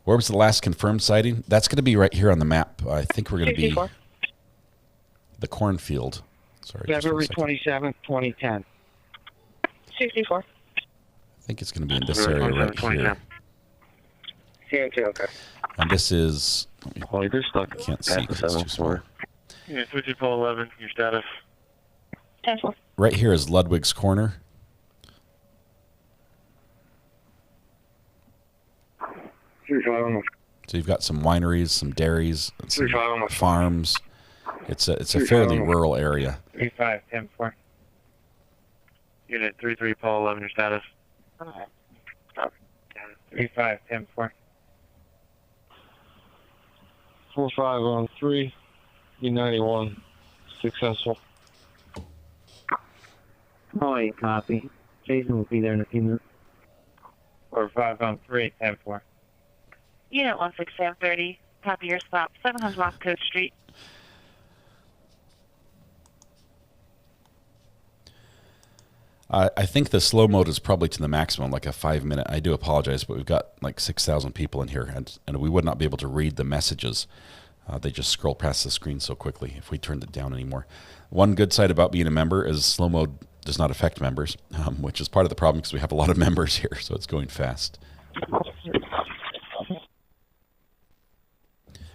Where was the last confirmed sighting? That's going to be right here on the map. I think we're going to be the cornfield. Sorry. February 27th, 2010. 64. I think it's going to be in this area right here. CA2, okay. And this is... I can't see because it's too small. Yeah, 3211, your status. 10-4. Right here is Ludwig's Corner. So you've got some wineries, some dairies, and some farms. It's a fairly rural area. 3510-4. Unit 33 Paul 11, your status. 3510-4. 4513, E91, successful. Oh, yeah, copy. Jason will be there in a few minutes. 4513, 10-4. Unit 16730, copy your stop, 700 West Coast Street. I think the slow mode is probably to the maximum, like a 5-minute. I do apologize, but we've got like 6,000 people in here, and we would not be able to read the messages. They just scroll past the screen so quickly if we turned it down anymore. One good side about being a member is slow mode does not affect members, which is part of the problem because we have a lot of members here, so it's going fast.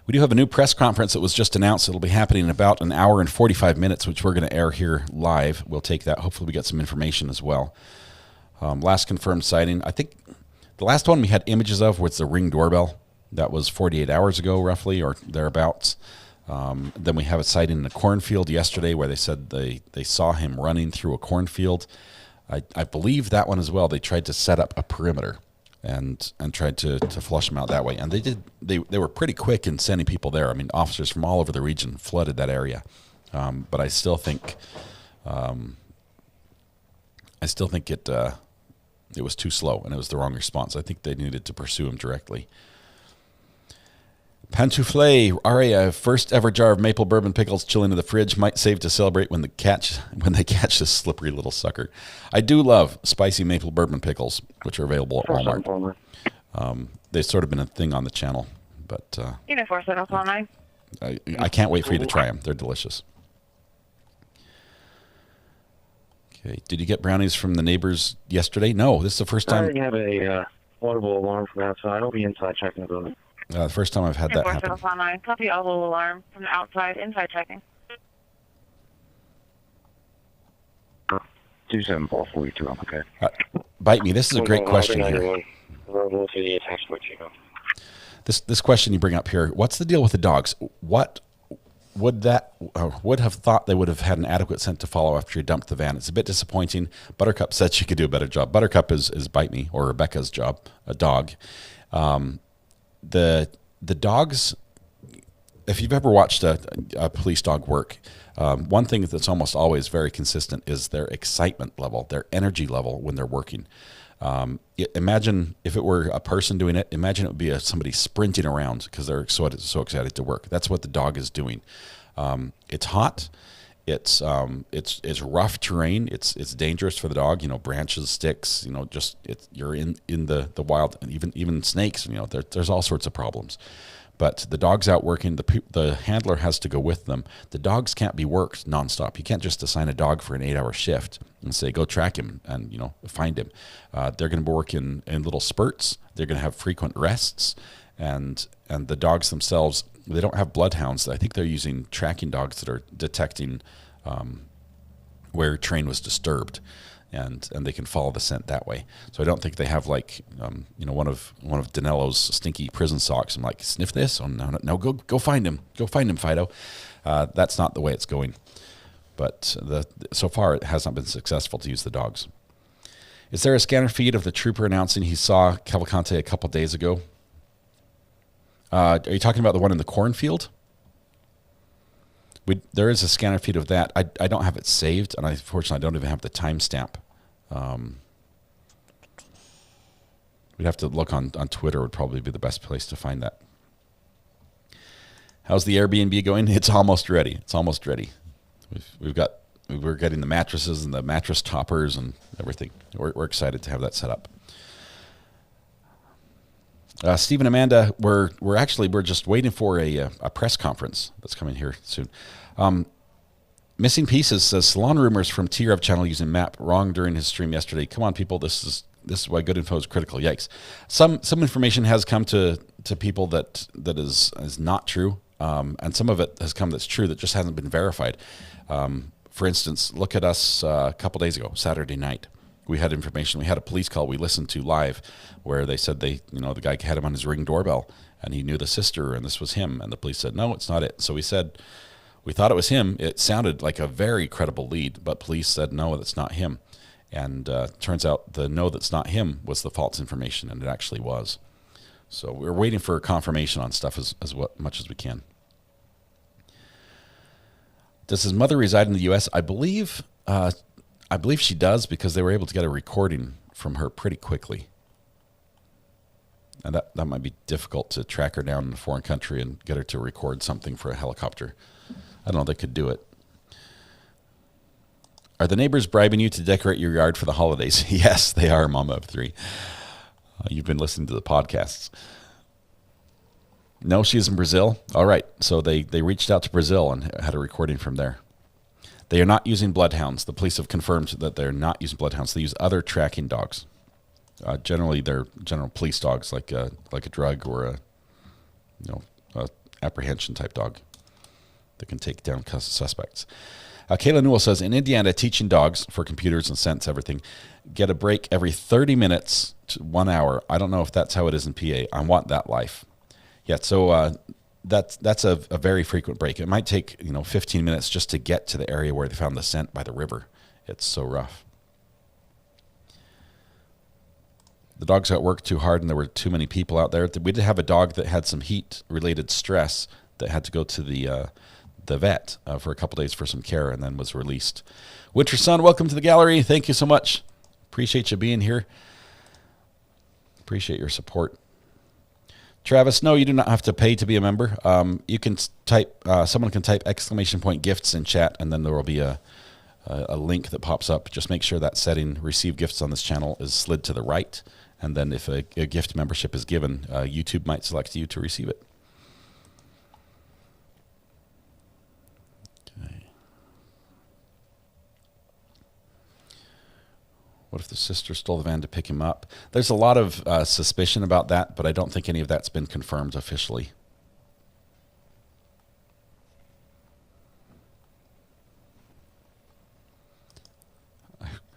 We do have a new press conference that was just announced. It'll be happening in about an hour and 45 minutes, which we're going to air here live. We'll take that. Hopefully we get some information as well. Last confirmed sighting. I think the last one we had images of was the Ring doorbell. That was 48 hours ago, roughly, or thereabouts. Then we have a sighting in a cornfield yesterday where they said they saw him running through a cornfield. I believe that one as well. They tried to set up a perimeter and tried to flush them out that way. And they were pretty quick in sending people there. I mean, officers from all over the region flooded that area. But I still think it was too slow and it was the wrong response. I think they needed to pursue him directly. Pantoufle, Aria, first ever jar of maple bourbon pickles chilling in the fridge, might save to celebrate when they catch this slippery little sucker. I do love spicy maple bourbon pickles, which are available at Walmart. They've sort of been a thing on the channel, but Unit 4709. I can't wait for you to try them. They're delicious. Okay, did you get brownies from the neighbors yesterday? No, this is the first time. I already have a audible alarm from outside. I'll be inside checking the building. The first time I've had that happen. 4709, copy audible alarm from the outside, inside checking. 27442, okay. Bite me. This is a great question here. This question you bring up here. What's the deal with the dogs? What would have thought they would have had an adequate scent to follow after you dumped the van? It's a bit disappointing. Buttercup said she could do a better job. Buttercup is Bite Me, or Rebecca's job, a dog. The dogs, if you've ever watched a police dog work, one thing that's almost always very consistent is their excitement level, their energy level when they're working. Imagine if it were a person doing it. Imagine it would be somebody sprinting around because they're so excited to work. That's what the dog is doing. It's hot. It's rough terrain. It's dangerous for the dog. Branches, sticks. You're in the wild, and even snakes. There's all sorts of problems. But the dog's out working. The handler has to go with them. The dogs can't be worked nonstop. You can't just assign a dog for an 8-hour shift and say, go track him and find him. They're going to work in little spurts. They're going to have frequent rests, and the dogs themselves, they don't have bloodhounds. I think they're using tracking dogs that are detecting where terrain was disturbed, and they can follow the scent that way. So I don't think they have one of Danelo's stinky prison socks. I'm like, sniff this? Oh no, go find him. Go find him, Fido. That's not the way it's going. But so far it has not been successful to use the dogs. Is there a scanner feed of the trooper announcing he saw Cavalcante a couple days ago? Are you talking about the one in the cornfield? There is a scanner feed of that. I don't have it saved, and unfortunately I don't even have the timestamp. We'd have to look on Twitter. Would probably be the best place to find that. How's the Airbnb going? It's almost ready. We're getting the mattresses and the mattress toppers and everything. We're excited to have that set up. Steve and Amanda, we're just waiting for a press conference that's coming here soon. Missing Pieces says salon rumors from TREV channel using map wrong during his stream yesterday. Come on, people, this is why good info is critical. Yikes! Some information has come to people that is not true, and some of it has come that's true that just hasn't been verified. For instance, look at us a couple days ago, Saturday night. We had information. We had a police call we listened to live where they said the guy had him on his Ring doorbell and he knew the sister and this was him. And the police said, no, it's not it. So we said, we thought it was him. It sounded like a very credible lead, but police said, no, that's not him. And turns out the no, that's not him was the false information, and it actually was. So we're waiting for confirmation on stuff as much as we can. Does his mother reside in the U.S.? I believe she does, because they were able to get a recording from her pretty quickly. And that might be difficult to track her down in a foreign country and get her to record something for a helicopter. I don't know, they could do it. Are the neighbors bribing you to decorate your yard for the holidays? Yes, they are, Mama of 3. You've been listening to the podcasts. No, she's in Brazil. All right, so they reached out to Brazil and had a recording from there. They are not using bloodhounds. The police have confirmed that they're not using bloodhounds. They use other tracking dogs. Generally, they're general police dogs, like a drug or a apprehension type dog that can take down suspects. Kayla Newell says, in Indiana, teaching dogs for computers and sense everything, get a break every 30 minutes to 1 hour. I don't know if that's how it is in PA. I want that life. Yeah, so that's a very frequent break. It might take 15 minutes just to get to the area where they found the scent by the river. It's so rough. The dogs got worked too hard and there were too many people out there. We did have a dog that had some heat-related stress that had to go to the vet for a couple days for some care and then was released. Winter Sun, welcome to the gallery. Thank you so much. Appreciate you being here. Appreciate your support. Travis, no, you do not have to pay to be a member. You can type, someone can type !gifts in chat, and then there will be a link that pops up. Just make sure that setting receive gifts on this channel is slid to the right. And then if a gift membership is given, YouTube might select you to receive it. Okay. What if the sister stole the van to pick him up? There's a lot of suspicion about that, but I don't think any of that's been confirmed officially.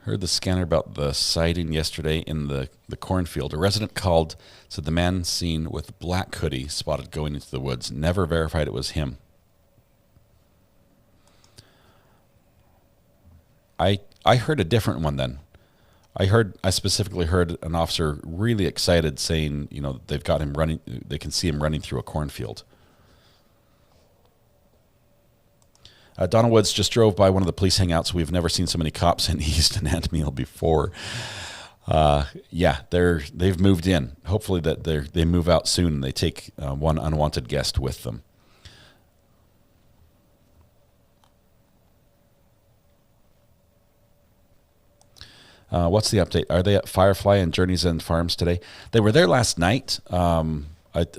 Heard the scanner about the sighting yesterday in the cornfield. A resident called, said the man seen with black hoodie spotted going into the woods. Never verified it was him. I heard a different one then. I specifically heard an officer really excited saying, they've got him running, they can see him running through a cornfield. Donna Woods just drove by one of the police hangouts. We've never seen so many cops in Easton and Meal before. Yeah, they've moved in. Hopefully that they move out soon and they take one unwanted guest with them. What's the update? Are they at Firefly and Journey's End Farms today? They were there last night.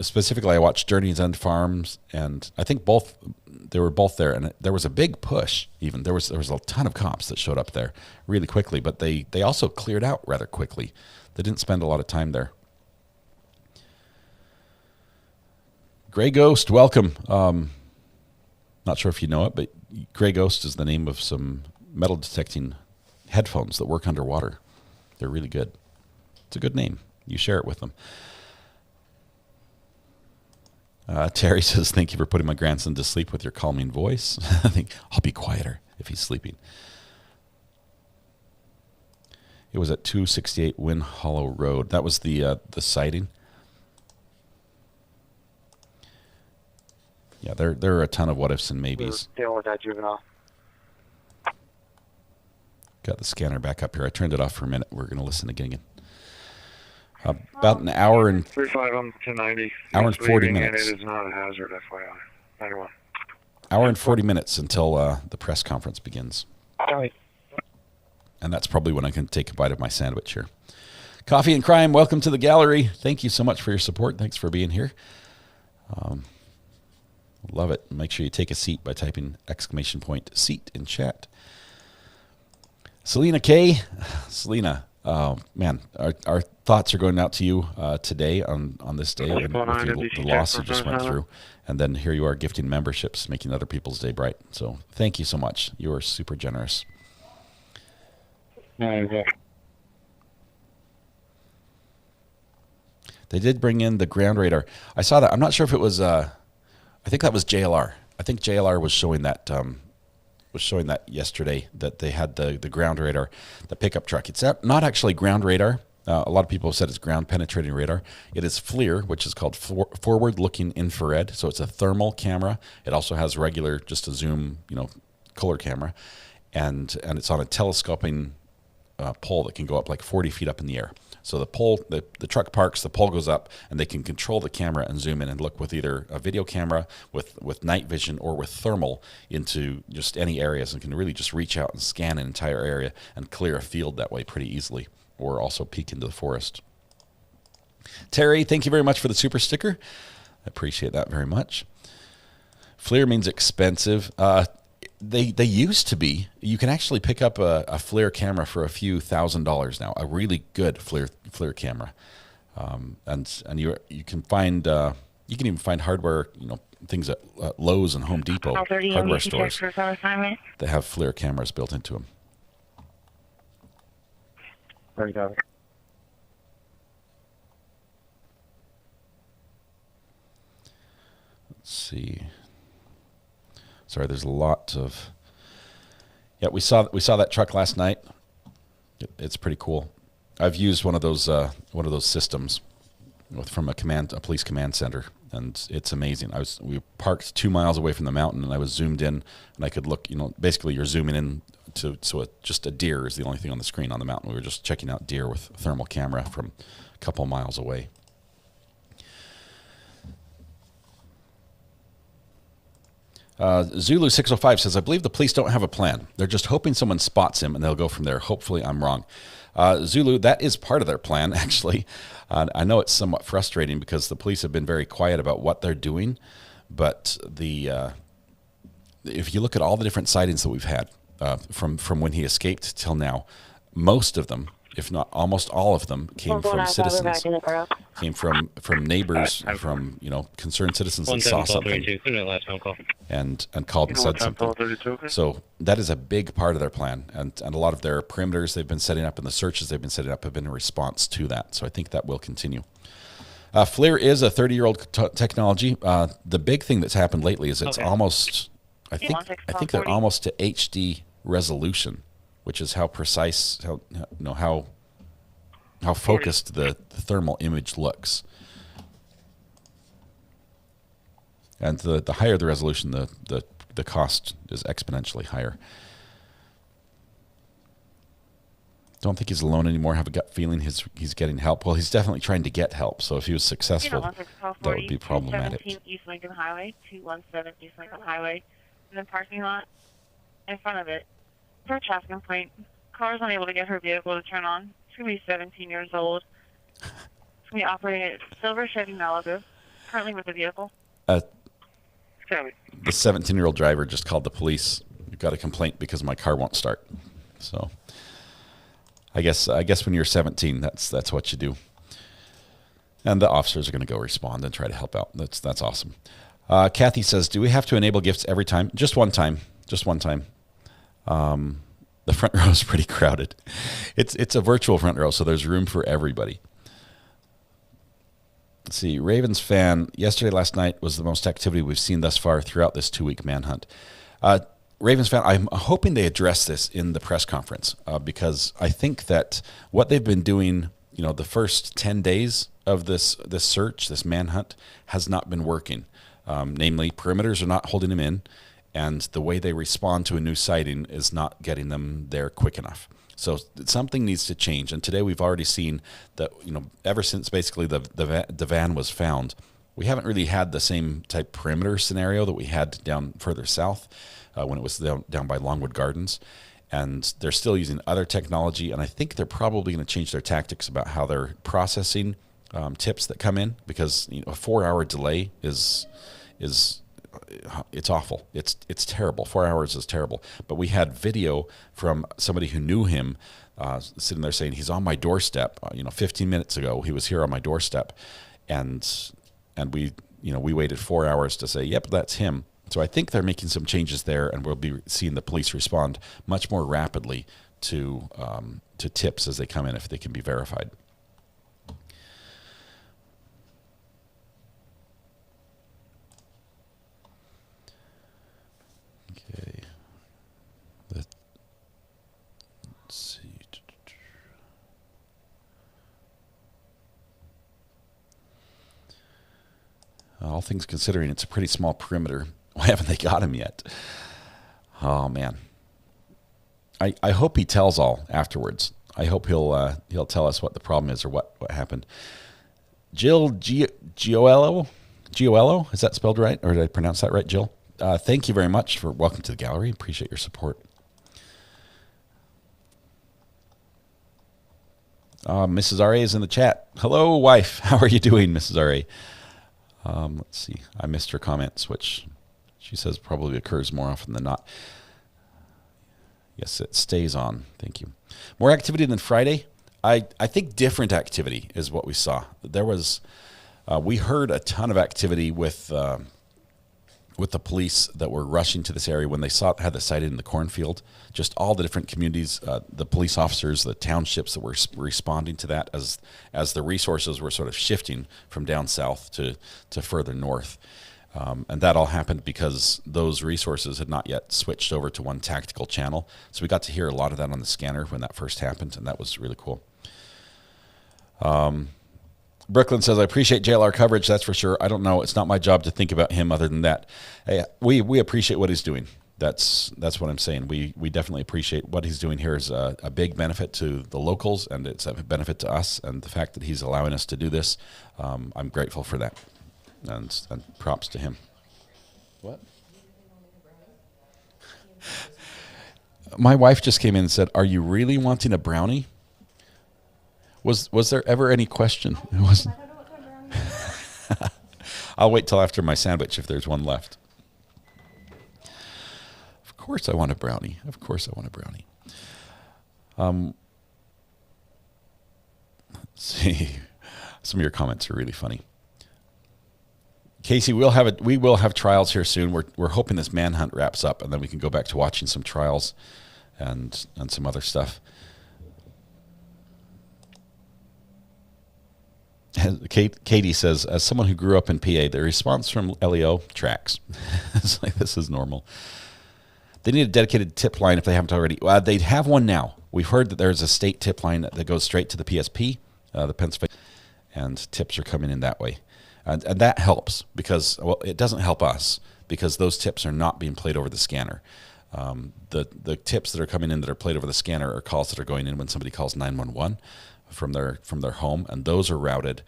Specifically, I watched Journey's End Farms, and I think they were both there. And there was a big push. Even there was a ton of cops that showed up there really quickly, but they also cleared out rather quickly. They didn't spend a lot of time there. Gray Ghost, welcome. Not sure if you know it, but Gray Ghost is the name of some metal detecting headphones that work underwater. They're really good. It's a good name. You share it with them. Terry says, thank you for putting my grandson to sleep with your calming voice. I think I'll be quieter if he's sleeping. It was at 268 Wind Hollow Road. That was the sighting. Yeah, there are a ton of what ifs and maybes. Dealing with that juvenile. Got the scanner back up here. I turned it off for a minute. We're going to listen again. About an hour and 35 on 290. Hour and 40 minutes. And it is not a hazard, FYI. 91. Hour and 40 minutes until the press conference begins. All right. And that's probably when I can take a bite of my sandwich here. Coffee and Crime, welcome to the gallery. Thank you so much for your support. Thanks for being here. Love it. Make sure you take a seat by typing !seat in chat. Selena K. Selena, man, our thoughts are going out to you today on this day with the loss you just went through. And then here you are gifting memberships, making other people's day bright. So thank you so much. You are super generous. Okay. They did bring in the ground radar. I saw that. I'm not sure if it was... I think that was JLR. I think JLR was showing that yesterday, that they had the ground radar, the pickup truck. It's not actually ground radar. A lot of people have said it's ground penetrating radar. It is FLIR, which is called forward looking infrared. So it's a thermal camera. It also has regular, just a zoom, color camera, and it's on a telescoping pole that can go up like 40 feet up in the air. So the pole, the truck parks, the pole goes up, and they can control the camera and zoom in and look with either a video camera, with night vision, or with thermal into just any areas, and can really just reach out and scan an entire area and clear a field that way pretty easily, or also peek into the forest. Terry, thank you very much for the super sticker. I appreciate that very much. FLIR means expensive. They used to be. You can actually pick up a FLIR camera for a few $1,000s now. A really good FLIR camera, and you can find you can even find hardware, things at Lowe's and Home Depot hardware stores. They have FLIR cameras built into them. There you go. Let's see. Sorry, there's a lot of... Yeah, we saw that truck last night. It's pretty cool. I've used one of those systems from a police command center, and it's amazing. We parked 2 miles away from the mountain, and I was zoomed in, and I could look. Basically you're zooming in just a deer is the only thing on the screen on the mountain. We were just checking out deer with a thermal camera from a couple miles away. Zulu 605 says, I believe the police don't have a plan. They're just hoping someone spots him, and they'll go from there. Hopefully I'm wrong. Zulu, that is part of their plan, actually. I know it's somewhat frustrating because the police have been very quiet about what they're doing, but if you look at all the different sightings that we've had from when he escaped till now, most of them, if not almost all of them, came from citizens, came from neighbors, from concerned citizens that saw something and called and said something. So that is a big part of their plan, and a lot of their perimeters they've been setting up and the searches they've been setting up have been in response to that. So I think that will continue. FLIR is a 30-year-old technology. The big thing that's happened lately is it's almost, I think they're almost to HD resolution, which is how precise, how focused the thermal image looks. And the higher the resolution, the cost is exponentially higher. Don't think he's alone anymore. Have a gut feeling he's getting help. Well, he's definitely trying to get help. So if he was successful, that would be problematic. 217 East Lincoln Highway, 217 East Lincoln Highway, in the parking lot in front of it. For a traffic complaint, Caller's unable to get her vehicle to turn on. She's going to be 17 years old. She's going to be operating a silver Chevy Malibu, currently with the vehicle. The 17-year-old driver just called the police. We've got a complaint because my car won't start. So I guess when you're 17, that's what you do. And the officers are going to go respond and try to help out. That's awesome. Kathy says, do we have to enable gifts every time? Just one time. Just one time. The front row is pretty crowded. It's a virtual front row, so there's room for everybody. Let's see. Ravens fan, last night was the most activity we've seen thus far throughout this 2-week manhunt. Ravens fan, I'm hoping they address this in the press conference because I think that what they've been doing, the first 10 days of this search, this manhunt, has not been working. Namely, perimeters are not holding them in, and the way they respond to a new sighting is not getting them there quick enough. So something needs to change. And today we've already seen that, ever since basically the van was found, we haven't really had the same type perimeter scenario that we had down further south when it was down by Longwood Gardens. And they're still using other technology. And I think they're probably going to change their tactics about how they're processing tips that come in, because a 4-hour delay is it's awful. It's terrible. 4 hours is terrible. But we had video from somebody who knew him sitting there saying, he's on my doorstep. 15 minutes ago, he was here on my doorstep. And we waited 4 hours to say, yep, that's him. So I think they're making some changes there, and we'll be seeing the police respond much more rapidly to tips as they come in if they can be verified. Okay. Let's see. All things considering, it's a pretty small perimeter. Why haven't they got him yet? Oh man. I hope he tells all afterwards. I hope he'll tell us what the problem is or what happened. Jill Gioello, is that spelled right, or did I pronounce that right, Jill? Thank you very much for welcome to the gallery. Appreciate your support. Mrs. R.A. is in the chat. Hello, wife. How are you doing, Mrs. R.A.? Let's see. I missed her comments, which she says probably occurs more often than not. Yes, it stays on. Thank you. More activity than Friday? I think different activity is what we saw. There was, we heard a ton of activity with the police that were rushing to this area when they had the sighting in the cornfield. Just all the different communities, the police officers, the townships that were responding to that as the resources were sort of shifting from down south to further north. And that all happened because those resources had not yet switched over to one tactical channel. So we got to hear a lot of that on the scanner when that first happened, and that was really cool. Brooklyn says, I appreciate JLR coverage, that's for sure. I don't know. It's not my job to think about him other than that. Hey, we appreciate what he's doing. That's what I'm saying. We definitely appreciate what he's doing here is a big benefit to the locals, and it's a benefit to us. And the fact that he's allowing us to do this, I'm grateful for that. And props to him. What? My wife just came in and said, are you really wanting a brownie? Was there ever any question? It wasn't. I'll wait till after my sandwich if there's one left. Of course I want a brownie. Of course I want a brownie. Let's see. Some of your comments are really funny. Casey, we will have trials here soon. We're hoping this manhunt wraps up, and then we can go back to watching some trials and some other stuff. Katie says, as someone who grew up in PA, the response from LEO tracks. It's like, this is normal. They need a dedicated tip line if they haven't already. They'd have one now. We've heard that there's a state tip line that goes straight to the PSP, the Pennsylvania, and tips are coming in that way. And that helps because, well, it doesn't help us because those tips are not being played over the scanner. The tips that are coming in that are played over the scanner are calls that are going in when somebody calls 911 from their home, and those are routed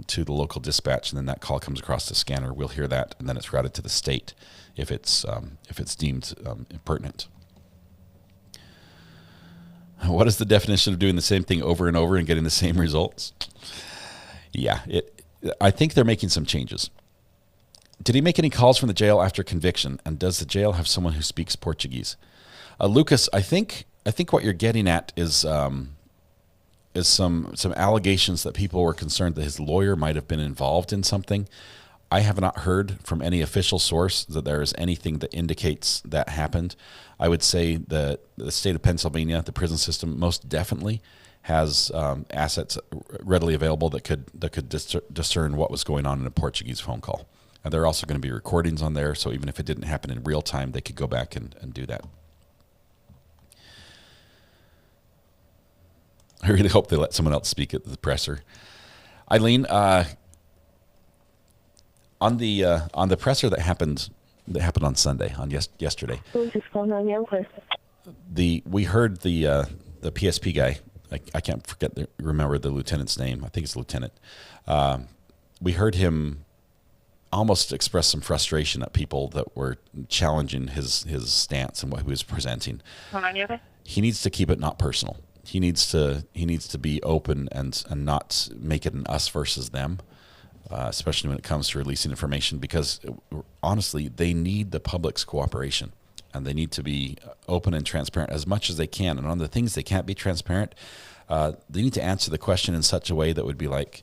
to the local dispatch, and then that call comes across the scanner. We'll hear that, and then it's routed to the state if it's deemed pertinent. What is the definition of doing the same thing over and over and getting the same results? Yeah, I think they're making some changes. Did he make any calls from the jail after conviction? And does the jail have someone who speaks Portuguese? Lucas, I think what you're getting at is some allegations that people were concerned that his lawyer might have been involved in something. I have not heard from any official source that there is anything that indicates that happened. I would say that the state of Pennsylvania, the prison system, most definitely has assets readily available that could discern what was going on in a Portuguese phone call. And there are also going to be recordings on there, so even if it didn't happen in real time, they could go back and do that. I really hope they let someone else speak at the presser. Eileen, on the presser that happened on Sunday, yesterday. We heard the PSP guy. I can't remember the lieutenant's name. I think it's lieutenant. We heard him almost express some frustration at people that were challenging his stance and what he was presenting. He needs to keep it not personal. He needs to be open and not make it an us versus them, especially when it comes to releasing information, because honestly, they need the public's cooperation and they need to be open and transparent as much as they can. And on the things they can't be transparent, they need to answer the question in such a way that would be like,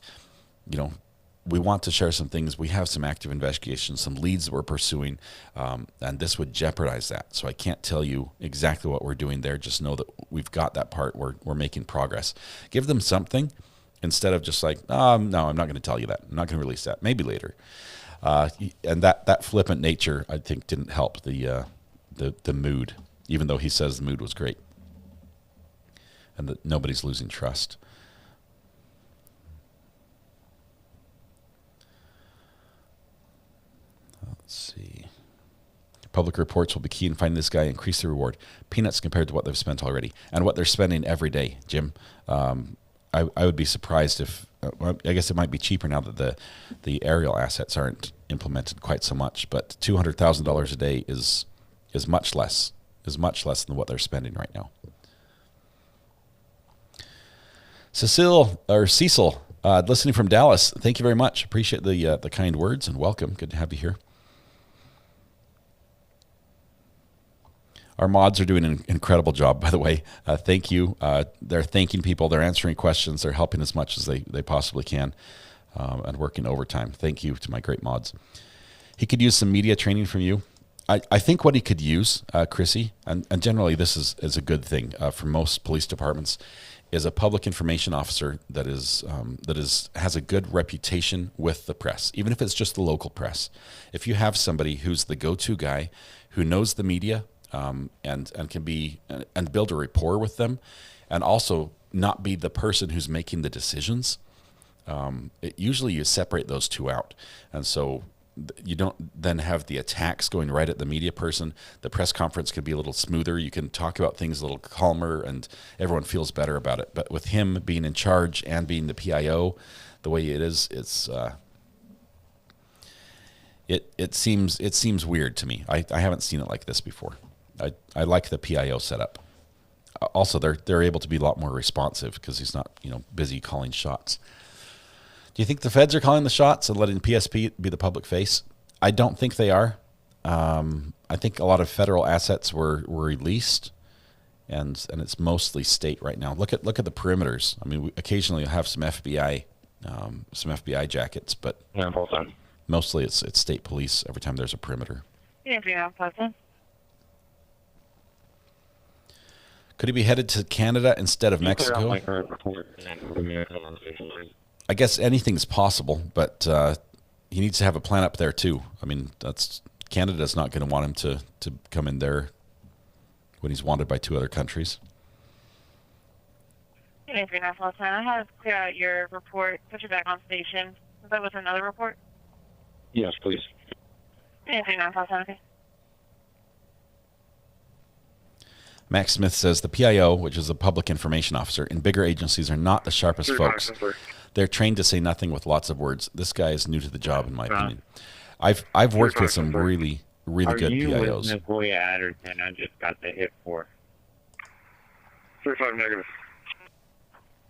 we want to share some things. We have some active investigations, some leads that we're pursuing, and this would jeopardize that. So I can't tell you exactly what we're doing there. Just know that we've got that part. We're making progress. Give them something instead of just like, no, I'm not going to tell you that. I'm not going to release that. Maybe later. And that flippant nature, I think, didn't help the mood, even though he says the mood was great and that nobody's losing trust. Let's see. Public reports will be key in finding this guy, increase the reward. Peanuts compared to what they've spent already and what they're spending every day, Jim. I would be surprised if, I guess it might be cheaper now that the aerial assets aren't implemented quite so much, but $200,000 a day is much less than what they're spending right now. Cecil, listening from Dallas, thank you very much. Appreciate the kind words and welcome. Good to have you here. Our mods are doing an incredible job, by the way. Thank you. They're thanking people. They're answering questions. They're helping as much as they possibly can and working overtime. Thank you to my great mods. He could use some media training from you. I think what he could use, Chrissy, and generally this is a good thing for most police departments, is a public information officer that has a good reputation with the press, even if it's just the local press. If you have somebody who's the go-to guy who knows the media, and can be and build a rapport with them, and also not be the person who's making the decisions. Usually you separate those two out, and so you don't then have the attacks going right at the media person. The press conference can be a little smoother. You can talk about things a little calmer, and everyone feels better about it. But with him being in charge and being the PIO, the way it is, it seems weird to me. I haven't seen it like this before. I like the PIO setup. Also, they're able to be a lot more responsive because he's not busy calling shots. Do you think the feds are calling the shots and letting PSP be the public face? I don't think they are. I think a lot of federal assets were released, and it's mostly state right now. Look at the perimeters. I mean, we occasionally have some FBI jackets, but mostly it's state police every time there's a perimeter. Could he be headed to Canada instead of Mexico? I guess anything's possible, but he needs to have a plan up there too. I mean, Canada's not going to want him to come in there when he's wanted by two other countries. I have clear out your report, put you back on station. Was that with another report? Yes, please. Okay. Max Smith says the PIO, which is a public information officer, in bigger agencies are not the sharpest folks. They're trained to say nothing with lots of words. This guy is new to the job, in my opinion. I've worked with some really good PIOs. Are you with Nagoya Adderton? I just got the hit for. 35 negative.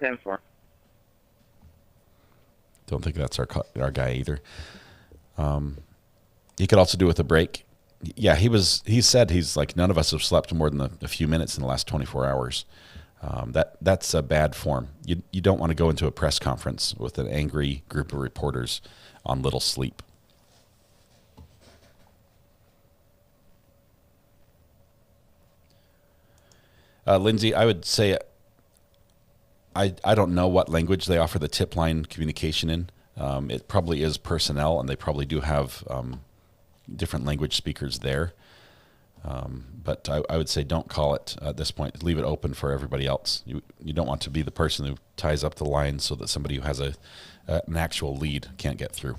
10-4. Don't think that's our guy either. He could also do with a break. Yeah, he said he's like, none of us have slept more than a few minutes in the last 24 hours. That's a bad form. You don't want to go into a press conference with an angry group of reporters on little sleep. Lindsay, I would say I don't know what language they offer the tip line communication in. It probably is personnel, and they probably do have different language speakers there. But I would say don't call it at this point. Leave it open for everybody else. You don't want to be the person who ties up the line so that somebody who has an actual lead can't get through.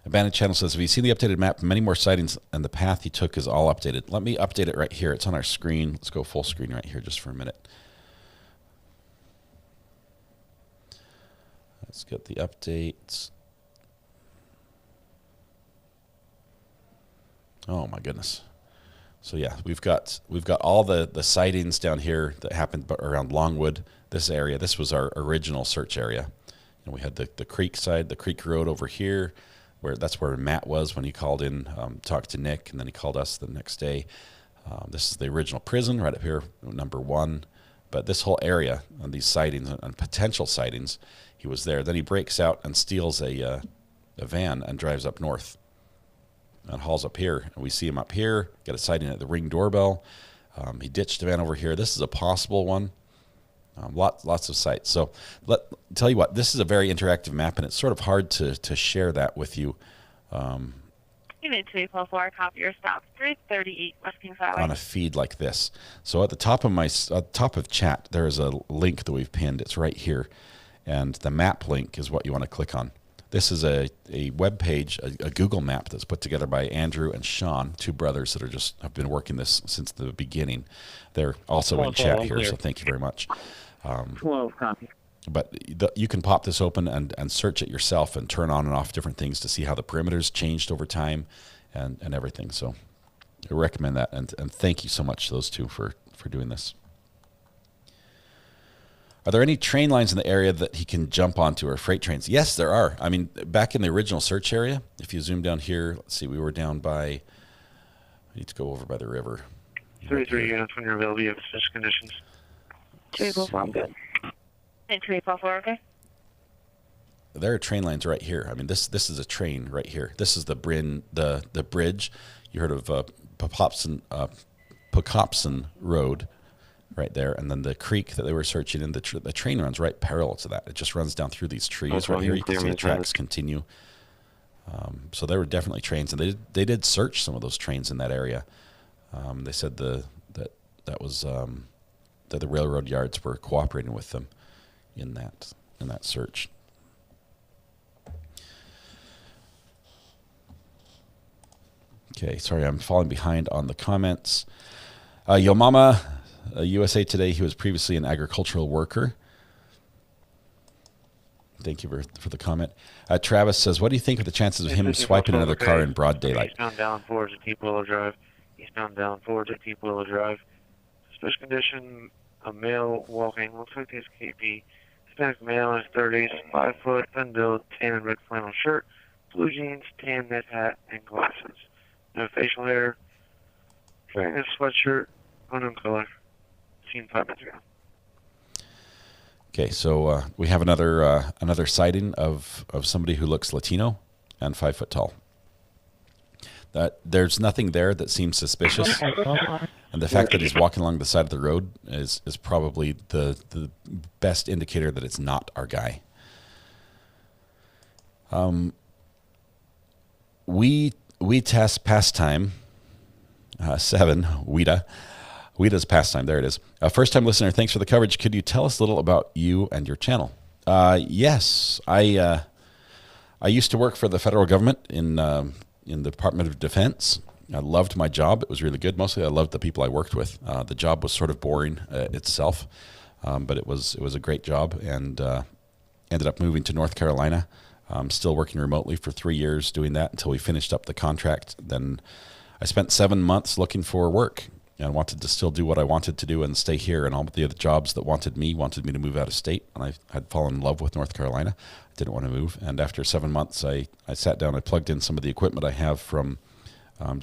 Abandoned Channel says, have you seen the updated map? Many more sightings, and the path he took is all updated. Let me update it right here. It's on our screen. Let's go full screen right here just for a minute. Let's get the updates. Oh my goodness. So yeah, we've got all the sightings down here that happened around Longwood, this area. This was our original search area. And we had the creek side, the creek road over here, that's where Matt was when he called in, talked to Nick, and then he called us the next day. This is the original prison right up here, number 1. But this whole area on these sightings and potential sightings, he was there. Then he breaks out and steals a van and drives up north and hauls up here. And we see him up here, got a sighting at the Ring doorbell. He ditched the van over here. This is a possible one. Lots of sites. So tell you what, this is a very interactive map, and it's sort of hard to share that with you. Unit 284, copy your stop, 338 West Kings Highway. On a feed like this. So at the top of chat, there is a link that we've pinned. It's right here, and the map link is what you want to click on. This is a web page, a Google map that's put together by Andrew and Sean, 2 brothers that have been working this since the beginning. They're also in chat here, so thank you very much. 12 copy. But you can pop this open and search it yourself and turn on and off different things to see how the perimeter's changed over time and everything. So I recommend that, and thank you so much, those 2, for doing this. Are there any train lines in the area that he can jump onto, or freight trains? Yes, there are. I mean, back in the original search area, if you zoom down here, let's see, we were down by, I need to go over by the river. 33 units when you're available, you have such conditions. 284, I'm good. And 284, okay. There are train lines right here. I mean, this is a train right here. This is the bridge. You heard of Pocopson Road right there, and then the creek that they were searching in, the train runs right parallel to that. It just runs down through these trees right here. You can see the tracks continue. So there were definitely trains, and they did search some of those trains in that area. They said that was that the railroad yards were cooperating with them in that search. Okay, sorry, I'm falling behind on the comments. Yo Mama, USA Today, he was previously an agricultural worker. Thank you for the comment. Travis says, what do you think of the chances of him swiping another car in broad daylight? Eastbound down forward to Deep Willow Drive. Eastbound down forward to Deep Willow Drive. Special condition, a male walking, looks like he's KP. Hispanic male in his 30s, 5 foot, thin build, tan and red flannel shirt, blue jeans, tan knit hat, and glasses. No facial hair. Wearing a sweatshirt, unknown color. Seen 5 minutes ago. Okay, so we have another sighting of somebody who looks Latino and 5 foot tall. There's nothing there that seems suspicious, and the fact that he's walking along the side of the road is probably the best indicator that it's not our guy. We test pastime 7 Weeda's pastime. There it is. First time listener, thanks for the coverage. Could you tell us a little about you and your channel? Yes, I used to work for the federal government in the Department of Defense. I loved my job. It was really good. Mostly I loved the people I worked with. The job was sort of boring itself, but it was a great job, and ended up moving to North Carolina. Still working remotely for 3 years doing that until we finished up the contract. Then I spent 7 months looking for work and wanted to still do what I wanted to do and stay here. And all the other jobs that wanted me to move out of state. And I had fallen in love with North Carolina. I didn't want to move. And after 7 months, I sat down, I plugged in some of the equipment I have from going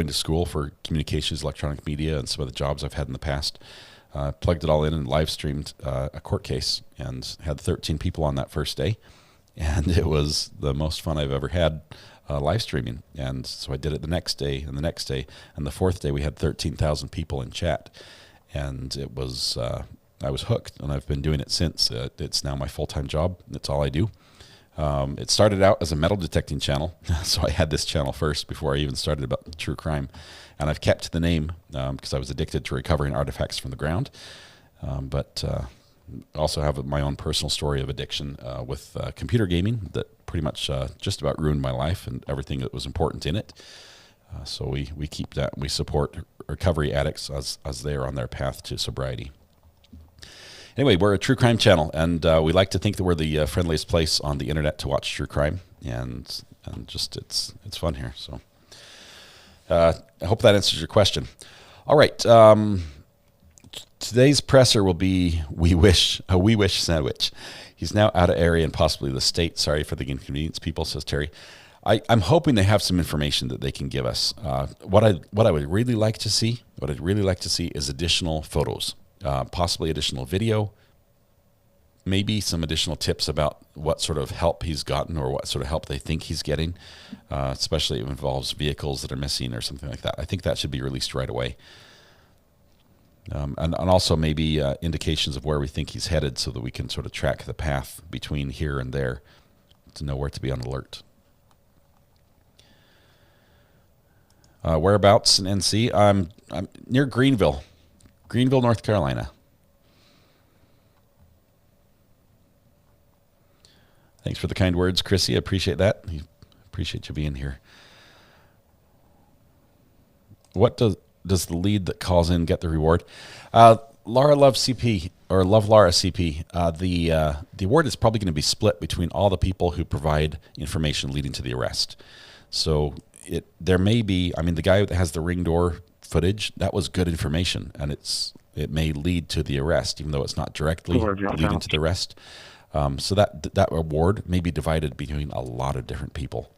to school for communications, electronic media, and some of the jobs I've had in the past. Plugged it all in and live streamed a court case and had 13 people on that first day. And it was the most fun I've ever had live streaming. And so I did it the next day and the next day. And the fourth day we had 13,000 people in chat. And it was, I was hooked, and I've been doing it since. It's now my full-time job. That's all I do. It started out as a metal detecting channel. So I had this channel first before I even started about true crime. And I've kept the name because I was addicted to recovering artifacts from the ground. But also have my own personal story of addiction with computer gaming that pretty much just about ruined my life and everything that was important in it. So we keep that. We support recovery addicts as they are on their path to sobriety. Anyway, we're a true crime channel, and we like to think that we're the friendliest place on the internet to watch true crime, and just it's fun here. So I hope that answers your question. All right. Today's presser will be We Wish sandwich. He's now out of area and possibly the state. Sorry for the inconvenience, people, says Terry. I'm hoping they have some information that they can give us. What I would really like to see, is additional photos, possibly additional video, maybe some additional tips about what sort of help he's gotten or what sort of help they think he's getting, especially if it involves vehicles that are missing or something like that. I think that should be released right away. And also maybe indications of where we think he's headed so that we can sort of track the path between here and there to know where to be on alert. Whereabouts in NC? I'm near Greenville, North Carolina. Thanks for the kind words, Chrissy. I appreciate that. I appreciate you being here. What does the lead that calls in get the reward? Laura Love CP, or Love Laura CP. The award is probably going to be split between all the people who provide information leading to the arrest. So there may be, the guy that has the ring door footage, that was good information, and it may lead to the arrest, even though it's not directly leading to the arrest. So that award may be divided between a lot of different people.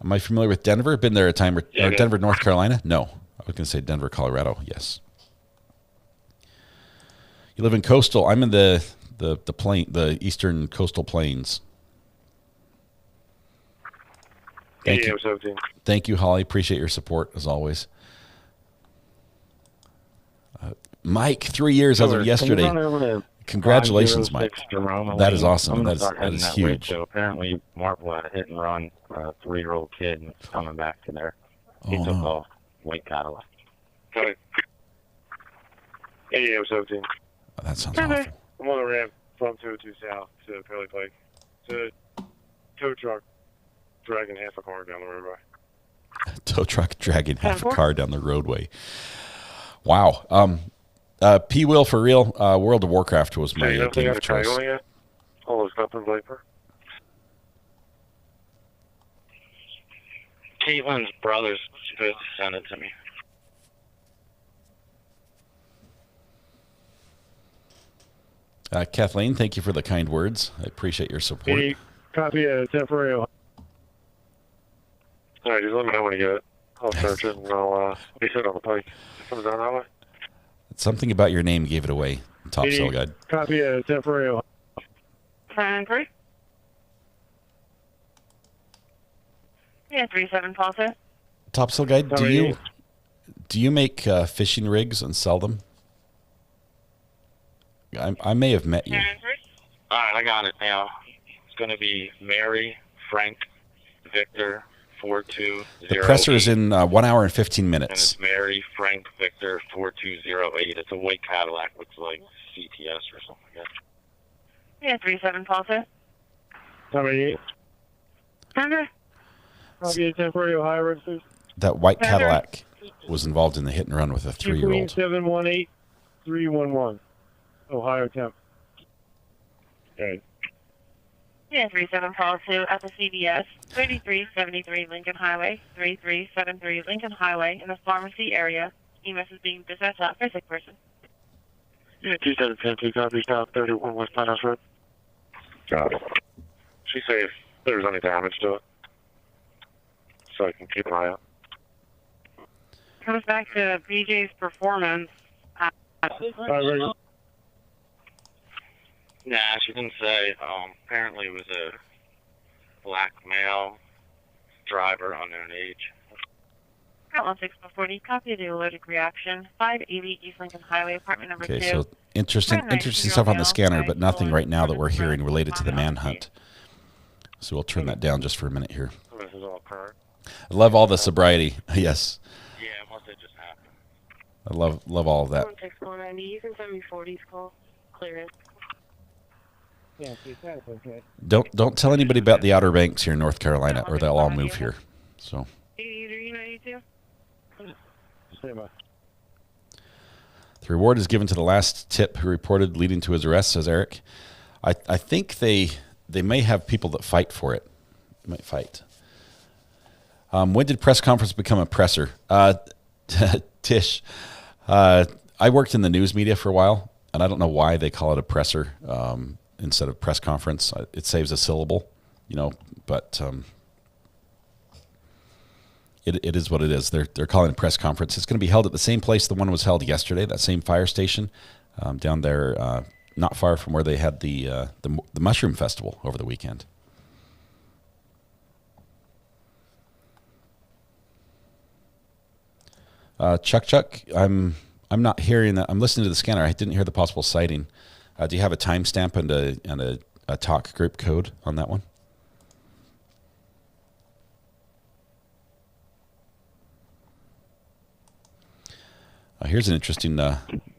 Am I familiar with Denver? Been there a time, or Denver, North Carolina? No. I was going to say Denver, Colorado. Yes. You live in coastal. I'm in the eastern coastal plains. Thank you. Thank you, Holly. Appreciate your support as always. Mike, 3 years as of yesterday. Congratulations, Mike. That is awesome. That is huge. So apparently, Marple had a hit and run a 3-year-old kid and it's coming back to there. He took off white Cadillac. Hey, 17. That sounds awful. I'm on the ramp from 202 South to Pelly Pike. It's a tow truck dragging half a car down the roadway. Tow truck dragging half a car down the roadway. Wow. P. Will for real. World of Warcraft was my game of choice. All those weapons vapor. Caitlin's brother's supposed to send it to me. Kathleen, thank you for the kind words. I appreciate your support. Any copy of temporary. All right, just let me know when you get it. I'll search it and I'll be sitting on the pike. It comes down that way. Something about your name gave it away. Top Cell Guide. Copy of temporary. 3. Yeah, 37 Plaza. Top Cell Guide, do you make fishing rigs and sell them? I may have met you. All right, I got it now. It's going to be Mary, Frank, Victor, 4208. The presser is in 1 hour and 15 minutes. And it's Mary, Frank, Victor, 4208. It's a white Cadillac. Looks like CTS or something like that. Yeah, 37 Plaza. 78. Copy of temporary Ohio registers. That white Cadillac was involved in the hit and run with a 3-year-old. 718-311. Ohio temp. Yeah, Yeah, 37 call to at the CVS, 3373 Lincoln Highway, 3373 Lincoln Highway in the pharmacy area. EMS is being dispatched out for a sick person. Yeah, 2710, copy, South 31 West Pine House Road. Got it. She say if there's any damage to it, so I can keep an eye out. Comes back to BJ's performance. Nah, she didn't say. Apparently it was a black male driver unknown age. Outlaw 640, copy the allergic reaction. 580 East Lincoln Highway, apartment number 2. Okay, so interesting stuff on the scanner, but nothing right now that we're hearing related to the manhunt. So we'll turn that down just for a minute here. This is all current. I love all the sobriety. Yes. Yeah, must have just happened. I love all of that. 16190, you can send me 40's call. Clearance. Yeah, okay. Don't tell anybody about the Outer Banks here in North Carolina, or they'll all move here. So. 8392. The reward is given to the last tip who reported leading to his arrest, says Eric. I think they may have people that fight for it. Might fight. When did press conference become a presser? Tish, I worked in the news media for a while, and I don't know why they call it a presser instead of press conference. It saves a syllable, but it is what it is. They're calling it a press conference. It's going to be held at the same place the one was held yesterday, that same fire station down there, not far from where they had the Mushroom Festival over the weekend. Chuck, I'm not hearing that. I'm listening to the scanner. I didn't hear the possible sighting. Do you have a timestamp and a talk group code on that one? Here's an interesting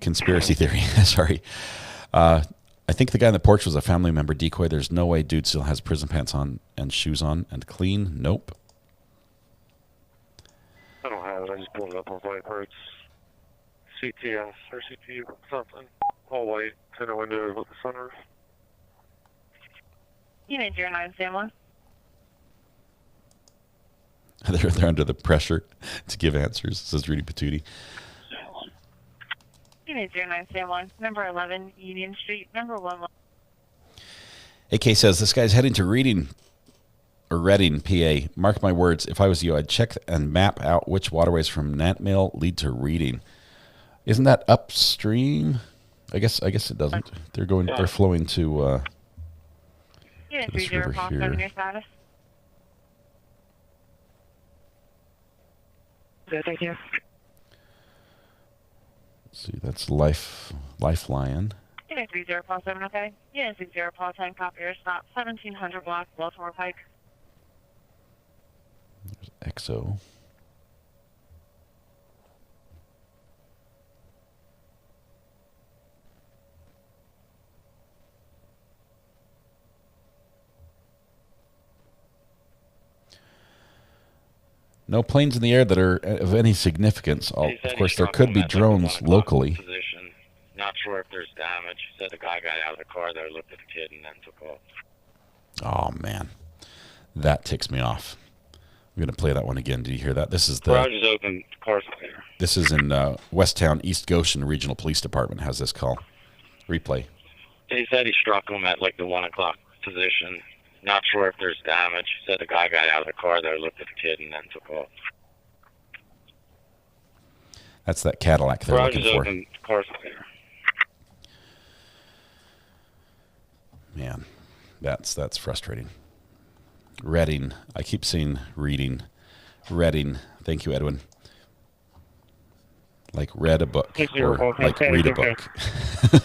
conspiracy theory. Sorry. I think the guy on the porch was a family member decoy. There's no way dude still has prison pants on and shoes on and clean. Nope. I don't have it. I just pulled it up on Viper. It's CTS or CTU something. All white, tinted windows with the sunroof. Unit 0971. They're under the pressure to give answers, says Rudy Patootie. Unit 0971, number 11, Union Street, number 1. AK says, this guy's heading to Reading, PA. Mark my words, if I was you, I'd check and map out which waterways from Nantmill lead to Reading. Isn't that upstream? I guess it doesn't. They're flowing to this river here. Your status. Good, thank you. See, that's Lifeline. Unit 30.7, okay. Unit 60.10, copy your stop. 1700 block, Baltimore Pike. There's EXO. No planes in the air that are of any significance. Of course, there could be drones locally. Position. Not sure if there's damage. Said the guy got out of the car there, looked at the kid, and then took off. Oh, man. That ticks me off. I'm going to play that one again. Did you hear that? This is Garage is open. Car's clear. This is in Westtown, East Goshen Regional Police Department has this call. Replay. He said he struck him at like the 1 o'clock position. Not sure if there's damage. Said the guy got out of the car there, looked at the kid, and then took off. That's that Cadillac they're looking for. Open. Car's clear. Man, that's frustrating. Reading. I keep saying reading. Reading. Thank you, Edwin. Like read a book. Or like read a book.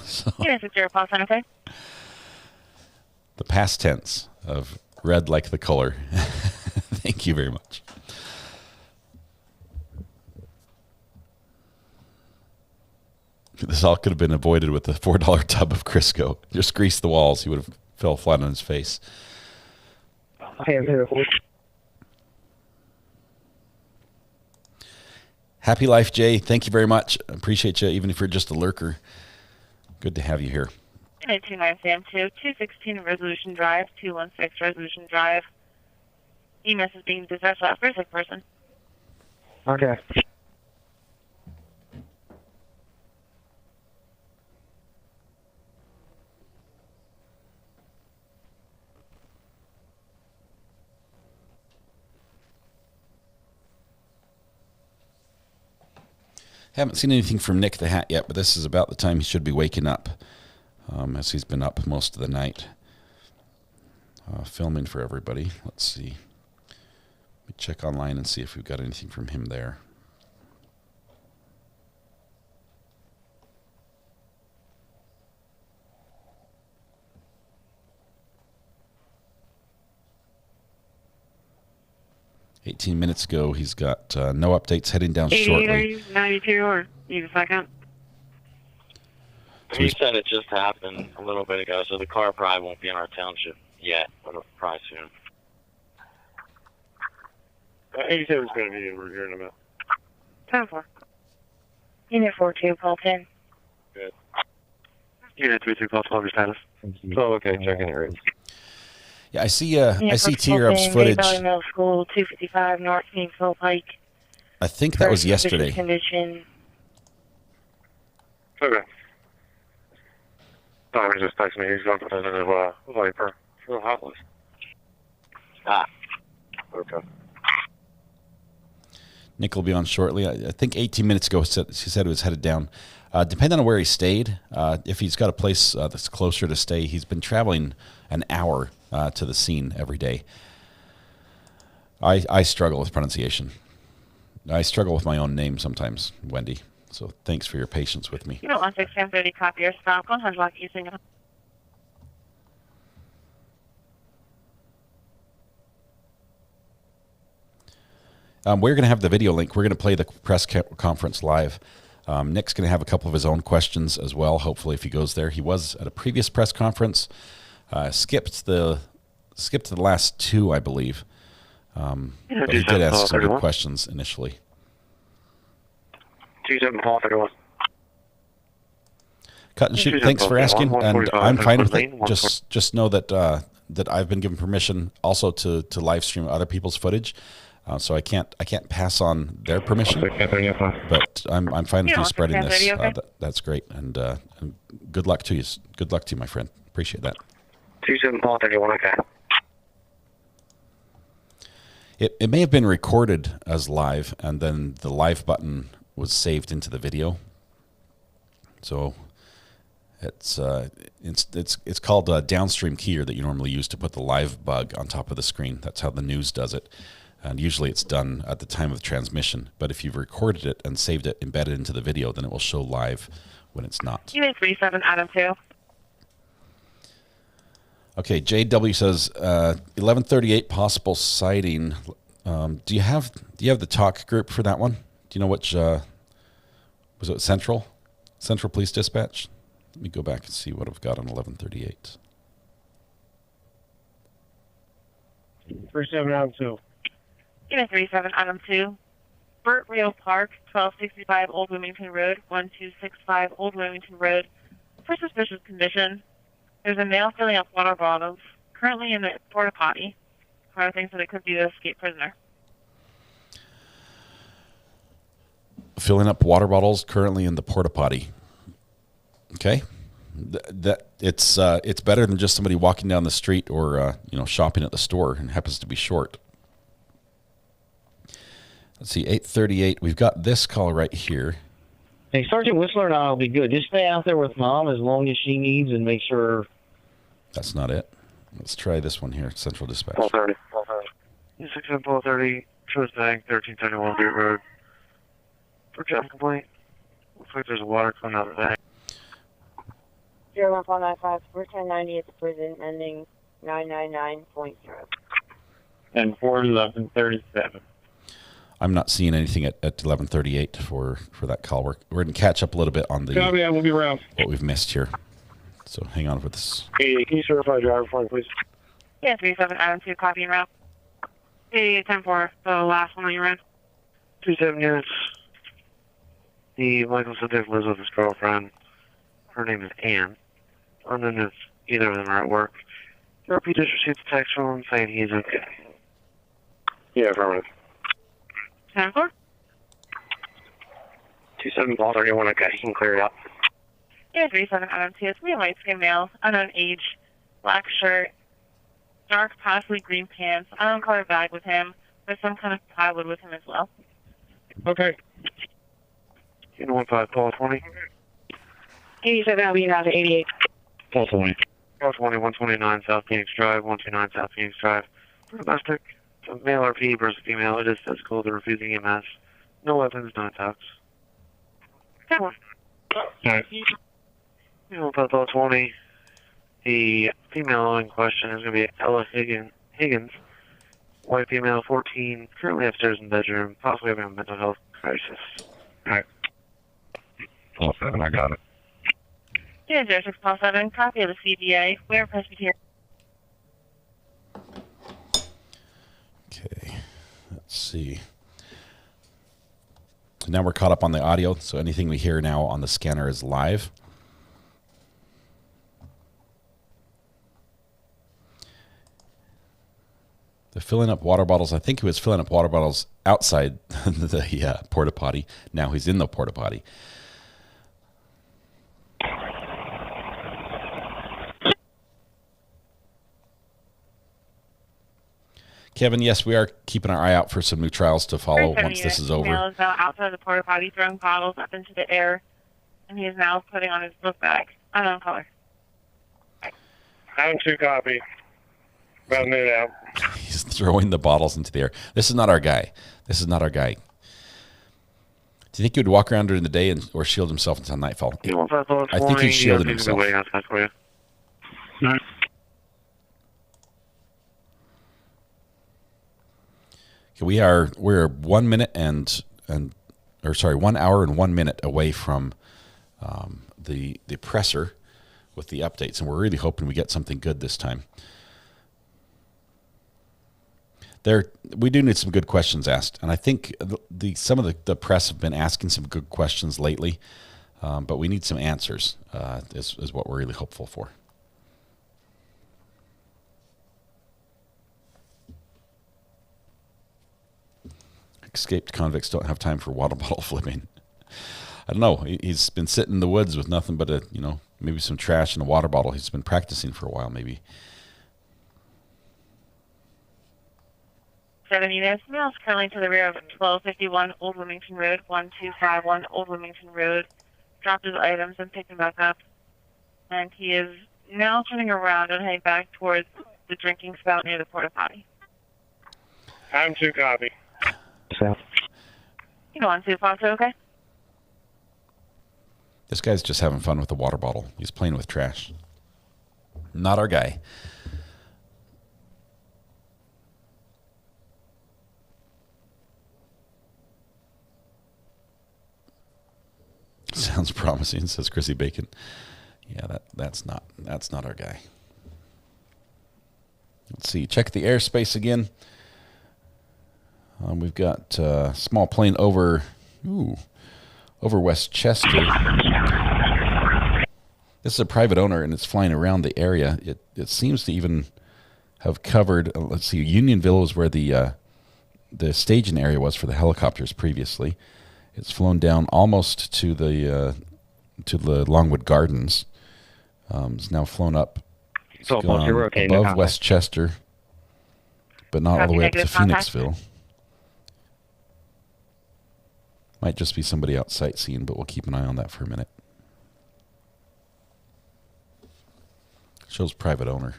So, Yes, it's 0.7, okay. the past tense of red like the color. Thank you very much. This all could have been avoided with a $4 tub of Crisco. Just grease the walls. He would have fell flat on his face. Happy life, Jay. Thank you very much. Appreciate you, even if you're just a lurker. Good to have you here. Unit 29 Sam 2, 216 Resolution Drive, 216 Resolution Drive. EMS is being dispatched for a sick person. Okay. Haven't seen anything from Nick the Hat yet, but this is about the time he should be waking up, as he's been up most of the night filming for everybody. Let's see. Let me check online and see if we've got anything from him there. Minutes ago, he's got no updates, heading down shortly. 92, or need a second? He said it just happened a little bit ago, so the car probably won't be in our township yet, but it'll probably soon. 87 is going to be over here in a minute. 10-4. Unit 42, call 10. Good. Unit 33, call 12, your status. Oh, okay, checking it right. Yeah, I see T-Rub's footage. Middle School, 255 North Kingsville Pike. I think that was yesterday. Condition. Okay. Tommy just texted me. He's going to put in his Viper for the hot list. Ah. Okay. Nick will be on shortly. I think 18 minutes ago, she said it was headed down. Depending on where he stayed, if he's got a place that's closer to stay, he's been traveling an hour to the scene every day. I struggle with pronunciation. I struggle with my own name sometimes, Wendy. So thanks for your patience with me. You don't want to 1030 copy your stop. 100 lock using it. We're going to have the video link. We're going to play the press conference live. Nick's going to have a couple of his own questions as well, hopefully, if he goes there. He was at a previous press conference. Skipped the last two, I believe. But he did ask some good questions initially. 27-31. Cut and shoot. Thanks for asking, and I'm fine with it. Just know that that I've been given permission also to live stream other people's footage. So I can't pass on their permission, but I'm fine with you spreading this. That's great, and good luck to you. Good luck to you, my friend. Appreciate that. 27-31, okay. It may have been recorded as live, and then the live button was saved into the video. So it's called a downstream keyer that you normally use to put the live bug on top of the screen. That's how the news does it. And usually it's done at the time of transmission. But if you've recorded it and saved it, embedded into the video, then it will show live when it's not. Unit 37, Adam 2. Okay, JW says 1138 possible sighting. Do you have the talk group for that one? Do you know which was it Central Police Dispatch? Let me go back and see what I've got on 1138. 37 Adam 2. Unit 37, Adam 2. Burt Real Park, 1265 Old Wilmington Road, 1265 Old Wilmington Road. For suspicious condition, there's a male filling up water bottles, currently in the porta potty. Carter thinks that it could be the escaped prisoner. Filling up water bottles, currently in the porta potty. Okay, that it's better than just somebody walking down the street or shopping at the store and happens to be short. Let's see, 838. We've got this call right here. Hey, Sergeant Whistler and I will be good. Just stay out there with Mom as long as she needs and make sure. That's not it. Let's try this one here, Central Dispatch. 1230. 1230, Choice Bank, 1371 Beat Road. For job complaint. Looks like there's water coming out of the bank. 01495, 1090 at the prison, ending 999.0. And 41137. I'm not seeing anything at 1138 for that call. We're going to catch up a little bit on the Copy, I will be around. What we've missed here. So hang on for this. Hey, can you certify driver for me, please? Yeah, 37 Adam 2, copy and route. 10-4, the last one on your end. 27 units. The Michael subject lives with his girlfriend. Her name is Ann. wondering if either of them are at work. He just received a text from him saying he's okay. Yeah, affirmative. 10-4. 27 Paul 31, okay, he can clear it up. Yeah, 37 Adam T. It's me, a light-skinned male, unknown age, black shirt, dark, possibly green pants, unknown color bag with him, with some kind of plywood with him as well. Okay. 15 Paul 20. 87 Avenue, 88. Paul 20. Paul 20, 129 South Phoenix Drive, 129 South Phoenix Drive. Domestic. So male RP versus female. It is physical. They're refusing EMS. No weapons, no attacks. That one. Alright. 20. The female in question is going to be Ella Higgins. White female, 14, currently upstairs in the bedroom, possibly having a mental health crisis. Alright. Paul 7, I got it. Yeah, 06 Paul 7, copy of the CBA. Where Presbyterian. Okay, let's see. Now we're caught up on the audio, so anything we hear now on the scanner is live. They're filling up water bottles. I think he was filling up water bottles outside the porta potty. Now he's in the porta potty. Kevin, yes, we are keeping our eye out for some new trials to follow once this is over. Male is now outside the porta potty throwing bottles up into the air, and he is now putting on his book bag. Unknown color. I'm 2 copy. About a minute out. He's throwing the bottles into the air. This is not our guy. This is not our guy. Do you think he would walk around during the day or shield himself until nightfall? I think he's shielding himself. Okay, We're 1 minute and 1 hour and 1 minute away from the presser with the updates, and we're really hoping we get something good this time. We do need some good questions asked, and I think some of the press have been asking some good questions lately, but we need some answers. Is what we're really hopeful for. Escaped convicts don't have time for water bottle flipping. I don't know. He's been sitting in the woods with nothing but maybe some trash and a water bottle. He's been practicing for a while, maybe. 7 units. Male is currently to the rear of 1251 Old Wilmington Road, 1251 Old Wilmington Road. Dropped his items and picked them back up. And he is now turning around and heading back towards the drinking spout near the porta potty. I'm 2 copy. South. You know, on 2 Fox, okay? This guy's just having fun with the water bottle. He's playing with trash. Not our guy. Sounds promising, says Chrissy Bacon. Yeah, that's not our guy. Let's see. Check the airspace again. We've got a small plane over West Chester. This is a private owner, and it's flying around the area. It seems to even have covered. Let's see. Unionville is where the staging area was for the helicopters previously. It's flown down almost to the Longwood Gardens. It's now flown up. It's gone above West Chester, but not all the way up to Phoenixville. Might just be somebody out sightseeing, but we'll keep an eye on that for a minute. Shows private owner.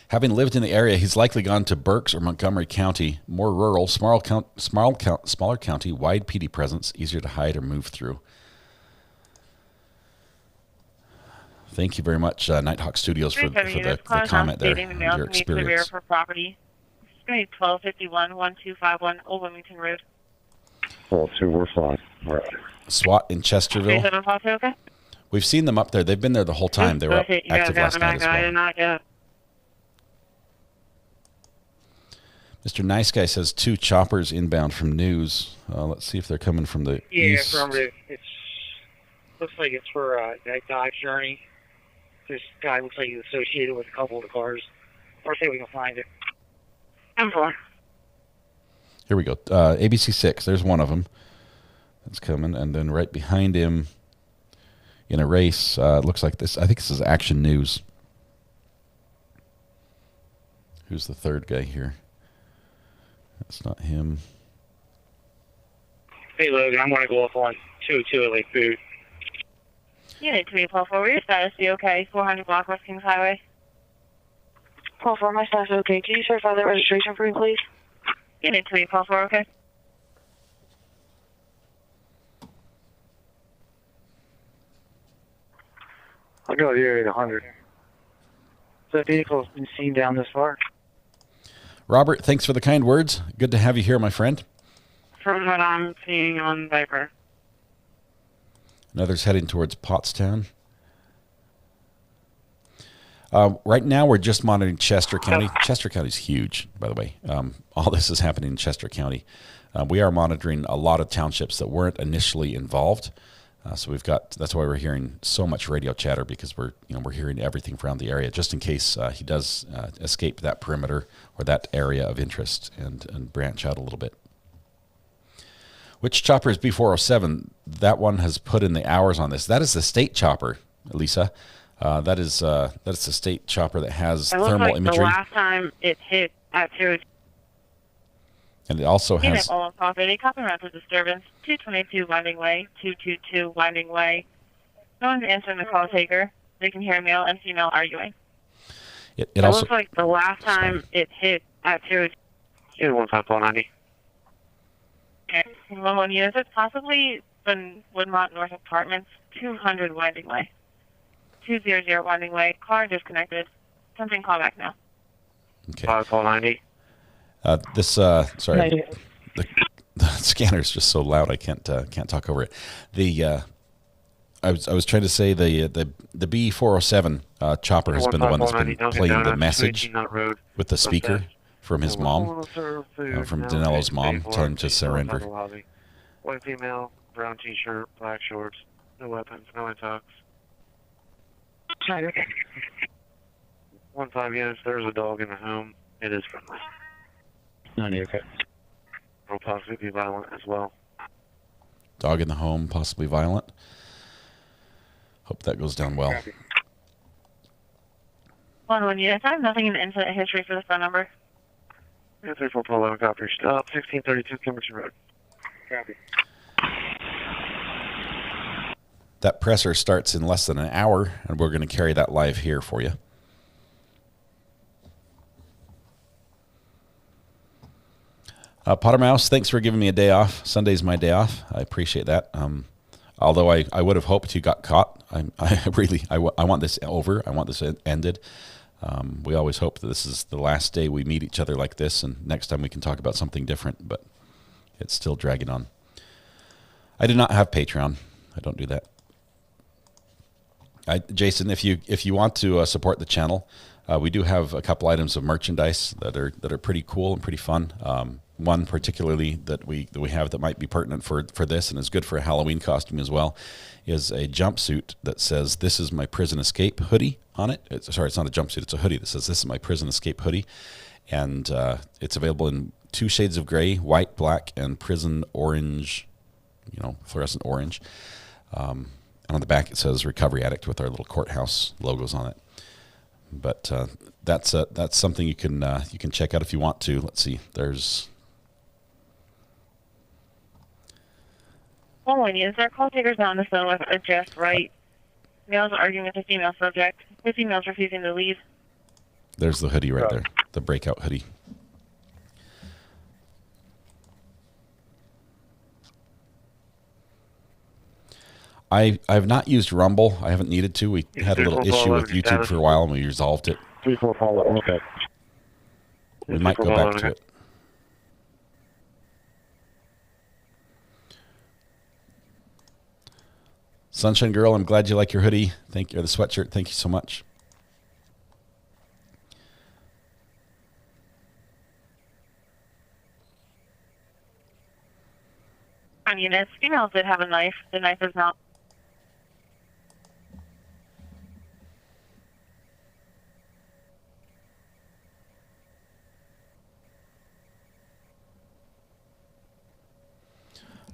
Having lived in the area, he's likely gone to Berks or Montgomery County, more rural, smaller county, wide PD presence, easier to hide or move through. Thank you very much, Nighthawk Studios, for the comment there, and your experience. For property. It's going to be 1251 1251 Old Wilmington Road. 2, we're fine. Right. SWAT in Chesterville. Okay? We've seen them up there. They've been there the whole time. They were active last night as well. Mr. Nice Guy says 2 choppers inbound from News. Let's see if they're coming from the east. Yeah, from it. Looks like it's for a night dive journey. This guy looks like he's associated with a couple of the cars. Or see if we can find it. M4. Here we go. ABC 6. There's one of them that's coming, and then right behind him, in a race, it looks like this. I think this is Action News. Who's the third guy here? That's not him. Hey, Logan, I'm going to go up on 202 at Lake Food. Unit 344, your status be okay? 400 block West Kings Highway. 444, my status okay. Can you certify that registration for me, please? Unit 344, okay? I'll go here at 100. The vehicle's been seen down this far. Robert, thanks for the kind words. Good to have you here, my friend. From what I'm seeing on Viper. Another's heading towards Pottstown. Right now, we're just monitoring Chester County. Chester County is huge, by the way. All this is happening in Chester County. We are monitoring a lot of townships that weren't initially involved. So we've got. That's why we're hearing so much radio chatter, because we're hearing everything around the area, just in case he does escape that perimeter or that area of interest and branch out a little bit. Which chopper is B407? That one has put in the hours on this. That is the state chopper, Lisa. That's the state chopper that has thermal imagery. The last time it hit at 2. And it also has. Unit all property, copy rapid disturbance, 222 Winding Way, 222 Winding Way. No one's answering the call taker. They can hear male and female arguing. It also looks like the last time it hit at 2. Unit 15490. Okay. 111 units. It's possibly the Woodmont North Apartments, 200 Winding Way. 200 Winding Way. Car disconnected. Something call back now. Okay. 5490. Sorry, the scanner's just so loud I can't talk over it. I was trying to say the B407 chopper has been the one that's been playing the message with the speaker from his mom, from Danelo's mom, telling him to surrender. White female, brown t-shirt, black shorts, no weapons, no intox. 15 units, there's a dog in the home. It is friendly. 90, okay. Will possibly be violent as well. Dog in the home, possibly violent. Hope that goes down well. 111 units. I have nothing in the incident history for the phone number. Yeah, 3411, copy. Stop, 1632 Cambridge Road. Copy. That presser starts in less than an hour, and we're going to carry that live here for you. Pottermouse, thanks for giving me a day off. Sunday's my day off. I appreciate that. Although I would have hoped you got caught. I want this over. I want this ended. We always hope that this is the last day we meet each other like this, and next time we can talk about something different, but it's still dragging on. I do not have Patreon. I don't do that. Jason, if you want to support the channel, we do have a couple items of merchandise that are pretty cool and pretty fun. One particularly that we have that might be pertinent for this and is good for a Halloween costume as well is a jumpsuit that says "This is my prison escape" hoodie on it. It's not a jumpsuit; it's a hoodie that says "This is my prison escape" hoodie, and it's available in 2 shades of gray, white, black, and prison orange. Fluorescent orange. And on the back it says "Recovery Addict" with our little courthouse logos on it. But that's something you can check out if you want to. Let's see. There's. Is there call takers on the phone with adjust right? Males arguing with a female subject. The female's refusing to leave. There's the hoodie right there. The breakout hoodie. I've not used Rumble. I haven't needed to. We had a little issue with YouTube for a while, and we resolved it. 3411, okay. We might go back to it. Sunshine Girl, I'm glad you like your hoodie. Thank you, or the sweatshirt. Thank you so much. Units. Females did have a knife. The knife is not.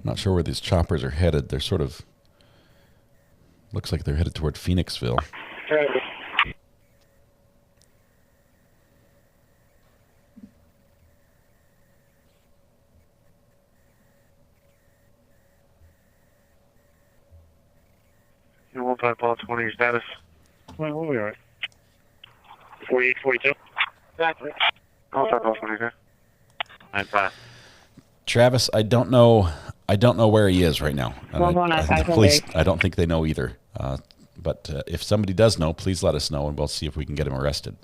Not sure where these choppers are headed. They're sort of, looks like they're headed toward Phoenixville. You want 5 ball 20, your status? Well, we'll be all right. 48, 42. Exactly. I'll 5 ball 20, okay? 9-5. Travis, I don't know where he is right now. And the police, I don't think they know either. But if somebody does know, please let us know, and we'll see if we can get him arrested.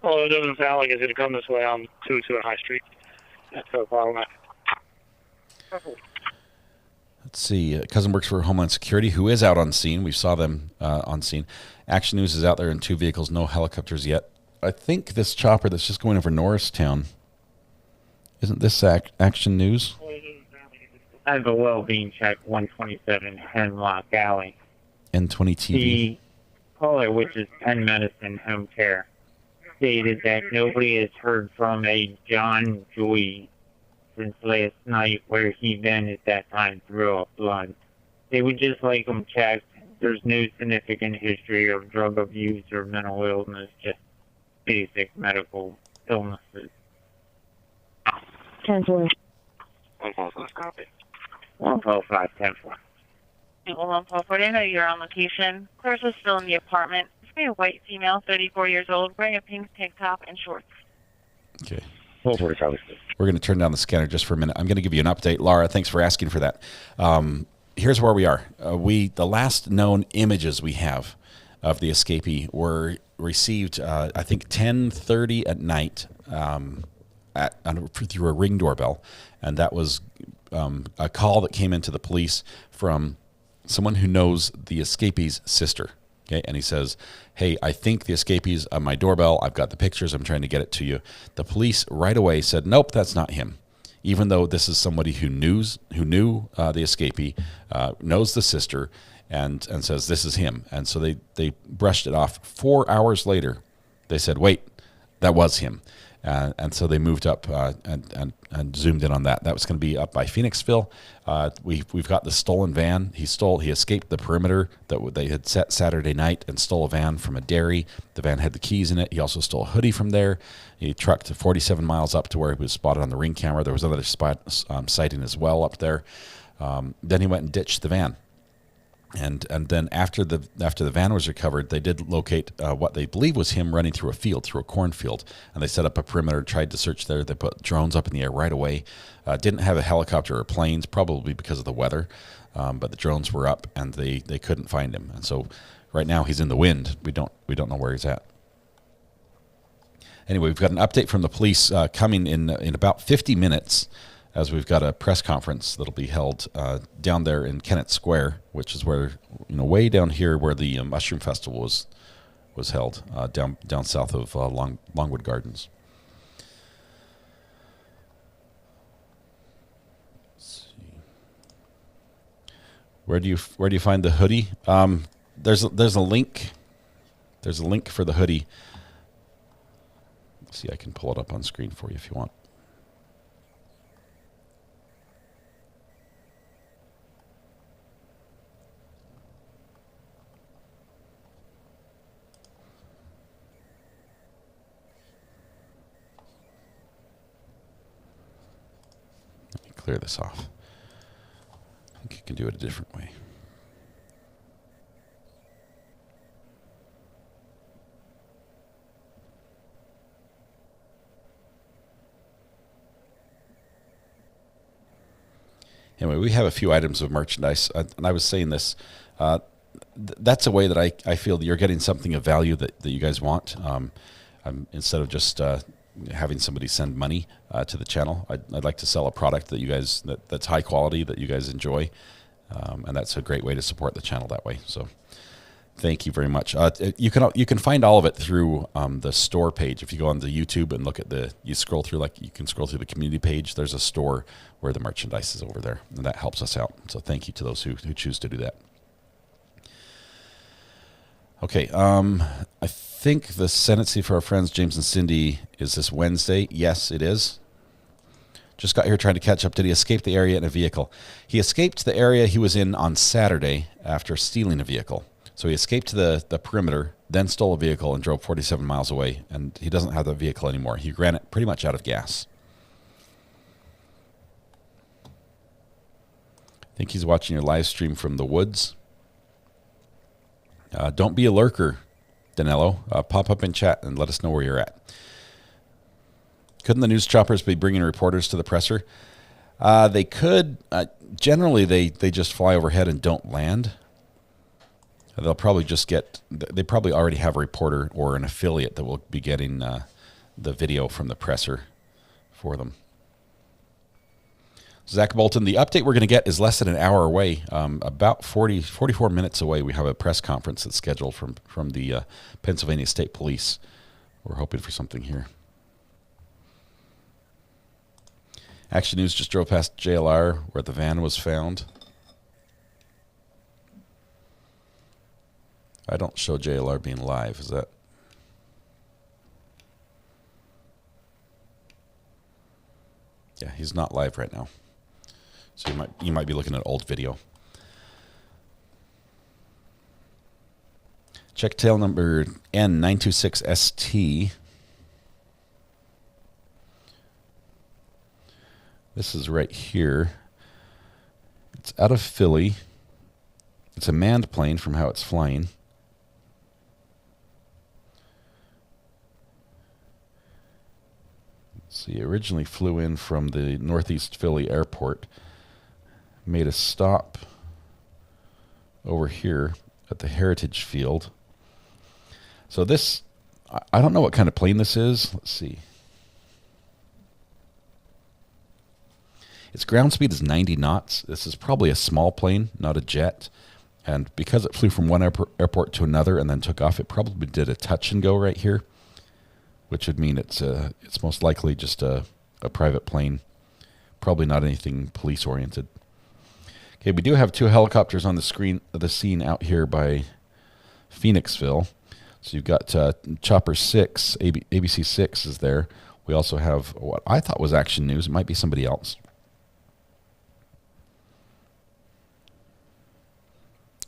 Well, it doesn't sound like it's going to come this way on 202 High Street. That's no problem. Let's see. Cousin works for Homeland Security, who is out on scene. We saw them on scene. Action News is out there in 2 vehicles, no helicopters yet. I think this chopper that's just going over Norristown, isn't this Action News? I have a well-being check, 127 Hemlock Alley. N20 TV. The caller, which is Penn Medicine Home Care, stated that nobody has heard from a John Joy since last night, where he then at that time threw up blood. They would just like him checked. There's no significant history of drug abuse or mental illness, just basic medical illnesses. 10-4. 1-4, copy. 1-4-5, 10-4. Well, 1-4-4, I know you're on location. Clarissa's still in the apartment. It's a white female, 34 years old, wearing a pink tank top and shorts. Okay. We're going to turn down the scanner just for a minute. I'm going to give you an update. Laura, thanks for asking for that. Here's where we are. The last known images we have of the escapee were received, I think, 10:30 at night through a Ring doorbell. And that was a call that came into the police from someone who knows the escapee's sister. Okay, and he says, hey, I think the escapee's on my doorbell. I've got the pictures. I'm trying to get it to you. The police right away said, nope, that's not him. Even though this is somebody who knew the escapee, knows the sister, and says this is him. And so they brushed it off. 4 hours later, they said, wait, that was him. And so they moved up and zoomed in on that. That was going to be up by Phoenixville. We've got the stolen van. He escaped the perimeter that they had set Saturday night and stole a van from a dairy. The van had the keys in it. He also stole a hoodie from there. He trucked 47 miles up to where he was spotted on the Ring camera. There was another sighting as well up there. Then he went and ditched the van. And then after the van was recovered, they did locate what they believe was him running through a cornfield, and they set up a perimeter, tried to search there. They put drones up in the air right away. Didn't have a helicopter or planes, probably because of the weather, but the drones were up, and they couldn't find him. And so right now he's in the wind. We don't know where he's at. Anyway, we've got an update from the police coming in about 50 minutes. As we've got a press conference that'll be held down there in Kennett Square, which is where, way down here where the Mushroom Festival was held, down south of Longwood Gardens. Let's see. Where do you find the hoodie? There's a link. There's a link for the hoodie. Let's see, I can pull it up on screen for you if you want. Clear this off. I think you can do it a different way. Anyway, we have a few items of merchandise, and I was saying this. That's a way that I feel that you're getting something of value that you guys want. Instead of just having somebody send money to the channel, I'd like to sell a product that you guys that's high quality, that you guys enjoy, and that's a great way to support the channel that way. So thank you very much. You can find all of it through the store page. If you go on the YouTube and look at you can scroll through the community page. There's a store where the merchandise is over there, and that helps us out. So thank you to those who choose to do that. Okay. I think the sentencing for our friends James and Cindy is this Wednesday. Yes, it is. Just got here trying to catch up. Did he escape the area in a vehicle? He escaped the area he was in on Saturday after stealing a vehicle. So he escaped to the perimeter, then stole a vehicle and drove 47 miles away. And he doesn't have the vehicle anymore. He ran it pretty much out of gas. I think he's watching your live stream from the woods. Don't be a lurker, Danelo. Pop up in chat and let us know where you're at. Couldn't the news choppers be bringing reporters to the presser? They could. Generally, they just fly overhead and don't land. They'll probably just get. They probably already have a reporter or an affiliate that will be getting the video from the presser for them. Zach Bolton, the update we're going to get is less than an hour away, about 44 minutes away. We have a press conference that's scheduled from the Pennsylvania State Police. We're hoping for something here. Action News just drove past JLR where the van was found. I don't show JLR being live. Is that? Yeah, he's not live right now. So you might be looking at old video. Check tail number N926ST. This is right here. It's out of Philly. It's a manned plane from how it's flying. Let's see, originally flew in from the Northeast Philly airport. Made a stop over here at the Heritage Field. So this, I don't know what kind of plane this is. Let's see. Its ground speed is 90 knots. This is probably a small plane, not a jet. And because it flew from one airport to another and then took off, it probably did a touch and go right here, which would mean it's most likely just a private plane, probably not anything police oriented. Okay, we do have two helicopters on the scene out here by Phoenixville. So you've got Chopper 6, ABC 6 is there. We also have what I thought was Action News. It might be somebody else.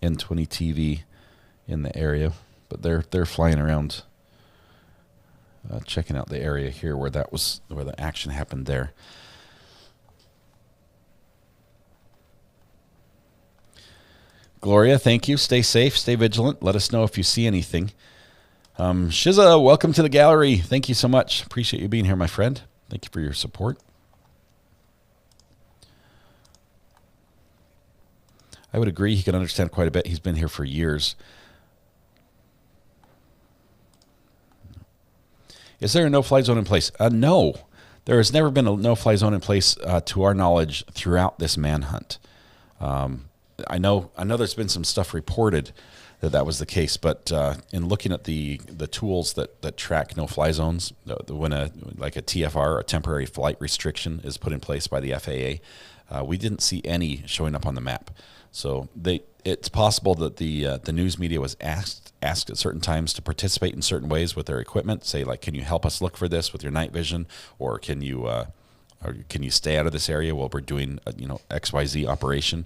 N20 TV in the area, but they're flying around, checking out the area here where the action happened there. Gloria, thank you. Stay safe, stay vigilant. Let us know if you see anything. Shiza, welcome to the gallery. Thank you so much. Appreciate you being here, my friend. Thank you for your support. I would agree. He can understand quite a bit. He's been here for years. Is there a no-fly zone in place? No. There has never been a no-fly zone in place, to our knowledge, throughout this manhunt. I know there's been some stuff reported that was the case, but in looking at the tools that track no-fly zones, when like a TFR, a temporary flight restriction, is put in place by the FAA, we didn't see any showing up on the map. So it's possible that the news media was asked at certain times to participate in certain ways with their equipment. Say, like, can you help us look for this with your night vision, or can you stay out of this area while we're doing XYZ operation?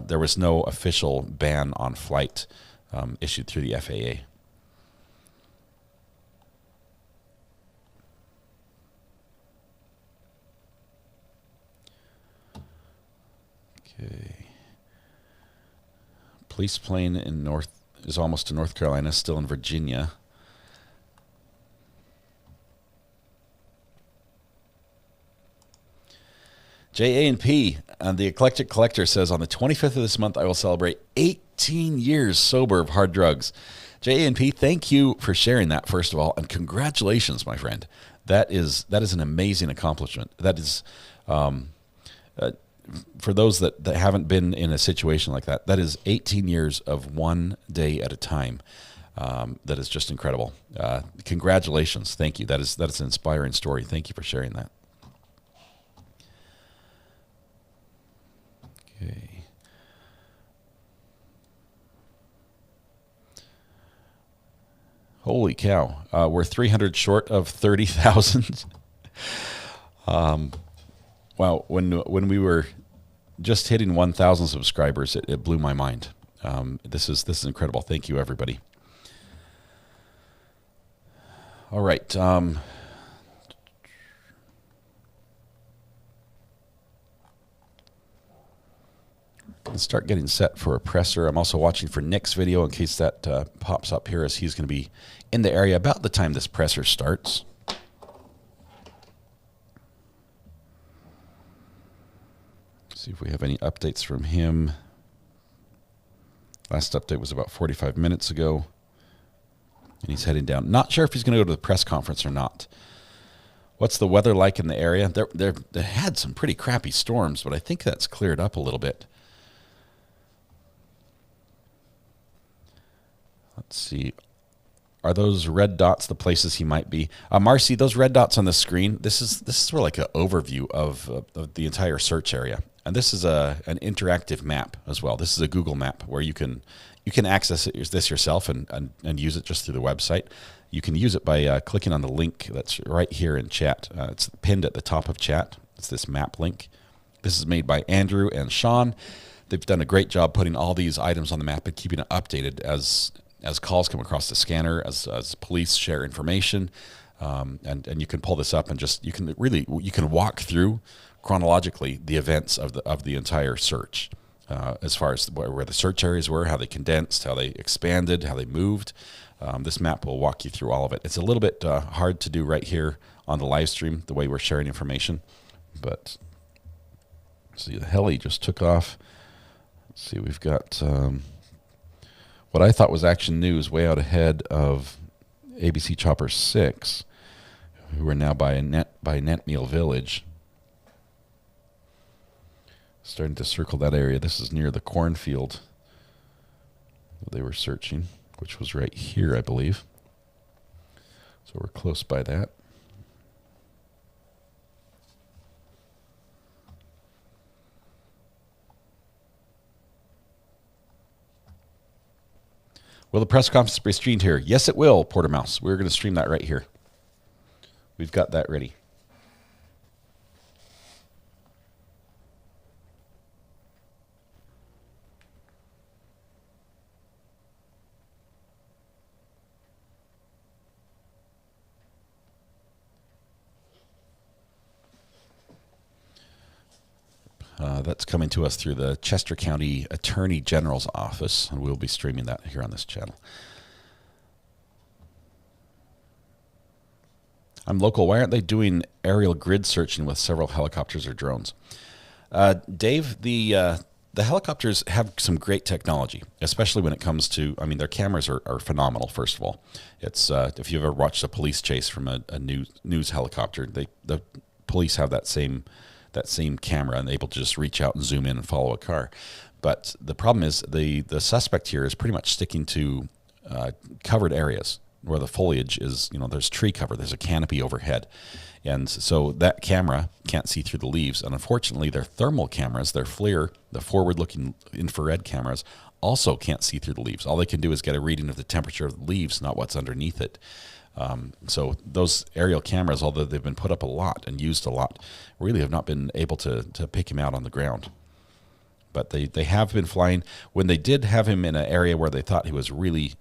There was no official ban on flight issued through the FAA. Okay. Police plane is almost to North Carolina, still in Virginia. JA&P, the Eclectic Collector says, on the 25th of this month, I will celebrate 18 years sober of hard drugs. JA&P, thank you for sharing that, first of all, and congratulations, my friend. That is an amazing accomplishment. That is, for those that haven't been in a situation like that, that is 18 years of one day at a time. That is just incredible. Congratulations. Thank you. That is an inspiring story. Thank you for sharing that. Okay. Holy cow. We're 300 short of 30,000. Wow. When we were just hitting 1,000 subscribers, it blew my mind. This is incredible. Thank you, everybody. All right. Let's start getting set for a presser. I'm also watching for Nick's video in case that pops up here, as he's going to be in the area about the time this presser starts. See if we have any updates from him. Last update was about 45 minutes ago. And he's heading down. Not sure if he's going to go to the press conference or not. What's the weather like in the area? They had some pretty crappy storms, but I think that's cleared up a little bit. Let's see. Are those red dots the places he might be? Marcy, those red dots on the screen, this is sort of like an overview of the entire search area. And this is an interactive map as well. This is a Google map where you can access this yourself and use it just through the website. You can use it by clicking on the link that's right here in chat. It's pinned at the top of chat. It's this map link. This is made by Andrew and Sean. They've done a great job putting all these items on the map and keeping it updated as calls come across the scanner, as police share information, and you can pull this up and you can walk through chronologically the events of the entire search, as far as where the search areas were, how they condensed, how they expanded, how they moved. This map will walk you through all of it. It's a little bit hard to do right here on the live stream, the way we're sharing information, but see, the heli just took off. Let's see, we've got what I thought was Action News way out ahead of ABC Chopper 6, who are now by Netmeal Village. Starting to circle that area. This is near the cornfield that they were searching, which was right here, I believe. So we're close by that. Will the press conference be streamed here? Yes, it will, Portermouse. We're going to stream that right here. We've got that ready. That's coming to us through the Chester County Attorney General's office, and we'll be streaming that here on this channel. I'm local. Why aren't they doing aerial grid searching with several helicopters or drones? Dave, the helicopters have some great technology, especially when it comes to, I mean, their cameras are phenomenal, first of all. It's if you've ever watched a police chase from a news helicopter, the police have that same camera and able to just reach out and zoom in and follow a car. But the problem is the suspect here is pretty much sticking to covered areas where the foliage is, there's tree cover, there's a canopy overhead. And so that camera can't see through the leaves. And unfortunately, their thermal cameras, their FLIR, the forward-looking infrared cameras, also can't see through the leaves. All they can do is get a reading of the temperature of the leaves, not what's underneath it. So those aerial cameras, although they've been put up a lot and used a lot, really have not been able to pick him out on the ground. But they have been flying. When they did have him in an area where they thought he was really,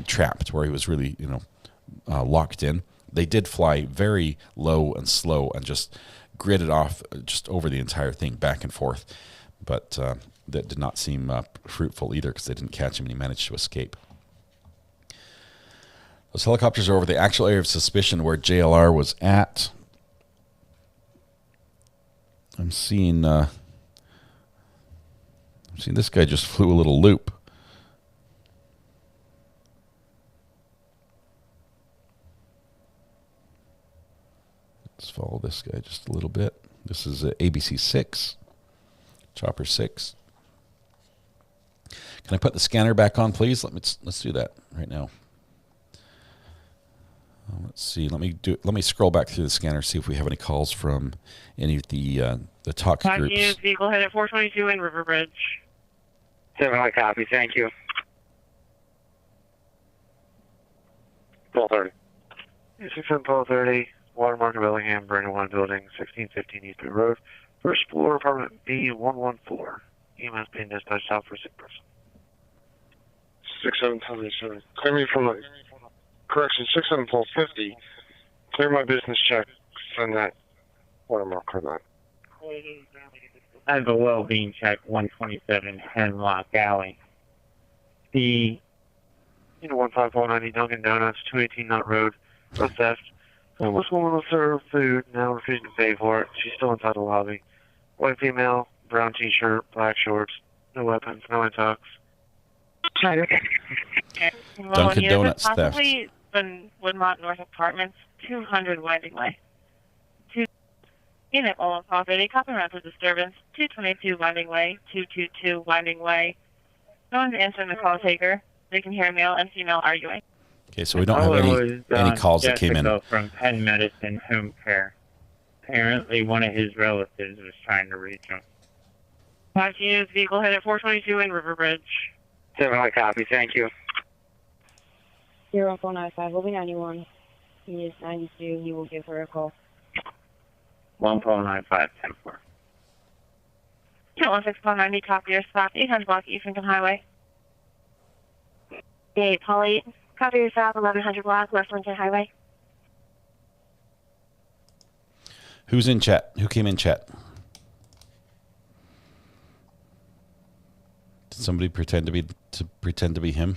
trapped, where he was really, locked in, they did fly very low and slow and just gridded off just over the entire thing, back and forth. But that did not seem fruitful either, because they didn't catch him and he managed to escape. Those helicopters are over the actual area of suspicion where JLR was at. I'm seeing this guy just flew a little loop. Let's follow this guy just a little bit. This is ABC 6, Chopper 6. Can I put the scanner back on, please? Let's do that right now. Let's see. Let me scroll back through the scanner, see if we have any calls from any of the talk groups. News, vehicle headed 422 in Riverbridge. 7 copy. Thank you. 12:30. 12:30, Watermark of Bellingham, Brandon Building, 1615 East Bay Road. First floor, apartment B114. EMS being dispatched out for sick person. 6777. Clear me from the correction. 67450. Clear my business check. Send that watermark for that. I have a well-being check, 127 Hemlock Alley. The 15490 Dunkin' Donuts, 218 Knott Road, for theft. Homeless woman was served food, now refusing to pay for it. She's still inside the lobby. White female, brown t-shirt, black shorts, no weapons, no intox. Dunkin' Donuts theft. Possibly in Woodmont North Apartments, 200 Winding Way. Unit Olin property, copy around for disturbance, 222 Winding Way, 222 Winding Way. No one's answering the call taker. They can hear male and female arguing. Okay, so we don't have any calls that came in. From Penn Medicine Home Care. Apparently one of his relatives was trying to reach him. 5 units, vehicle headed 422 in River Bridge. 7 copy, thank you. 0495 will be 91. He is 92. You will give her a call. 149510-4. 216-90, top of your spot, 800 block East Lincoln Highway. 8 Polly, copy your south, 1100 block West Lincoln Highway. Who's in chat? Who came in chat? Did somebody pretend to be him?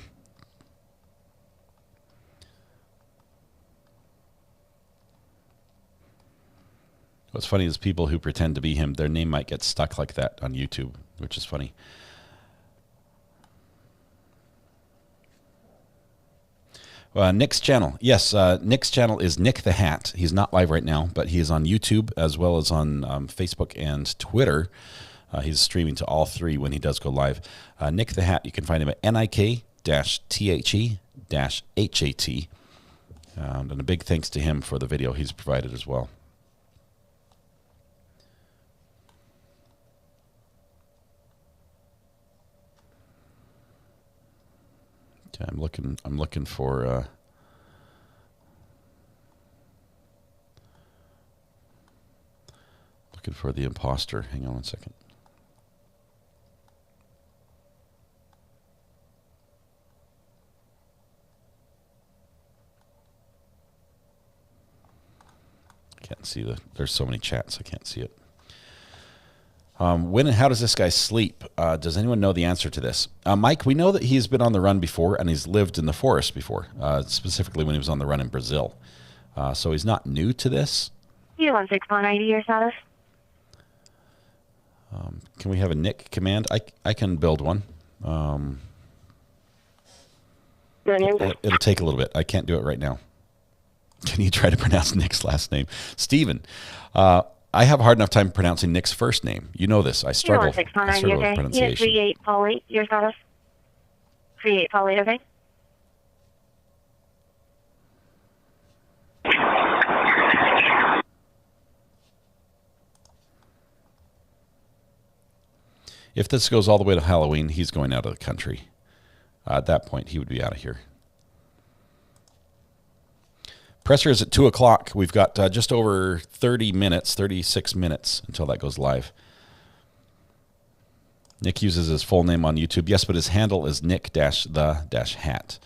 What's funny is people who pretend to be him, their name might get stuck like that on YouTube, which is funny. Nick's channel. Yes, Nick's channel is Nick the Hat. He's not live right now, but he is on YouTube as well as on Facebook and Twitter. He's streaming to all three when he does go live. Nick the Hat, you can find him at NIK-THE-HAT. And a big thanks to him for the video he's provided as well. Okay, I'm looking for the imposter. Hang on one second. Can't see there's so many chats I can't see it. When and how does this guy sleep? Does anyone know the answer to this? Mike, we know that he's been on the run before and he's lived in the forest before, specifically when he was on the run in Brazil. So he's not new to this. You 16190 your status? Can we have a Nick command? I can build one. It'll take a little bit. I can't do it right now. Can you try to pronounce Nick's last name? Steven. I have a hard enough time pronouncing Nick's first name. You know this. I struggle with pronunciation. Yeah, 38 Polly, your status? 38 Polly, okay? If this goes all the way to Halloween, he's going out of the country. At that point, he would be out of here. Presser is at 2 o'clock. We've got just over 30 minutes, 36 minutes until that goes live. Nick uses his full name on YouTube. Yes, but his handle is Nick-the-hat.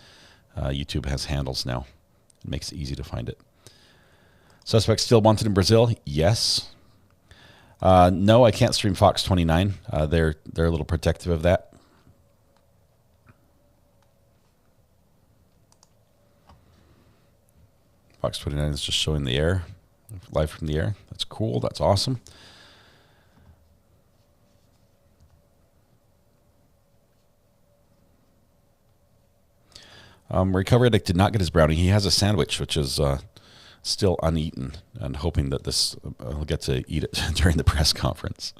YouTube has handles now. It makes it easy to find it. Suspect still wanted in Brazil? Yes. No, I can't stream Fox 29. They're a little protective of that. Fox 29 is just showing the air, live from the air. That's cool. That's awesome. Recovery Addict did not get his brownie. He has a sandwich, which is still uneaten, and hoping that this he'll get to eat it during the press conference.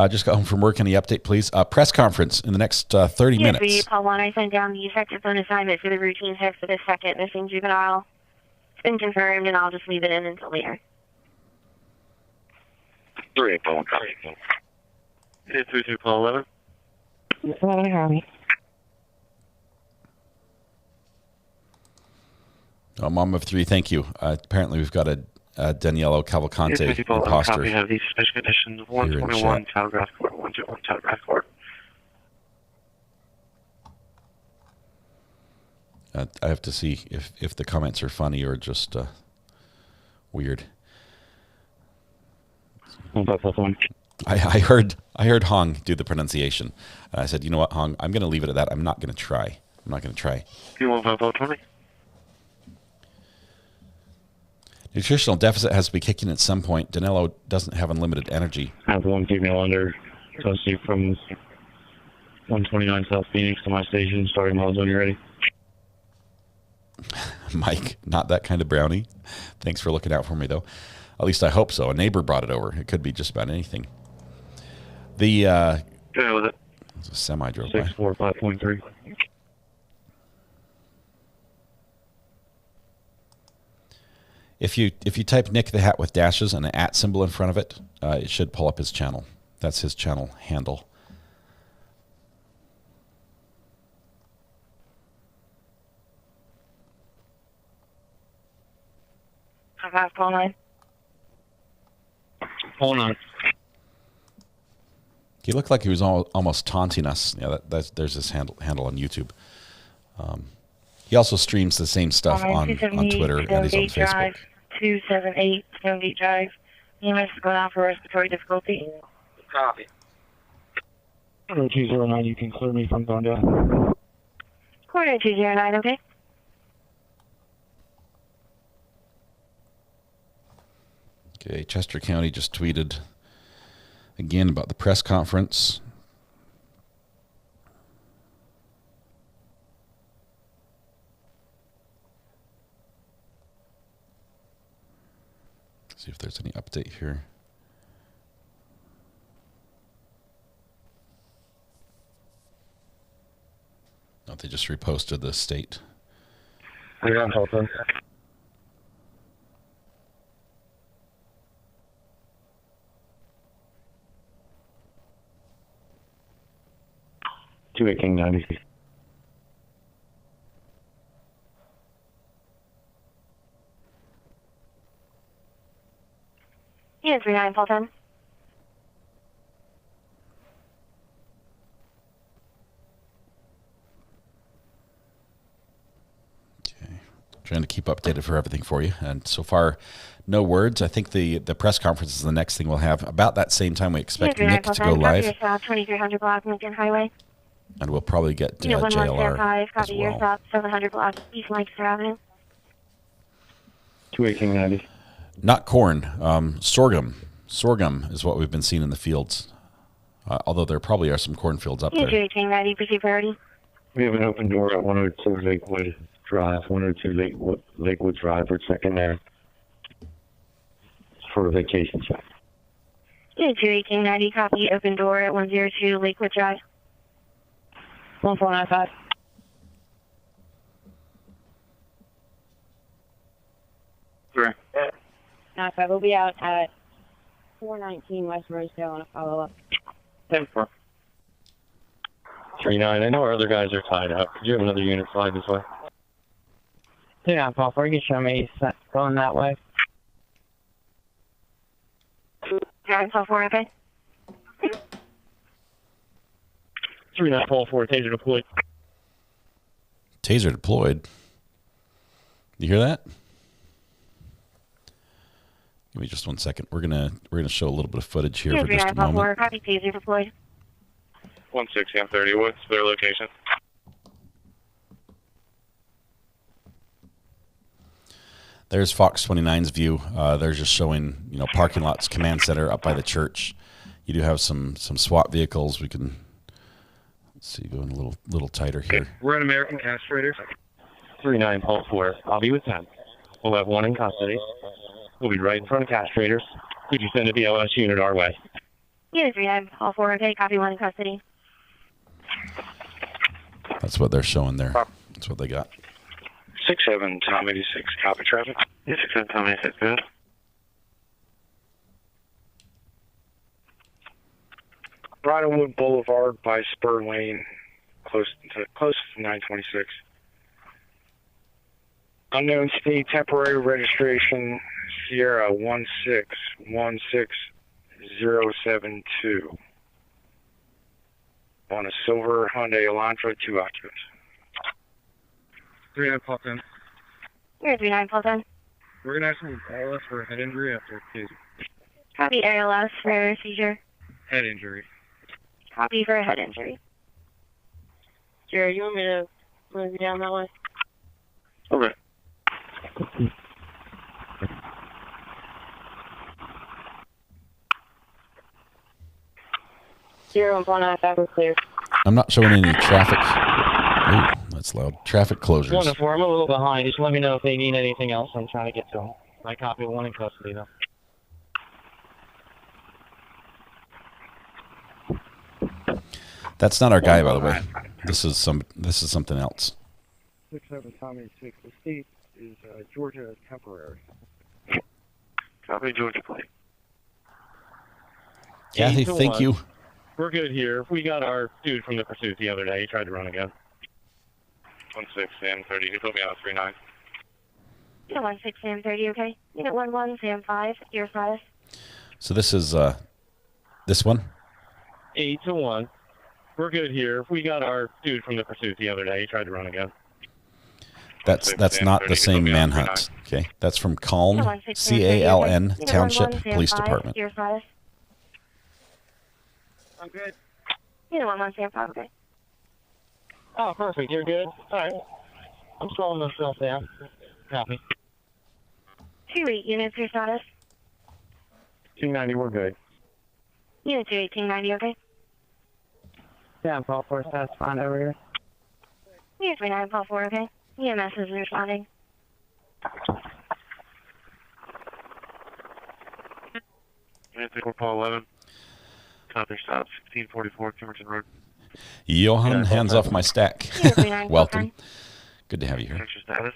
Just got home from work. Any update, please? Press conference in the next 30 minutes. Yes, Paul 1, I sent down the effective phone assignment for the routine test for this second missing juvenile. It's been confirmed, and I'll just leave it in until later. 3 Paul, copy. 832 Paul 11. Copy. Oh, Mom of 3, thank you. Apparently we've got a Danelo Cavalcante Copy imposter have these special conditions of here in 121 chat. Telegraph Court, 121 Telegraph Court. I have to see if the comments are funny or just weird. I heard Hong do the pronunciation. And I said, you know what, Hong, I'm going to leave it at that. I'm not going to try. Nutritional deficit has to be kicking at some point. Danelo doesn't have unlimited energy. Have one female under custody from 129 South Phoenix to my station, starting miles when you're ready. Mike, not that kind of brownie. Thanks for looking out for me, though. At least I hope so. A neighbor brought it over. It could be just about anything. The Yeah, with it. it's a semi drove by. 645.3. If you type Nick the Hat with dashes and an @ symbol in front of it, it should pull up his channel. That's his channel handle. Phone line. Hold on. He looked like he was almost taunting us. Yeah, there's his handle on YouTube. He also streams the same stuff on Twitter and he's on Facebook. Drive, 278 Stonegate Drive. EMS is going out for respiratory difficulty. Copy. 209, you can clear me from going down. Coordinate 209, okay? Okay, Chester County just tweeted again about the press conference. See if there's any update here. No, they just reposted the state. We're on Tulsa. King 90. Yeah, 39 full time. Okay, trying to keep updated for everything for you, and so far, no words. I think the press conference is the next thing we'll have. About that same time, we expect Nick to go live. 2300 block Lincoln Highway. And we'll probably get JLR as copy your well. stop, 700 block East Lancaster Avenue. 21890. Not corn, sorghum. Sorghum is what we've been seeing in the fields. Although there probably are some cornfields up there. 21890, proceed priority. We have an open door at 102 Lakewood Drive, 102 Lakewood Drive. We're checking there for a vacation check. 21890, copy open door at 102 Lakewood Drive. 1495. Correct. 95 will be out at 419 West Rosedale on a follow-up. 10-4. 39. I know our other guys are tied up. Could you have another unit fly this way? 2944, you can show me going that way. 944, okay? 3944, taser deployed. Taser deployed. You hear that? Give me just 1 second. We're gonna show a little bit of footage here for just a moment. Copy, taser deployed. 160 on 30. What's their location? There's Fox 29's view. They're just showing, parking lots, command center up by the church. You do have some SWAT vehicles. We can see going a little tighter here. We're an American castrator. 3944. I'll be with 10. We'll have one in custody. We'll be right in front of castrators. Could you send a BLS unit our way? Yeah, 3944, okay? Copy, one in custody. That's what they're showing there. That's what they got. 67 Tom 86. Copy traffic. Yeah, 67 Tom 86. Good. Bridlewood Boulevard by Spur Lane, close to 926. Unknown state temporary registration Sierra 1616072. On a silver Hyundai Elantra, 2 occupants. 39 Paul 10. You're 39 Paul 10. We're going to have some ALS for head injury after case. Copy ALS for seizure. Head injury. Copy for a head injury. Jerry, you want me to move you down that way? Okay. Zero and 195 are clear. I'm not showing any traffic. Ooh, that's loud. Traffic closures. Wonderful. I'm a little behind. Just let me know if they need anything else. I'm trying to get to them. I copy one in custody, though. That's not our guy, by the way. This is something else. 67 Tommy 6. The state is Georgia temporary. Copy Georgia plate. Kathy, thank you. We're good here. We got our dude from the pursuit the other day. He tried to run again. 16 Sam 30. He put me out 39. Unit 16 Sam 30, okay? Unit 11 Sam 5, your status. So this is this one. 8-1. We're good here. We got our dude from the pursuit the other day. He tried to run again. That's not the same manhunt. Okay, that's from Caln, CALN Township Police Department. Your status. I'm good. Unit 11 Sam 5, okay? Oh, perfect. You're good? All right. I'm slowing myself down. Copy. 28 units, your status. 290, we're good. Unit 2 1890, okay? Yeah, Paul 4 status fine over here. Unit 39 Paul 4, okay? EMS is responding. Unit 4 Paul 11. Copy stop 1644 Kimerton Road. Johan, hands off my stack. Welcome. Good to have you here. What's your status?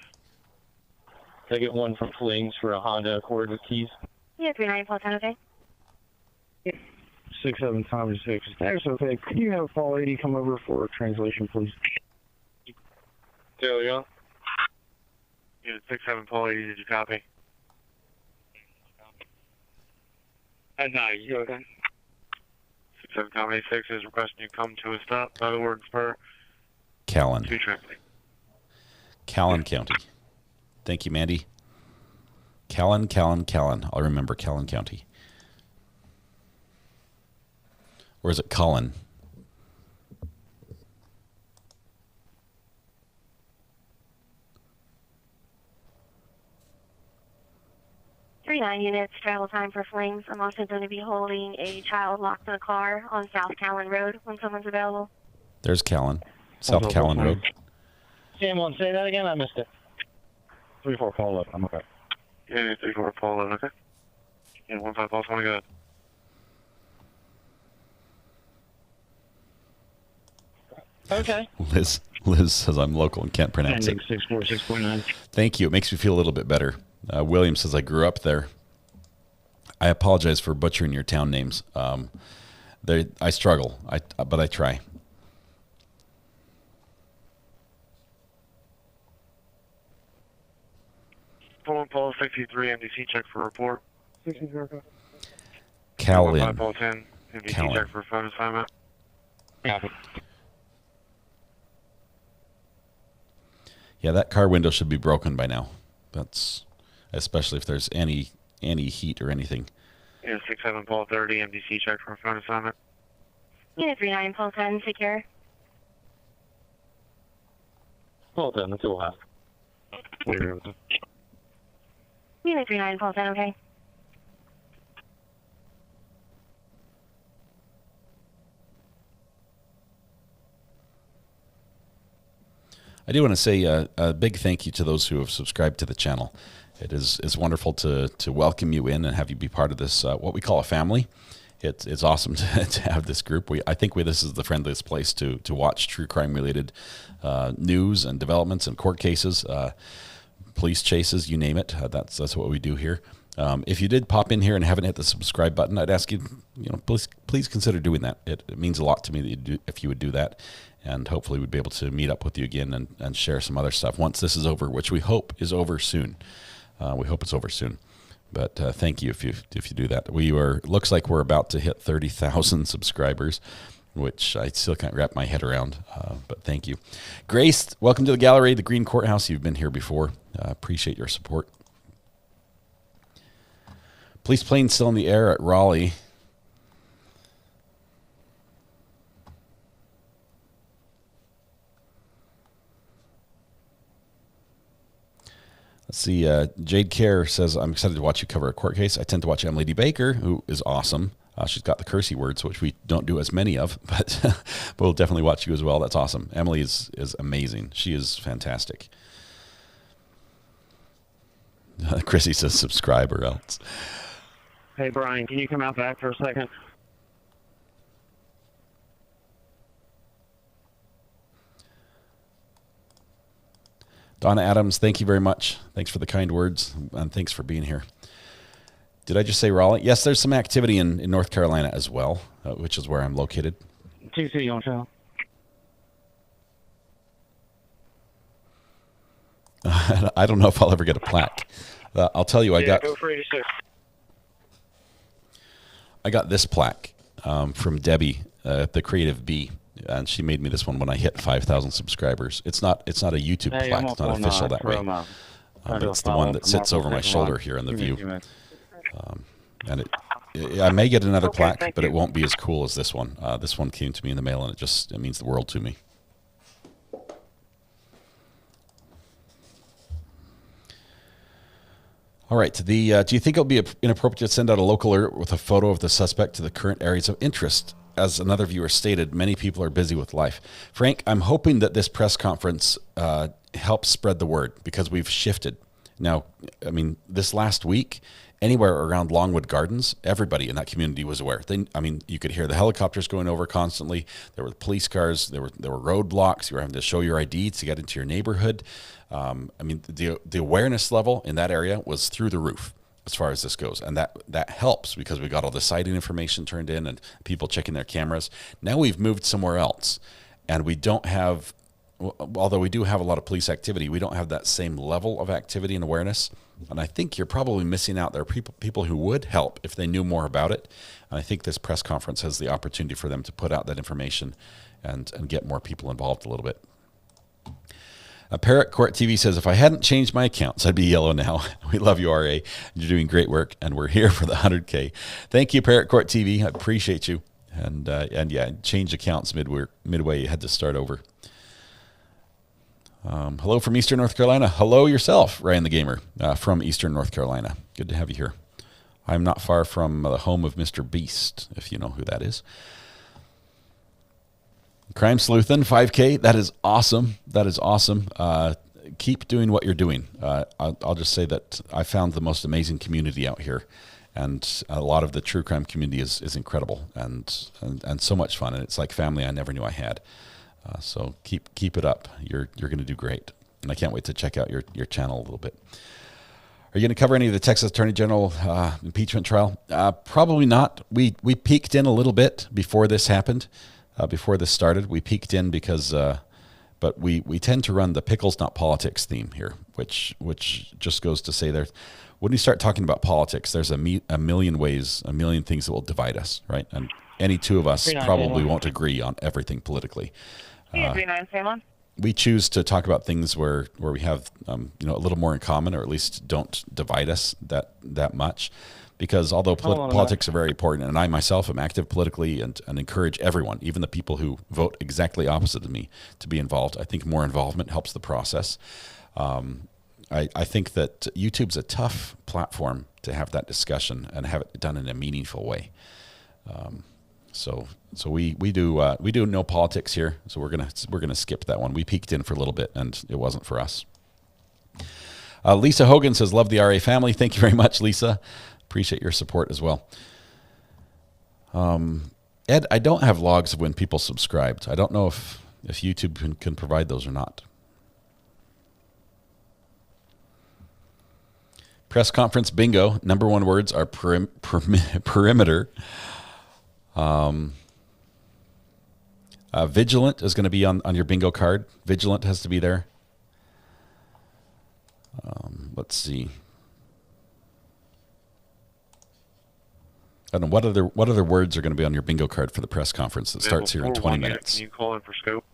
Can I get one from Flings for a Honda Accord with keys? Unit 39 Paul 10, okay? 67 Tommy 6. Status okay. Can you have Paul 80 come over for a translation, please? Taylor Young. Unit 67 Paul 80, did you copy? No, you okay? 67 Tommy 6 is requesting you come to a stop by the word spur. Callan. To traffic. Callan County. Thank you, Mandy. Callan. I'll remember Callan County. Or is it Colin? Nine units, travel time for Flings. I'm also going to be holding a child locked in a car on South Callan Road when someone's available. There's Callan. South Callan Road. Sam, want to say that again? I missed it. 34 Paul 11. I'm okay. Yeah, 34 Paul 11, okay? Yeah, 15 Paul 20, go ahead. Okay. Liz says I'm local and can't pronounce it. 646.9. Thank you. It makes me feel a little bit better. William says I grew up there. I apologize for butchering your town names. I struggle, but I try. Paul 63, MDC check for report. 63. Callan. Paul 10, MDC check for phone assignment. Yeah, that car window should be broken by now. That's especially if there's any heat or anything. Yeah, 67 Paul 30, MDC check for phone assignment. Unit 39 Paul 10, secure. Paul 10, that's all I have. Unit 39 Paul 10, okay? I do want to say a big thank you to those who have subscribed to the channel. It is wonderful to welcome you in and have you be part of this, what we call a family. It's awesome to have this group. I think this is the friendliest place to watch true crime related news and developments and court cases, police chases, you name it. That's what we do here. If you did pop in here and haven't hit the subscribe button, I'd ask you, please consider doing that. It means a lot to me that if you would do that. and hopefully we'd be able to meet up with you again and share some other stuff once this is over, which we hope is over soon. We hope it's over soon. But thank you if you do that. Looks like we're about to hit 30,000 subscribers, which I still can't wrap my head around. But thank you. Grace, welcome to the gallery, the Green Courthouse. You've been here before. Appreciate your support. Police plane still in the air at Raleigh. Let's see. Jade Care says, I'm excited to watch you cover a court case. I tend to watch Emily D. Baker, who is awesome. She's got the cursey words, which we don't do as many of, but we'll definitely watch you as well. That's awesome. Emily is amazing. She is fantastic. Chrissy says, subscribe or else. Hey, Brian, can you come out back for a second? Donna Adams, thank you very much. Thanks for the kind words, and thanks for being here. Did I just say Raleigh? Yes, there's some activity in North Carolina as well, which is where I'm located. TC on show. I don't know if I'll ever get a plaque. I'll tell you, Go for 86. I got this plaque from Debbie, the Creative Bee, and she made me this one when I hit 5,000 subscribers. It's not a YouTube plaque. It's not official that way. But it's the one that sits over my shoulder here in the view. And I may get another plaque, but it won't be as cool as this one. This one came to me in the mail, and it means the world to me. All right. Do you think it would be inappropriate to send out a local alert with a photo of the suspect to the current areas of interest? As another viewer stated, many people are busy with life. Frank, I'm hoping that this press conference helps spread the word, because we've shifted. Now, I mean, this last week, anywhere around Longwood Gardens, everybody in that community was aware. You could hear the helicopters going over constantly. There were police cars. There were roadblocks. You were having to show your ID to get into your neighborhood. The awareness level in that area was through the roof as far as this goes. And that helps, because we got all the sighting information turned in and people checking their cameras. Now we've moved somewhere else, and we don't have, although we do have a lot of police activity, we don't have that same level of activity and awareness. And I think you're probably missing out. There are people who would help if they knew more about it. And I think this press conference has the opportunity for them to put out that information and get more people involved a little bit. Parrot Court TV says, if I hadn't changed my accounts, I'd be yellow now. We love you, RA. You're doing great work, and we're here for the 100K. Thank you, Parrot Court TV. I appreciate you. And yeah, change accounts midway. You had to start over. Hello from Eastern North Carolina. Hello yourself, Ryan the Gamer, from Eastern North Carolina. Good to have you here. I'm not far from the home of Mr. Beast, if you know who that is. Crime Sleuthin, 5K. That is awesome. That is awesome. Keep doing what you're doing. I'll just say that I found the most amazing community out here, and a lot of the true crime community is incredible and so much fun. And it's like family I never knew I had. So keep it up. You're going to do great. And I can't wait to check out your channel a little bit. Are you going to cover any of the Texas Attorney General impeachment trial? Probably not. We peeked in a little bit before this happened. Before this started, we peeked in because, but we tend to run the Pickles, not politics theme here, which just goes to say there, when you start talking about politics, there's a million ways, a million things that will divide us, right? And any two of us probably won't agree on everything politically. We choose to talk about things where we have a little more in common, or at least don't divide us that much. Because although politics are very important, and I myself am active politically and encourage everyone, even the people who vote exactly opposite of me, to be involved. I think more involvement helps the process. I think that YouTube's a tough platform to have that discussion and have it done in a meaningful way. So we do no politics here. So we're gonna skip that one. We peeked in for a little bit, and it wasn't for us. Lisa Hogan says, "Love the RA family." Thank you very much, Lisa. Appreciate your support as well. Ed, I don't have logs of when people subscribed. I don't know if YouTube can provide those or not. Press conference bingo. Number one words are perimeter. Vigilant is going to be on your bingo card. Vigilant has to be there. Let's see. I don't know what other words are going to be on your bingo card for the press conference that starts here in 20 minutes. Can you call in for scope?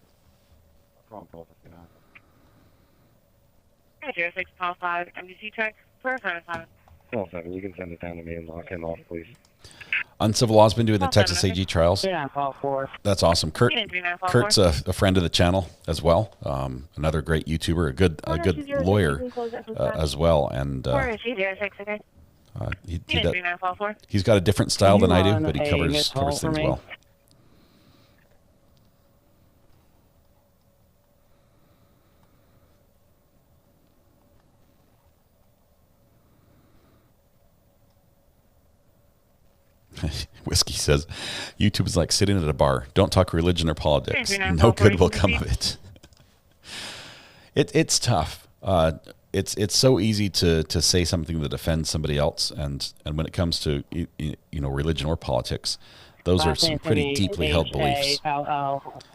0655 MDC check for assignment. 7, you can send it down to me and lock him off, please. Uncivil Law's been doing the Texas AG trials. Yeah, call 4. That's awesome. Kurt's a friend of the channel as well. Another great YouTuber, a good lawyer as well. And he's got a different style than I do, but he covers things well. Whiskey says, YouTube is like sitting at a bar. Don't talk religion or politics. No good will come of it. It's tough. It's so easy to say something that offends somebody else, and when it comes to religion or politics, those are some pretty deeply held beliefs.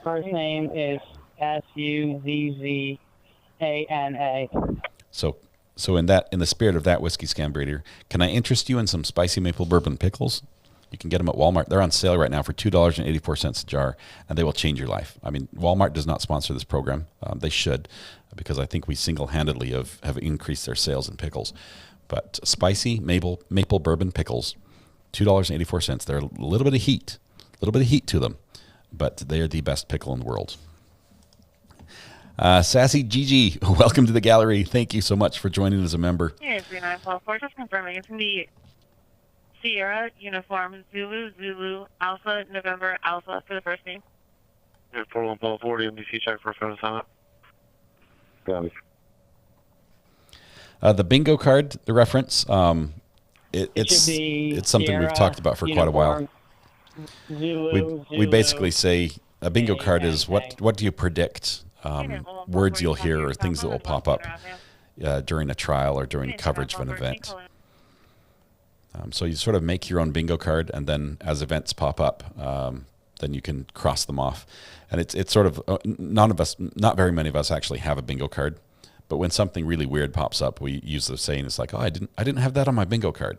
First name is Suzzana. So in the spirit of that, Whiskey Scam Breeder, can I interest you in some spicy maple bourbon pickles? You can get them at Walmart. They're on sale right now for $2.84 a jar, and they will change your life. I mean, Walmart does not sponsor this program. They should, because I think we single-handedly have increased their sales in pickles. But spicy maple bourbon pickles, $2.84. They're a little bit of heat to them, but they are the best pickle in the world. Sassy Gigi, welcome to the gallery. Thank you so much for joining as a member. Here's 3944, just confirming it's going to be Sierra, Uniform, Zulu, Alpha, November, Alpha for the first name. Yeah, 4140, MDC check for a phone assignment. The bingo card, the reference, it's something Sierra, we've talked about for quite a while. We basically say a bingo card is what do you predict? Words you'll hear or things that will pop up during a trial or during coverage of an event. So you sort of make your own bingo card, and then as events pop up, then you can cross them off. And it's sort of not very many of us actually have a bingo card, but when something really weird pops up, we use the saying, it's like, oh, I didn't have that on my bingo card,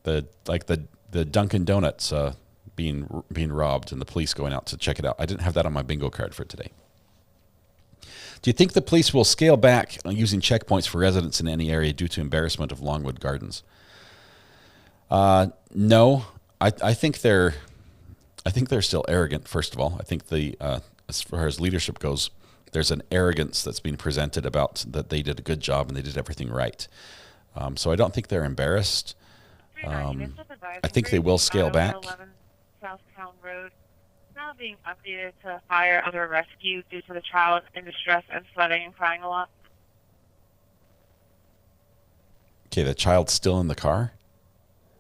the Dunkin' Donuts being robbed and the police going out to check it out. I didn't have that on my bingo card for today. Do you think the police will scale back on using checkpoints for residents in any area due to embarrassment of Longwood Gardens? No, I think they're still arrogant. First of all, I think as far as leadership goes, there's an arrogance that's being presented about that they did a good job and they did everything right. So I don't think they're embarrassed. I think they will scale back. 11 South Town Road, now being updated to fire under rescue due to the child in distress and sweating and crying a lot. Okay, the child's still in the car?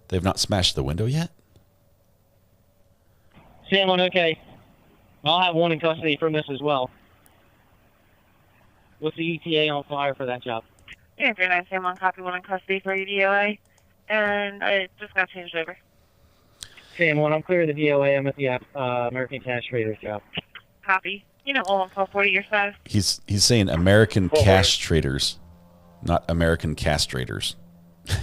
They've not smashed the window yet? Sam, okay. I'll have one in custody from this as well. What's the ETA on fire for that job? Yeah, 39 Sam, on copy, one in custody for EDOA, and I just got changed over. Sam, when I'm clear of the DOA, I'm at the American Cash Traders job. Copy. All on 1240 your size. He's saying American Cash Traders, not American castrators.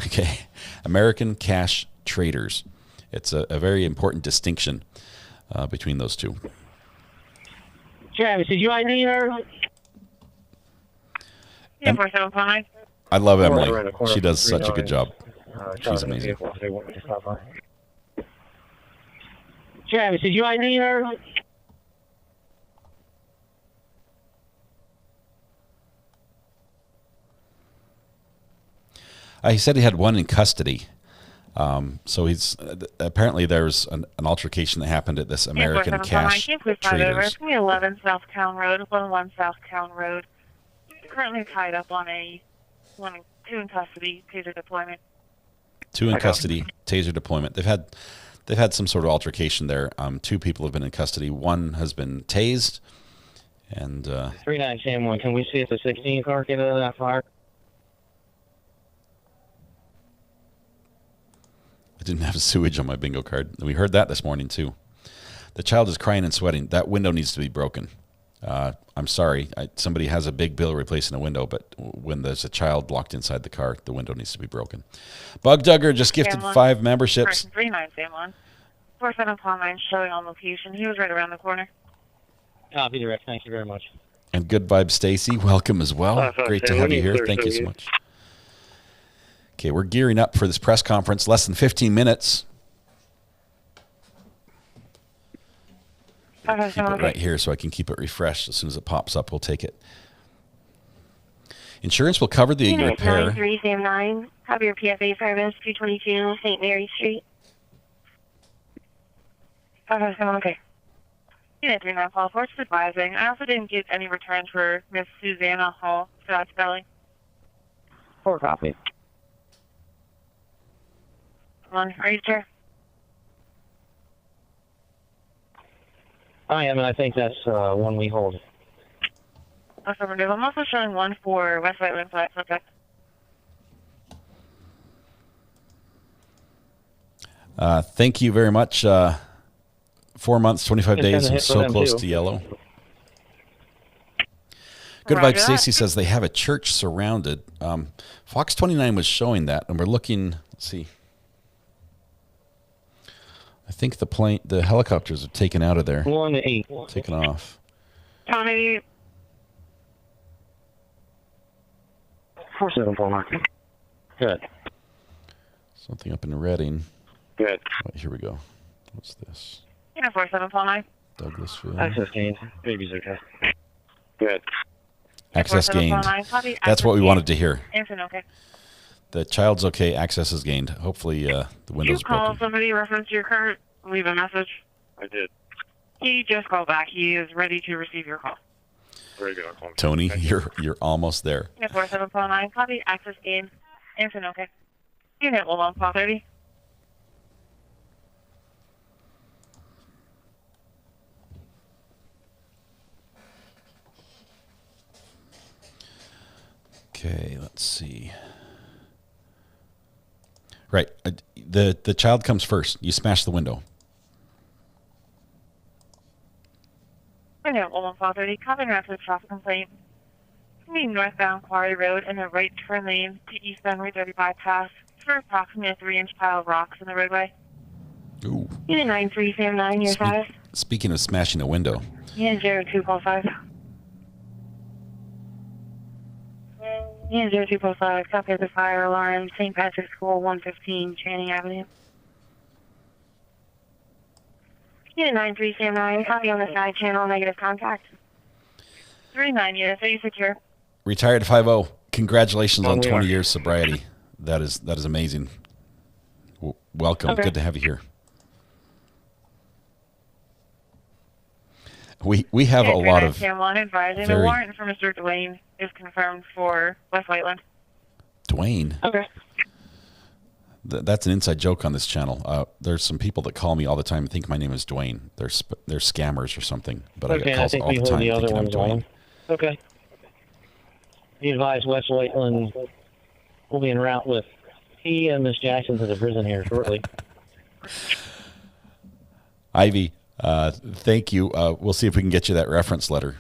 Okay, American Cash Traders. It's a very important distinction between those two. Travis, did you ID her? Yeah, 4759. I love Emily. She does such a good job. She's amazing. Travis, did you ID her? He said he had one in custody. So he's apparently there's an altercation that happened at this American Cash Traders. It's 11 South Town Road, 11 South Town Road. Currently tied up on two in custody, taser deployment. 2 in custody, taser deployment. They've had some sort of altercation there. 2 people have been in custody. 1 has been tased. And 39 Sam 1. Can we see if the 16 car get out of that fire? I didn't have sewage on my bingo card. We heard that this morning too. The child is crying and sweating. That window needs to be broken. I'm sorry. Somebody has a big bill replacing a window, but when there's a child locked inside the car, the window needs to be broken. Bug Dugger just gifted 5 memberships. 39 Sam 1. 47 Palm Line showing on location. He was right around the corner. Copy direct. Thank you very much. And Good Vibe Stacy, welcome as well. Great to have you here. Thank you so much. Okay, we're gearing up for this press conference. Less than 15 minutes. Keep it right here so I can keep it refreshed. As soon as it pops up, we'll take it. Insurance will cover the repair. 93 Sam 9. Have your PFA service, 222 St. Mary Street. Okay. Unit 39 Paul Force advising. I also didn't get any returns for Miss Susanna Hall, Scotts Valley. 4 copy. Are you sure? I am, and I think that's one we hold. Affirmative. I'm also showing one for West Whiteland Flat subject. Thank you very much. 4 months, 25 days, and so close to yellow. Good Vibe Stacy says they have a church surrounded. Fox 29 was showing that, and we're looking. Let's see. I think the helicopters are taken out of there. 1 to 8. Taken off. Tommy. 4749. Good. Something up in Reading. Good. Oh, here we go. What's this? Yeah, 4749. Douglasville. Access gained. Baby's okay. Good. Access gained. That's what we wanted to hear. Answer okay. The child's okay. Access is gained. Hopefully the window's Did you call broken. somebody reference your card? Leave a message. I did. He just called back. He is ready to receive your call. Very good. I'll call him. Tony, you're almost there. Yeah, 4749. Copy. Access gained. Answer okay. Unit 11430. Okay, let's see. Right, the child comes first. You smash the window. Unit 11430. Copy reference traffic complaint. Meeting northbound Quarry Road in a right turn lane to eastbound Route 35 pass for approximately a 3-inch pile of rocks in the roadway. Ooh. Unit 93 Sam 9, your status. Speaking of smashing a window. Unit 0245. Unit 0245, copy of the fire alarm, St. Patrick's School, 115, Channing Avenue. Unit 93 Sam 9, copy on the side channel, negative contact. 39 units, are you secure? Retired 5-0. Congratulations on 20 years sobriety. That is amazing. Welcome. Okay. Good to have you here. We have a lot of Sam 1 advising the warrant for Mr. Dwayne is confirmed for West Whiteland. Dwayne. Okay. That's an inside joke on this channel. There's some people that call me all the time and think my name is Dwayne. They're scammers or something, but I get calls all the time thinking I'm Dwayne. Okay. He advised West Whiteland will be en route with he and Miss Jackson to the prison here shortly. Ivy, thank you. We'll see if we can get you that reference letter.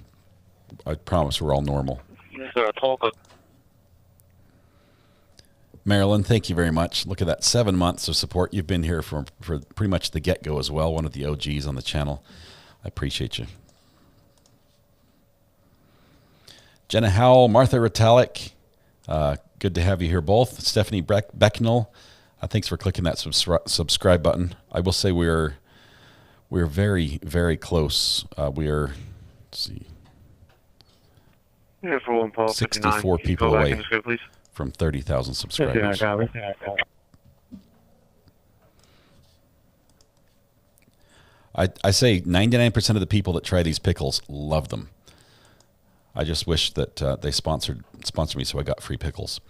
I promise we're all normal. Marilyn, thank you very much. Look at that, 7 months of support. You've been here for pretty much the get-go as well, one of the OGs on the channel. I appreciate you. Jenna Howell, Martha Ritalik, good to have you here both. Stephanie Becknell, thanks for clicking that subscribe button. I will say we're very, very close. We are, let's see, 64 people away from 30,000 subscribers. I say 99% of the people that try these pickles love them. I just wish that they sponsored me so I got free pickles.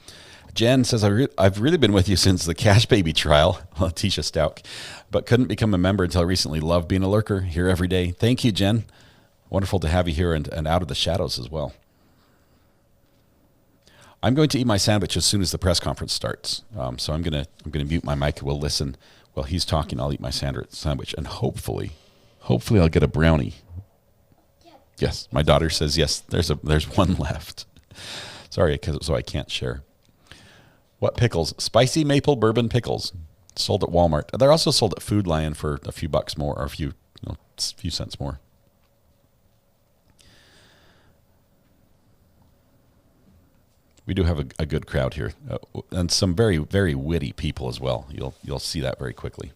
Jen says, I've really been with you since the Cash Baby trial, Letitia Stout, but couldn't become a member until recently. Love being a lurker here every day. Thank you, Jen. Wonderful to have you here and out of the shadows as well. I'm going to eat my sandwich as soon as the press conference starts. So I'm gonna mute my mic. We'll listen while he's talking. I'll eat my sandwich, and hopefully Hopefully I'll get a brownie. Yes, my daughter says yes. There's one left. Sorry, so I can't share. What pickles? Spicy maple bourbon pickles. Sold at Walmart. They're also sold at Food Lion for a few bucks more, or a few cents more. We do have a good crowd here, and some very, very witty people as well. You'll see that very quickly.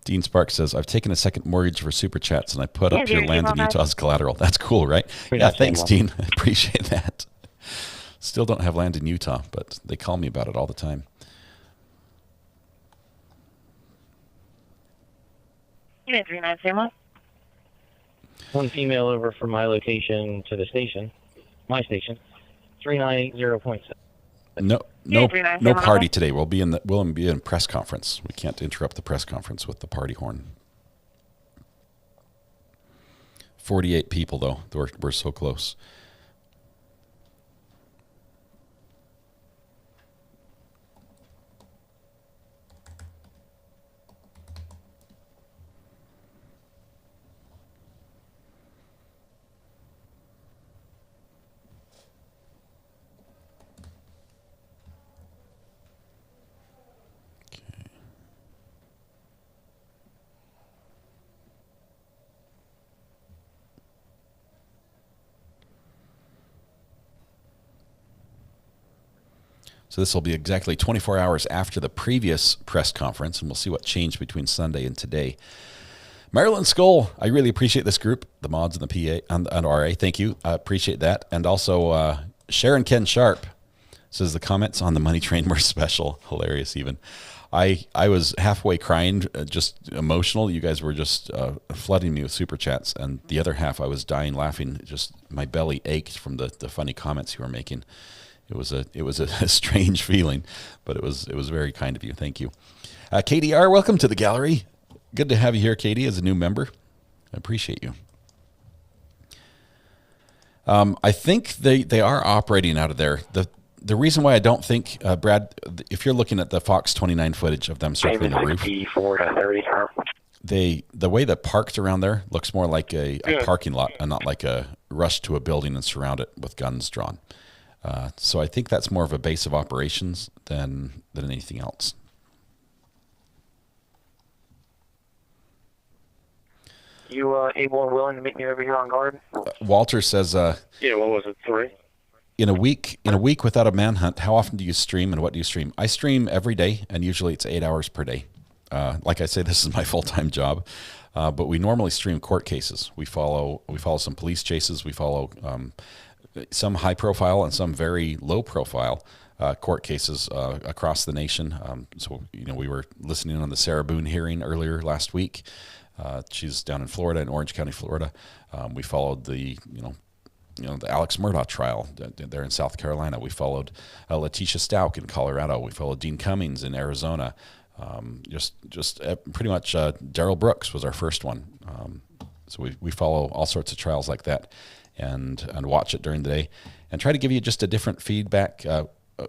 Dean Sparks says, I've taken a second mortgage for Super Chats, and I put up your land in Utah as collateral. That's cool, right? Yeah, thanks, Dean. I appreciate that. Still don't have land in Utah, but they call me about it all the time. Yeah, 3971. One female over from my location to the station, my station, 3980.7. No party today. We'll be in press conference. We can't interrupt the press conference with the party horn. 48 people though. We're so close. So this will be exactly 24 hours after the previous press conference, and we'll see what changed between Sunday and today. Marilyn Skoll, I really appreciate this group, the mods and the PA and RA. Thank you. I appreciate that. And also Sharon Ken Sharp says the comments on the money train were special. Hilarious even. I was halfway crying, just emotional. You guys were just flooding me with super chats. And the other half, I was dying laughing. Just my belly ached from the funny comments you were making. It was a strange feeling, but it was very kind of you. Thank you. KDR, welcome to the gallery. Good to have you here, Katie, as a new member. I appreciate you. I think they are operating out of there. The reason why I don't think, Brad, if you're looking at the Fox 29 footage of them circling the roof, the way they're parked around there looks more like a parking lot and not like a rush to a building and surround it with guns drawn. So I think that's more of a base of operations than anything else. You able and willing to meet me over here on guard? Walter says, yeah, what was it, 3? In a week without a manhunt, how often do you stream and what do you stream? I stream every day, and usually it's 8 hours per day. Like I say, this is my full-time job, but we normally stream court cases. We follow some police chases. We follow some high profile and some very low profile court cases across the nation. So, we were listening on the Sarah Boone hearing earlier last week. She's down in Florida, in Orange County, Florida. We followed the Alex Murdaugh trial there in South Carolina. We followed Letitia Stout in Colorado. We followed Dean Cummings in Arizona. Just pretty much Darrell Brooks was our first one. So we follow all sorts of trials like that. And watch it during the day, and try to give you just a different feedback.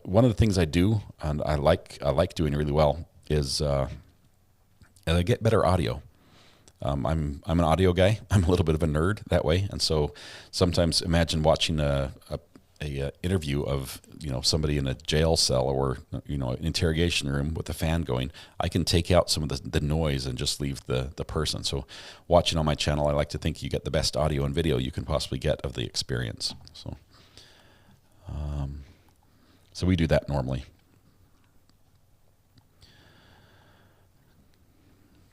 One of the things I do, and I like doing really well, is I get better audio. I'm an audio guy. I'm a little bit of a nerd that way, and so sometimes imagine watching a interview of somebody in a jail cell or an interrogation room with a fan going. I can take out some of the noise and just leave the person. So watching on my channel, I like to think you get the best audio and video you can possibly get of the experience. So we do that normally.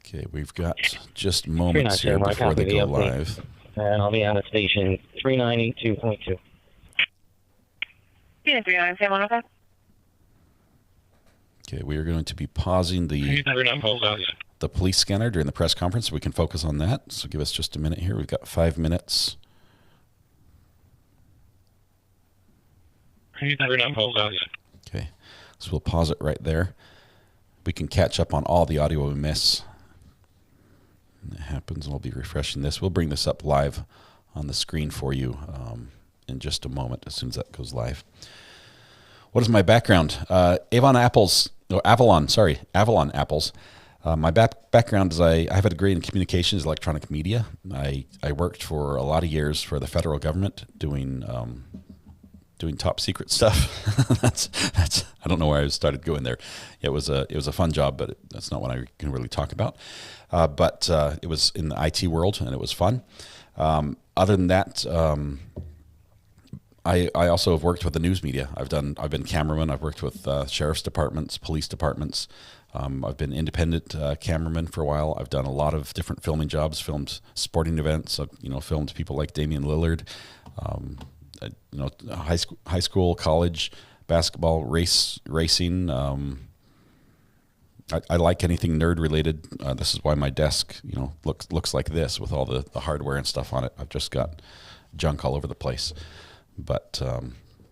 Okay, we've got just moments here before they go live. And I'll be on the station 3982.2. Yeah, 3971, okay. Okay, we are going to be pausing the police scanner during the press conference so we can focus on that. So give us just a minute here. We've got 5 minutes. Okay, so we'll pause it right there. We can catch up on all the audio we miss. And that happens, and I'll be refreshing this. We'll bring this up live on the screen for you in just a moment as soon as that goes live. What is my background? Avalon apples. My background is I have a degree in communications, electronic media. I worked for a lot of years for the federal government doing top secret stuff. that's I don't know where I started going there. It was a fun job, but that's not what I can really talk about. But it was in the IT world, and it was fun. Other than that, I also have worked with the news media. I've been cameraman. I've worked with sheriff's departments, police departments. I've been independent cameraman for a while. I've done a lot of different filming jobs. Filmed sporting events. I've filmed people like Damian Lillard. High school, college, basketball, racing. I like anything nerd related. This is why my desk, looks like this with all the hardware and stuff on it. I've just got junk all over the place. But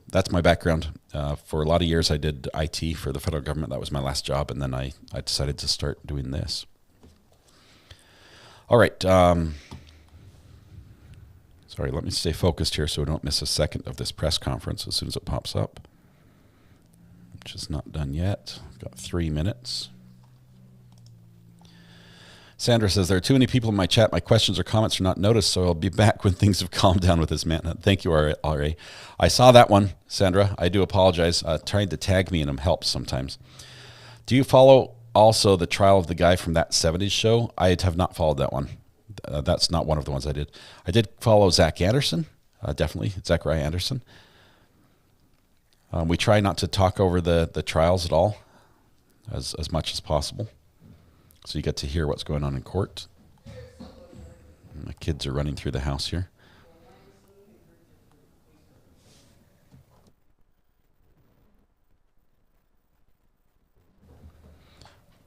that's my background. For a lot of years, I did IT for the federal government. That was my last job, and then I decided to start doing this. All right. Sorry, let me stay focused here so we don't miss a second of this press conference as soon as it pops up, which is not done yet. I've got 3 minutes. Sandra says, there are too many people in my chat. My questions or comments are not noticed, so I'll be back when things have calmed down with this manhunt. Thank you, RA. I saw that one, Sandra. I do apologize. Trying to tag me in them helps sometimes. Do you follow also the trial of the guy from That 70s Show? I have not followed that one. That's not one of the ones I did. I did follow Zach Anderson, definitely, Zachariah Anderson. We try not to talk over the trials at all, as much as possible. So you get to hear what's going on in court. My kids are running through the house here.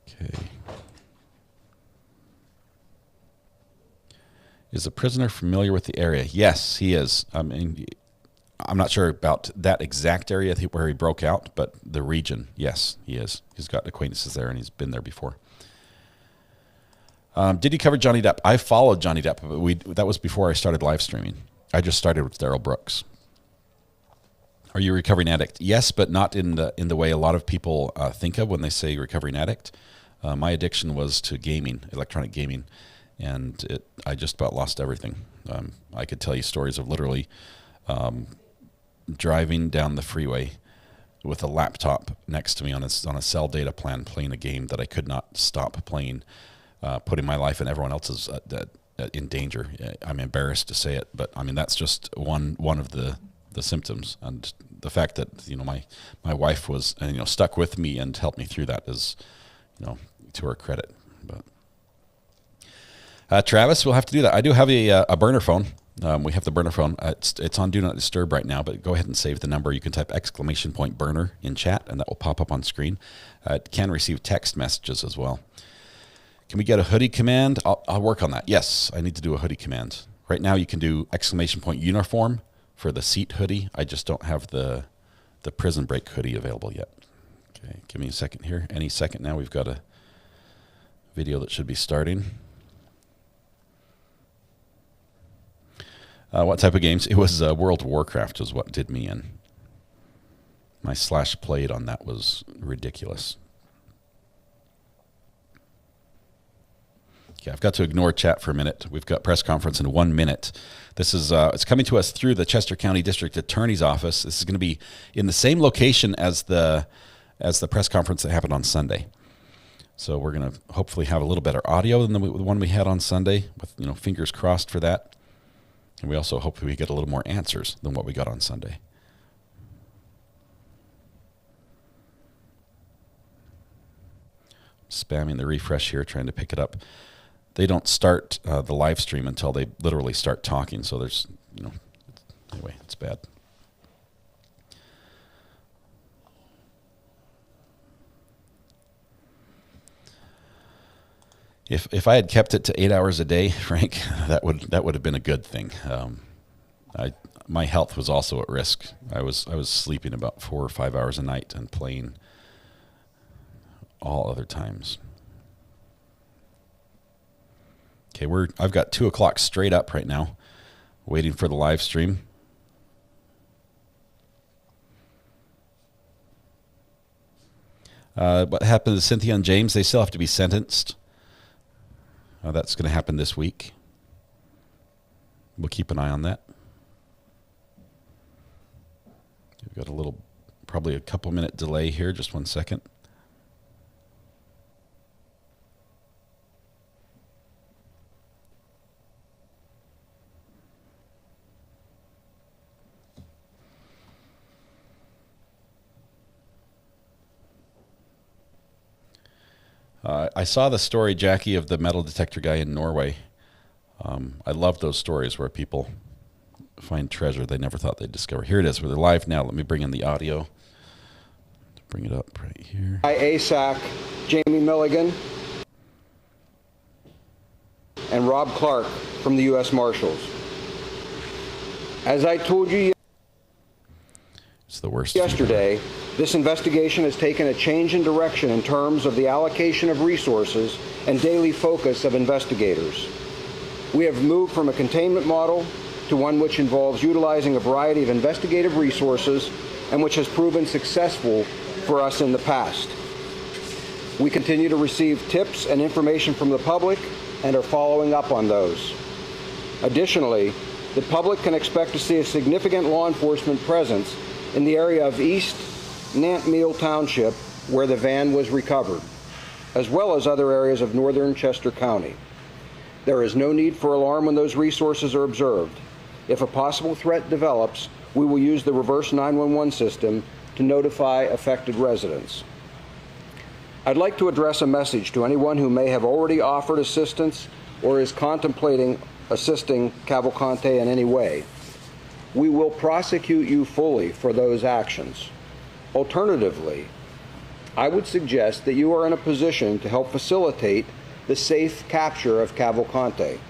Okay. Is the prisoner familiar with the area? Yes, he is. I mean, I'm not sure about that exact area where he broke out, but the region, yes, he is. He's got acquaintances there, and he's been there before. Did you cover Johnny Depp? I followed Johnny Depp, but that was before I started live streaming. I just started with Daryl Brooks. Are you a recovering addict? Yes, but not in the way a lot of people think of when they say recovering addict. My addiction was to gaming, electronic gaming, and I just about lost everything. I could tell you stories of literally driving down the freeway with a laptop next to me on a cell data plan, playing a game that I could not stop playing. Putting my life and everyone else's in danger. I'm embarrassed to say it, but I mean that's just one of the symptoms, and the fact that my wife was stuck with me and helped me through that is to her credit. But Travis, we'll have to do that. I do have a burner phone. We have the burner phone. It's on Do Not Disturb right now, but go ahead and save the number. You can type !burner in chat, and that will pop up on screen. It can receive text messages as well. Can we get a hoodie command? I'll work on that. Yes, I need to do a hoodie command. Right now you can do !uniform for the seat hoodie. I just don't have the prison break hoodie available yet. Okay, give me a second here. Any second now. We've got a video that should be starting. What type of games? It was World of Warcraft is what did me in. My slash played on that was ridiculous. Okay, I've got to ignore chat for a minute. We've got press conference in 1 minute. This is it's coming to us through the Chester County District Attorney's Office. This is going to be in the same location as the press conference that happened on Sunday. So we're going to hopefully have a little better audio than the one we had on Sunday, with fingers crossed for that. And we also hope we get a little more answers than what we got on Sunday. Spamming the refresh here, trying to pick it up. They don't start the live stream until they literally start talking. So there's, anyway, it's bad. If I had kept it to 8 hours a day, Frank, that would have been a good thing. My health was also at risk. I was sleeping about 4 or 5 hours a night and playing all other times. Okay, I've got 2 o'clock straight up right now, waiting for the live stream. What happened to Cynthia and James? They still have to be sentenced. That's going to happen this week. We'll keep an eye on that. We've got probably a couple minute delay here. Just 1 second. I saw the story, Jackie, of the metal detector guy in Norway. I love those stories where people find treasure they never thought they'd discover. Here it is. We're live now. Let me bring in the audio. Bring it up right here. ASAC, Jamie Milligan, and Rob Clark from the U.S. Marshals. As I told you it's the worst yesterday, this investigation has taken a change in direction in terms of the allocation of resources and daily focus of investigators. We have moved from a containment model to one which involves utilizing a variety of investigative resources and which has proven successful for us in the past. We continue to receive tips and information from the public and are following up on those. Additionally, the public can expect to see a significant law enforcement presence in the area of East Nantmeal Township, where the van was recovered, as well as other areas of northern Chester County. There is no need for alarm when those resources are observed. If a possible threat develops, we will use the reverse 911 system to notify affected residents. I'd like to address a message to anyone who may have already offered assistance or is contemplating assisting Cavalcante in any way. We will prosecute you fully for those actions. Alternatively, I would suggest that you are in a position to help facilitate the safe capture of Cavalcante.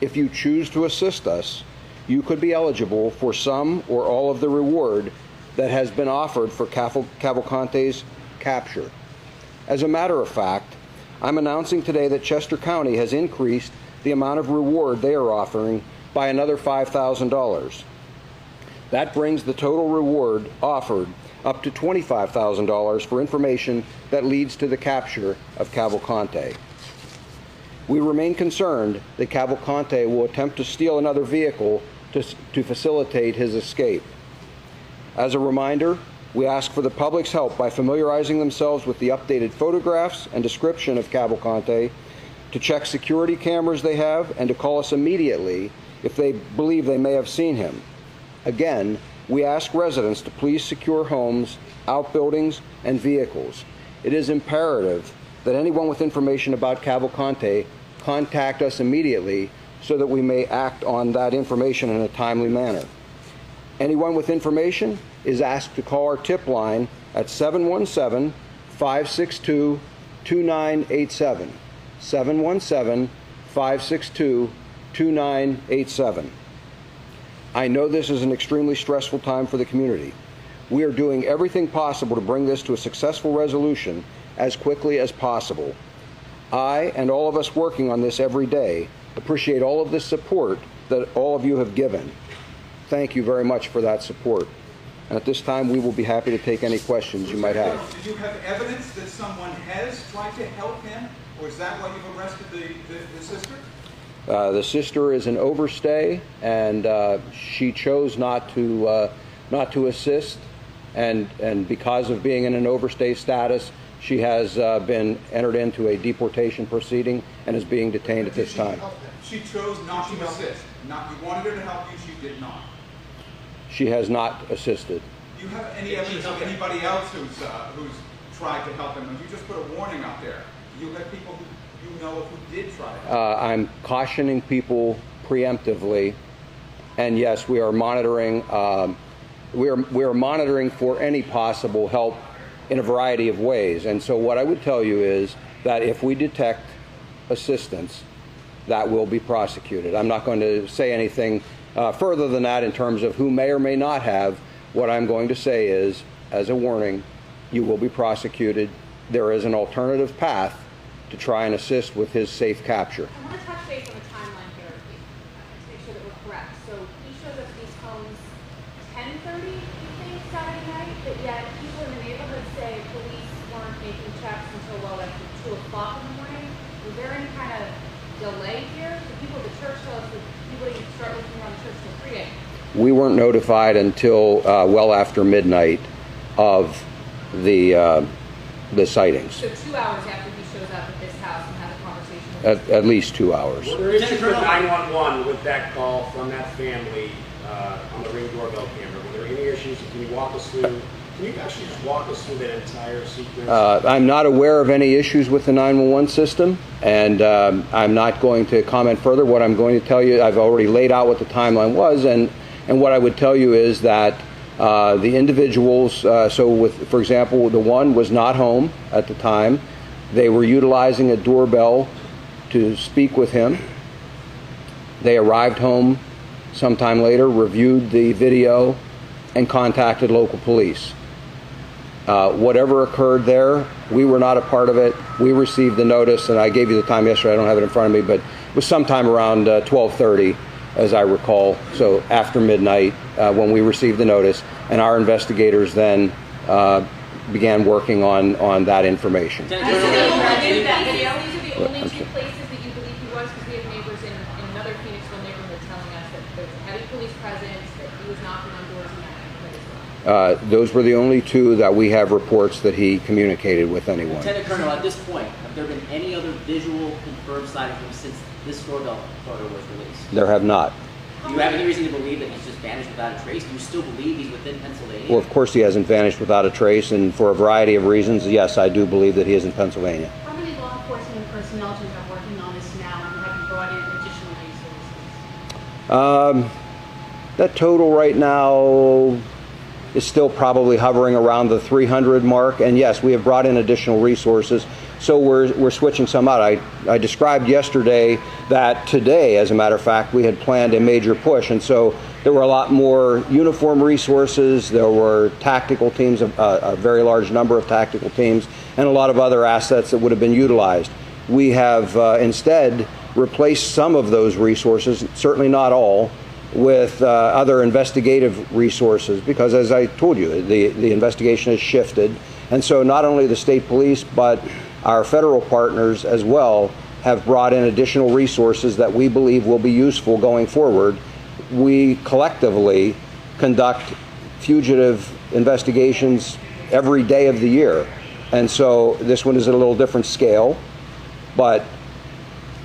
If you choose to assist us, you could be eligible for some or all of the reward that has been offered for Cavalcante's capture. As a matter of fact, I'm announcing today that Chester County has increased the amount of reward they are offering by another $5,000. That brings the total reward offered up to $25,000 for information that leads to the capture of Cavalcante. We remain concerned that Cavalcante will attempt to steal another vehicle to facilitate his escape. As a reminder, we ask for the public's help by familiarizing themselves with the updated photographs and description of Cavalcante, to check security cameras they have, and to call us immediately if they believe they may have seen him. Again, we ask residents to please secure homes, outbuildings, and vehicles. It is imperative that anyone with information about Cavalcante contact us immediately so that we may act on that information in a timely manner. Anyone with information is asked to call our tip line at 717-562-2987. 717-562-2987. I know this is an extremely stressful time for the community. We are doing everything possible to bring this to a successful resolution as quickly as possible. I and all of us working on this every day appreciate all of the support that all of you have given. Thank you very much for that support. And at this time, we will be happy to take any questions you might have. Do you have evidence that someone has tried to help him, or is that why you've arrested the sister? The sister is an overstay, and she chose not to assist, and because of being in an overstay status, she has been entered into a deportation proceeding and is being detained at this time. She chose not to assist. You wanted her to help you, she did not. She has not assisted. Do you have any evidence of anybody else who's tried to help him? If you just put a warning out there, you have people who you know of who did try to help. I'm cautioning people preemptively, and yes, we are monitoring. We are monitoring for any possible help in a variety of ways. And so, what I would tell you is that if we detect assistance, that will be prosecuted. I'm not going to say anything further than that in terms of who may or may not have. What I'm going to say is, as a warning, you will be prosecuted. There is an alternative path to try and assist with his safe capture. I want to touch base on the timeline here, to make sure that we're correct. So he showed up at these homes 10:30, you think, Saturday night, but yet people in the neighborhood say police weren't checks until well after 2 o'clock in the morning. Was there any kind of delay here? The people at the church tell us that people didn't start looking around the church till 3 a.m. We weren't notified until well after midnight of the sightings. So 2 hours after he shows up at this house and had a conversation with At least 2 hours. Were there issues with 911 with that call from that family on the Ring doorbell camera? Were there any issues? Can you walk us through? Can you actually just walk us through that entire sequence? I'm not aware of any issues with the 911 system, and I'm not going to comment further. What I'm going to tell you, I've already laid out what the timeline was, and what I would tell you is that the individuals, for example, the one was not home at the time. They were utilizing a doorbell to speak with him. They arrived home sometime later, reviewed the video, and contacted local police. Whatever occurred there, we were not a part of it. We received the notice, and I gave you the time yesterday. I don't have it in front of me, but it was sometime around 12:30, as I recall, so after midnight when we received the notice, and our investigators then began working on that information. These are the only two places that you believe he was, because we have neighbors in another Phoenixville neighborhood telling us that there's a heavy police presence, that he was knocking on doors and that as well. Those were the only two that we have reports that he communicated with anyone. Lieutenant Colonel, at this point, have there been any other visual confirmed sightings from since this doorbell photo was released? There have not. Do you have any reason to believe that he's just vanished without a trace? Do you still believe he's within Pennsylvania? Well, of course he hasn't vanished without a trace, and for a variety of reasons, yes, I do believe that he is in Pennsylvania. How many law enforcement personnel do you have working on this now, and have you brought in additional resources? That total right now is still probably hovering around the 300 mark, and yes, we have brought in additional resources, so we're switching some out. I described yesterday that today, as a matter of fact, we had planned a major push, and so there were a lot more uniform resources, there were tactical teams, a very large number of tactical teams, and a lot of other assets that would have been utilized. We have instead replaced some of those resources, certainly not all, with other investigative resources, because as I told you, the investigation has shifted, and so not only the state police but our federal partners as well have brought in additional resources that we believe will be useful going forward. We collectively conduct fugitive investigations every day of the year, and so this one is at a little different scale, but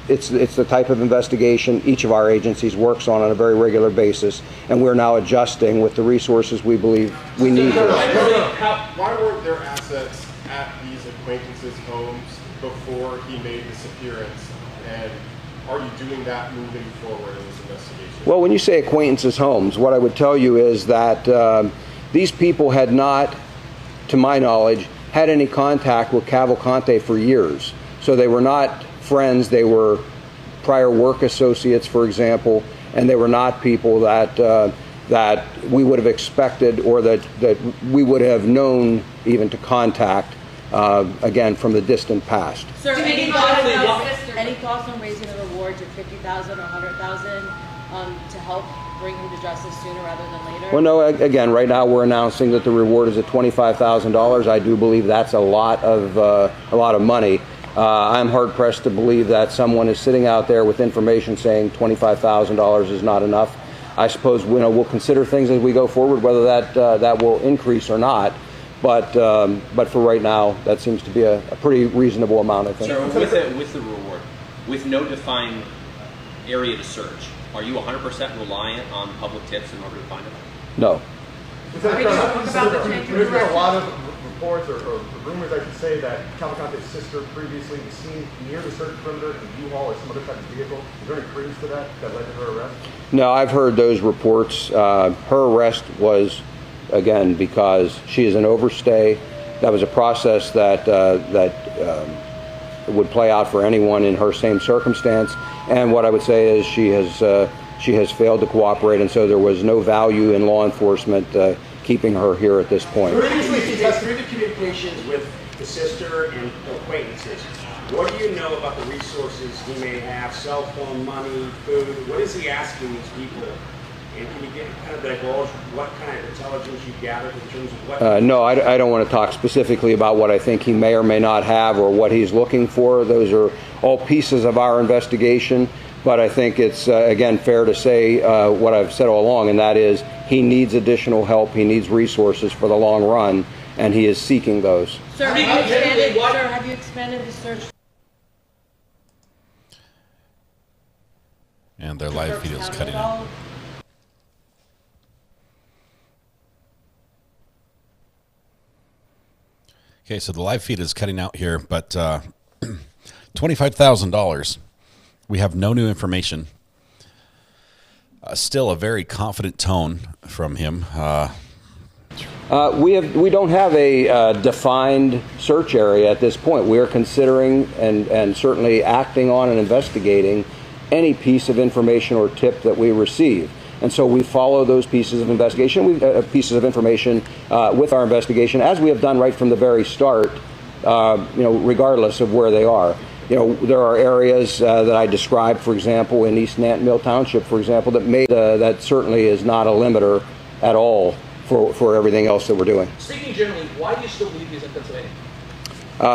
it's the type of investigation each of our agencies works on a very regular basis, and we're now adjusting with the resources we believe we need. Why weren't there assets at these acquaintances' homes before he made this appearance, and are you doing that moving forward in this investigation? Well, when you say acquaintances' homes, what I would tell you is that these people had not, to my knowledge, had any contact with Cavalcante for years. So they were not friends, they were prior work associates, for example, and they were not people that that we would have expected or that we would have known even to contact, again, from the distant past. Sir, any thoughts on raising the reward to $50,000 or $100,000 to help bring him to justice sooner rather than later? Well, no, again, right now we're announcing that the reward is at $25,000. I do believe that's a lot of money. I'm hard-pressed to believe that someone is sitting out there with information saying $25,000 is not enough. I suppose we'll consider things as we go forward, whether that will increase or not. But for right now, that seems to be a pretty reasonable amount, I think. So with the reward, with no defined area to search, are you 100% reliant on public tips in order to find it? No. There's been a lot of reports or rumors, I should say, that Cavalcante's sister previously was seen near the search perimeter in a U-Haul or some other type of vehicle. Is there any credence to that led to her arrest? No, I've heard those reports. Her arrest was, again, because she is an overstay. That was a process that would play out for anyone in her same circumstance. And what I would say is she has failed to cooperate, and so there was no value in law enforcement keeping her here at this point. Through the communications with the sister and acquaintances, what do you know about the resources he may have? Cell phone, money, food? What is he asking these people And can you kind of divulge what kind of intelligence you gathered in terms of what? No, I don't want to talk specifically about what I think he may or may not have or what he's looking for. Those are all pieces of our investigation. But I think it's, again, fair to say what I've said all along, and that is he needs additional help, he needs resources for the long run, and he is seeking those. Sir, have you expanded the search? And their live feed is cutting out. Okay, so the live feed is cutting out here, but $25,000. We have no new information. Still a very confident tone from him. We don't have a defined search area at this point. We are considering and certainly acting on and investigating any piece of information or tip that we receive. And so we follow those pieces of investigation, pieces of information with our investigation, as we have done right from the very start, regardless of where they are. There are areas that I described, for example, in East Nant Mill Township, for example, that certainly is not a limiter at all for everything else that we're doing. Speaking generally, why do you still believe he's in Pennsylvania?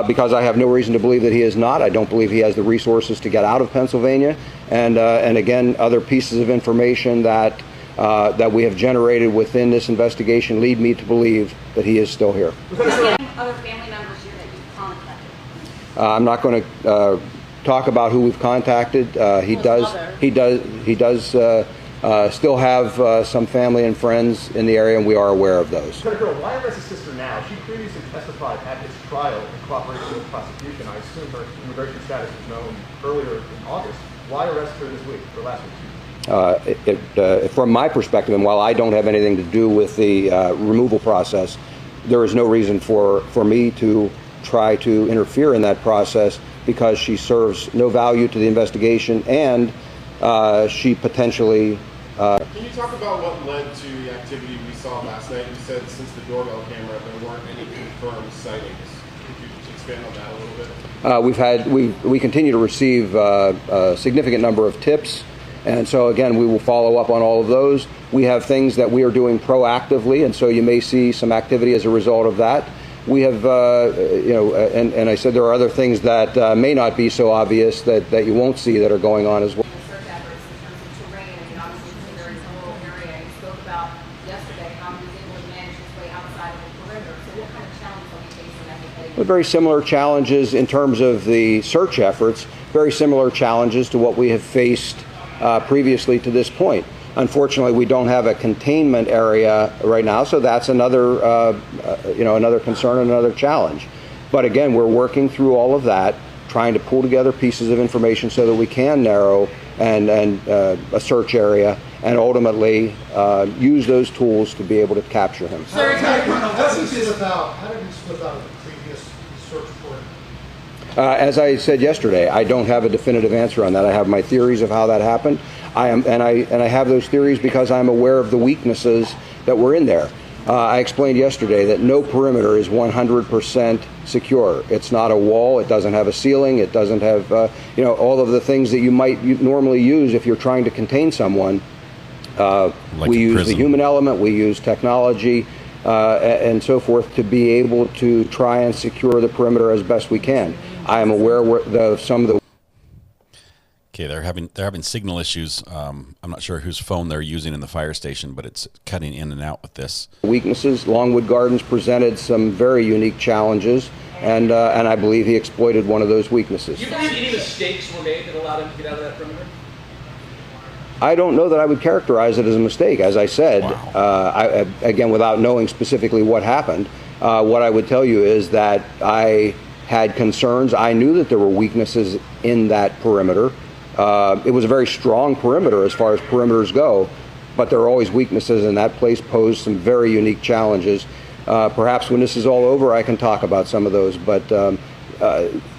Because I have no reason to believe that he is not. I don't believe he has the resources to get out of Pennsylvania. And again, other pieces of information that we have generated within this investigation lead me to believe that he is still here. Other family members here that you've contacted? I'm not going to talk about who we've contacted. He does still have some family and friends in the area, and we are aware of those. Lieutenant Colonel, why arrest his sister now? She previously testified at his trial in cooperation with the prosecution. I assume her immigration status was known earlier in August. Why arrest her this week or last week? From my perspective, and while I don't have anything to do with the removal process, there is no reason for me to try to interfere in that process because she serves no value to the investigation and she potentially... Can you talk about what led to the activity we saw last night? You said since the doorbell camera there weren't any confirmed sightings. Could you expand on that a little bit? We continue to receive a significant number of tips, and so again we will follow up on all of those. We have things that we are doing proactively, and so you may see some activity as a result of that. We have, and I said there are other things that may not be so obvious that you won't see that are going on as well. Very similar challenges in terms of the search efforts, very similar challenges to what we have faced previously to this point. Unfortunately, we don't have a containment area right now, so that's another, another concern and another challenge. But again, we're working through all of that, trying to pull together pieces of information so that we can narrow a search area and ultimately use those tools to be able to capture him. How did he slip out of the previous search report? As I said yesterday, I don't have a definitive answer on that. I have my theories of how that happened. I have those theories because I'm aware of the weaknesses that were in there. I explained yesterday that no perimeter is 100% secure. It's not a wall. It doesn't have a ceiling. It doesn't have all of the things that you might normally use if you're trying to contain someone. We use the human element. We use technology and so forth to be able to try and secure the perimeter as best we can. I am aware of some of the. Okay, they're having signal issues. I'm not sure whose phone they're using in the fire station, but it's cutting in and out with this. Weaknesses. Longwood Gardens presented some very unique challenges, and I believe he exploited one of those weaknesses. Do you believe any mistakes were made that allowed him to get out of that perimeter? I don't know that I would characterize it as a mistake. As I said, again, without knowing specifically what happened, what I would tell you is that I had concerns. I knew that there were weaknesses in that perimeter. It was a very strong perimeter as far as perimeters go, but there are always weaknesses, and that place posed some very unique challenges. Perhaps when this is all over, I can talk about some of those, but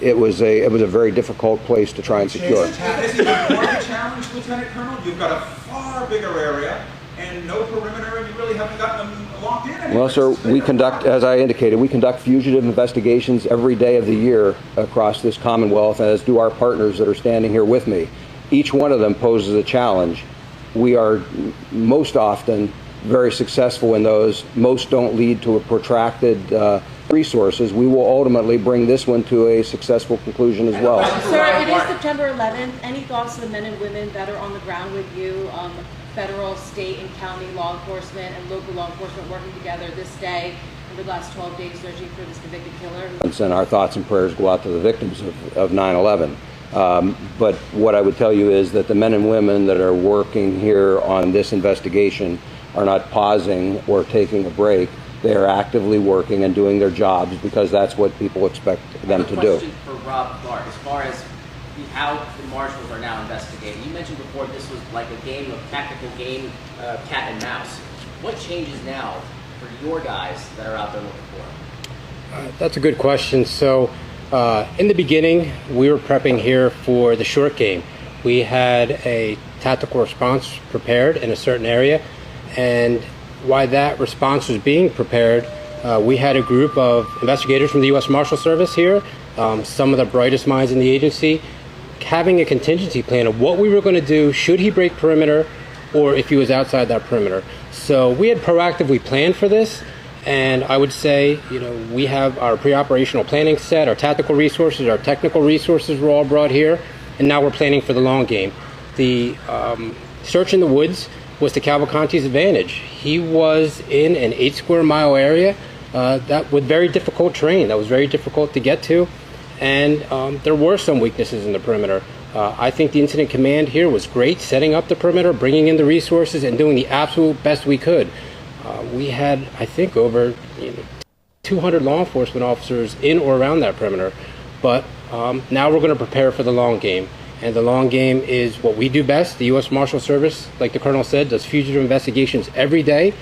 it was a very difficult place to try and secure. This is a more challenge, Lieutenant Colonel. You've got a far bigger area and no perimeter, and you really haven't gotten them locked in anywhere. Well, sir, we conduct, as I indicated, we conduct fugitive investigations every day of the year across this Commonwealth, as do our partners that are standing here with me. Each one of them poses a challenge, we are most often very successful in those. Most don't lead to a protracted resources. We will ultimately bring this one to a successful conclusion as well. Sir, it is September 11th. Any thoughts to the men and women that are on the ground with you, federal, state, and county law enforcement and local law enforcement working together this day over the last 12 days searching for this convicted killer? And our thoughts and prayers go out to the victims of 9/11. But what I would tell you is that the men and women that are working here on this investigation are not pausing or taking a break. They are actively working and doing their jobs because that's what people expect them to do. Question for Rob Clark, as far as how the marshals are now investigating. You mentioned before this was like a game of tactical game, cat and mouse. What changes now for your guys that are out there looking for him? That's a good question. So in the beginning, we were prepping here for the short game. We had a tactical response prepared in a certain area, and while that response was being prepared, we had a group of investigators from the U.S. Marshal Service here, some of the brightest minds in the agency, having a contingency plan of what we were going to do should he break perimeter or if he was outside that perimeter. So we had proactively planned for this, and I would say, we have our pre-operational planning set, our tactical resources, our technical resources were all brought here, and now we're planning for the long game. The search in the woods was to Cavalcante's advantage. He was in an 8 square mile area that with very difficult terrain, that was very difficult to get to, and there were some weaknesses in the perimeter. I think the incident command here was great, setting up the perimeter, bringing in the resources, and doing the absolute best we could. We had, I think, over 200 law enforcement officers in or around that perimeter, but now we're going to prepare for the long game. And the long game is what we do best. The U.S. Marshal Service, like the Colonel said, does fugitive investigations every day.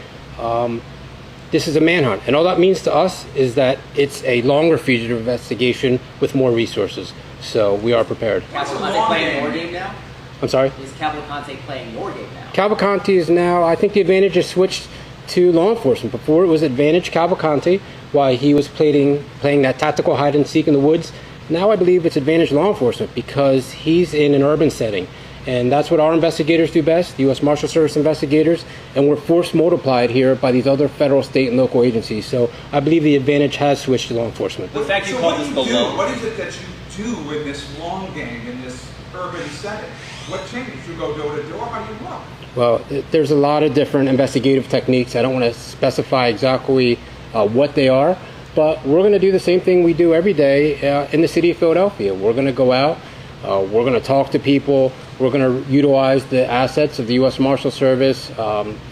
This is a manhunt, and all that means to us is that it's a longer fugitive investigation with more resources. So we are prepared. Cavalcante playing your game now? I'm sorry? Is Cavalcante playing your game now? Cavalcante is now, I think the advantage has switched to law enforcement. Before it was advantage Cavalcante while he was playing that tactical hide and seek in the woods. Now I believe it's advantage law enforcement because he's in an urban setting. And that's what our investigators do best, the U.S. Marshal Service investigators, and we're force multiplied here by these other federal, state, and local agencies. So I believe the advantage has switched to law enforcement. The fact you call this the long. What is it that you do in this long game, in this urban setting? What changes? You go door to door? How do you look? Well, there's a lot of different investigative techniques. I don't want to specify exactly what they are, but we're going to do the same thing we do every day in the city of Philadelphia. We're going to go out, we're going to talk to people, we're going to utilize the assets of the U.S. Marshal Service,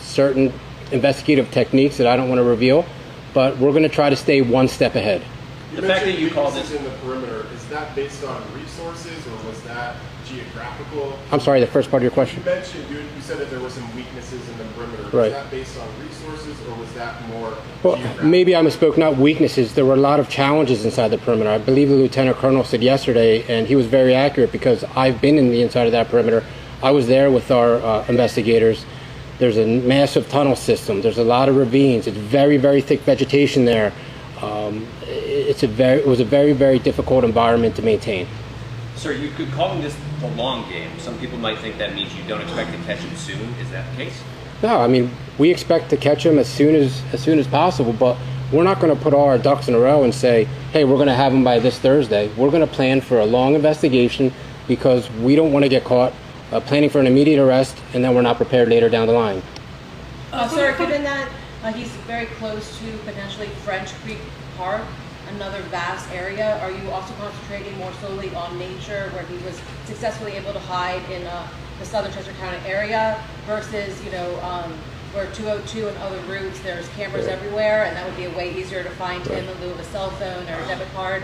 certain investigative techniques that I don't want to reveal, but we're going to try to stay one step ahead. The fact that you call this in the perimeter, is that based on resources or was that geographical? I'm sorry, the first part of your question? You mentioned, you said that there were some weaknesses in the perimeter. Right. Was that based on resources or was that more Well, maybe I misspoke, not weaknesses. There were a lot of challenges inside the perimeter. I believe the Lieutenant Colonel said yesterday, and he was very accurate because I've been in the inside of that perimeter. I was there with our investigators. There's a massive tunnel system. There's a lot of ravines. It's very, very thick vegetation there. It was a very, very difficult environment to maintain. Sir, you could call this the long game. Some people might think that means you don't expect to catch him soon. Is that the case? No, I mean, we expect to catch him as soon as possible, but we're not going to put all our ducks in a row and say, hey, we're going to have him by this Thursday. We're going to plan for a long investigation because we don't want to get caught planning for an immediate arrest and then we're not prepared later down the line. Sir, given that he's very close to potentially French Creek Park, another vast area, are you also concentrating more solely on nature where he was successfully able to hide in the southern Chester County area versus, where 202 and other routes, there's cameras everywhere and that would be a way easier to find him in lieu of a cell phone or a debit card?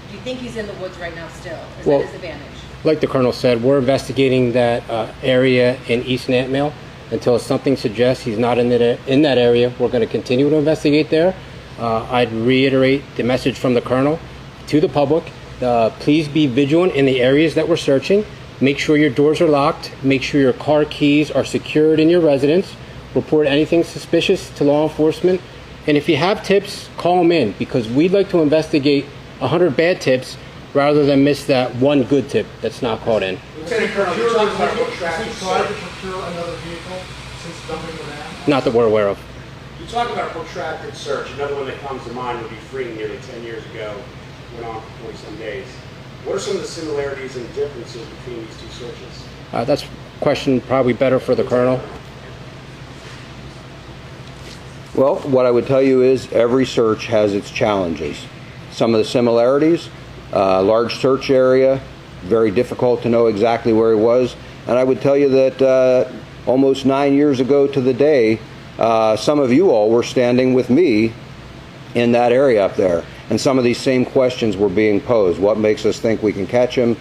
Do you think he's in the woods right now still? Is that his advantage? Like the Colonel said, we're investigating that area in East Nantmeal. Until something suggests he's not in that area, we're going to continue to investigate there. I'd reiterate the message from the Colonel to the public. Please be vigilant in the areas that we're searching. Make sure your doors are locked. Make sure your car keys are secured in your residence. Report anything suspicious to law enforcement. And if you have tips, call them in because we'd like to investigate 100 bad tips rather than miss that one good tip that's not caught in. Lieutenant Colonel, you're talking about a protracted Has he tried to search. procure another vehicle since dumping the van? Not that we're aware of. You talk about a protracted search. Another one that comes to mind would be Freeing nearly 10 years ago, went on for 40-some days. What are some of the similarities and differences between these two searches? That's a question probably better for the Colonel. Well, what I would tell you is every search has its challenges. Some of the similarities, large search area, very difficult to know exactly where he was. And I would tell you that almost 9 years ago to the day, some of you all were standing with me in that area up there. And some of these same questions were being posed. What makes us think we can catch him?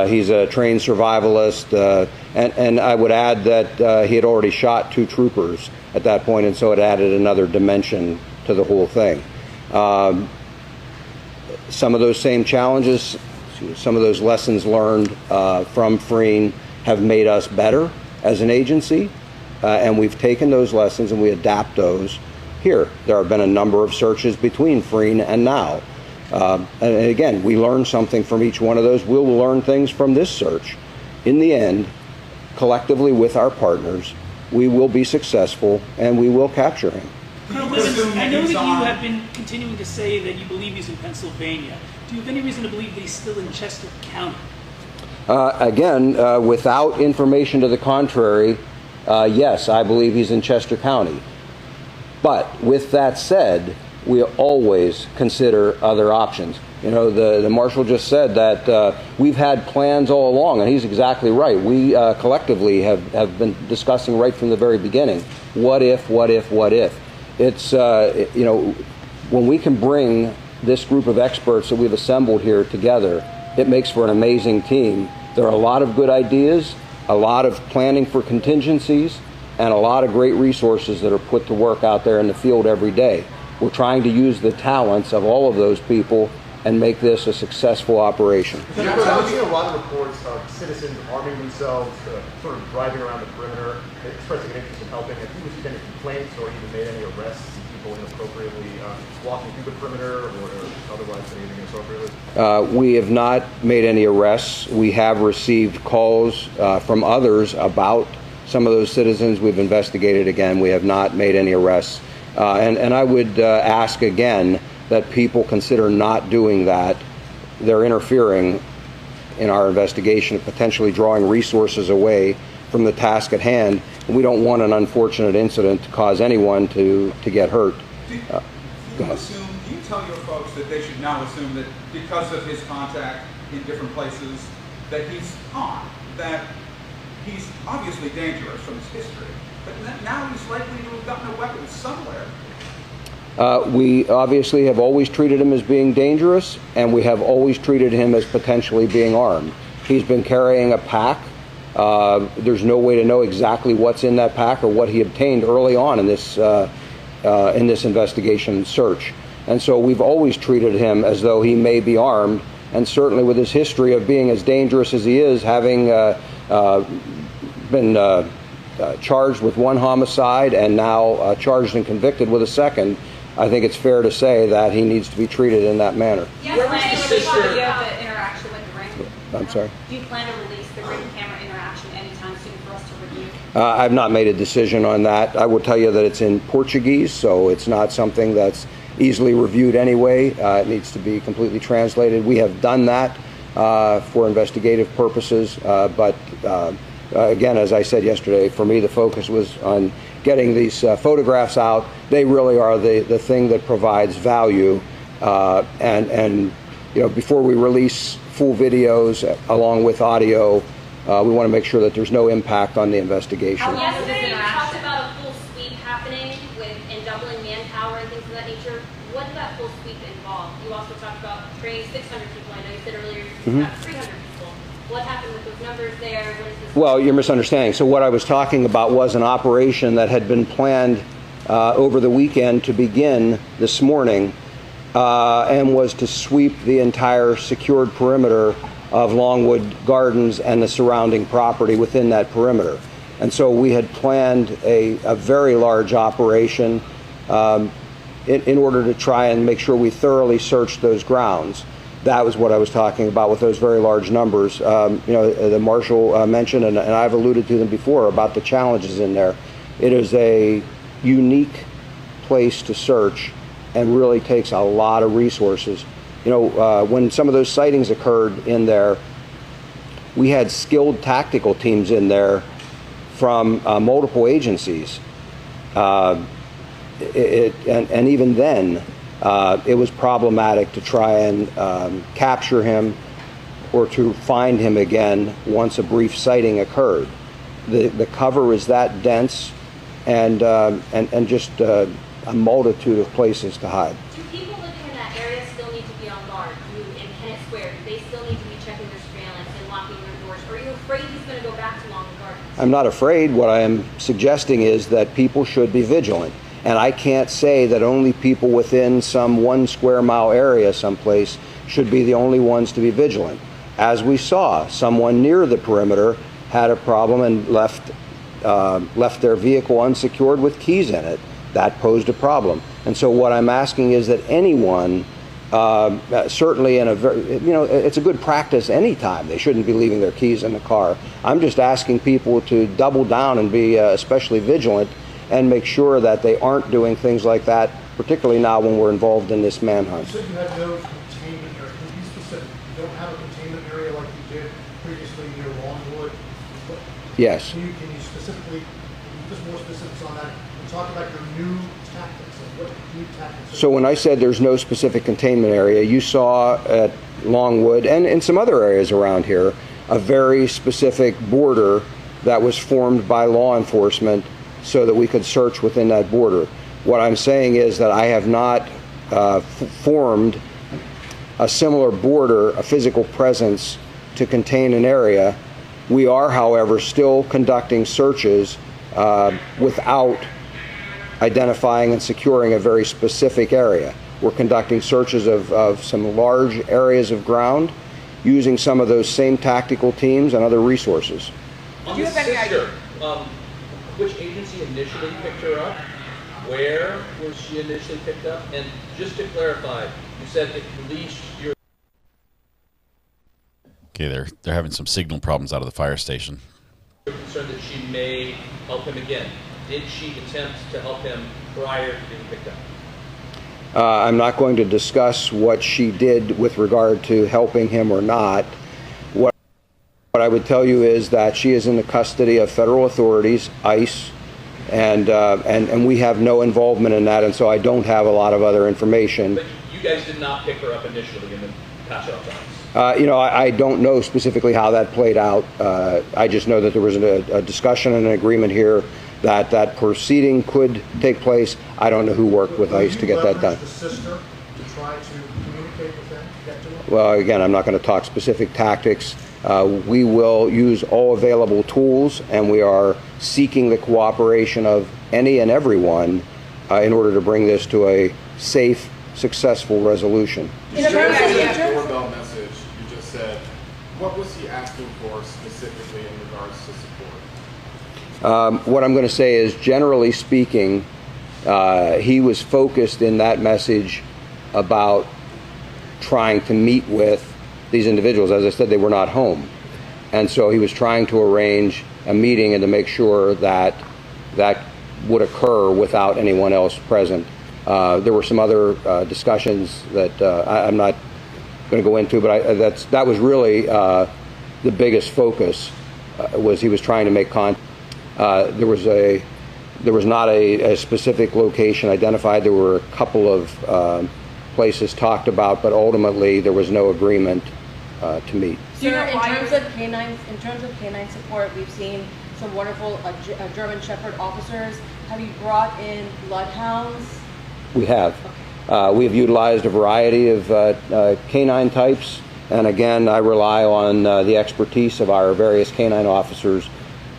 He's a trained survivalist. And I would add that he had already shot 2 troopers at that point, and so it added another dimension to the whole thing. Some of those same challenges, some of those lessons learned from freeing have made us better as an agency, and we've taken those lessons and we adapt those here. There have been a number of searches between freeing and now. And again, we learn something from each one of those. We'll learn things from this search. In the end, collectively with our partners, we will be successful and we will capture him. Colonel Bivens, I know that you have been continuing to say that you believe he's in Pennsylvania. Do you have any reason to believe that he's still in Chester County? Again, without information to the contrary, yes, I believe he's in Chester County. But with that said, we always consider other options. You know, the Marshal just said that we've had plans all along, and he's exactly right. We collectively have been discussing right from the very beginning, what if, what if, what if. It's, you know, when we can bring this group of experts that we've assembled here together, it makes for an amazing team. There are a lot of good ideas, a lot of planning for contingencies, and a lot of great resources that are put to work out there in the field every day. We're trying to use the talents of all of those people and make this a successful operation. I've seen a lot of reports of citizens arming themselves, sort of driving around the perimeter, expressing an interest in helping. Have you received any complaints or even made any arrests of people inappropriately walking through the perimeter or otherwise behaving inappropriately? We have not made any arrests. We have received calls from others about some of those citizens. We've investigated again. We have not made any arrests. And I would ask again that people consider not doing that. They're interfering in our investigation, potentially drawing resources away from the task at hand. And we don't want an unfortunate incident to cause anyone to get hurt. Do you tell your folks that they should now assume that because of his contact in different places that he's armed, that he's obviously dangerous from his history, but now he's likely to have gotten a weapon somewhere? We obviously have always treated him as being dangerous, and we have always treated him as potentially being armed. He's been carrying a pack. There's no way to know exactly what's in that pack or what he obtained early on in this investigation and search. And so we've always treated him as though he may be armed, and certainly with his history of being as dangerous as he is, having been charged with 1 homicide and now charged and convicted with a second, I think it's fair to say that he needs to be treated in that manner. Yes, do you have the interaction with the ring? I'm sorry? Do you plan to release the ring camera interaction anytime soon for us to review? I've not made a decision on that. I will tell you that it's in Portuguese, so it's not something that's easily reviewed anyway. It needs to be completely translated. We have done that for investigative purposes, but again, as I said yesterday, for me the focus was on getting these photographs out. They really are the thing that provides value, and you know, before we release full videos along with audio, we want to make sure that there's no impact on the investigation. Yesterday you talked about a full sweep happening and doubling manpower and things of that nature. What did that full sweep involve? You also talked about training 600 people. I know you said earlier you got 300 people. What happened with those numbers there? What is this? Well, you're misunderstanding. So what I was talking about was an operation that had been planned over the weekend to begin this morning and was to sweep the entire secured perimeter of Longwood Gardens and the surrounding property within that perimeter. And so we had planned a very large operation in order to try and make sure we thoroughly searched those grounds. That was what I was talking about with those very large numbers. The marshal mentioned, and I've alluded to them before, about the challenges in there. It is a unique place to search and really takes a lot of resources. When some of those sightings occurred in there, we had skilled tactical teams in there from multiple agencies. And even then, it was problematic to try and capture him or to find him again once a brief sighting occurred. The cover is that dense, and just a multitude of places to hide. Do people living in that area still need to be on guard? In Kennett Square, do they still need to be checking their surveillance and locking their doors? Or are you afraid he's going to go back to Lawn and Garden? I'm not afraid. What I am suggesting is that people should be vigilant. And I can't say that only people within some 1 square mile area someplace should be the only ones to be vigilant. As we saw, someone near the perimeter had a problem and left their vehicle unsecured with keys in it. That posed a problem. And so what I'm asking is that anyone, certainly in a very, it's a good practice anytime. They shouldn't be leaving their keys in the car. I'm just asking people to double down and be especially vigilant and make sure that they aren't doing things like that, particularly now when we're involved in this manhunt. You said you had no containment area. Can you be specific? You don't have a containment area like you did previously near Longwood? Yes. Can you specifically, just more specifics on that, and talk about your new tactics, and what new tactics? So when I said there's no specific containment area, you saw at Longwood and in some other areas around here, a very specific border that was formed by law enforcement so that we could search within that border. What I'm saying is that I have not formed a similar border, a physical presence to contain an area. We are, however, still conducting searches without identifying and securing a very specific area. We're conducting searches of some large areas of ground using some of those same tactical teams and other resources. On the sister, which agency initially picked her up? Where was she initially picked up? And just to clarify, you said at least you're... Okay, they're having some signal problems out of the fire station. concerned that she may help him again. Did she attempt to help him prior to being picked up? I'm not going to discuss what she did with regard to helping him or not. What I would tell you is that she is in the custody of federal authorities, ICE, and we have no involvement in that, and so I don't have a lot of other information. But you guys did not pick her up initially and then pass her off to ICE? I don't know specifically how that played out. I just know that there was a discussion and an agreement here that that proceeding could take place. I don't know who worked with ICE to get that done. The sister to try to communicate with them, get to them? Well, again, I'm not going to talk specific tactics. We will use all available tools, and we are seeking the cooperation of any and everyone in order to bring this to a safe, successful resolution. In that doorbell message you just said, what was he asking for specifically in regards to support? What I'm going to say is, generally speaking, he was focused in that message about trying to meet with these individuals. As I said, they were not home. And so he was trying to arrange a meeting and to make sure that that would occur without anyone else present. There were some other discussions that I'm not going to go into, but that was really the biggest focus, was he was trying to make contact. There was not a specific location identified. There were a couple of places talked about, but ultimately there was no agreement to meet. Sir, in terms of canine support, we've seen some wonderful German Shepherd officers. Have you brought in bloodhounds? We have. We have utilized a variety of canine types, and again, I rely on the expertise of our various canine officers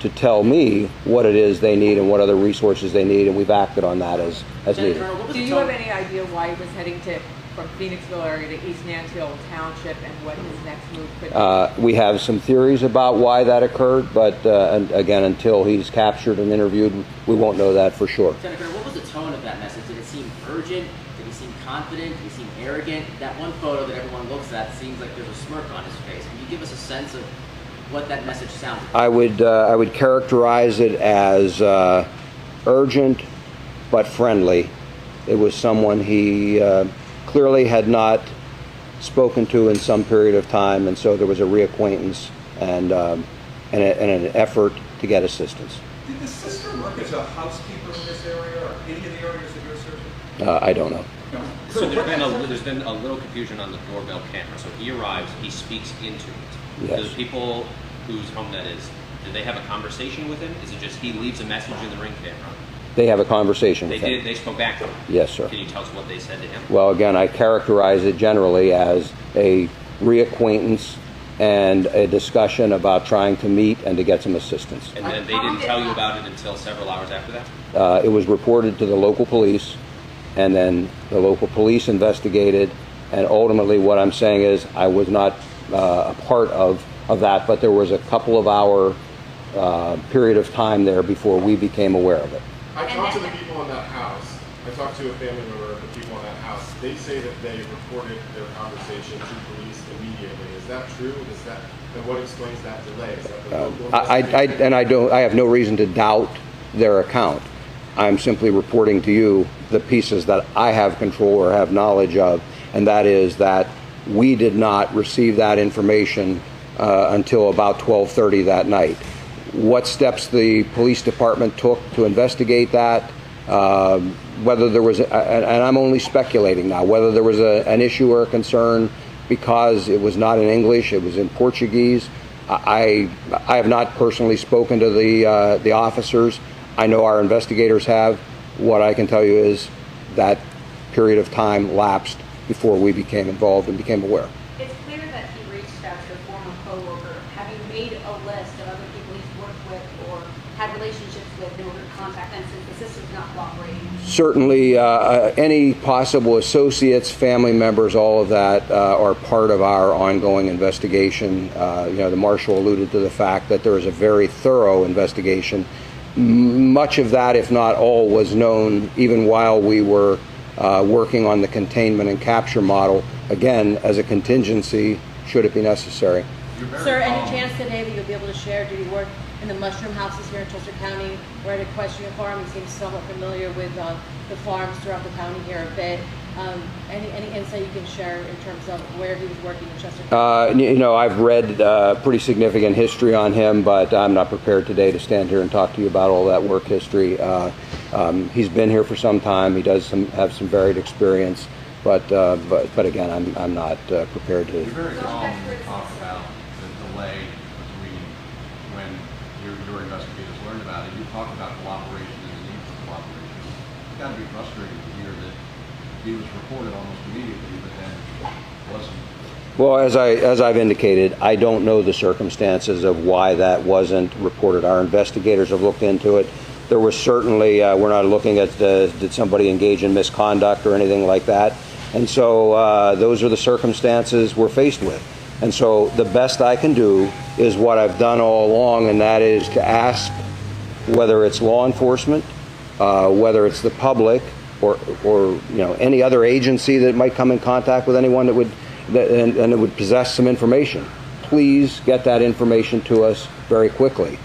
to tell me what it is they need and what other resources they need, and we've acted on that as needed. Do you have any idea why he was heading from Phoenixville area to East Mansfield Township and what his next move could be? We have some theories about why that occurred, but and again, until he's captured and interviewed, we won't know that for sure. Senator, what was the tone of that message? Did it seem urgent? Did he seem confident? Did he seem arrogant? That one photo that everyone looks at seems like there's a smirk on his face. Can you give us a sense of what that message sounded like? I would characterize it as urgent but friendly. It was someone he clearly had not spoken to in some period of time, and so there was a reacquaintance and an effort to get assistance. Did the sister work as a housekeeper in this area or any of the areas that you're searching? I don't know. So there's been a little confusion on the doorbell camera. So he arrives, he speaks into it. Yes. Do the people whose home that is, do they have a conversation with him? Is it just he leaves a message in the Ring camera? They have a conversation with him. They spoke back to him? Yes, sir. Can you tell us what they said to him? Well, again, I characterize it generally as a reacquaintance and a discussion about trying to meet and to get some assistance. And then they didn't tell you about it until several hours after that? It was reported to the local police, and then the local police investigated, and ultimately what I'm saying is I was not a part of that, but there was a couple of hour period of time there before we became aware of it. I talked to the people in that house. I talked to a family member of the people in that house. They say that they reported their conversation to police immediately. Is that true? And what explains that delay? Is that the local I have no reason to doubt their account. I'm simply reporting to you the pieces that I have control or have knowledge of, and that is that we did not receive that information until about 12:30 that night. What steps the police department took to investigate that, whether there was, and I'm only speculating now, whether there was an issue or a concern because it was not in English, it was in Portuguese. I have not personally spoken to the officers. I know our investigators have. What I can tell you is that period of time lapsed before we became involved and became aware. It's clear that he reached out to a former coworker. Have you made a list of other people he's worked with or had relationships with in order to contact them since the system's not cooperating? Certainly, any possible associates, family members, all of that are part of our ongoing investigation. The marshal alluded to the fact that there is a very thorough investigation. Much of that, if not all, was known even while we were working on the containment and capture model, again, as a contingency, should it be necessary. Sir, any chance today that you'll be able to share, did he work in the mushroom houses here in Chester County or at Equestrian Farm? He seems somewhat familiar with the farms throughout the county here a bit. Any insight you can share in terms of where he was working in Chester County? I've read pretty significant history on him, but I'm not prepared today to stand here and talk to you about all that work history. He's been here for some time. He does have some varied experience, but again, I'm not prepared to. You're very calm when you talk about the delay between when your investigators learned about it. You talk about cooperation and the need for cooperation. It's got to be frustrating to hear that he was reported almost immediately, but then wasn't. Well, as I've indicated, I don't know the circumstances of why that wasn't reported. Our investigators have looked into it. There was certainly, we're not looking at did somebody engage in misconduct or anything like that. And so those are the circumstances we're faced with. And so the best I can do is what I've done all along, and that is to ask whether it's law enforcement, whether it's the public, or any other agency that might come in contact with anyone that would and it would possess some information. Please get that information to us very quickly.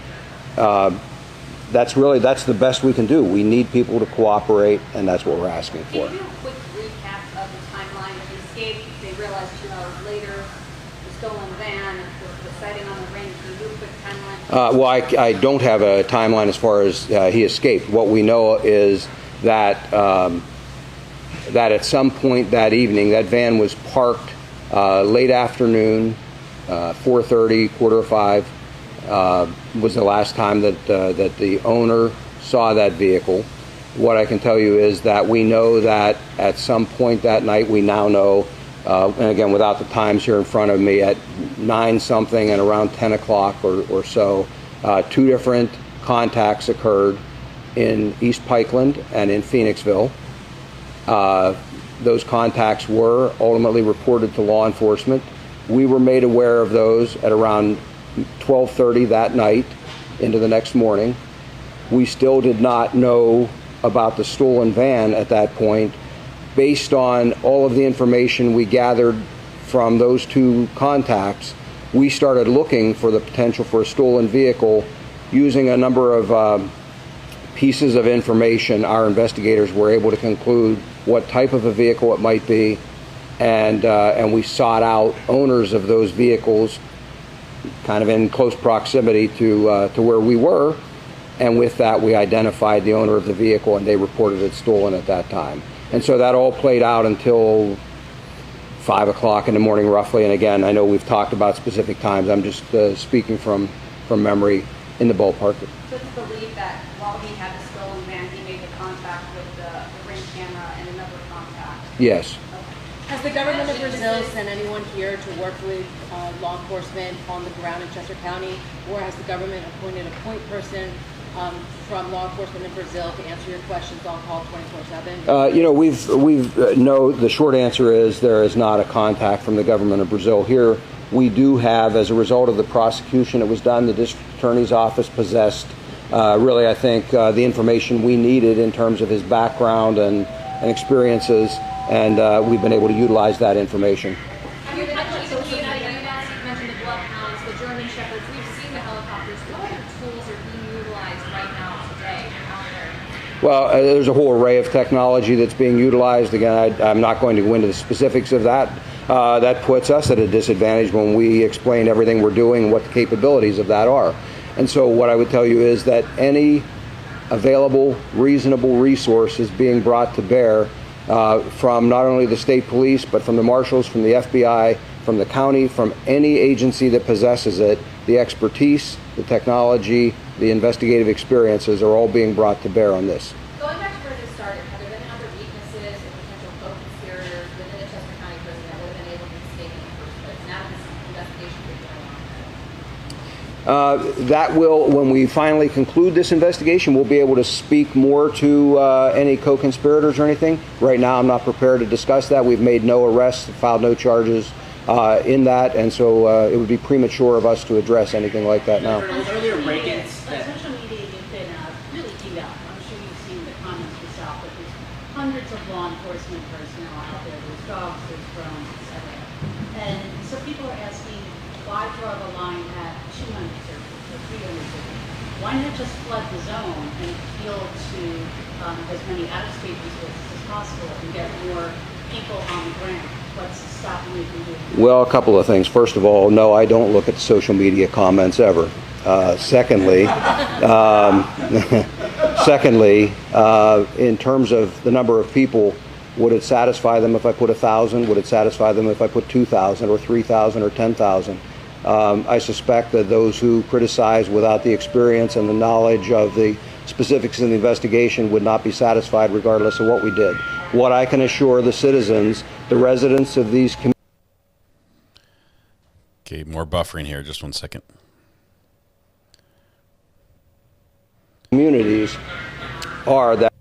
That's the best we can do. We need people to cooperate, and that's what we're asking for. Can you do a quick recap of the timeline of the escape? They realized 2 hours later, the stolen van, the sighting on the Ring. Can you do a quick timeline? Well, I don't have a timeline as far as he escaped. What we know is that that at some point that evening, that van was parked late afternoon, 4:30, 4:45. Was the last time that the owner saw that vehicle. What I can tell you is that we know that at some point that night, we now know, and again, without the times here in front of me, at 9 something and around 10 o'clock or so, 2 different contacts occurred in East Pikeland and in Phoenixville. Those contacts were ultimately reported to law enforcement. We were made aware of those at around 12:30 that night into the next morning. We still did not know about the stolen van at that point based on all of the information we gathered from those two contacts, we started looking for the potential for a stolen vehicle using a number of pieces of information. Our investigators were able to conclude what type of a vehicle it might be, and we sought out owners of those vehicles kind of in close proximity to where we were, and with that we identified the owner of the vehicle and they reported it stolen at that time. And so that all played out until 5 o'clock in the morning roughly, and again, I know we've talked about specific times. I'm just speaking from memory in the ballpark. So it's believed that while he had the stolen van, he made the contact with the Ring camera and another contact? Yes. Has the government of Brazil sent anyone here to work with law enforcement on the ground in Chester County, or has the government appointed a point person from law enforcement in Brazil to answer your questions on call 24/7? You know, no, the short answer is there is not a contact from the government of Brazil here. We do have, as a result of the prosecution that was done, the district attorney's office possessed really, I think, the information we needed in terms of his background and experiences, and we've been able to utilize that information. You mentioned the bloodhounds, the German shepherds. We've seen the helicopters. What other tools are being utilized right now today out there? Well, there's a whole array of technology that's being utilized. Again, I'm not going to go into the specifics of that. That puts us at a disadvantage when we explain everything we're doing and what the capabilities of that are. And so what I would tell you is that any available, reasonable resource is being brought to bear from not only the state police, but from the marshals, from the FBI, from the county, from any agency that possesses it. The expertise, the technology, the investigative experiences are all being brought to bear on this. Going back to where this started, have there been other weaknesses and potential co-conspirators within the Chester County prison that would have been able to escape in the first place? Now this investigation is going on. That will, when we finally conclude this investigation, we'll be able to speak more to any co-conspirators or anything. Right now, I'm not prepared to discuss that. We've made no arrests, filed no charges in that, and so it would be premature of us to address anything like that now. Earlier break-ins. Social media, you've been really keyed up. I'm sure you've seen the comments yourself, but there's hundreds of law enforcement personnel out there. There's dogs, there's drones, etc. And so people are asking, why draw the line at 200 searches or 300 searches? Why not just flood the zone and appeal to as many out-of-state resources as possible and get more people on the ground? What's stopping you from doing that? Well, a couple of things. First of all, no, I don't look at social media comments ever. Secondly, in terms of the number of people, would it satisfy them if I put 1,000? Would it satisfy them if I put 2,000 or 3,000 or 10,000? I suspect that those who criticize without the experience and the knowledge of the specifics of the investigation would not be satisfied regardless of what we did. What I can assure the citizens, the residents of these communities. Okay, more buffering here. Just 1 second. Communities are that.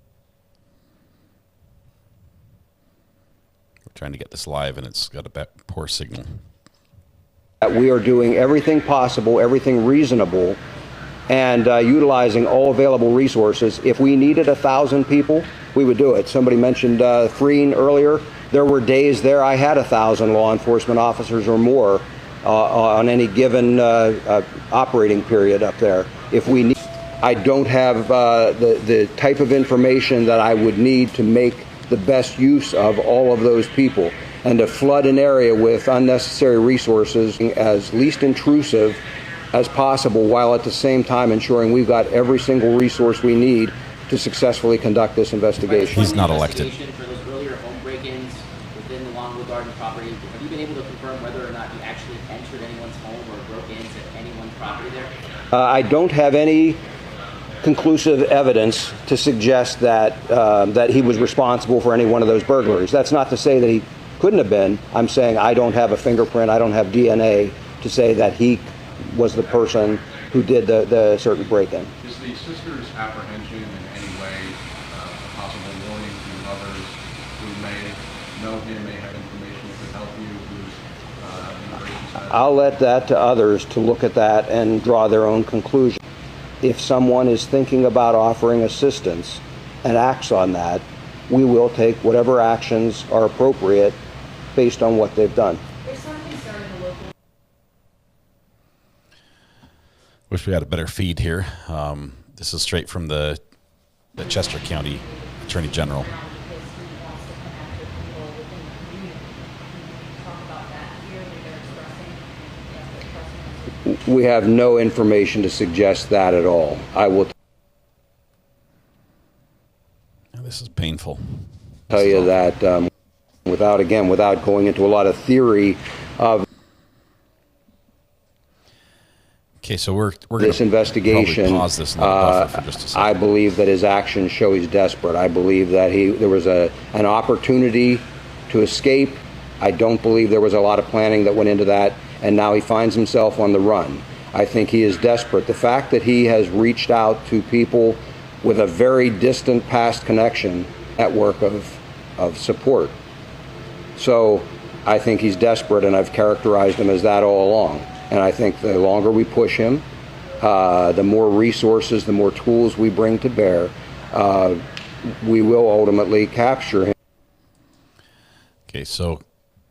We're trying to get this live, and it's got a poor signal. We are doing everything possible, everything reasonable, and utilizing all available resources. If we needed 1,000 people, we would do it. Somebody mentioned freeing earlier. There were days there I had 1,000 law enforcement officers or more on any given operating period up there. If we need, I don't have the type of information that I would need to make the best use of all of those people, and to flood an area with unnecessary resources as least intrusive as possible, while at the same time ensuring we've got every single resource we need to successfully conduct this investigation. He's not elected. For those earlier home break-ins within the Longwood Garden property, have you been able to confirm whether or not you actually entered anyone's home or broke into anyone's property there? I don't have any conclusive evidence to suggest that that he was responsible for any one of those burglaries. That's not to say that he couldn't have been. I'm saying I don't have a fingerprint, I don't have DNA to say that he was the person who did the certain break-in. Is the sister's apprehension in any way a possible warning to others who may know him, may have information that could help you, who's immigration status? I'll let that to others to look at that and draw their own conclusion. If someone is thinking about offering assistance and acts on that, we will take whatever actions are appropriate based on what they've done. There's some concern in the local. Wish we had a better feed here. This is straight from the Chester County Attorney General. We have no information to suggest that at all. I will This is painful. tell you that without going into a lot of theory of Okay, so we're this gonna investigation, probably pause this and let it buffer for just a second. I believe that his actions show he's desperate. I believe that there was an opportunity to escape. I don't believe there was a lot of planning that went into that, and now he finds himself on the run. I think he is desperate. The fact that he has reached out to people with a very distant past connection, network of support. So I think he's desperate, and I've characterized him as that all along. And I think the longer we push him, the more resources, the more tools we bring to bear, we will ultimately capture him. Okay, so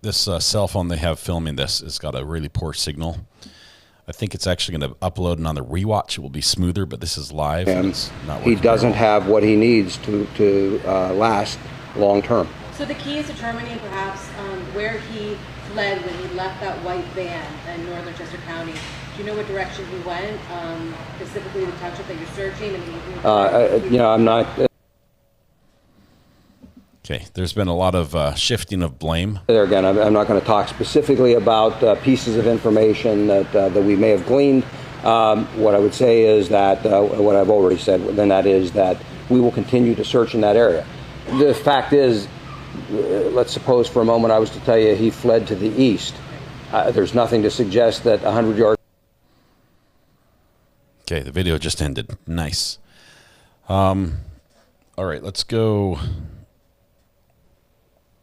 this cell phone they have filming this has got a really poor signal. I think it's actually going to upload, and on the rewatch it will be smoother, but this is live. And it's not He working doesn't very well. have what he needs to last long term. So the key is determining perhaps where he fled when he left that white van in northern Chester County. Do you know what direction he went, specifically the township that you're searching? I'm not. Okay, there's been a lot of shifting of blame. There again, I'm not going to talk specifically about pieces of information that we may have gleaned. What I would say is that what I've already said, then that is that we will continue to search in that area. The fact is, let's suppose for a moment I was to tell you he fled to the east. There's nothing to suggest that 100 yards. Okay, the video just ended. Nice. All right, let's go.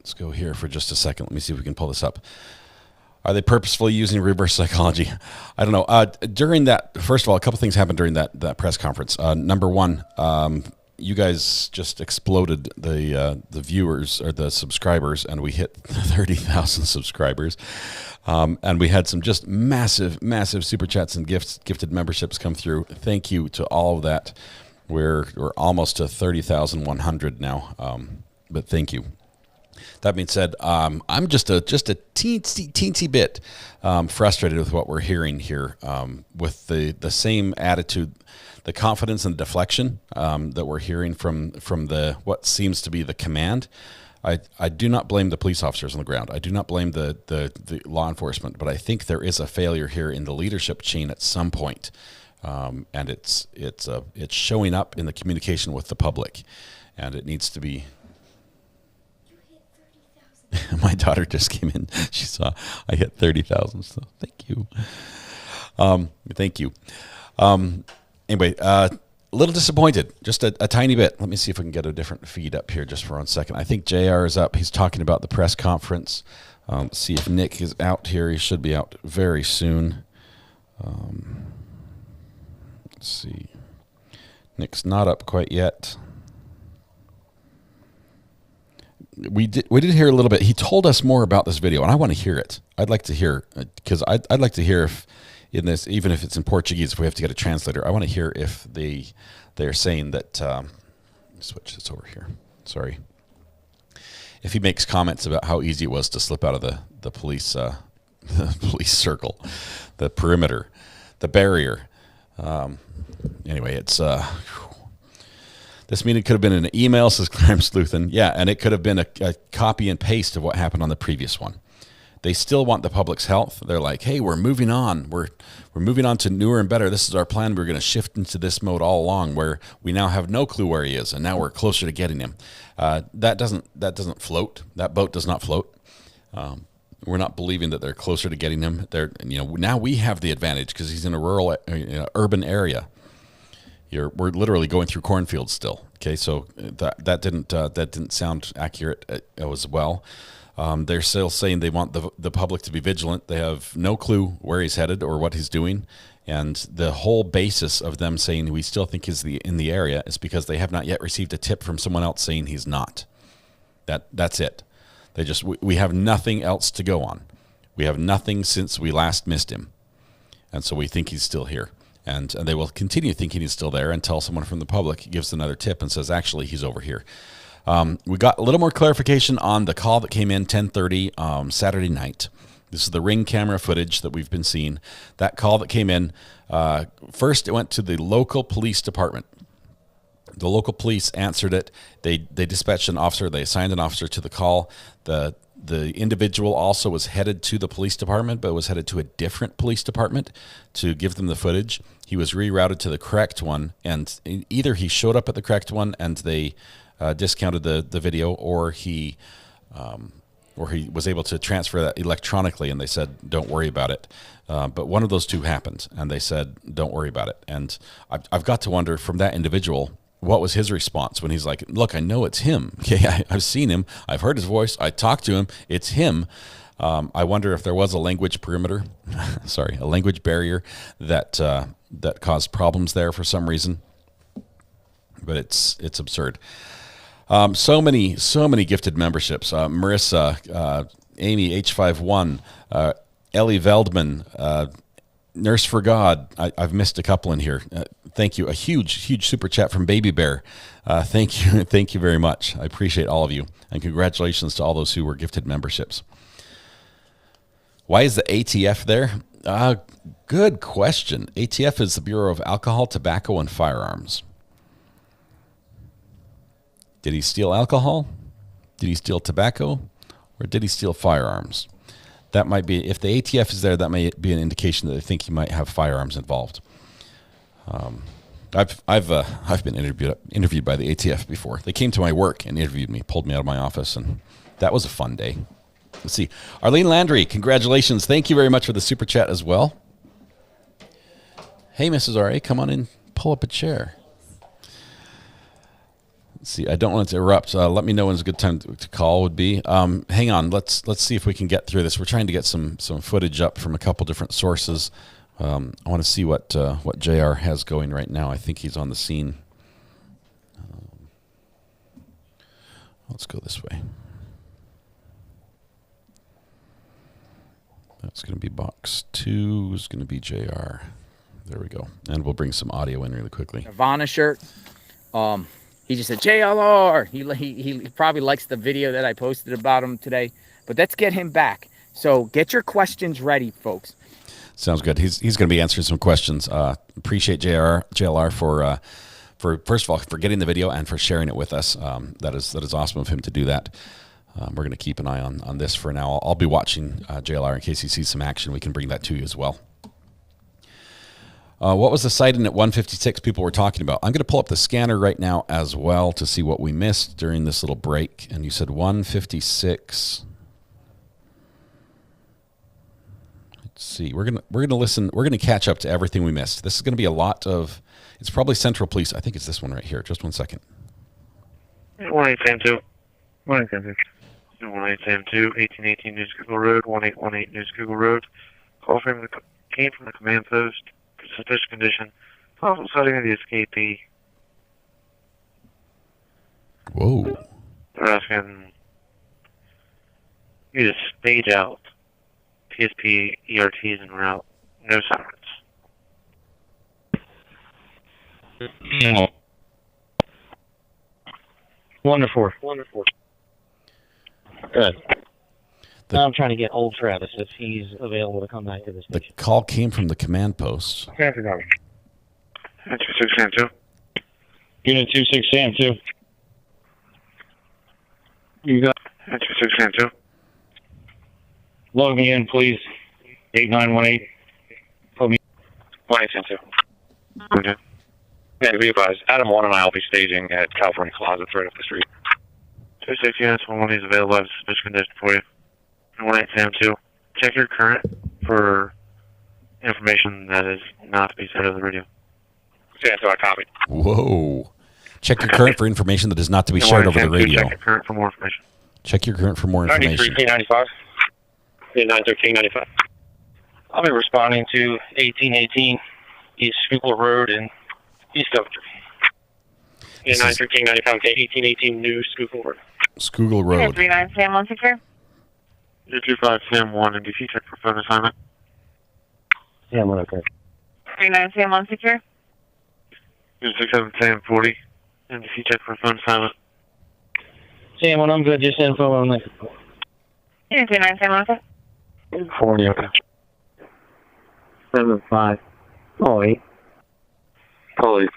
Let's go here for just a second. Let me see if we can pull this up. Are they purposefully using reverse psychology? I don't know. During that, first of all, a couple things happened during that press conference. Number one, you guys just exploded the viewers or the subscribers, and we hit 30,000 subscribers. And we had some just massive super chats and gifted memberships come through. Thank you to all of that. We're almost to 30,100 now. But thank you. That being said, I'm just a teensy bit frustrated with what we're hearing here, with the same attitude, the confidence and deflection that we're hearing from the what seems to be the command. I do not blame the police officers on the ground. I do not blame the law enforcement, but I think there is a failure here in the leadership chain at some point, and it's showing up in the communication with the public, and it needs to be. My daughter just came in. She saw I hit 30,000. So thank you. Thank you. Anyway, a little disappointed, just a tiny bit. Let me see if we can get a different feed up here just for 1 second. I think JR is up. He's talking about the press conference. See if Nick is out here. He should be out very soon. Let's see. Nick's not up quite yet. We did hear a little bit. He told us more about this video, and I want to hear it. I'd like to hear, because I'd like to hear if in this, even if it's in Portuguese, if we have to get a translator, I want to hear if they're saying that. Switch this over here. Sorry. If he makes comments about how easy it was to slip out of the police the police circle, the perimeter, the barrier. Anyway, it's. This meeting could have been an email, says Crime Sleuthen. Yeah, and it could have been a copy and paste of what happened on the previous one. They still want the public's health. They're like, hey, we're moving on. We're moving on to newer and better. This is our plan. We're going to shift into this mode all along, where we now have no clue where he is, and now we're closer to getting him. That doesn't float. That boat does not float. We're not believing that they're closer to getting him. Now we have the advantage because he's in a rural, urban area. We're literally going through cornfields still. Okay, so that didn't sound accurate as well. They're still saying they want the public to be vigilant. They have no clue where he's headed or what he's doing, and the whole basis of them saying we still think he's in the area is because they have not yet received a tip from someone else saying he's not. That's it. We have nothing else to go on. We have nothing since we last missed him. And so we think he's still here. And they will continue thinking he's still there until someone from the public gives another tip and says, actually, he's over here. We got a little more clarification on the call that came in 10:30 Saturday night. This is the Ring camera footage that we've been seeing. That call that came in, first it went to the local police department. The local police answered it. They dispatched an officer. They assigned an officer to the call. The individual also was headed to the police department, but was headed to a different police department to give them the footage. He was rerouted to the correct one, and either he showed up at the correct one and they discounted the video, or he was able to transfer that electronically, and they said, don't worry about it. But one of those two happened, and they said, don't worry about it. And I've got to wonder from that individual, what was his response when he's like, look, I know it's him. Okay, I've seen him. I've heard his voice. I talked to him. It's him. I wonder if there was a language perimeter, a language barrier that caused problems there for some reason. But it's absurd. So many gifted memberships. Marissa, Amy H51, Ellie Veldman, Nurse for God. I've missed a couple in here. Thank you. A huge super chat from Baby Bear. Thank you. Thank you very much. I appreciate all of you. And congratulations to all those who were gifted memberships. Why is the ATF there? Good question. ATF is the Bureau of Alcohol, Tobacco, and Firearms. Did he steal alcohol? Did he steal tobacco? Or did he steal firearms? That might be, if the ATF is there, that may be an indication that they think he might have firearms involved. I've been interviewed by the ATF before. They came to my work and interviewed me, pulled me out of my office, and that was a fun day. Let's see. Arlene Landry, congratulations. Thank you very much for the super chat as well. Hey, Mrs. R.A., come on in, pull up a chair. Let's see, I don't want to interrupt. Let me know when's a good time to call would be. Hang on, let's see if we can get through this. We're trying to get some footage up from a couple different sources. I want to see what JR has going right now. I think he's on the scene. Let's go this way. That's going to be box 2. Is going to be JR. There we go. And we'll bring some audio in really quickly. Nirvana shirt. He just said, JLR. He probably likes the video that I posted about him today. But let's get him back. So get your questions ready, folks. Sounds good. He's going to be answering some questions. Appreciate JLR for first of all, for getting the video and for sharing it with us. That is awesome of him to do that. We're going to keep an eye on this for now. I'll be watching JLR in case he sees some action. We can bring that to you as well. What was the sighting at 156 people were talking about? I'm going to pull up the scanner right now as well to see what we missed during this little break. And you said 156. Let's see. We're gonna listen. We're gonna catch up to everything we missed. This is going to be a lot of. It's probably Central Police. I think it's this one right here. Just 1 second. 1872. 1872, 1818 News Google Road, 1818 News Google Road. Call came from the command post. Suspicious condition. Possible sighting of the escapee. Whoa. They're asking you to stage out PSP ERTs en route. No sirens. No. Wonderful. Good. Now I'm trying to get old Travis if he's available to come back to the station. The call came from the command post. Entry 2672. Unit 2672. You got Entry 2672. Log me in, please. 8918. Put me 1872. Okay. Yeah, be advised. Adam 1 and I will be staging at California Closets right up the street. 26 units, 1 is available. I have a suspicious condition for you. 1872. Check your current for information that is not to be said on the radio. So I copied. Whoa. Check your current for information that is not to be shared over the radio. Check your current for more information. Check your current for more information. 93K95. 913K95. I'll be responding to 1818 East Schuylkill Road in East Coventry. 913K95. 1818 New Schuylkill Road. Schuylkill Road. 39 Sam 1 secure. 225 Sam 1 and DC check for phone assignment. Sam 1 okay. 39 Sam 1 secure. 267 Sam 40 and DC check for phone assignment. Sam 1, I'm good. Just info only. 39 Sam 1 okay. 40 okay. 75. Oh, 8. Police.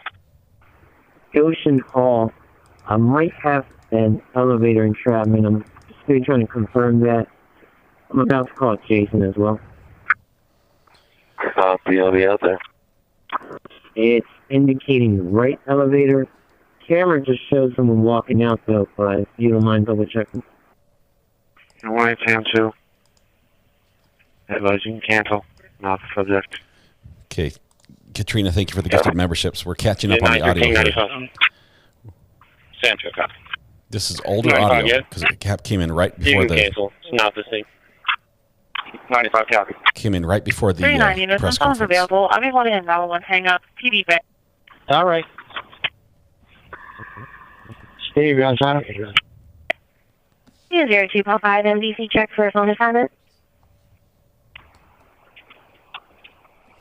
Ocean Hall. I might have an elevator entrapment. I'm still trying to confirm that. I'm about to call Jason as well. Copy, I'll be out there. It's indicating right elevator. Camera just shows someone walking out though, but if you don't mind double checking. 1 Sam 2. Advise you can cancel. Not the subject. Okay. Katrina, thank you for the gifted memberships. We're catching up on the audio here. Sam 2, copy. This is older audio because it came in right before the cancel. It's not the same. 95 copy. came in right before the 39 units. press Phone's conference. available. I'll be holding in level 1 hang up. PD back. All right. Steve, you on time? 0255 MDC check for a phone assignment.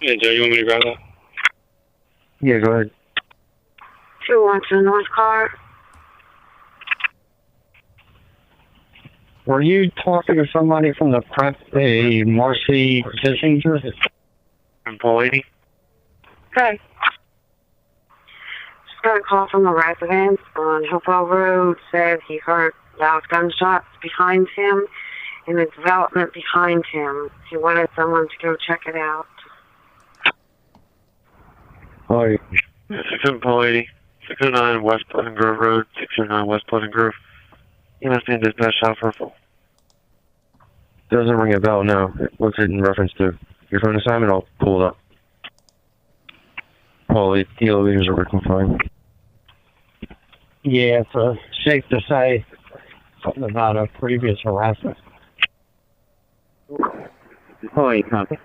Yeah, Joe, you want me to grab that? Yeah, go ahead. 212 North Car. Were you talking to somebody from the prep, a Marcy Kissinger? Employee. Okay. Just got a call from a resident on Hopewell Road. Said he heard loud gunshots behind him and a development behind him. He wanted someone to go check it out. Hi. 680, 609 West Pleasant Grove Road, 609 West Pleasant Grove. You must be in dispatch shop for a full. Doesn't ring a bell, no. What's it in reference to? Your phone assignment? I'll pull it up. Paulie, the elevators are working fine. Yeah, it's safe to say something about a previous harassment. Hi, copy.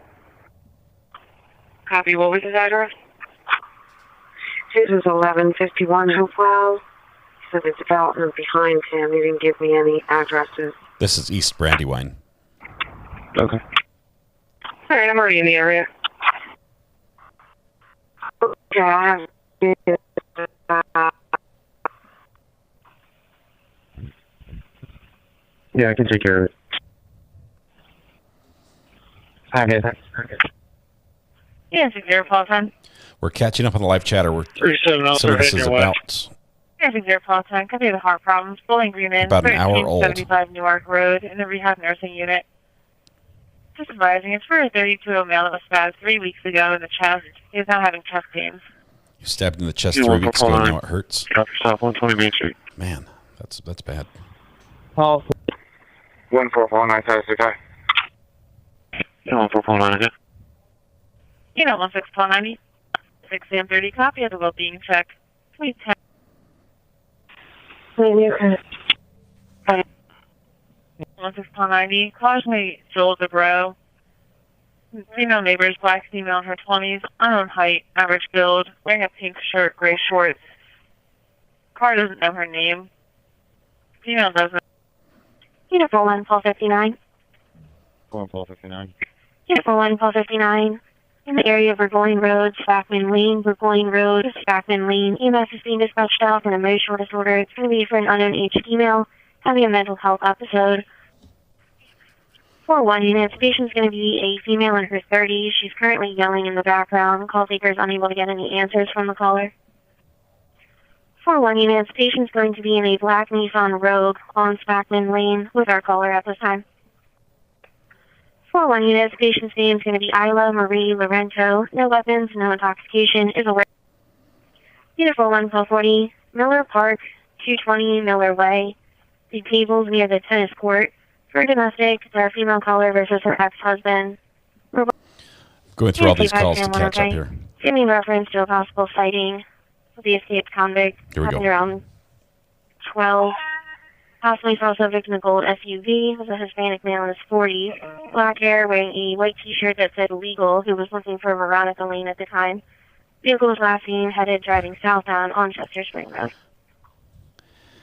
Copy, what was his address? His was 1151 Hopewell. He said the development behind him. He didn't give me any addresses. This is East Brandywine. Okay. All right, I'm already in the area. Okay, I have... Yeah, I can take care of it. Okay, thanks. Okay. Yeah, 60 pause time. We're catching up on the live chatter. We're 37 some of this is about 60 pause time. Copy the heart problems. Bowling Green Inn. About an hour old. 75 Newark Road in the rehab nursing unit. Just advising, it's for a 32-year-old male that was stabbed 3 weeks ago in the chest. He is now having chest pains. you stabbed in the chest 3 weeks ago. Now it hurts. Drop yourself 120 Main Street. Man, that's bad. Oh. 1449 Saturday Sky. 1449 again. 1690. 6 a.m. 30 copy of the well-being check. Please have. 1690. Callers may Joel DeBro. Female neighbors, black female in her 20s, unknown height, average build, wearing a pink shirt, gray shorts. Car doesn't know her name. Female doesn't. Uniform 1459. 459. Uniform 1459. In the area of Burgoyne Road, Spackman Lane, Burgoyne Road, Spackman Lane. EMS is being dispatched out for an emotional disorder. It's going to be for an unknown aged female having a mental health episode. 4-1 units. The patient's going to be a female in her 30s. She's currently yelling in the background. Call taker is unable to get any answers from the caller. 4-1 units. The patient's going to be in a black Nissan Rogue on Spackman Lane with our caller at this time. 4-1 units. The patient's name is going to be Isla Marie Lorento. No weapons, no intoxication. Is aware. Unit 4-1-1240. Miller Park, 220 Miller Way. The tables near the tennis court. For domestic, the female caller versus her ex-husband. Going through all these calls to catch up here. Giving reference to a possible sighting of the escaped convict. Here we go. Happened around 12. Possibly saw subject in a gold SUV. Was a Hispanic male in his 40s. Black hair, wearing a white t-shirt that said legal, who was looking for Veronica Lane at the time. Vehicle was last seen headed driving southbound on Chester Spring Road.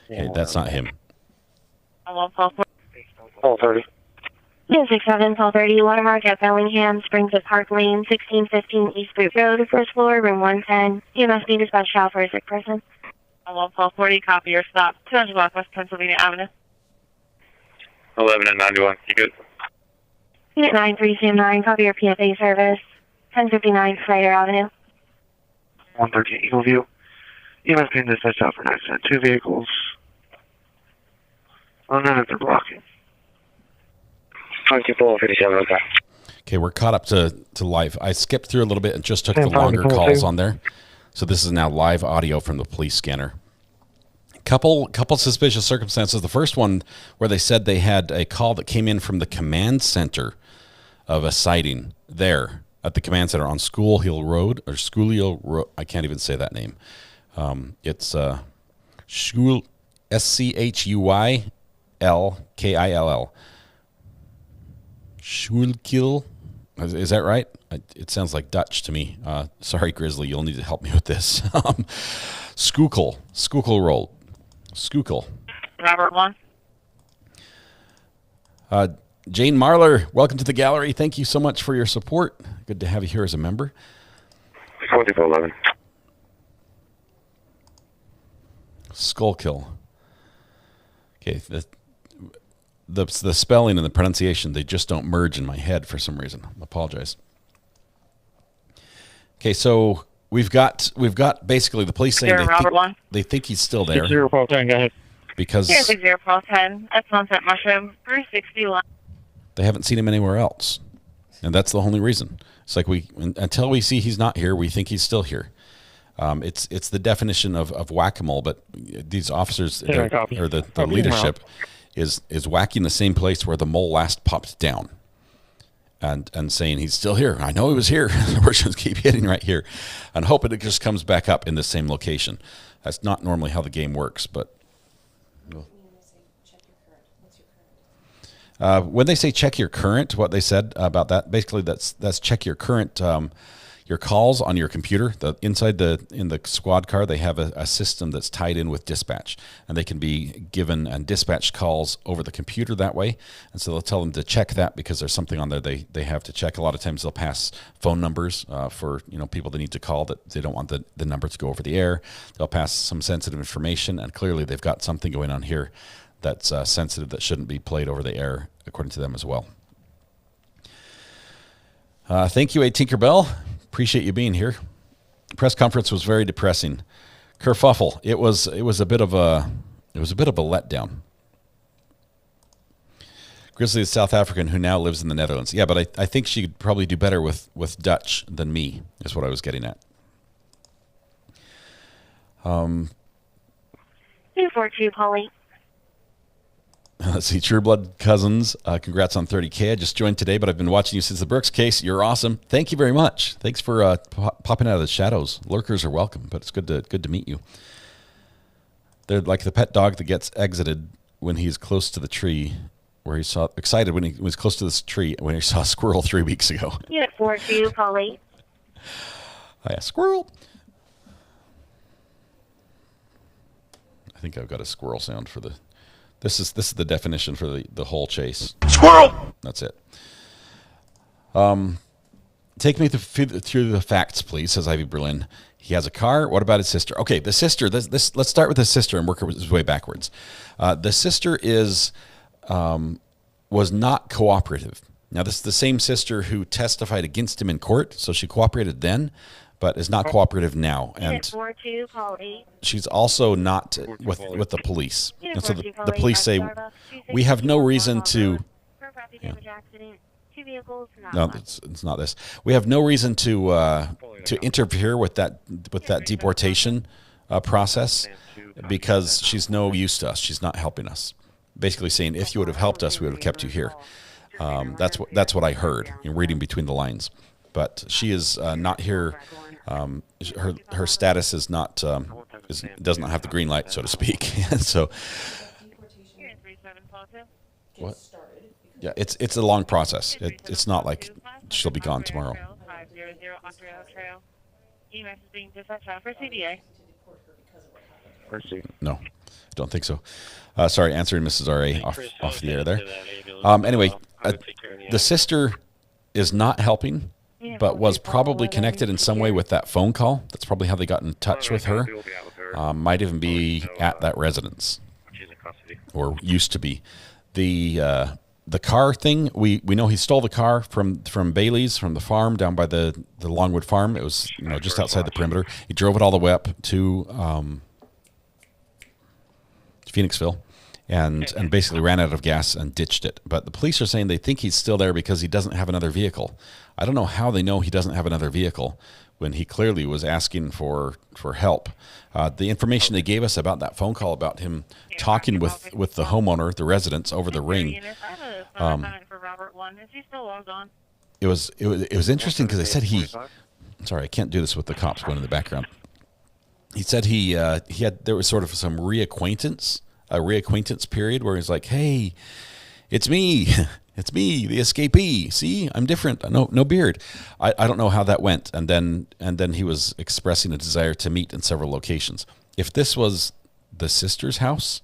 Okay, that's not him. Call 30. Yeah, 67, call 30, Watermark at Bellingham, Springs at Park Lane, 1615 East Root Road, first floor, room 110. EMS be dispatched out for a sick person. Call 40, copy your stop. 200 block West Pennsylvania Avenue. 11 and 91. You good? Unit 9329, copy your PFA service. 1059 Slider Avenue. 113 Eagle View. EMS being dispatched out for an accident. 2 vehicles. Oh, none of they're blocking. 2457, okay. Okay, we're caught up to live. I skipped through a little bit and just took the longer calls on there. So this is now live audio from the police scanner. Couple suspicious circumstances. The first one where they said they had a call that came in from the command center of a sighting there at the command center on School Hill Road or Schoolio Road. I can't even say that name. It's Schul SCHUYLKILL. Schulkill. Is that right? It sounds like Dutch to me. Sorry, Grizzly, you'll need to help me with this. Schuylkill Road. Schuylkill. Robert 1. Jane Marler, welcome to the gallery. Thank you so much for your support. Good to have you here as a member. 2411. Skullkill. Okay, the spelling and the pronunciation, they just don't merge in my head for some reason. I apologize. Okay, so we've got basically the police saying they think he's still there. 60 Paul 10, go ahead. Because 60 Paul 10 at Sunset Mushroom, 361. they haven't seen him anywhere else. And that's the only reason. It's like until we see he's not here, we think he's still here. It's the definition of whack-a-mole, but these officers or the leadership is whacking the same place where the mole last popped down, and saying he's still here. I know he was here. We're just keep hitting right here, and hoping it just comes back up in the same location. That's not normally how the game works, but when they say check your current, what they said about that basically that's check your current. Your calls on your computer, in the squad car, they have a system that's tied in with dispatch, and they can be given and dispatched calls over the computer that way. And so they'll tell them to check that because there's something on there they have to check. A lot of times they'll pass phone numbers for people they need to call that they don't want the number to go over the air. They'll pass some sensitive information, and clearly they've got something going on here that's sensitive that shouldn't be played over the air, according to them as well. Thank you, Tinkerbell. Appreciate you being here. Press conference was very depressing. Kerfuffle. It was a bit of a letdown. Grizzly is South African who now lives in the Netherlands. Yeah, but I think she'd probably do better with Dutch than me, is what I was getting at. 242 Polly. Let's see, True Blood Cousins, congrats on 30K. I just joined today, but I've been watching you since the Brooks case. You're awesome. Thank you very much. Thanks for popping out of the shadows. Lurkers are welcome, but it's good to meet you. They're like the pet dog that gets exited when he's close to the tree, where he saw excited when he was close to this tree when he saw a squirrel 3 weeks ago. Unit 42 Polly. Hi, squirrel. I think I've got a squirrel sound for the. This is the definition for the whole chase. Squirrel! That's it. Take me through the facts, please, says Ivy Berlin. He has a car. What about his sister? Okay, the sister. Let's start with his sister and work his way backwards. The sister was not cooperative. Now, this is the same sister who testified against him in court, so she cooperated then, but is not cooperative now. And she's also not with the police. And so the police say, we have no reason to... Yeah. No, it's not this. We have no reason to interfere with that deportation process because she's no use to us. She's not helping us. Basically saying, if you would have helped us, we would have kept you here. That's what I heard in reading between the lines. But she is not here. Her status is not does not have the green light, so to speak. So, what? Yeah, it's a long process. It's not like she'll be gone tomorrow. No, it don't think so. Sorry, answering Mrs. R.A. off the air there. Anyway, the sister is not helping, but was probably connected in some way with that phone call. That's probably how they got in touch with her. Might even be at that residence, or used to be. The car thing, we know he stole the car from Bailey's, from the farm down by the Longwood farm. It was just outside the perimeter. He drove it all the way up to Phoenixville, and basically ran out of gas and ditched it. But the police are saying they think he's still there because he doesn't have another vehicle. I don't know how they know he doesn't have another vehicle when he clearly was asking for help. The information they gave us about that phone call about him talking with the homeowner, the residents, over the ring. It was interesting because they said sorry, I can't do this with the cops going in the background. He said there was sort of some reacquaintance period where he's like, hey, it's me. It's me, the escapee. See, I'm different. No beard. I don't know how that went. And then he was expressing a desire to meet in several locations. If this was the sister's house,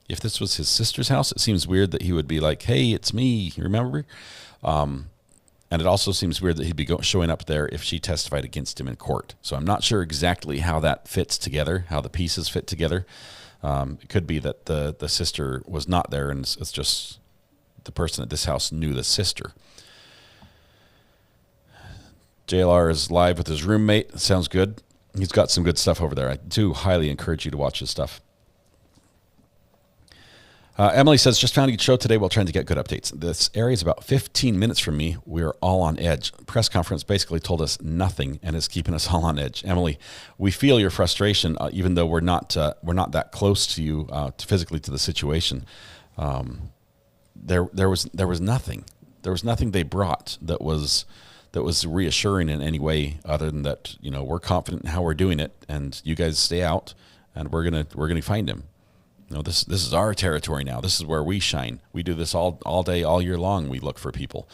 if this was his sister's house, it seems weird that he would be like, hey, it's me. You remember? And it also seems weird that he'd be showing up there if she testified against him in court. So I'm not sure exactly how that fits together, how the pieces fit together. It could be that the sister was not there, and it's just the person at this house knew the sister. JLR is live with his roommate. Sounds good. He's got some good stuff over there. I do highly encourage you to watch his stuff. Emily says, just found a good show today while trying to get good updates. This area is about 15 minutes from me. We are all on edge. Press conference basically told us nothing and is keeping us all on edge. Emily, we feel your frustration, even though we're not that close to you physically to the situation. There was nothing. There was nothing they brought that was reassuring in any way, other than that, we're confident in how we're doing it, and you guys stay out, and we're gonna find him. This is our territory now. This is where we shine. We do this all day, all year long. We look for people.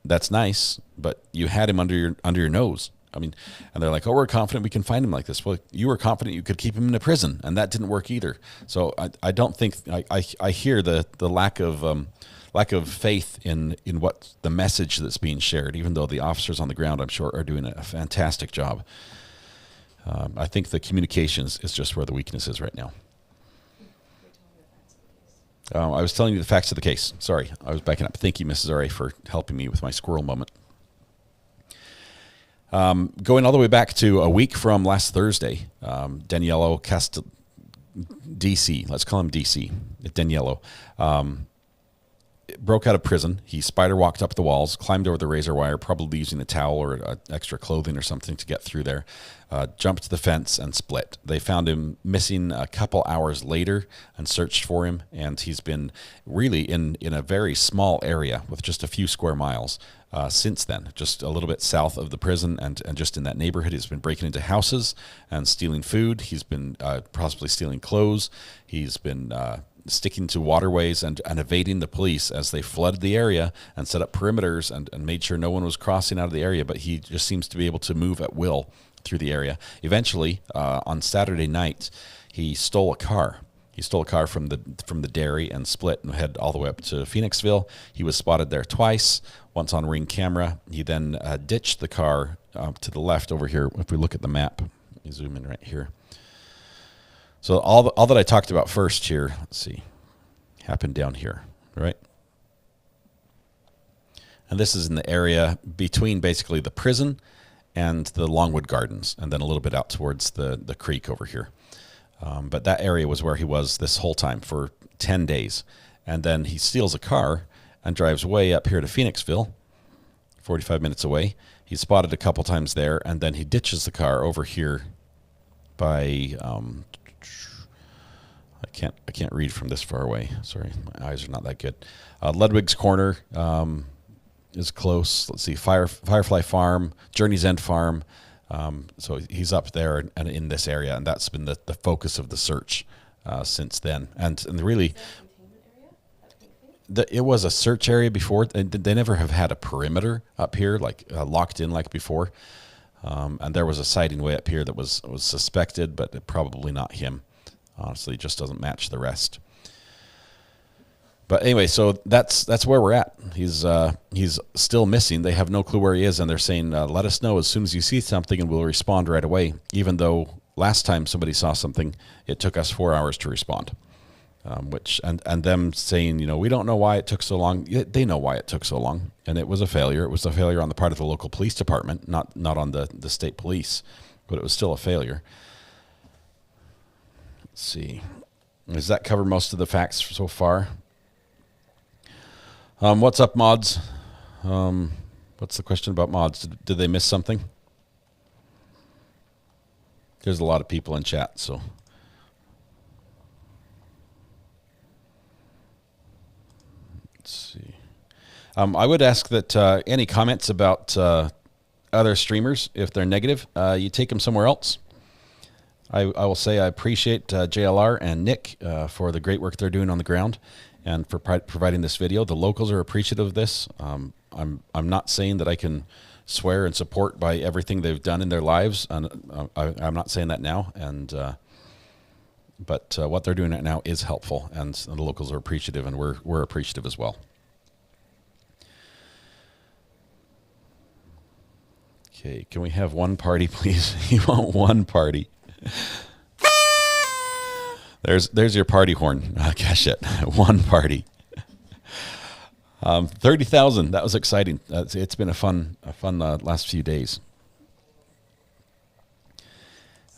That's nice, but you had him under your nose. And they're like, oh, we're confident we can find him like this. Well, you were confident you could keep him in a prison, and that didn't work either. So I don't think I hear the lack of faith in what the message that's being shared, even though the officers on the ground, I'm sure, are doing a fantastic job. I think the communications is just where the weakness is right now. I was telling you the facts of the case. Sorry, I was backing up. Thank you, Mrs. R.A., for helping me with my squirrel moment. Going all the way back to a week from last Thursday, Danelo DC, let's call him DC, Danelo, broke out of prison. He spider walked up the walls, climbed over the razor wire, probably using a towel or extra clothing or something to get through there, jumped the fence and split. They found him missing a couple hours later and searched for him, and he's been really in a very small area with just a few square miles since then, just a little bit south of the prison, and just in that neighborhood. He's been breaking into houses and stealing food. He's been possibly stealing clothes. He's been sticking to waterways and evading the police as they flooded the area and set up perimeters and made sure no one was crossing out of the area. But he just seems to be able to move at will through the area. Eventually, on Saturday night, he stole a car. He stole a car from the dairy and split and head all the way up to Phoenixville. He was spotted there twice, once on Ring camera. He then ditched the car to the left over here. If we look at the map, let me zoom in right here. So all that I talked about first here, let's see, happened down here, right? And this is in the area between basically the prison and the Longwood Gardens, and then a little bit out towards the creek over here. But that area was where he was this whole time for 10 days. And then he steals a car and drives way up here to Phoenixville, 45 minutes away. He's spotted a couple times there, and then he ditches the car over here by... I can't read from this far away. Sorry, my eyes are not that good. Ludwig's Corner is close. Let's see, Firefly Farm, Journey's End Farm. So he's up there and in this area, and that's been the focus of the search since then. And really, it was a search area before. They never have had a perimeter up here, like locked in like before. And there was a sighting way up here that was suspected, but probably not him. Honestly, it just doesn't match the rest. But anyway, so that's where we're at. He's still missing. They have no clue where he is, and they're saying, let us know as soon as you see something, and we'll respond right away. Even though last time somebody saw something, it took us 4 hours to respond. And them saying, we don't know why it took so long. They know why it took so long, and it was a failure. It was a failure on the part of the local police department, not on the state police, but it was still a failure. Let's see. Does that cover most of the facts so far? What's up, mods? What's the question about mods? Did they miss something? There's a lot of people in chat, so. Let's see. I would ask that any comments about other streamers, if they're negative, you take them somewhere else. I will say I appreciate JLR and Nick for the great work they're doing on the ground and for providing this video. The locals are appreciative of this. I'm not saying that I can swear and support by everything they've done in their lives, and I'm not saying that now. And but what they're doing right now is helpful, and the locals are appreciative, and we're appreciative as well. Okay, can we have one party, please? You want one party? There's your party horn. Cash it. One party. 30,000. That was exciting. It's been a fun last few days.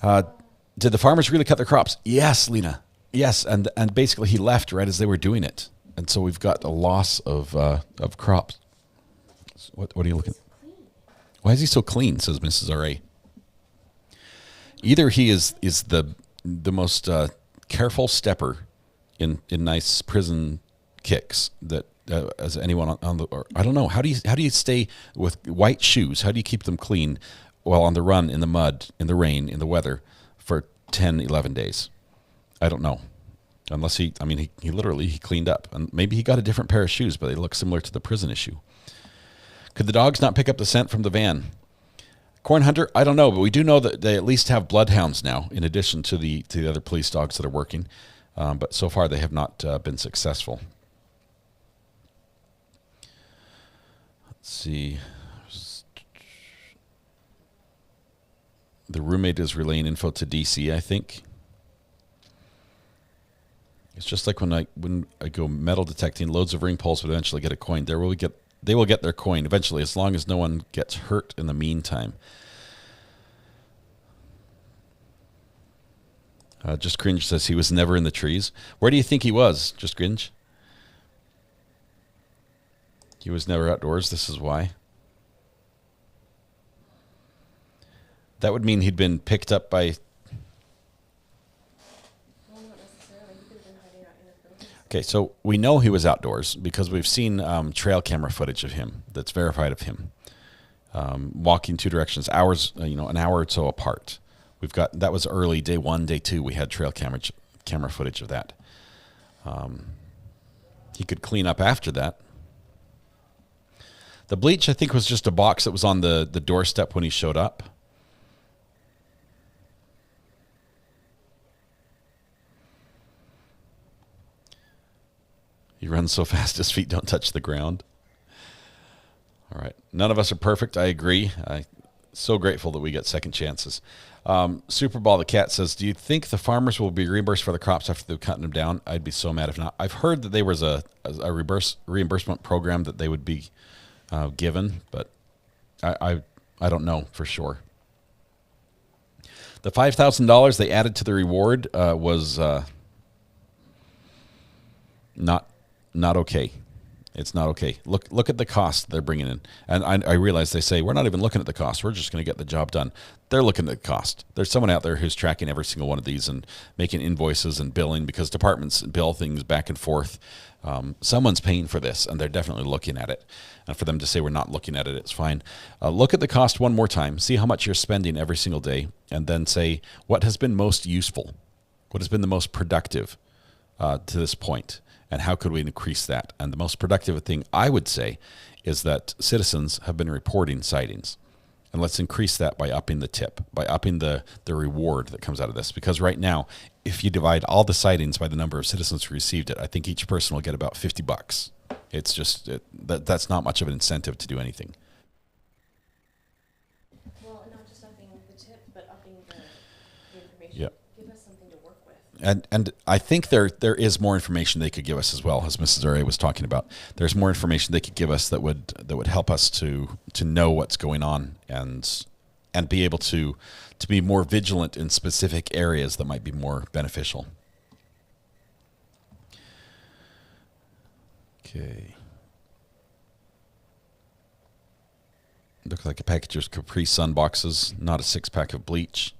Did the farmers really cut their crops? Yes, Lena. Yes, and basically he left right as they were doing it, and so we've got a loss of crops. What are you looking? Why is he so clean? Says Mrs. R.A. Either he is the most careful stepper in nice prison kicks that as anyone on the, or I don't know, how do you stay with white shoes? How do you keep them clean while on the run in the mud, in the rain, in the weather for 10, 11 days? I don't know. Unless he literally cleaned up, and maybe he got a different pair of shoes, but they look similar to the prison issue. Could the dogs not pick up the scent from the van? Corn Hunter, I don't know, but we do know that they at least have bloodhounds now, in addition to the other police dogs that are working. But so far, they have not been successful. Let's see. The roommate is relaying info to DC, I think. It's just like when I go metal detecting, loads of ring poles would eventually get a coin. They will get their coin eventually, as long as no one gets hurt in the meantime. Just Cringe says he was never in the trees. Where do you think he was, Just Cringe? He was never outdoors. This is why. That would mean he'd been picked up by... Okay, so we know he was outdoors because we've seen trail camera footage of him that's verified of him walking two directions, hours, an hour or so apart. We've got, that was early, day 1, day 2. We had trail camera footage of that. He could clean up after that. The bleach, I think, was just a box that was on the doorstep when he showed up. He runs so fast his feet don't touch the ground. All right. None of us are perfect. I agree. I'm so grateful that we get second chances. Superball the Cat says, do you think the farmers will be reimbursed for the crops after they've cut them down? I'd be so mad if not. I've heard that there was a reimbursement program that they would be given, but I don't know for sure. The $5,000 they added to the reward was not okay. It's not okay. Look at the cost they're bringing in. And I realize they say, we're not even looking at the cost. We're just going to get the job done. They're looking at the cost. There's someone out there who's tracking every single one of these and making invoices and billing, because departments bill things back and forth. Someone's paying for this, and they're definitely looking at it. And for them to say we're not looking at it, it's fine. Look at the cost one more time. See how much you're spending every single day, and then say what has been most useful, what has been the most productive to this point. And how could we increase that? And the most productive thing I would say is that citizens have been reporting sightings. And let's increase that by upping the tip, by upping the reward that comes out of this. Because right now, if you divide all the sightings by the number of citizens who received it, I think each person will get about $50. It's just, that's not much of an incentive to do anything. Well, not just upping the tip, but upping the information. Yeah. Give us something to work with. And I think there is more information they could give us as well, as Mrs. Ray was talking about. There's more information they could give us that would help us to know what's going on and be able to be more vigilant in specific areas that might be more beneficial. Okay. Looks like a package of Capri Sun boxes, not a 6-pack of bleach.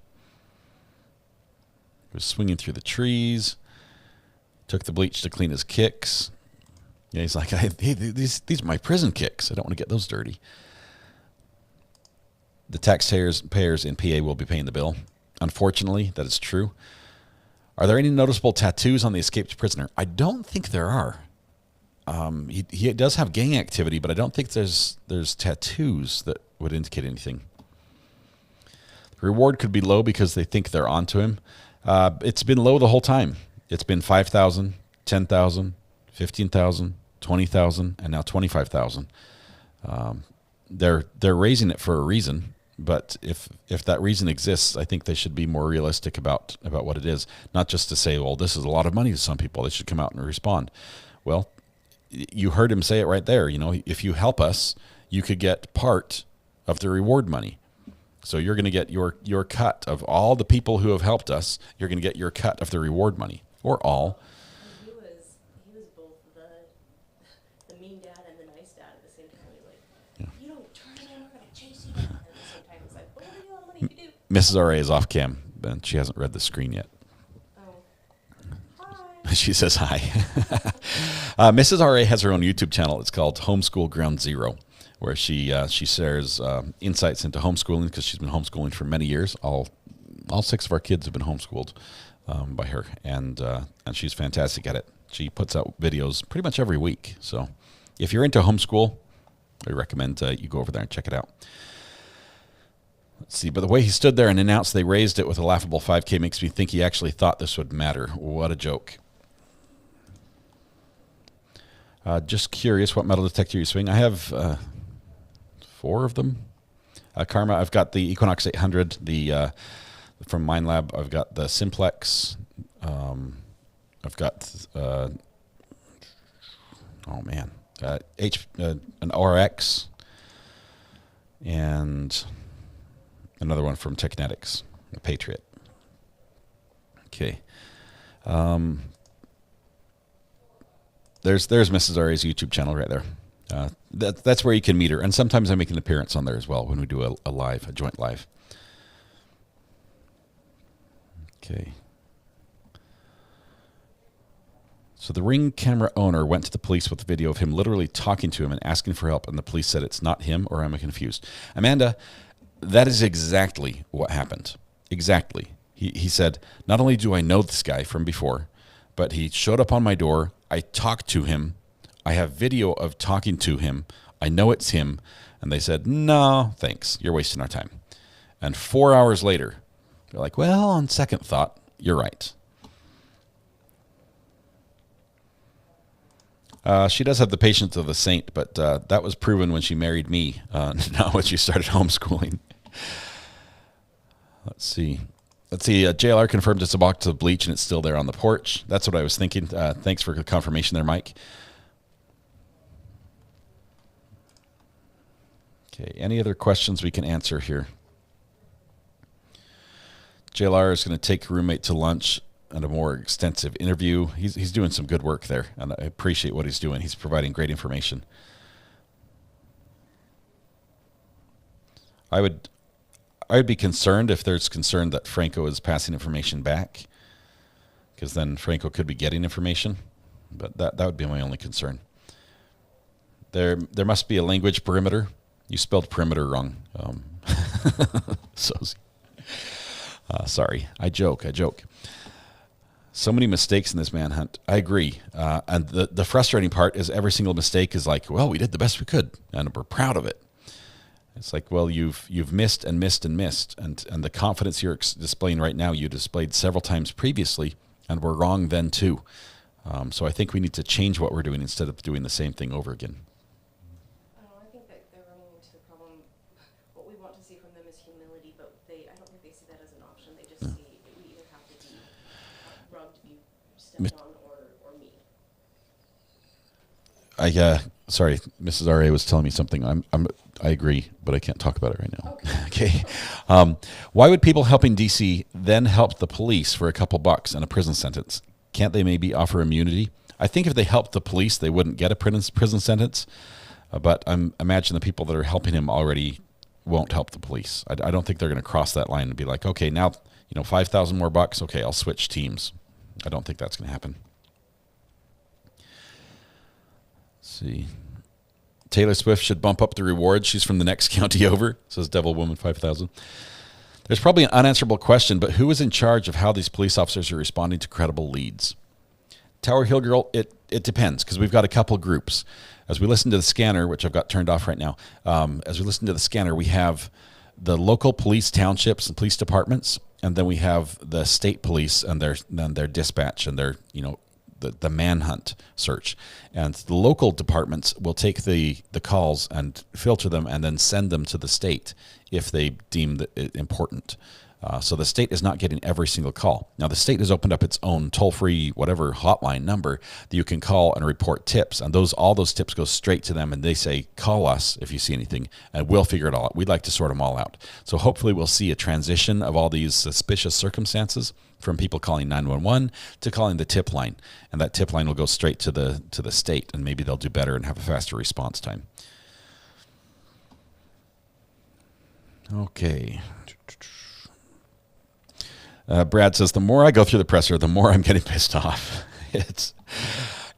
Was swinging through the trees. Took the bleach to clean his kicks. Yeah, he's like, hey, these are my prison kicks. I don't want to get those dirty. The taxpayers in PA will be paying the bill. Unfortunately, that is true. Are there any noticeable tattoos on the escaped prisoner? I don't think there are. He does have gang activity, but I don't think there's tattoos that would indicate anything. The reward could be low because they think they're onto him. It's been low the whole time. It's been 5,000, 10,000, 15,000, 20,000, and now 25,000. They're raising it for a reason, but if that reason exists, I think they should be more realistic about what it is. Not just to say, well, this is a lot of money to some people. They should come out and respond. Well, you heard him say it right there. You know, if you help us, you could get part of the reward money. So you're going to get your cut of all the people who have helped us. You're going to get your cut of the reward money, or all. He was both the mean dad and the nice dad at the same time. He was like, you don't turn it in, we're going to chase you down. And at the same time, he's like, what do you want money to do? Mrs. R.A. is off cam, and she hasn't read the screen yet. She says hi. Mrs. R.A. has her own YouTube channel. It's called Homeschool Ground Zero, where she shares insights into homeschooling, because she's been homeschooling for many years. All 6 of our kids have been homeschooled by her, and she's fantastic at it. She puts out videos pretty much every week. So if you're into homeschool, I recommend you go over there and check it out. Let's see, but the way he stood there and announced they raised it with a laughable 5K makes me think he actually thought this would matter. What a joke. Just curious, what metal detector you swing? I have 4 of them. Karma, I've got the Equinox 800, from Minelab. I've got the Simplex. I've got an RX, and another one from Technetics, the Patriot. Okay. There's Mrs. Ari's YouTube channel right there. That's where you can meet her. And sometimes I make an appearance on there as well when we do a joint live. Okay. So the Ring camera owner went to the police with a video of him literally talking to him and asking for help, and the police said it's not him, or am I confused? Amanda, that is exactly what happened. Exactly. He said, not only do I know this guy from before, but he showed up on my door. I talked to him. I have video of talking to him. I know it's him. And they said, no, thanks. You're wasting our time. And 4 hours later, they're like, well, on second thought, you're right. She does have the patience of a saint, but that was proven when she married me, not when she started homeschooling. Let's see. JLR confirmed it's a box of bleach and it's still there on the porch. That's what I was thinking. Thanks for the confirmation there, Mike. Okay, any other questions we can answer here? JLR is going to take a roommate to lunch and a more extensive interview. He's doing some good work there, and I appreciate what he's doing. He's providing great information. I would be concerned if there's concern that Franco is passing information back, because then Franco could be getting information, but that would be my only concern. There must be a language perimeter. You spelled perimeter wrong. Sorry, I joke. So many mistakes in this manhunt. I agree. And the frustrating part is every single mistake is like, well, we did the best we could, and we're proud of it. It's like, well, you've missed and missed and missed, and the confidence you're displaying right now, you displayed several times previously, and were wrong then too. So I think we need to change what we're doing instead of doing the same thing over again. I think that they're running into the problem. What we want to see from them is humility, but I don't think they see that as an option. They just see we either have to be rubbed, be stepped on, or me. Sorry, Mrs. R.A. was telling me something. I agree, but I can't talk about it right now. Okay. Why would people helping DC then help the police for a couple bucks and a prison sentence? Can't they maybe offer immunity? I think if they helped the police, they wouldn't get a prison sentence. But I imagine the people that are helping him already won't help the police. I don't think they're going to cross that line and be like, okay, now 5,000 more bucks. Okay, I'll switch teams. I don't think that's going to happen. Let's see. Taylor Swift should bump up the reward. She's from the next county over, says Devil Woman 5,000. There's probably an unanswerable question, but who is in charge of how these police officers are responding to credible leads? Tower Hill Girl, it depends, because we've got a couple groups. As we listen to the scanner, which I've got turned off right now, as we listen to the scanner, we have the local police townships and police departments, and then we have the state police and their dispatch and their, the manhunt search. And the local departments will take the calls and filter them and then send them to the state if they deem it important. So the state is not getting every single call. Now, the state has opened up its own toll-free, whatever, hotline number that you can call and report tips. And all those tips go straight to them, and they say, call us if you see anything, and we'll figure it all out. We'd like to sort them all out. So hopefully we'll see a transition of all these suspicious circumstances from people calling 911 to calling the tip line. And that tip line will go straight to the state, and maybe they'll do better and have a faster response time. Okay. Brad says, the more I go through the presser, the more I'm getting pissed off.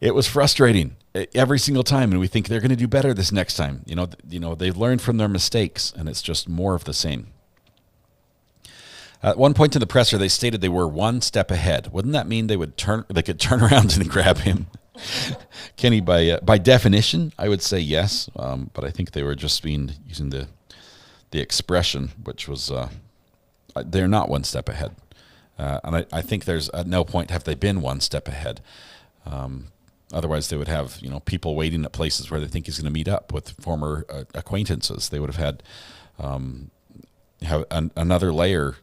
It was frustrating every single time, and we think they're going to do better this next time. They've learned from their mistakes, and it's just more of the same. At one point in the presser, they stated they were one step ahead. Wouldn't that mean they could turn around and grab him? Kenny, by definition, I would say yes, but I think they were just using the expression, which was they're not one step ahead. And I think there's at no point have they been one step ahead. Otherwise, they would have people waiting at places where they think he's going to meet up with former acquaintances. They would have had another layer.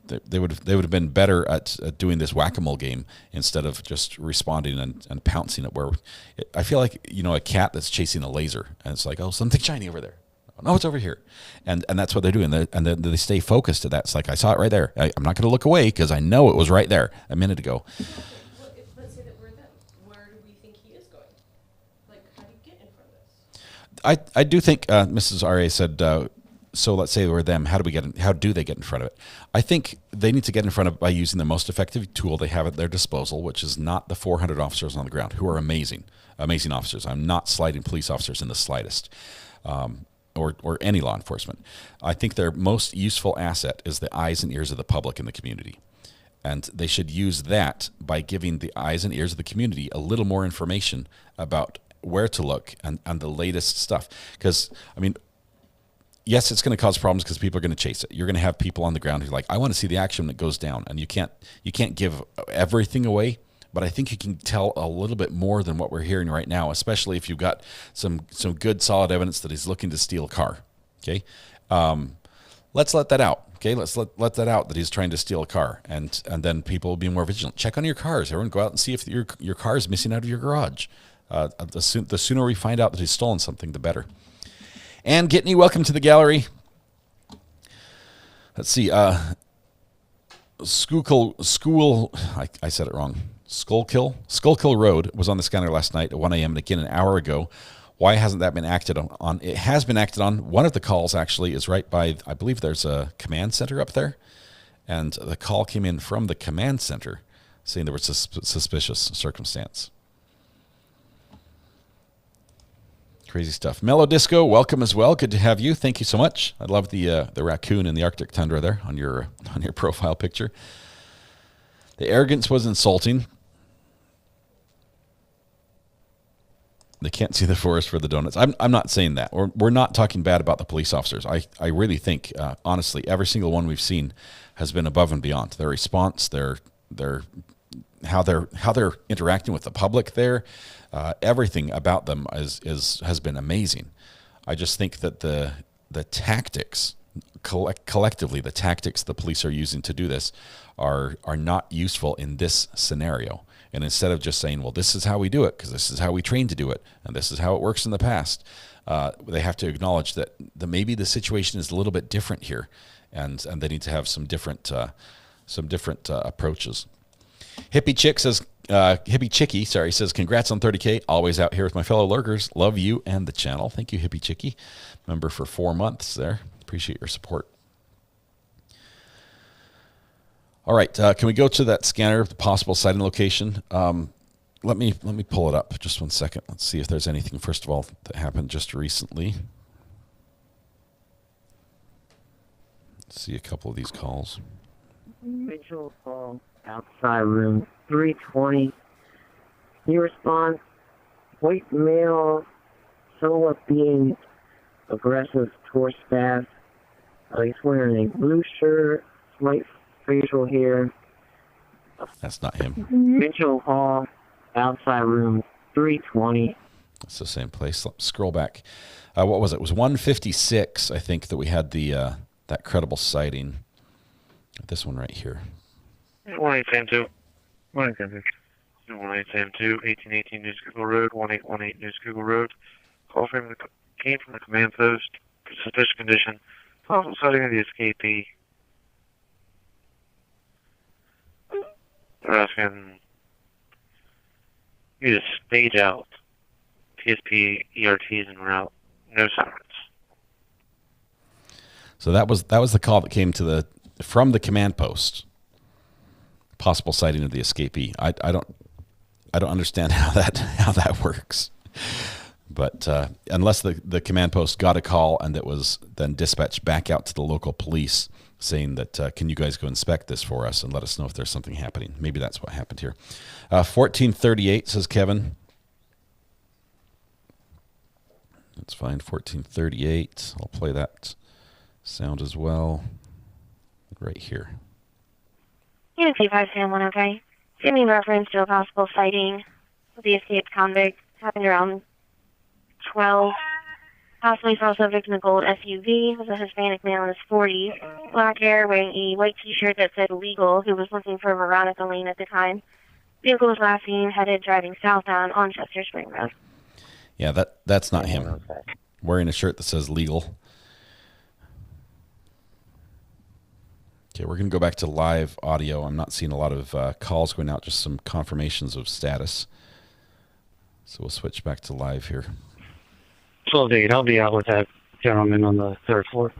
They would have been better at doing this whack-a-mole game instead of just responding and pouncing at where. I feel like a cat that's chasing a laser, and it's like, oh, something shiny over there. No, it's over here. And that's what they're doing. And then they stay focused to that. It's like, I saw it right there. I'm not going to look away because I know it was right there a minute ago. Let's say that we're them. Where do we think he is going? Like, how do you get in front of this? I do think Mrs. R.A. said, so let's say we're them. How do they get in front of it? I think they need to get in front of it by using the most effective tool they have at their disposal, which is not the 400 officers on the ground, who are amazing officers. I'm not slighting police officers in the slightest. Or any law enforcement. I think their most useful asset is the eyes and ears of the public in the community. And they should use that by giving the eyes and ears of the community a little more information about where to look and the latest stuff. Because, yes, it's going to cause problems because people are going to chase it. You're going to have people on the ground who are like, I want to see the action that goes down. And you can't give everything away. But I think you can tell a little bit more than what we're hearing right now, especially if you've got some good, solid evidence that he's looking to steal a car. Okay, let's let that out. Okay, let's let that out that he's trying to steal a car, and then people will be more vigilant. Check on your cars. Everyone, go out and see if your car is missing out of your garage. The sooner we find out that he's stolen something, the better. And Gitney, welcome to the gallery. Let's see. School. I said it wrong. Skullkill Road was on the scanner last night at 1 a.m. and again an hour ago. Why hasn't that been acted on? It has been acted on. One of the calls actually is right by, I believe there's a command center up there. And the call came in from the command center saying there was a suspicious circumstance. Crazy stuff. Mellow Disco, welcome as well. Good to have you. Thank you so much. I love the raccoon in the Arctic tundra there on your profile picture. The arrogance was insulting. They can't see the forest for the donuts. I'm not saying that. We're not talking bad about the police officers. I really think, honestly, every single one we've seen has been above and beyond. Their response, their how they're interacting with the public there, everything about them has been amazing. I just think that the tactics, collectively, the tactics the police are using to do this are not useful in this scenario. And instead of just saying, well, this is how we do it because this is how we train to do it and this is how it works in the past, they have to acknowledge that maybe the situation is a little bit different here, and they need to have some different approaches. Hippie Chicky says, congrats on 30K. Always out here with my fellow lurkers. Love you and the channel. Thank you, Hippie Chicky. Member for 4 months there. Appreciate your support. All right, can we go to that scanner, the possible sighting location? Let me pull it up. Just 1 second. Let's see if there's anything, first of all, that happened just recently. Let's see a couple of these calls. Mitchell Hall, outside room 320. He responds, white male, somewhat being aggressive towards staff. He's wearing a blue shirt, white facial hair. That's not him. Mitchell Hall, outside room 320. It's the same place. Let's scroll back. What was it? It was 156, I think, that we had the that credible sighting. This one right here. 1872. 1872, 1818 News Google Road, 1818 News Google Road. Call came from the command post. Suspicious condition. Possible sighting of the escapee. They're asking you to stage out PSP ERTs en route. No sirens. So that was the call that came to from the command post. Possible sighting of the escapee. I don't understand how that works. But unless the command post got a call and it was then dispatched back out to the local police saying that, can you guys go inspect this for us and let us know if there's something happening. Maybe that's what happened here. 1438, says Kevin. That's fine, 1438. I'll play that sound as well right here. Unit 5 Sam 1, okay. Giving reference to a possible sighting of the escaped convict. Happened around 12. Possibly saw subject in a gold SUV. Was a Hispanic male in his 40s. Black hair, wearing a white t-shirt that said legal, who was looking for Veronica Lane at the time. Vehicle was last seen headed driving southbound on Chester Spring Road. Yeah, that's not him. Wearing a shirt that says legal. Okay, we're going to go back to live audio. I'm not seeing a lot of calls going out, just some confirmations of status. So we'll switch back to live here. 12-8, I'll be out with that gentleman on the 3rd floor.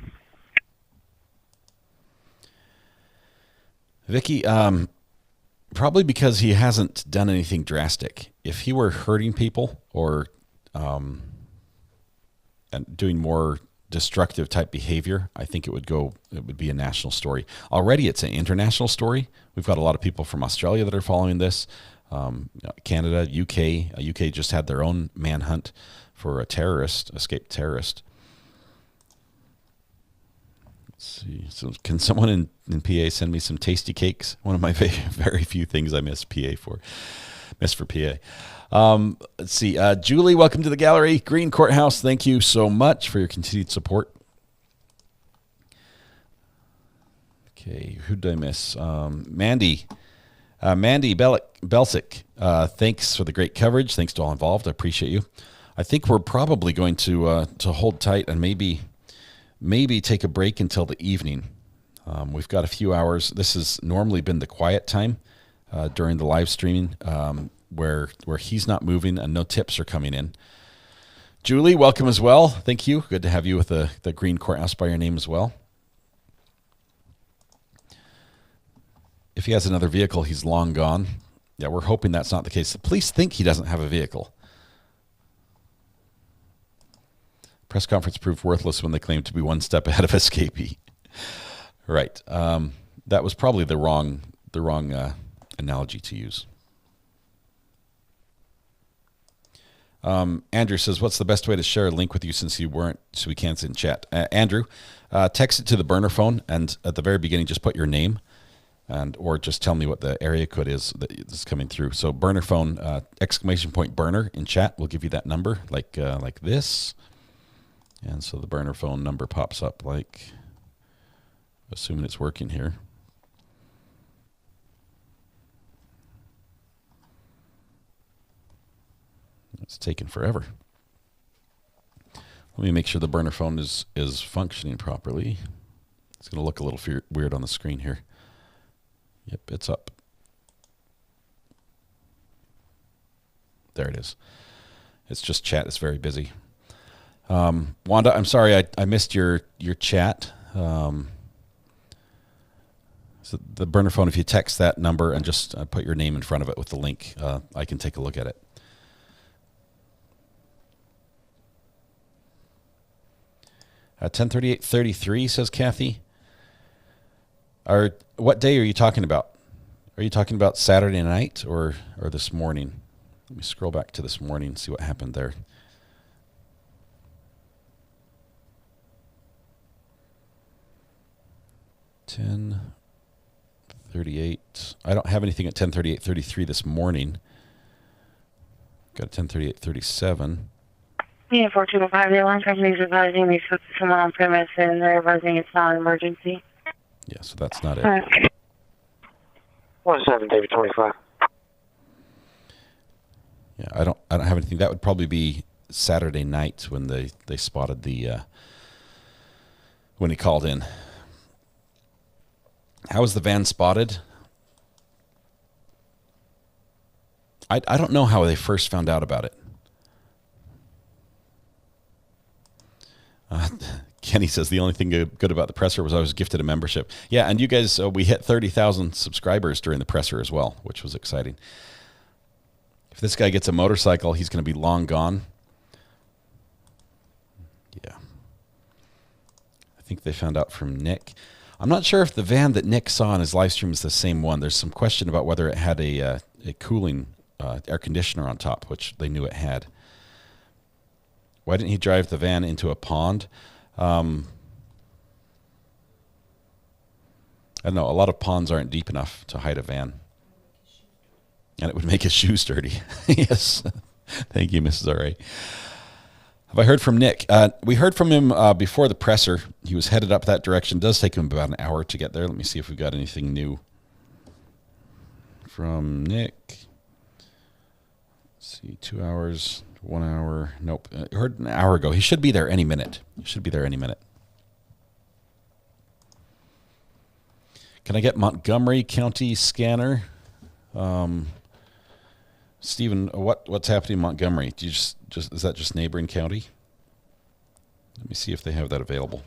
Vicky, probably because he hasn't done anything drastic. If he were hurting people or and doing more destructive type behavior, I think it would be a national story. Already it's an international story. We've got a lot of people from Australia that are following this. Canada, UK just had their own manhunt for a escaped terrorist. Let's see. So can someone in PA send me some tasty cakes? One of my very few things I miss for PA. Let's see. Julie, welcome to the gallery. Green Courthouse, thank you so much for your continued support. Okay, who did I miss? Mandy Belsick, thanks for the great coverage. Thanks to all involved. I appreciate you. I think we're probably going to hold tight and maybe take a break until the evening. We've got a few hours. This has normally been the quiet time during the live streaming, where he's not moving and no tips are coming in. Julie, welcome as well. Thank you. Good to have you with the Green Courthouse by your name as well. If he has another vehicle, he's long gone. Yeah, we're hoping that's not the case. The police think he doesn't have a vehicle. Press conference proved worthless when they claimed to be one step ahead of escapee. Right. That was probably the wrong analogy to use. Andrew says, what's the best way to share a link with you since you weren't, so we can't sit in chat? Andrew, text it to the burner phone, and at the very beginning, just put your name, or just tell me what the area code is that is coming through. So burner phone, !burner in chat will give you that number, like this. And so the burner phone number pops up, like, assuming it's working here. It's taking forever. Let me make sure the burner phone is functioning properly. It's going to look a little weird on the screen here. Yep, it's up. There it is. It's just chat. It's very busy. Wanda, I'm sorry I missed your chat. So the burner phone, if you text that number and just put your name in front of it with the link, I can take a look at it. At 10:38:33, says Kathy. What day are you talking about? Are you talking about Saturday night or this morning? Let me scroll back to this morning and see what happened there. $10:38. I don't have anything at 10:38:33 this morning. Got 10:38:37. Yeah, 4205, the alarm company is advising they took someone on premise and they're advising it's not an emergency. Yeah, so that's not it. All right. 17, David 25. Yeah, I don't have anything. That would probably be Saturday night when they spotted when he called in. How was the van spotted? I don't know how they first found out about it. Kenny says the only thing good about the presser was I was gifted a membership. Yeah, and you guys, we hit 30,000 subscribers during the presser as well, which was exciting. If this guy gets a motorcycle, he's going to be long gone. Yeah. I think they found out from Nick. I'm not sure if the van that Nick saw in his live stream is the same one. There's some question about whether it had a cooling air conditioner on top, which they knew it had. Why didn't he drive the van into a pond? I don't know. A lot of ponds aren't deep enough to hide a van. And it would make his shoes dirty. Yes. Thank you, Mrs. R.A. Have I heard from Nick? We heard from him before the presser. He was headed up that direction. It does take him about an hour to get there. Let me see if we've got anything new from Nick. Let's see, 2 hours. 1 hour. Nope. I heard an hour ago. He should be there any minute. Can I get Montgomery County scanner? Stephen, what's happening in Montgomery? Do you just is that just neighboring county? Let me see if they have that available.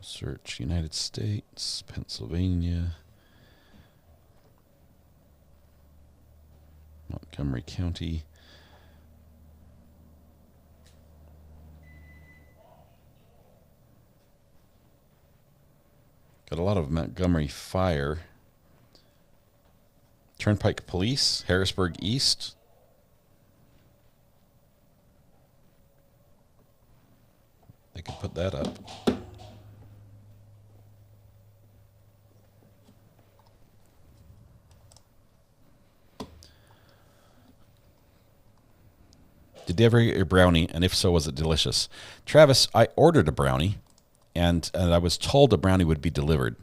Search United States, Pennsylvania, Montgomery County. Got a lot of Montgomery Fire. Turnpike Police, Harrisburg East. They could put that up. Did you ever get your brownie? And if so, was it delicious? Travis, I ordered a brownie, and I was told a brownie would be delivered.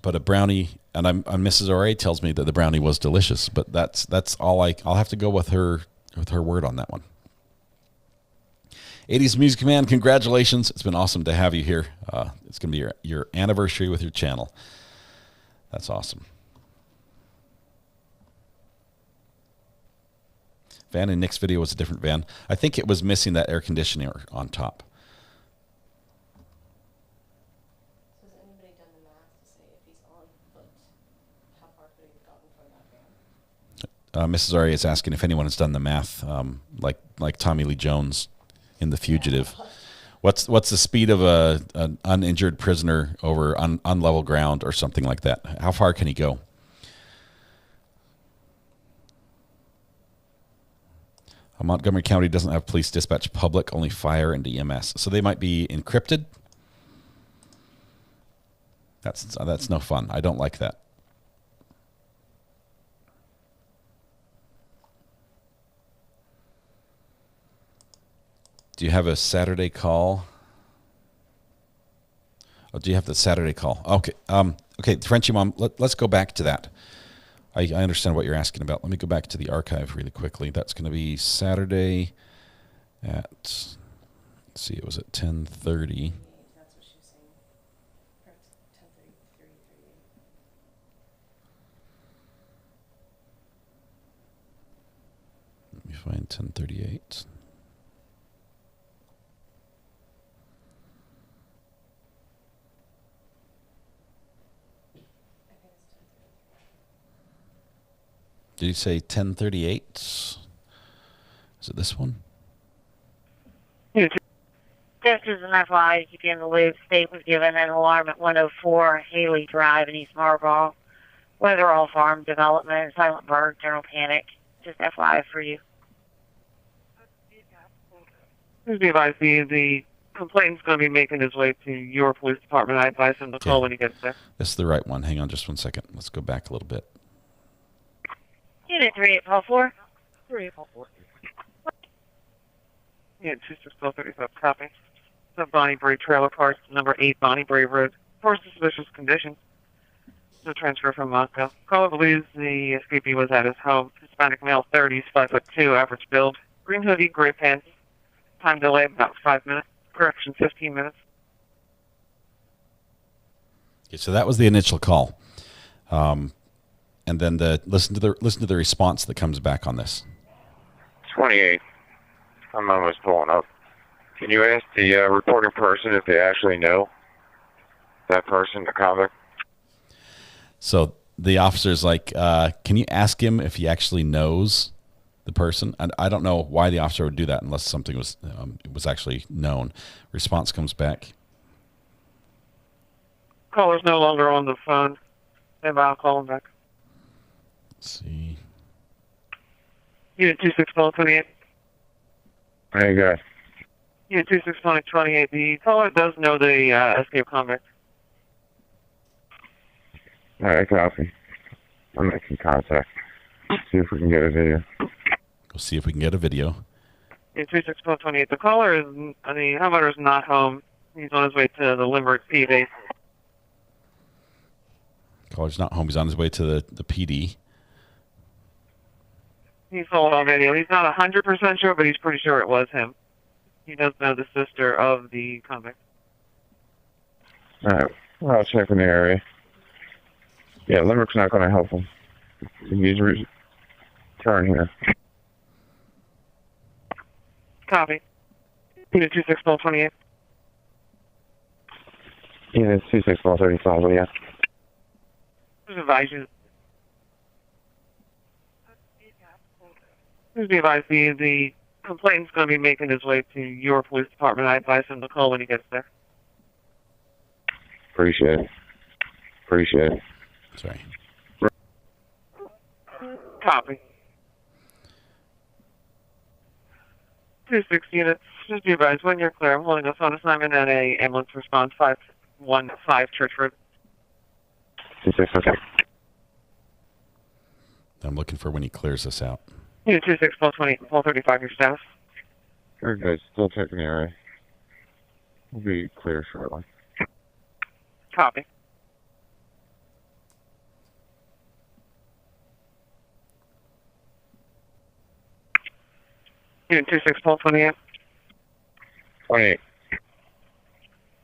But a brownie, and Mrs. R.A. tells me that the brownie was delicious. But that's all I'll have to go with her word on that one. 80s Music Man, congratulations. It's been awesome to have you here. It's going to be your anniversary with your channel. That's awesome. Van in Nick's video was a different van. I think it was missing that air conditioner on top. So has anybody done the math to say if he's on foot, how far could he have gotten from that van? Mrs. Ari is asking if anyone has done the math, like Tommy Lee Jones in the fugitive. What's the speed of an uninjured prisoner over unlevel ground or something like that? How far can he go? Montgomery County doesn't have police dispatch public, only fire and EMS. So they might be encrypted. That's no fun. I don't like that. Do you have a Saturday call? Oh, do you have the Saturday call? Okay. Okay, Frenchy Mom, let's go back to that. I understand what you're asking about. Let me go back to the archive really quickly. That's going to be Saturday at, let's see, it was at 10:30. That's what she was saying. Or 10:33. Let me find 10:38. Did you say 10:38? Is it this one? This is an FYI to keep you in the loop. State was given an alarm at 104 Haley Drive in East Marlboro. Weatherall Farm Development, Silent Bird, General Panic. Just FYI for you. Please be advised, the complaint's going to be making his way to your police department. I advise him to call when he gets there. This is the right one. Hang on just 1 second. Let's go back a little bit. Unit 3844. 3844. Yeah, 261235, copy. The Bonnie Bray Trailer Park, number 8 Bonnie Bray Road. For suspicious conditions. No transfer from Moscow. Caller believes the escapee was at his home. Hispanic male, 30s, 5'2", average build. Green hoodie, gray pants. Time delay about 5 minutes. Correction, 15 minutes. Okay, so that was the initial call. And then listen to the response that comes back on this. 28. I'm almost pulling up. Can you ask the reporting person if they actually know that person, the convict? So the officer's like, can you ask him if he actually knows the person? And I don't know why the officer would do that unless something was actually known. Response comes back. Caller's no longer on the phone. Maybe I'll call him back. Let's see. Unit 261228. There you go. Unit 261228. The caller does know the escape convict. All right, copy. I'm making contact. See if we can get a video. We'll see if we can get a video. Unit 261228. The caller is, the homeowner is not home. He's on his way to the Limerick P base. Caller's not home. He's on his way to the PD. He's sold on video. He's not 100% sure, but he's pretty sure it was him. He does know the sister of the convict. All right. Well, I'll check in the area. Yeah, Limerick's not going to help him. He's turn here. Copy. Unit 261228. Unit 261235, yeah. Just advise you. Please be advised, the complaint's going to be making his way to your police department. I advise him to call when he gets there. Appreciate it. Appreciate it. Sorry. Copy. 26 units. Just be advised, when you're clear, I'm holding a phone assignment at a ambulance response 515 Church Road. 26, I'm looking for when he clears this out. Unit 261228, 1235, your status. Very good. Still checking the area. We'll be clear shortly. Copy. Unit 261228. 28.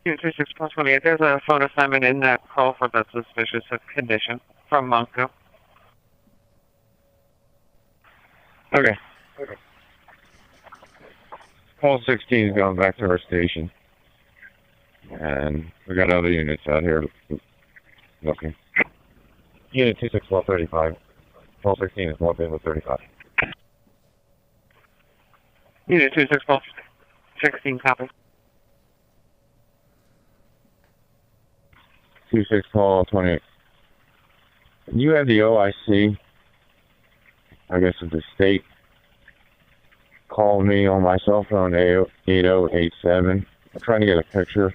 Unit 261228. There's a phone assignment in that call for the suspicious condition from Moscow. Okay. Call 16 is going back to our station. And we got other units out here looking. Unit 261235. Call 16 is moved in with 35. Unit 2612. 16 copy. 26 Paul 28. You have the OIC, I guess of the state, called me on my cell phone 8087. I'm trying to get a picture.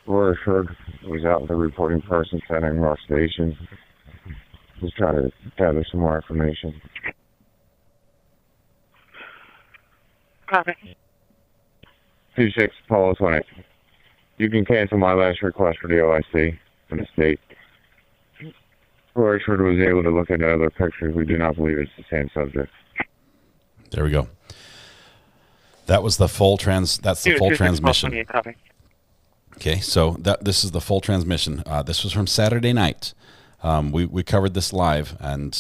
Rutherford was out with a reporting person sending our station. Just trying to gather some more information. Copy. 26 Apollo 20. You can cancel my last request for the OIC from the state. Rutherford was able to look at other pictures. We do not believe it's the same subject. There we go. That was the full That's the full transmission. Okay, so this is the full transmission. This was from Saturday night. We covered this live, and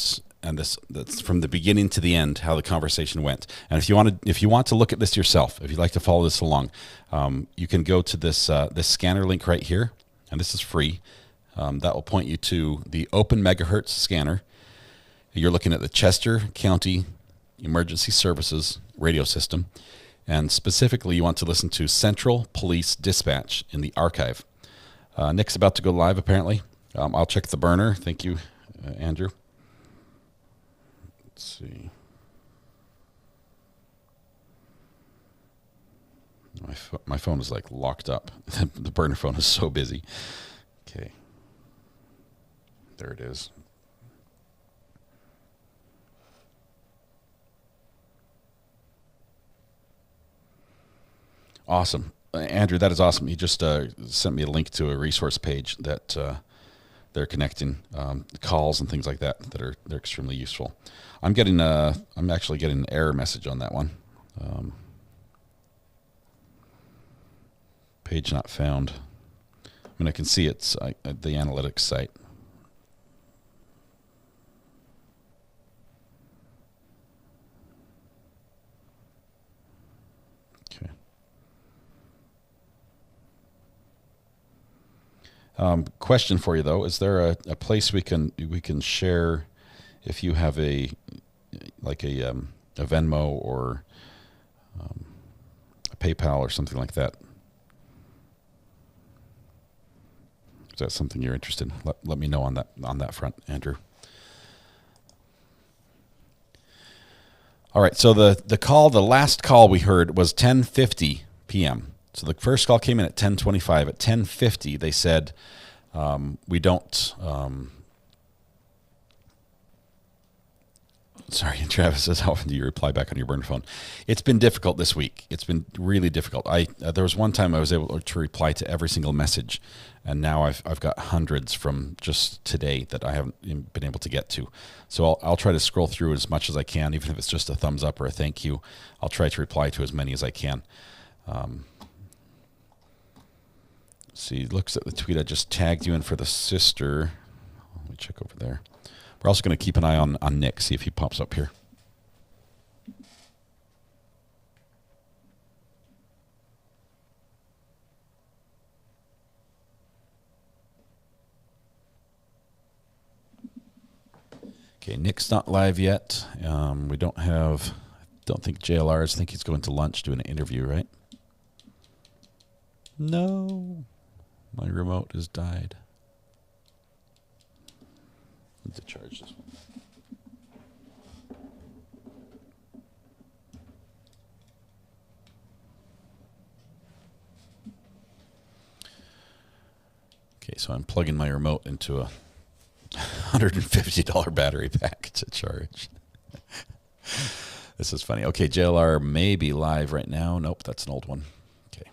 that's from the beginning to the end how the conversation went. And if you want to look at this yourself, if you'd like to follow this along, you can go to this scanner link right here, and this is free. That will point you to the Open Megahertz scanner. You're looking at the Chester County Emergency Services radio system. And specifically, you want to listen to Central Police Dispatch in the archive. Nick's about to go live, apparently. I'll check the burner. Thank you, Andrew. Let's see. My phone is like locked up. The burner phone is so busy. Okay. There it is. Awesome. Andrew, that is awesome. You just sent me a link to a resource page that they're connecting calls and things like that they're extremely useful. I'm actually getting an error message on that one. Page not found. I mean, I can see it's at the analytics site. Question for you though: is there a place we can share if you have a Venmo or a PayPal or something like that? Is that something you're interested in? Let me know on that front, Andrew. All right. So the last call we heard was 10:50 p.m. So the first call came in at 10:25. At 10:50, they said, we don't... Sorry, Travis says, how often do you reply back on your burner phone? It's been difficult this week. It's been really difficult. There was one time I was able to reply to every single message, and now I've got hundreds from just today that I haven't been able to get to. So I'll try to scroll through as much as I can, even if it's just a thumbs up or a thank you. I'll try to reply to as many as I can. See, looks at the tweet. I just tagged you in for the sister. Let me check over there. We're also going to keep an eye on Nick, see if he pops up here. Okay, Nick's not live yet. We don't think JLR is. I think he's going to lunch doing an interview, right? No. My remote has died. Need to charge this one. Okay, so I'm plugging my remote into a $150 battery pack to charge. This is funny. Okay, JLR may be live right now. Nope, that's an old one. Okay.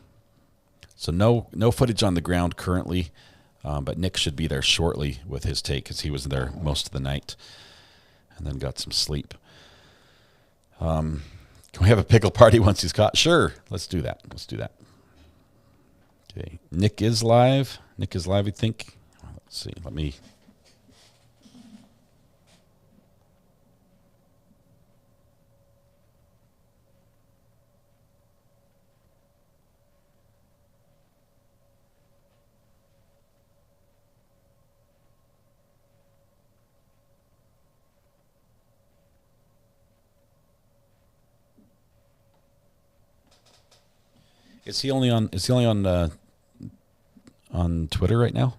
So no footage on the ground currently, but Nick should be there shortly with his take because he was there most of the night and then got some sleep. Can we have a pickle party once he's caught? Sure, let's do that. Okay, Nick is live. I think. Let's see. Let me... Is he only on Twitter right now?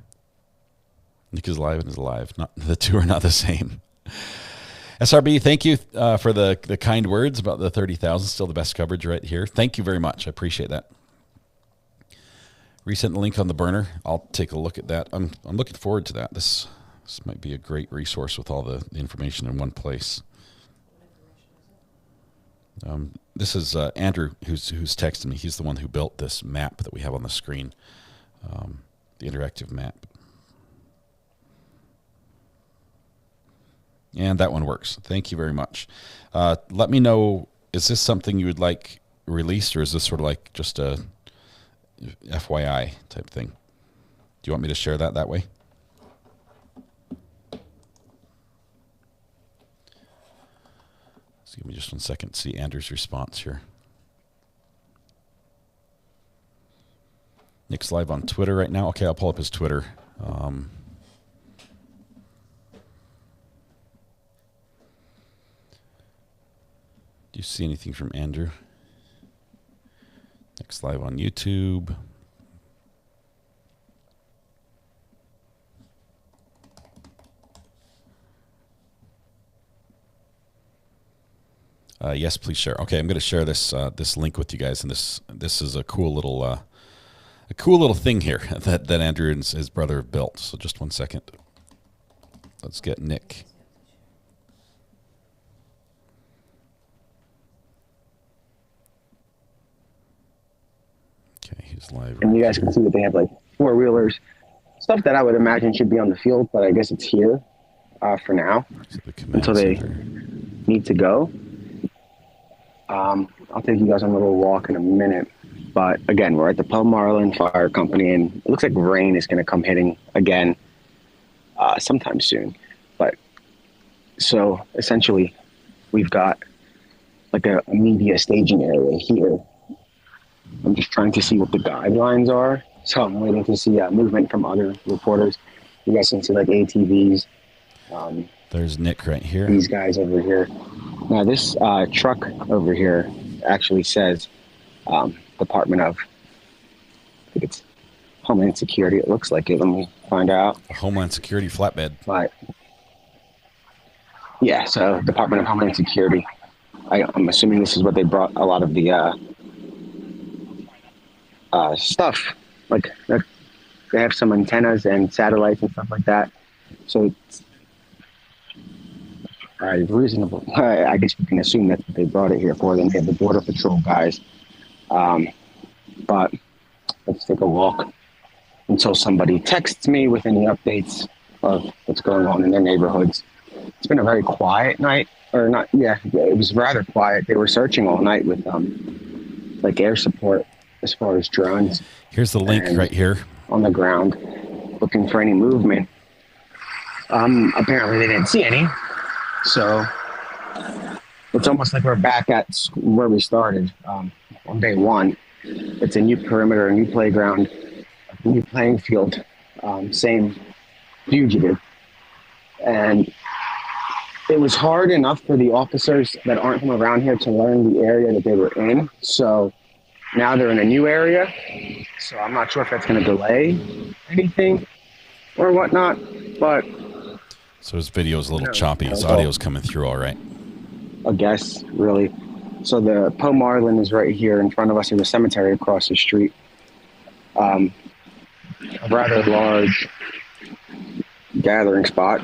Nick is live and is alive. Not the two are not the same. SRB, thank you for the kind words about the 30,000. Still the best coverage right here. Thank you very much. I appreciate that. Resend the link on the burner. I'll take a look at that. I'm looking forward to that. This might be a great resource with all the information in one place. This is Andrew who's texting me. He's the one who built this map that we have on the screen, the interactive map. And that one works. Thank you very much. Let me know, is this something you would like released, or is this sort of like just a FYI type thing? Do you want me to share that way? So give me just 1 second to see Andrew's response here. Nick's live on Twitter right now. Okay, I'll pull up his Twitter. Do you see anything from Andrew? Nick's live on YouTube. Yes, please share. Okay, I'm going to share this this link with you guys, and this is a cool little thing here that Andrew and his brother have built. So just 1 second. Let's get Nick. Okay, he's live. And you guys can see that they have like four-wheelers, stuff that I would imagine should be on the field, but I guess it's here for now until they need to go. I'll take you guys on a little walk in a minute. But again, we're at the Marlin Fire Company, and it looks like rain is going to come hitting again sometime soon. But so essentially, we've got like a media staging area here. I'm just trying to see what the guidelines are. So I'm waiting to see movement from other reporters. You guys can see like ATVs. There's Nick right here. These guys over here. Now this truck over here actually says Department of, I think it's Homeland Security. It looks like it. Let me find out. Homeland Security flatbed. But yeah, so Department of Homeland Security. I'm assuming this is what they brought a lot of the stuff. Like they have some antennas and satellites and stuff like that. So it's reasonable. I guess we can assume that they brought it here for them. They have the Border Patrol guys. But let's take a walk until somebody texts me with any updates of what's going on in their neighborhoods. It's been a very quiet night, or not. Yeah, it was rather quiet. They were searching all night with like air support as far as drones. Here's the link right here on the ground, looking for any movement. Apparently they didn't see any, so it's almost like we're back at where we started on day one. It's a new perimeter, a new playground, a new playing field, same fugitive. And it was hard enough for the officers that aren't from around here to learn the area that they were in. So now they're in a new area. So I'm not sure if that's going to delay anything or whatnot, but... So his video's a little choppy. His audio's coming through all right. I guess, really. So the Marlin is right here in front of us. There's a cemetery across the street. A rather large gathering spot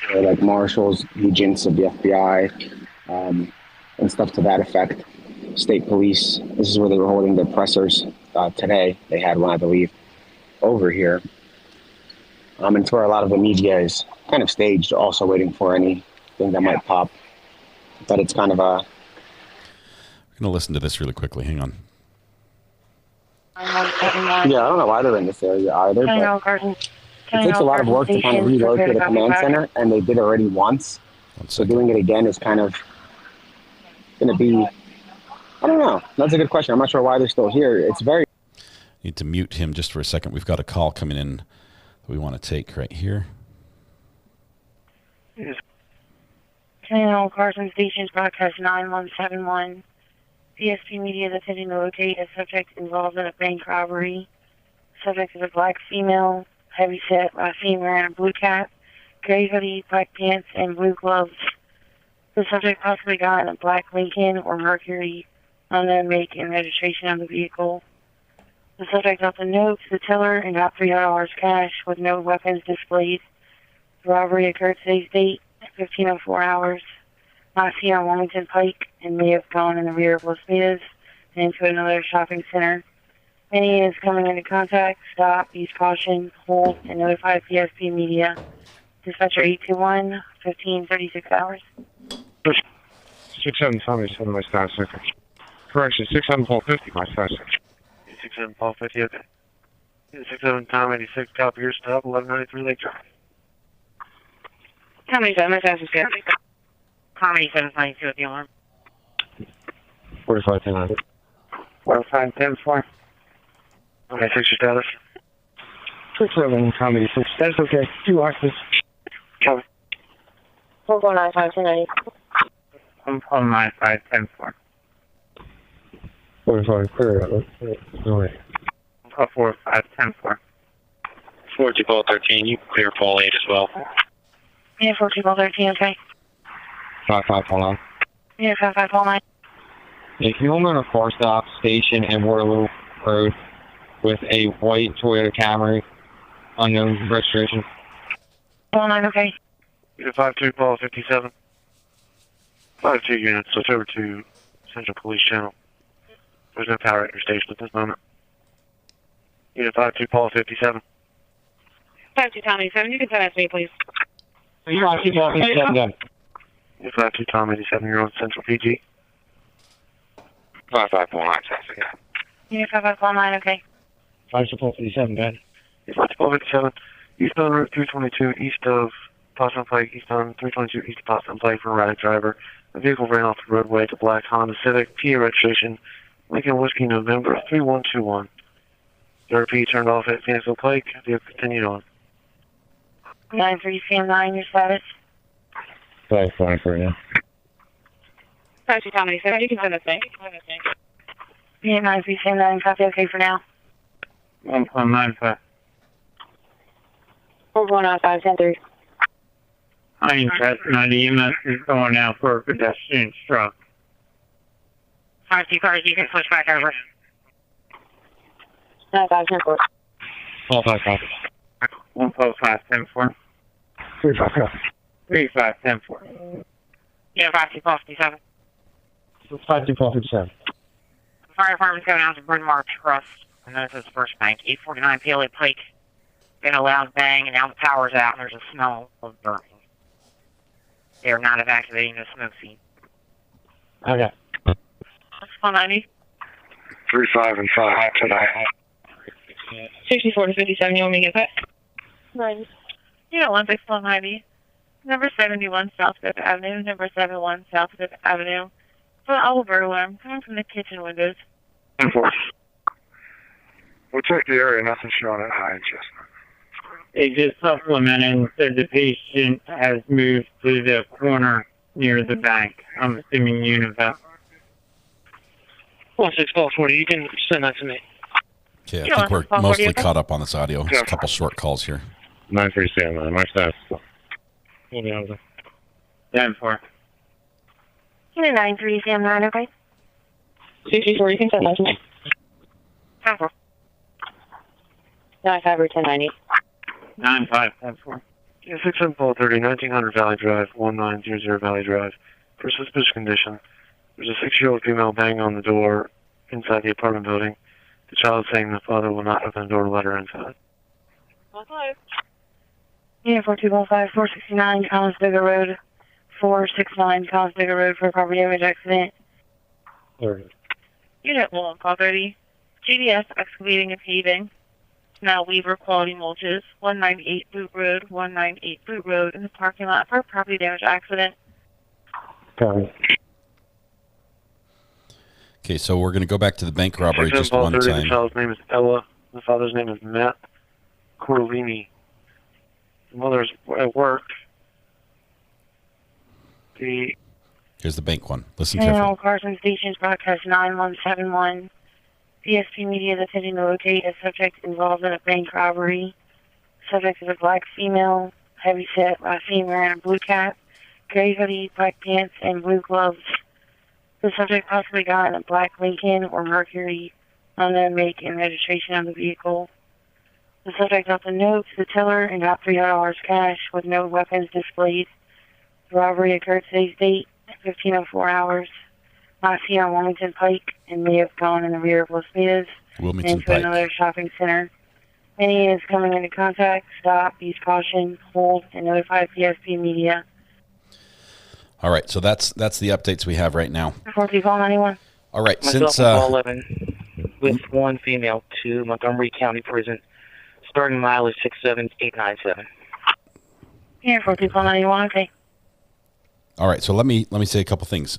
for like marshals, agents of the FBI, and stuff to that effect. State police. This is where they were holding their pressers today. They had one, I believe, over here. And it's where a lot of the media is kind of staged, also waiting for anything that might pop. But it's kind of a... We're going to listen to this really quickly. Hang on. Yeah, I don't know why they're in this area either, but it takes a lot of work to kind of relocate a command center, and they did already once. So doing it again is kind of going to be... I don't know. That's a good question. I'm not sure why they're still here. It's very... Need to mute him just for a second. We've got a call coming in that we want to take right here. Danelo Carson Stations broadcast 9171. PSP media is attempting to locate a subject involved in a bank robbery. Subject is a black female, heavy set, last seen wearing a blue cap, gray hoodie, black pants, and blue gloves. The subject possibly got in a black Lincoln or Mercury, unknown make and registration of the vehicle. The subject left a note to the teller and got $300 cash with no weapons displayed. The robbery occurred today's date at 15:04 hours. Not seen on Wilmington Pike and may have gone in the rear of Los Minas and into another shopping center. Any is coming into contact, stop, use caution, hold, and notify PSP media. Dispatcher 821, 1536 hours. 67 Tommy 7 my status second. Correction, 67 Paul 50 my status second. 67 Paul 50, okay. 67 Tom 86, copy your stop, 1193 Lake Drive. Tommy 7 my status second. Tommy 792 at the alarm. 45 10 9. 45 10 4. Okay, 6 your status. 67 Tommy 86, that's okay. 2 oxys. Cover. 4495 1090. 195 10 4. 45 clear out. No way. 45 10 4. 42 Paul 13, you clear Paul 8 as well. Yeah, 4213, okay. 55 Paul 9. Yeah, 5519. If you're on a car stop station in Waterloo Road with a white Toyota Camry, unknown registration. 19, okay. 52 Paul 57. 52 units, switch over to Central Police Channel. There's no power at your station at this moment. Unit 52 Paul 57. 52 Tommy 7, you can send that to me, please. You're on 57 then. Unit 52 Tom 87, you're on Central PG. 55.9, Yeah, 5519, okay. 57 then. Unit 52 east on Route 322, east of Potsdam Pike, east on 322, east of Potsdam Pike for a erratic driver. The vehicle ran off the roadway to black Honda Civic, PA registration, Lincoln Whiskey November 3121. The RP turned off at Phoenixville Pike, vehicle continued on. 93 CM9, your status. 5 for you. 52 Tommy 7, you can send that to me. Yeah, 93 CM9, copy okay for now. 1.95. 4195 10-3. I ain't that 90 EMS is going out for a pedestrian struck. 52 cars, you can switch back over. 95 10-4. 5 copy. 1.5 10 4. 35 copy. 35 10 4. Yeah, 52 Paul 57. 52 Paul 57. Fire department's going out to Bryn Mawr Trust. And this is First Bank, 849 PLA Pike. Get a loud bang, and now the power's out, and there's a smell of burning. They are not evacuating the smoke scene. Okay. That's 190. 35 and 5 tonight. 64 to 57, you want me to get that? 90. Yeah, 16190. Number 71 South Fifth Avenue, number 71 South Fifth Avenue. For Oliver alarm, coming from the kitchen windows. 10 4. We'll check the area, nothing showing at high and Chestnut. They just supplemented that the patient has moved to the corner near the bank. I'm assuming you know that. 1640, you can send that to me. Okay, I think we're mostly caught up on this audio. Just a couple short calls here. 937, my status. 10 4. 93 CM9, okay? 64, you can send that to me. 10 4. 95 or 1090. 95 10 4. Yeah, 6730, 1900 Valley Drive, 1900 Valley Drive. For suspicious condition, there's a 6-year-old female banging on the door inside the apartment building. The child is saying the father will not open the door to let her inside. Yeah, 4215, 469 Collinsburger Road. 469 Collinsburger Road for property damage accident. 30. Unit 1, call 30. GDS excavating and paving. Now Weaver Quality Mulches, 198 Boot Road, 198 Boot Road in the parking lot for a property damage accident. Copy. Okay, so we're going to go back to the bank robbery just one The time. child's name is Ella. The father's name is Matt Corlini. The mother's at work. The Here's the bank one. Listen carefully. Channel Carson Stations broadcast 9171. PSP Media is attempting to locate a subject involved in a bank robbery. Subject is a black female, heavy set, last seen wearing a blue cap, gray hoodie, black pants, and blue gloves. The subject possibly got in a black Lincoln or Mercury, unknown make and registration of the vehicle. The subject left a note to the teller and got $300 cash with no weapons displayed. The robbery occurred today's date at 15:04 hours. Not seen on Wilmington Pike and may have gone in the rear of Los Medas Wilmington into Pike. another shopping center. Any is coming into contact, stop, use caution, hold, and notify PSP Media. All right, so that's the updates we have right now. 491. All right, Myself since on call 11 with one female to Montgomery County Prison. Starting mile is 67897. Here, 491, okay. all right, so let me say a couple things.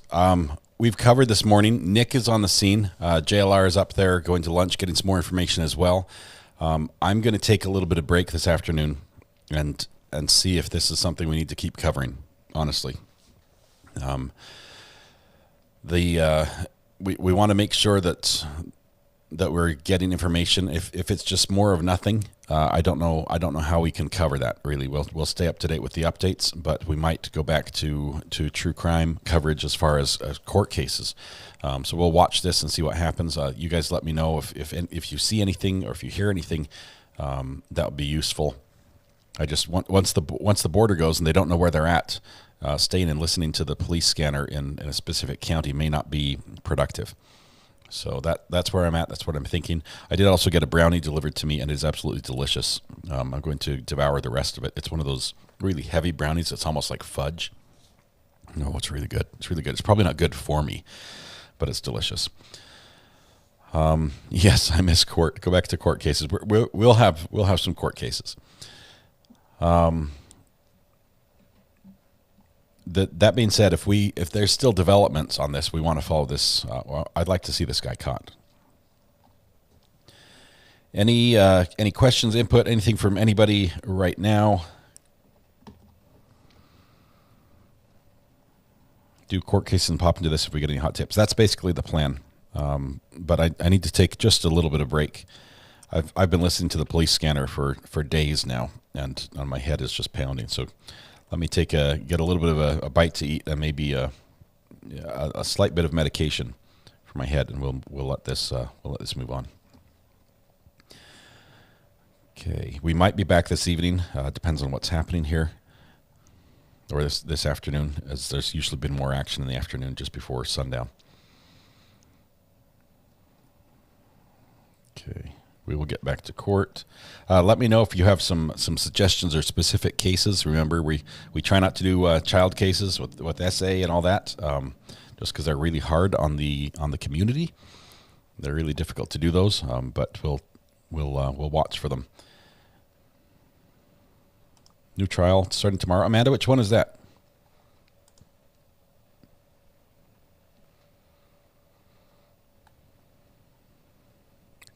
We've covered this morning. Nick is on the scene. JLR is up there going to lunch, getting some more information as well. I'm going to take a little bit of break this afternoon and see if this is something we need to keep covering. Honestly, we want to make sure that we're getting information. If it's just more of nothing, I don't know how we can cover that. Really, we'll stay up to date with the updates, but we might go back to true crime coverage as far as court cases. So we'll watch this and see what happens. You guys let me know if you see anything or if you hear anything that would be useful. I just want once the border goes and they don't know where they're at, staying and listening to the police scanner in a specific county may not be productive. So that's where I'm at. That's what I'm thinking. I did also get a brownie delivered to me, and it is absolutely delicious. I'm going to devour the rest of it. It's one of those really heavy brownies. It's almost like fudge. No, it's really good. It's really good. It's probably not good for me, but it's delicious. Yes, I miss court. Go back to court cases. We'll have some court cases. That being said, if there's still developments on this, we want to follow this. I'd like to see this guy caught. Any questions, input, anything from anybody right now? Do court cases and pop into this if we get any hot tips. That's basically the plan. But I need to take just a little bit of break. I've been listening to the police scanner for days now, and my head is just pounding. So let me get a little bit of a bite to eat and maybe a slight bit of medication for my head, and we'll let this move on. Okay, we might be back this evening. Depends on what's happening here, or this afternoon, as there's usually been more action in the afternoon just before sundown. Okay. We will get back to court. Let me know if you have some suggestions or specific cases. Remember, we try not to do child cases with SA and all that, just because they're really hard on the community. They're really difficult to do those, but we'll watch for them. New trial starting tomorrow. Amanda, which one is that?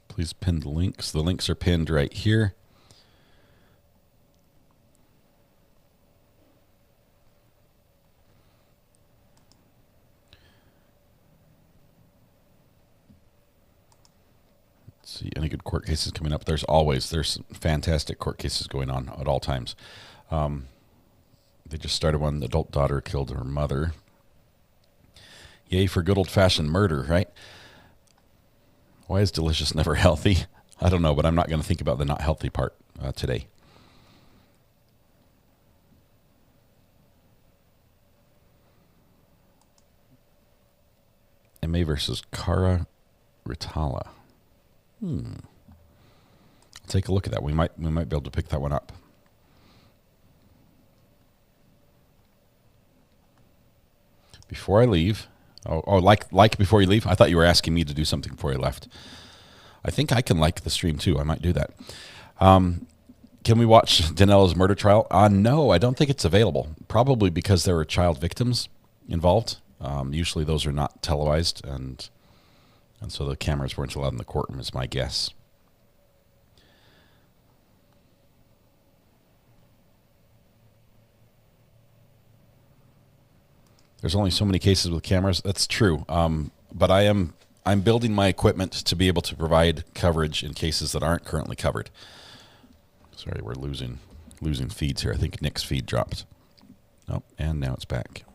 Please pin the links. The links are pinned right here. Let's see, any good court cases coming up? There's fantastic court cases going on at all times. They just started one. The adult daughter killed her mother. Yay for good old-fashioned murder, right? Why is delicious never healthy? I don't know, but I'm not going to think about the not healthy part today. MA versus Cara Ritala. I'll take a look at that. We might be able to pick that one up. Before I leave. Oh, like before you leave? I thought you were asking me to do something before you left. I think I can like the stream too. I might do that. Can we watch Danelo's murder trial? No, I don't think it's available. Probably because there were child victims involved. Usually those are not televised, and so the cameras weren't allowed in the courtroom, is my guess. There's only so many cases with cameras. That's true. But I'm building my equipment to be able to provide coverage in cases that aren't currently covered. Sorry, we're losing feeds here. I think Nick's feed dropped. Oh, and now it's back.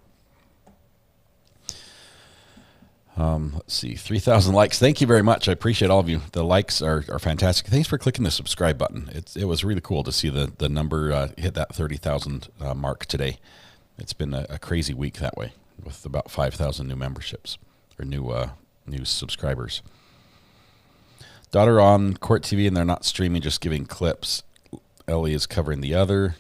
Let's see, 3,000 likes. Thank you very much. I appreciate all of you. The likes are fantastic. Thanks for clicking the subscribe button. It was really cool to see the number hit that 30,000 mark today. It's been a crazy week that way, with about 5,000 new memberships or new subscribers. Daughter on Court TV, and they're not streaming, just giving clips. Ellie is covering the other.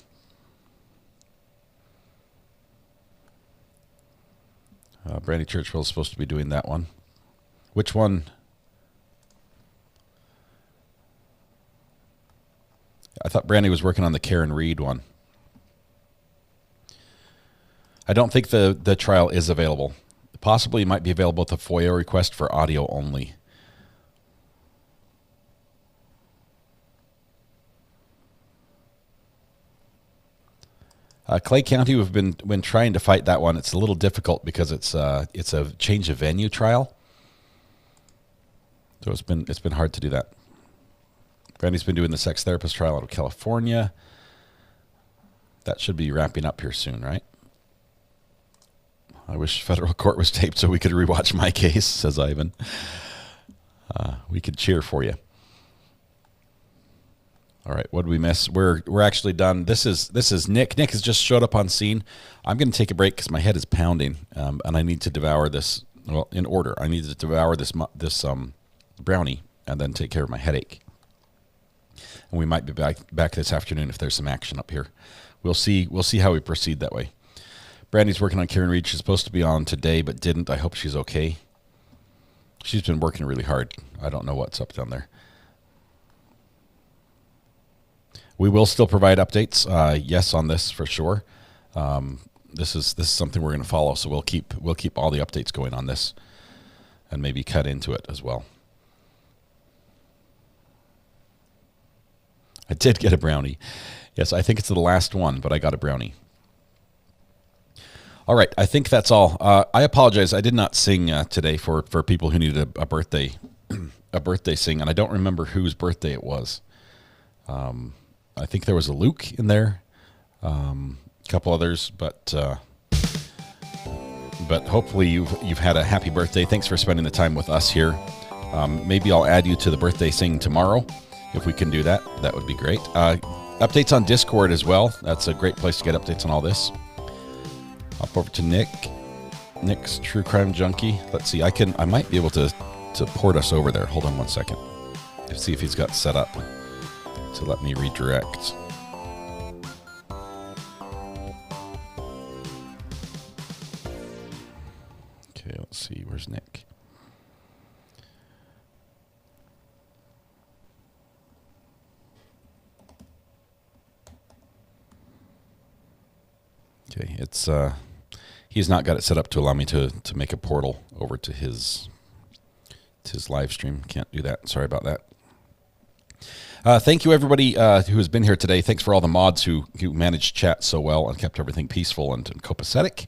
Brandy Churchwell is supposed to be doing that one. Which one? I thought Brandy was working on the Karen Reed one. I don't think the trial is available. Possibly it might be available with a FOIA request for audio only. Clay County, we've been trying to fight that one. It's a little difficult because it's a change of venue trial. So it's been hard to do that. Brandy's been doing the sex therapist trial out of California. That should be wrapping up here soon, right? I wish federal court was taped so we could rewatch my case, says Ivan. We could cheer for you. All right, what did we miss? We're actually done. This is Nick. Nick has just showed up on scene. I'm going to take a break because my head is pounding, and I need to devour this. Well, in order, I need to devour this brownie and then take care of my headache. And we might be back this afternoon if there's some action up here. We'll see how we proceed that way. Brandy's working on Karen Reed. She's supposed to be on today, but didn't. I hope she's okay. She's been working really hard. I don't know what's up down there. We will still provide updates, yes, on this for sure. This is something we're going to follow, so we'll keep all the updates going on this, and maybe cut into it as well. I did get a brownie. Yes, I think it's the last one, but I got a brownie. All right, I think that's all. I apologize. I did not sing today for people who needed a birthday sing, and I don't remember whose birthday it was. I think there was a Luke in there, a couple others, but hopefully you've had a happy birthday. Thanks for spending the time with us here. Maybe I'll add you to the birthday sing tomorrow if we can do that. That would be great. Updates on Discord as well. That's a great place to get updates on all this. Hop over to Nick's True Crime Junkie. Let's see. I might be able to port us over there. Hold on one second. Let's see if he's got set up to let me redirect. Okay, let's see. Where's Nick? Okay, it's he's not got it set up to allow me to make a portal over to his live stream. Can't do that. Sorry about that. Thank you, everybody who has been here today. Thanks for all the mods who managed chat so well and kept everything peaceful and copacetic.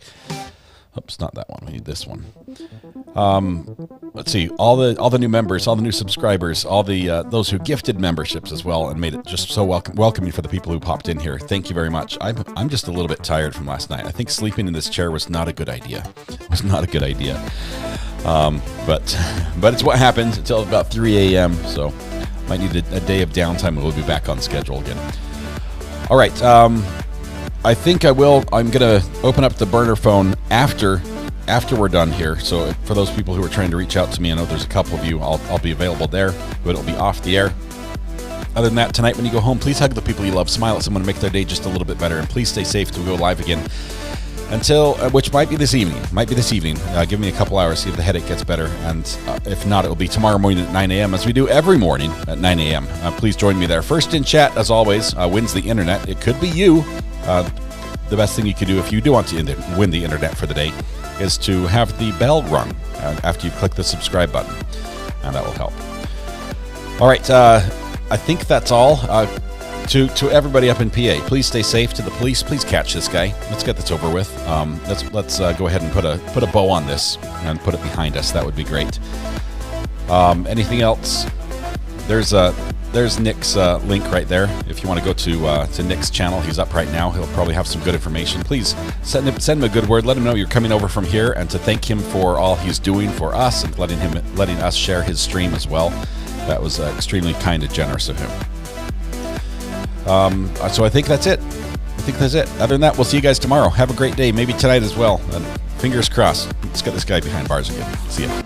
Oops, not that one. We need this one. Let's see. All the new members, all the new subscribers, all the those who gifted memberships as well and made it just so welcoming for the people who popped in here. Thank you very much. I'm just a little bit tired from last night. I think sleeping in this chair was not a good idea. It was not a good idea. But it's what happens until about 3 a.m. So might need a day of downtime and we'll be back on schedule again. All right. I think I will. I'm going to open up the burner phone after we're done here. So for those people who are trying to reach out to me, I know there's a couple of you. I'll be available there, but it'll be off the air. Other than that, tonight when you go home, please hug the people you love, smile at someone, and make their day just a little bit better. And please stay safe till we go live again. Until, which might be this evening. Give me a couple hours, see if the headache gets better. And if not, it will be tomorrow morning at 9 a.m. as we do every morning at 9 a.m. Please join me there. First in chat, as always, wins the internet. It could be you. The best thing you can do if you do want to win the internet for the day is to have the bell rung after you click the subscribe button, and that will help. All right, I think that's all. to everybody up in PA, please stay safe. To the police, please catch this guy. Let's get this over with. Let's go ahead and put a bow on this and put it behind us. That would be great. Anything else? There's Nick's link right there. If you want to go to Nick's channel, he's up right now. He'll probably have some good information. Please send him a good word. Let him know you're coming over from here, and to thank him for all he's doing for us and letting us share his stream as well. That was extremely kind and generous of him. So I think that's it. Other than that, we'll see you guys tomorrow. Have a great day. Maybe tonight as well. And fingers crossed. Let's get this guy behind bars again. See ya.